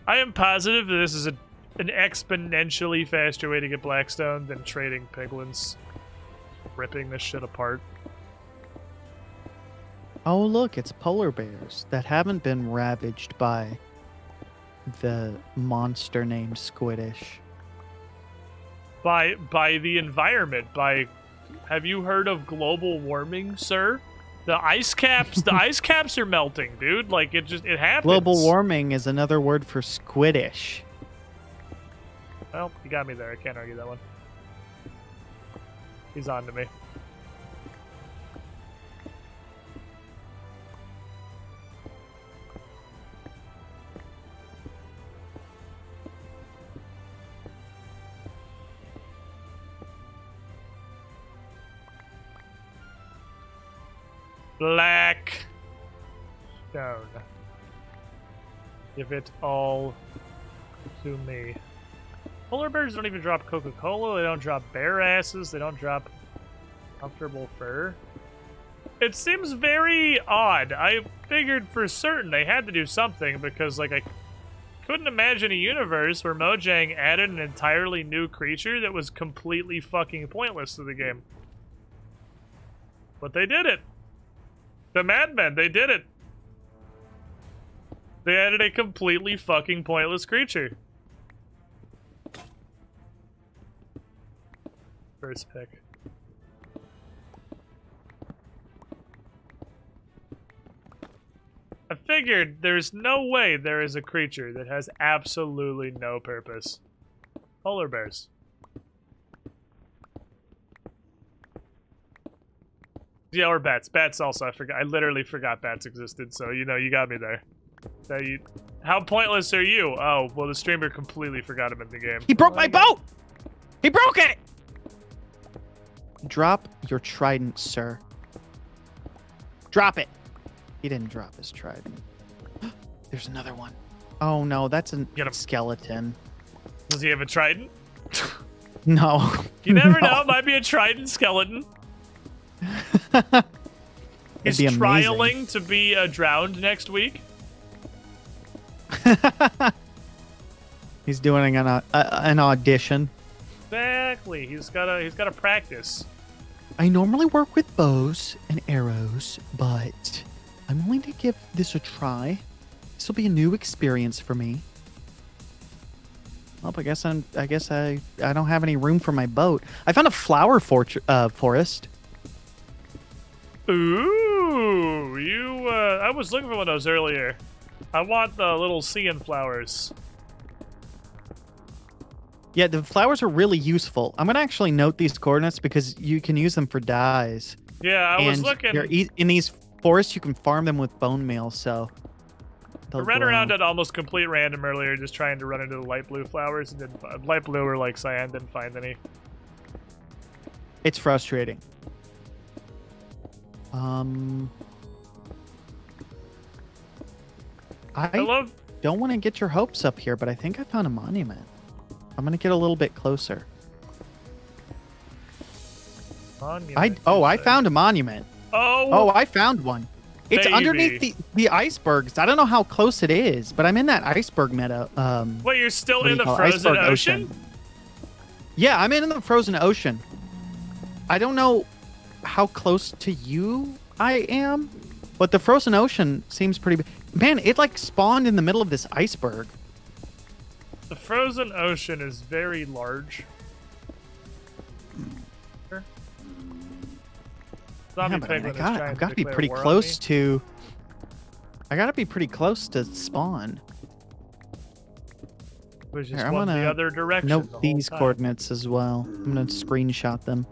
I am positive that this is an exponentially faster way to get Blackstone than trading piglins. Ripping this shit apart. Oh, look, it's polar bears that haven't been ravaged by the monster named Squiddish. By the environment, have you heard of global warming, sir? The ice caps are melting, dude. Like it happens. Global warming is another word for Squiddish. Well, you got me there. I can't argue that one. He's on to me. Black stone. Give it all to me. Polar bears don't even drop Coca-Cola. They don't drop bear asses. They don't drop comfortable fur. It seems very odd. I figured for certain they had to do something because, like, I couldn't imagine a universe where Mojang added an entirely new creature that was completely fucking pointless to the game. But they did it. The Madmen, they did it. They added a completely fucking pointless creature. First pick. I figured there's no way there is a creature that has absolutely no purpose. Polar bears. Yeah, or bats. Bats also, I forgot. I literally forgot bats existed, so, you know, you got me there. How pointless are you? Oh, well, the streamer completely forgot him in the game. He broke my boat! He broke it! Drop your trident, sir. Drop it. He didn't drop his trident. There's another one. Oh, no, that's a skeleton. Does he have a trident? No. You never know. It might be a trident skeleton. He's trialing to be drowned next week. He's doing an audition. Exactly. He's gotta practice. I normally work with bows and arrows, but I'm willing to give this a try. This will be a new experience for me. Well, I guess I don't have any room for my boat. I found a flower forest. Ooh, I was looking for one of those earlier. I want the little seeing flowers. Yeah, the flowers are really useful. I'm going to actually note these coordinates because you can use them for dyes. Yeah, I was looking. In these forests, you can farm them with bone meal, so... I ran around at almost complete random earlier, just trying to run into the light blue flowers, and light blue or like cyan, didn't find any. It's frustrating. I don't want to get your hopes up here, but I think I found a monument. I'm going to get a little bit closer. I found a monument. Oh, I found one. It's underneath the icebergs. I don't know how close it is, but I'm in that iceberg meadow. Wait, you're still in the frozen ocean? Yeah, I'm in the frozen ocean. I don't know how close to you I am, but the frozen ocean seems pretty big. Man, it like spawned in the middle of this iceberg. The frozen ocean is very large. Yeah, but I've got to be pretty close to... I got to be pretty close to spawn. was just Here, I'm one the gonna other direction. Note the whole these time. coordinates as well. I'm gonna screenshot them.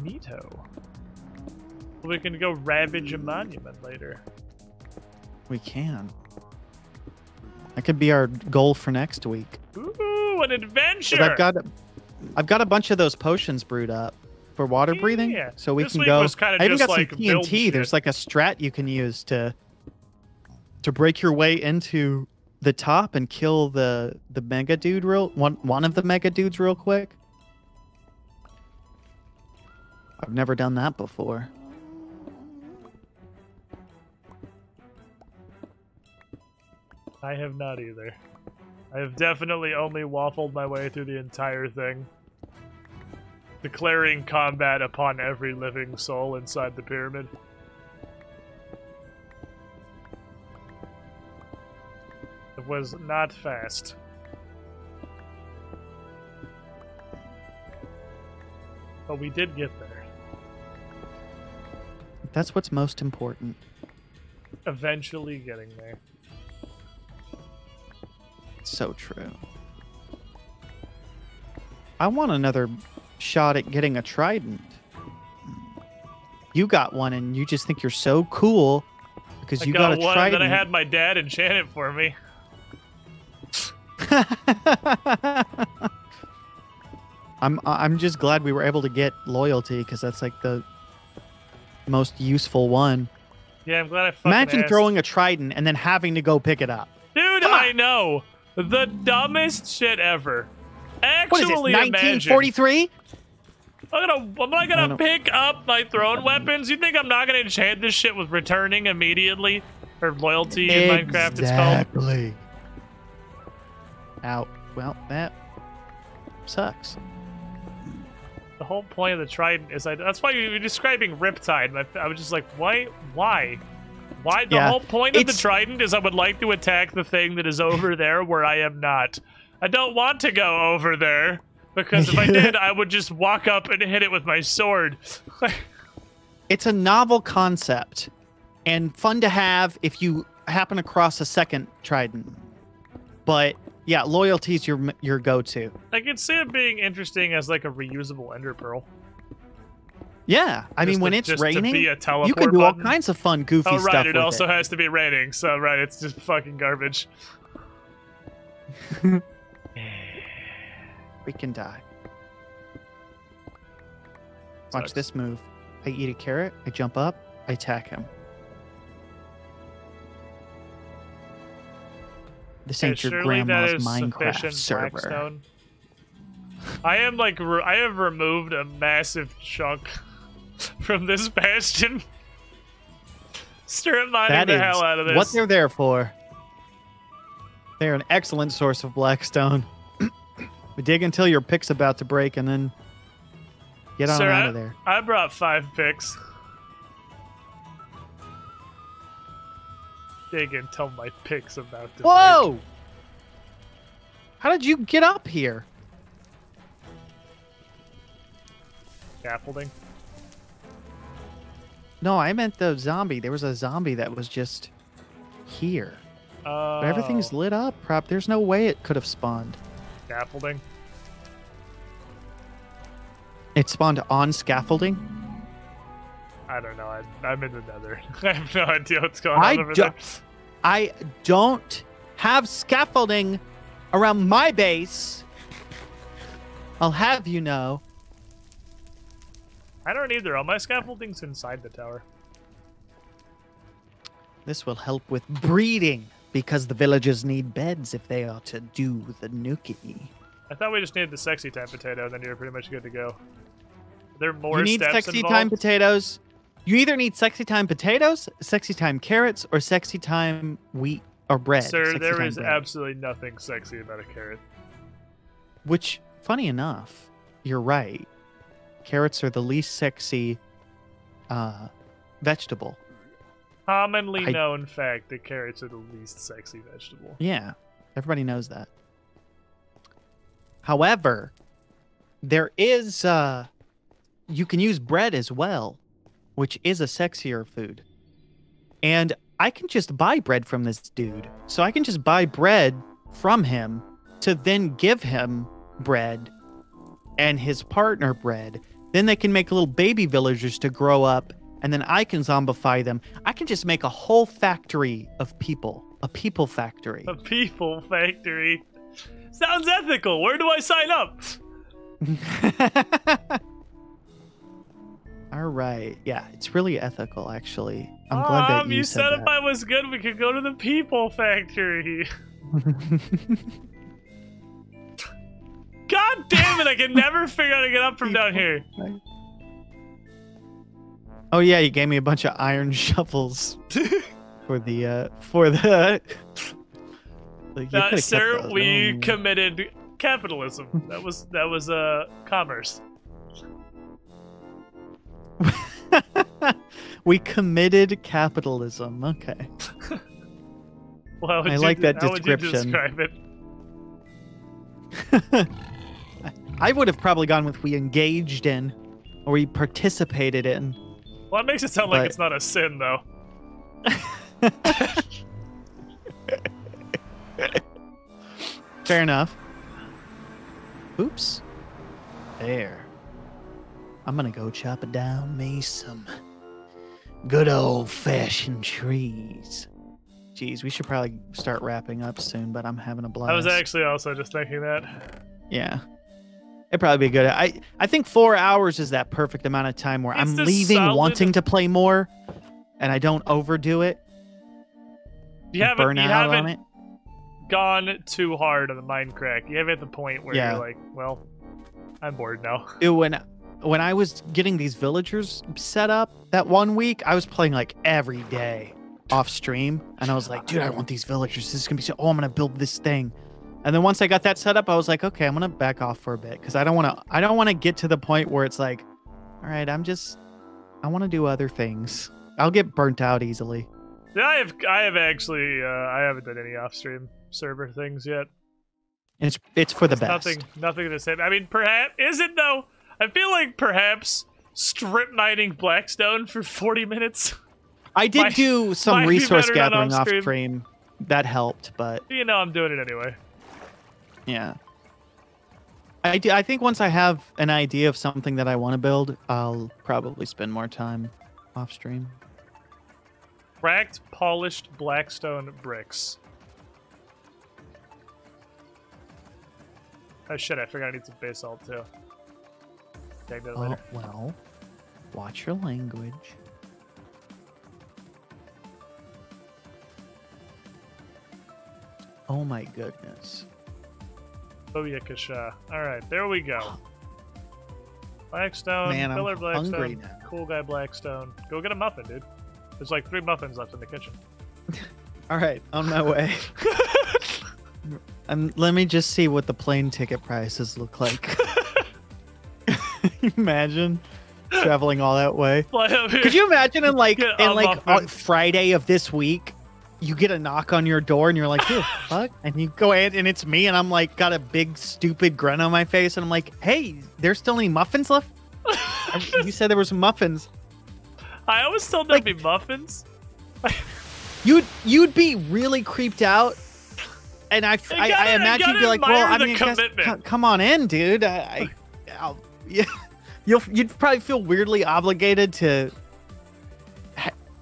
Neato. We can go ravage a monument later. We can. That could be our goal for next week. Ooh, an adventure! 'Cause I've got a bunch of those potions brewed up for water breathing, Yeah. so we This can week go. was kinda I even just got like some build TNT. There's shit. like a strat you can use to break your way into the top and kill the mega dude one of the mega dudes real quick. I've never done that before. I have not either. I have definitely only waffled my way through the entire thing. Declaring combat upon every living soul inside the pyramid. It was not fast. But we did get there. That's what's most important. Eventually getting there. So true. I want another shot at getting a trident. You got one and you just think you're so cool because you got a one, trident. then I had my dad enchant it for me. I'm just glad we were able to get loyalty because that's like the most useful one. Yeah, I'm glad I fucking Imagine asked. throwing a trident and then having to go pick it up. Dude, I know. The dumbest shit ever. What is this, Actually, imagine. 1943? I'm not gonna pick up my thrown weapons. You think I'm not gonna enchant this shit with returning immediately? Or loyalty in Minecraft, it's called. Exactly. Out. Well, that sucks. The whole point of the trident is that's why you were describing Riptide. I was just like, why? Why? The Yeah, whole point of the it's- trident is I would like to attack the thing that is over there where I am not. I don't want to go over there because if I did, I would just walk up and hit it with my sword. It's a novel concept and fun to have if you happen across a second trident. But yeah, loyalty is your go-to. I could see it being interesting as like a reusable ender pearl. Yeah, I mean, when it's just to raining, be a teleport you can do all button. kinds of fun, goofy Oh, stuff right, it with also it. has to be raining, so right, it's just fucking garbage. We can die. Watch Sucks. this move. I eat a carrot, I jump up, I attack him. This ain't your surely that grandma's is Minecraft sufficient server. Blackstone. I am like, I have removed a massive chunk from this bastion. Strip mining That the is hell out of this. what they're there for. They're an excellent source of blackstone. We dig until your pick's about to break and then get on Sir, out of there. I brought 5 picks. Dig until my pick's about to break. Whoa! How did you get up here? Scaffolding. No, I meant the zombie. There was a zombie that was just here. But everything's lit up. There's no way it could have spawned. Scaffolding. It spawned on scaffolding. I don't know. I'm in the nether. I have no idea what's going on over there. I don't have scaffolding around my base. I'll have you know. I don't either. All my scaffolding's inside the tower. This will help with breeding because the villagers need beds if they are to do the nuki. I thought we just needed the sexy time potato, and then you're pretty much good to go. Are there more You need steps sexy involved? time potatoes. You either need sexy time potatoes, sexy time carrots, or sexy time wheat or bread. Sir, Sexy there time is bread. absolutely nothing sexy about a carrot. Which, funny enough, you're right. Carrots are the least sexy vegetable. Commonly known fact that carrots are the least sexy vegetable. Yeah, everybody knows that. However, there is you can use bread as well, which is a sexier food. And I can just buy bread from this dude. So I can just buy bread from him to then give him bread and his partner bread. Then they can make little baby villagers to grow up, and then I can zombify them. I can just make a whole factory of people. A people factory. A people factory. Sounds ethical. Where do I sign up? All right. Yeah, it's really ethical, actually. I'm glad that you said that. if I was good, we could go to the people factory. God damn it! I can never figure out how to get up from down here. Oh yeah, you gave me a bunch of iron shovels for the. Sir, we committed capitalism. That was commerce. We committed capitalism. Okay. Well, I like that how would you description. describe it? I would have probably gone with we engaged in, or we participated in. Well, it makes it sound like it's not a sin, though. Fair enough. Oops. There. I'm gonna go chop it down me some good old-fashioned trees. Jeez, we should probably start wrapping up soon, but I'm having a blast. I was actually also just thinking that. Yeah. It'd probably be good. I think 4 hours is that perfect amount of time where I'm leaving wanting to play more, and I don't overdo it. You haven't gone too hard on the Minecraft. You haven't at the point where you're like, well, I'm bored now. Dude, when I was getting these villagers set up that 1 week, I was playing like every day off stream, and I was like, dude, I want these villagers. This is gonna be so. Oh, I'm gonna build this thing. And then once I got that set up, I was like, okay, I'm gonna back off for a bit because I don't want to get to the point where it's like, all right, I want to do other things. I'll get burnt out easily. Yeah, I have actually I haven't done any off-stream server things yet. It's for the best. Nothing to say. I mean, perhaps is it though? I feel like perhaps strip mining Blackstone for 40 minutes. I did do some resource gathering off stream. That helped, but you know, I'm doing it anyway. Yeah. I think once I have an idea of something that I want to build, I'll probably spend more time off stream. Cracked, polished Blackstone bricks. Oh shit, I forgot I need some basalt too. Take that later. Well, watch your language. Oh my goodness. Oh yeah, Kasha. Alright, there we go. Blackstone, Man, pillar I'm Blackstone, hungry now. cool guy Blackstone. Go get a muffin, dude. There's like 3 muffins left in the kitchen. Alright, on my way. Let me just see what the plane ticket prices look like. Imagine traveling all that way. Could you imagine on Friday of this week, you get a knock on your door and you're like, "Who the fuck?" And you go in and it's me, and I'm like, got a big stupid grin on my face, and I'm like, "Hey, there's still any muffins left?" You said there were some muffins. I always told there'd be muffins. You'd be really creeped out, and I imagine you'd be like, "Well, I mean, come on in, dude." You'd probably feel weirdly obligated to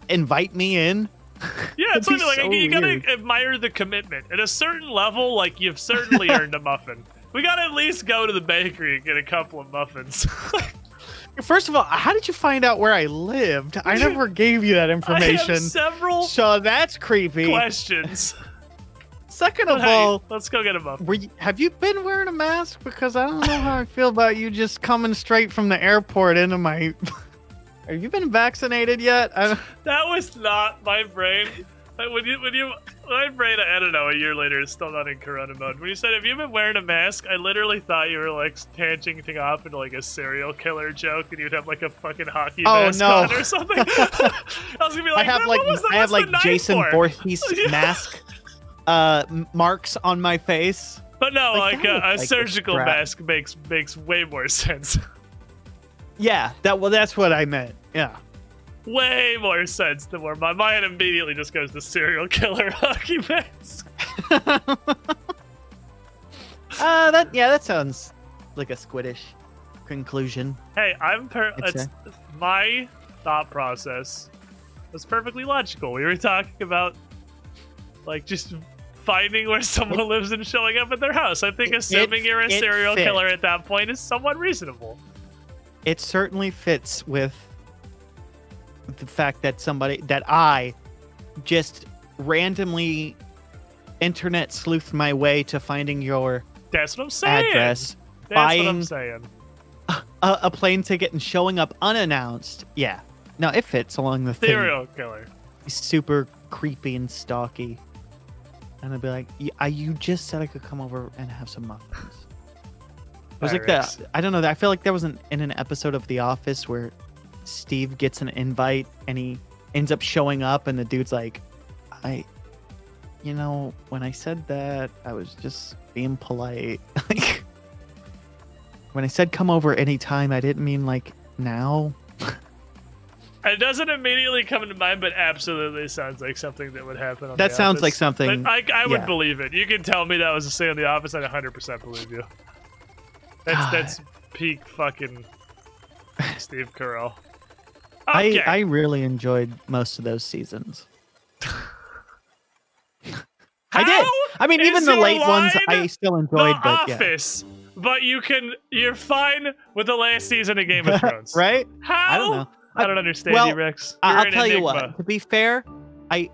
invite me in. Yeah, it's something like you gotta admire the commitment. At a certain level, like you've certainly earned a muffin. We gotta at least go to the bakery and get a couple of muffins. First of all, how did you find out where I lived? I never gave you that information. I have several so that's creepy. Questions. Second of all, let's go get a muffin. Have you been wearing a mask? Because I don't know how I feel about you just coming straight from the airport into my... Have you been vaccinated yet? That was not my brain. My brain, I don't know, a year later is still not in Corona mode. When you said, "Have you been wearing a mask?" I literally thought you were like tanging off into like a serial killer joke, and you'd have like a fucking hockey mask on or something. I was gonna be like, I have like Jason Voorhees mask marks on my face. But no, like a surgical mask makes way more sense. Yeah, that's what I meant. Yeah. Way more sense than where my mind immediately just goes to serial killer hockey mask. That sounds like a squiddish conclusion. Hey, I'd say. my thought process was perfectly logical. We were talking about like just finding where someone lives and showing up at their house. I think assuming you're a serial killer at that point is somewhat reasonable. It certainly fits with the fact that I just randomly internet sleuthed my way to finding your That's what I'm saying. address, That's buying what I'm saying. a plane ticket and showing up unannounced. Yeah. No, it fits along the thing. Serial killer. Super creepy and stalky. And I'd be like, you just said I could come over and have some muffins. It was like that. I don't know. I feel like there was in an episode of The Office where Steve gets an invite and he ends up showing up and the dude's like, when I said that, I was just being polite. Like, when I said come over anytime, I didn't mean like now. It doesn't immediately come to mind, but absolutely sounds like something that would happen on That The sounds Office. like something. But I would yeah. believe it. You can tell me that was a scene in The Office, I'd 100% believe you. That's peak fucking Steve Carell. Okay. I really enjoyed most of those seasons. I did. I mean, even the late ones I still enjoyed. The but Office, but you're fine with the last season of Game of Thrones, right? How? I don't know. I don't understand well, you, Rex. You're I'll an tell you enigma. what. To be fair, I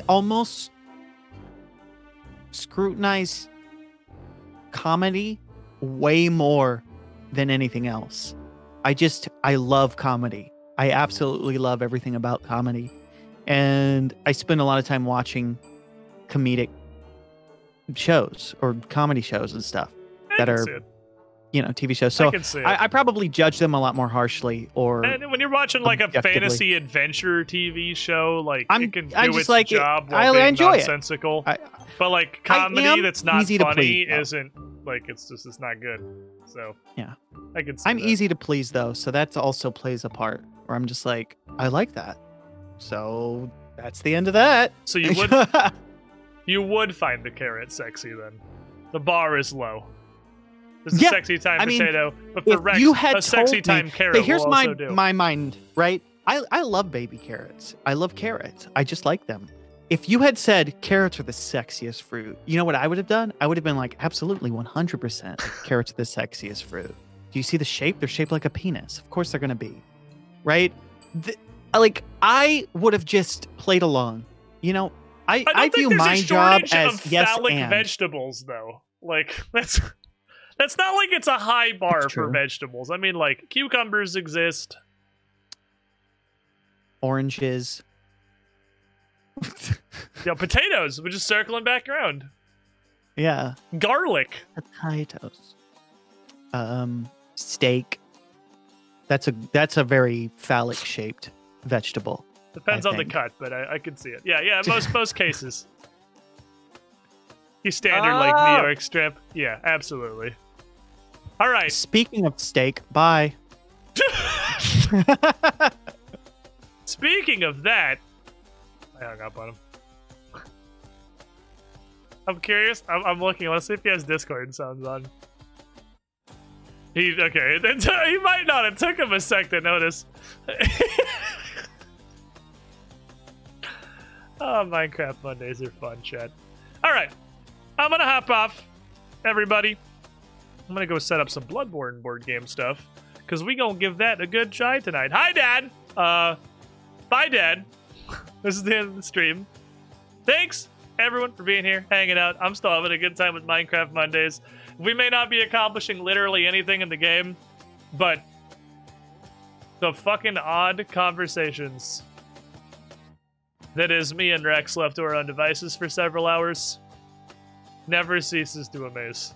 almost scrutinize comedy way more than anything else. I love comedy. I absolutely love everything about comedy. And I spend a lot of time watching comedic shows or comedy shows and stuff that are, TV shows. So I probably judge them a lot more harshly. And when you're watching like a fantasy adventure TV show, like it can do its job while being nonsensical. But like comedy that's not funny isn't like it's not good. So yeah, I can see I'm that. easy to please though, so that also plays a part. Where I'm just like, I like that. So that's the end of that. So you would find the carrot sexy then. The bar is low. There's a sexy time potato, but for Rex, a sexy time carrot. But here's will also do. my mind, right? I love baby carrots. I love carrots. I just like them. If you had said carrots are the sexiest fruit, you know what I would have done? I would have been like, absolutely, 100% carrots are the sexiest fruit. Do you see the shape? They're shaped like a penis. Of course they're going to be. Right? I would have just played along. I view my job as phallic and. vegetables, though. Like, that's not like it's a high bar for vegetables. I mean, like, cucumbers exist. Oranges. Potatoes. We're just circling back around. Yeah. Garlic. Potatoes. Steak. That's a very phallic shaped vegetable. Depends on the cut, but I can see it. Yeah. Most cases. You standard like New York strip. Yeah, absolutely. All right. Speaking of steak, bye. Speaking of that, I hung up on him. I'm curious. I'm looking. Let's see if he has Discord sounds on. He might not. It took him a sec to notice. Oh, Minecraft Mondays are fun, chat. All right, I'm gonna hop off, everybody. I'm gonna go set up some Bloodborne board game stuff because we gonna give that a good try tonight. Hi, Dad. Bye, Dad. This is the end of the stream. Thanks, everyone, for being here, hanging out. I'm still having a good time with Minecraft Mondays. We may not be accomplishing literally anything in the game, but the fucking odd conversations that is me and Rex left to our own devices for several hours never ceases to amaze.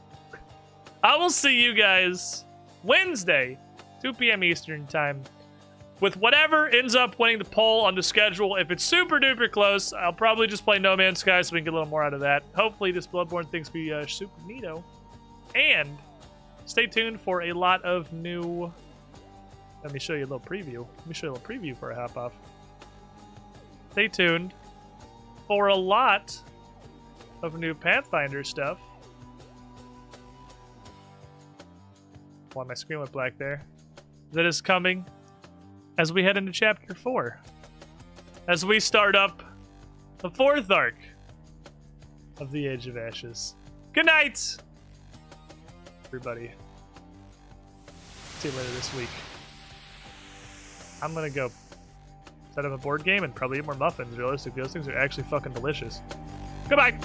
I will see you guys Wednesday, 2 p.m. Eastern time, with whatever ends up winning the poll on the schedule. If it's super duper close, I'll probably just play No Man's Sky so we can get a little more out of that. Hopefully this Bloodborne thing's be super neato. And stay tuned for a lot of new... Let me show you a little preview. For a hop off. Stay tuned for a lot of new Pathfinder stuff. Why my screen went black there. That is coming as we head into chapter 4. As we start up the 4th arc of the Age of Ashes. Good night, everybody. See you later this week. I'm gonna go set up a board game and probably eat more muffins. Realistically, those things are actually fucking delicious. Goodbye!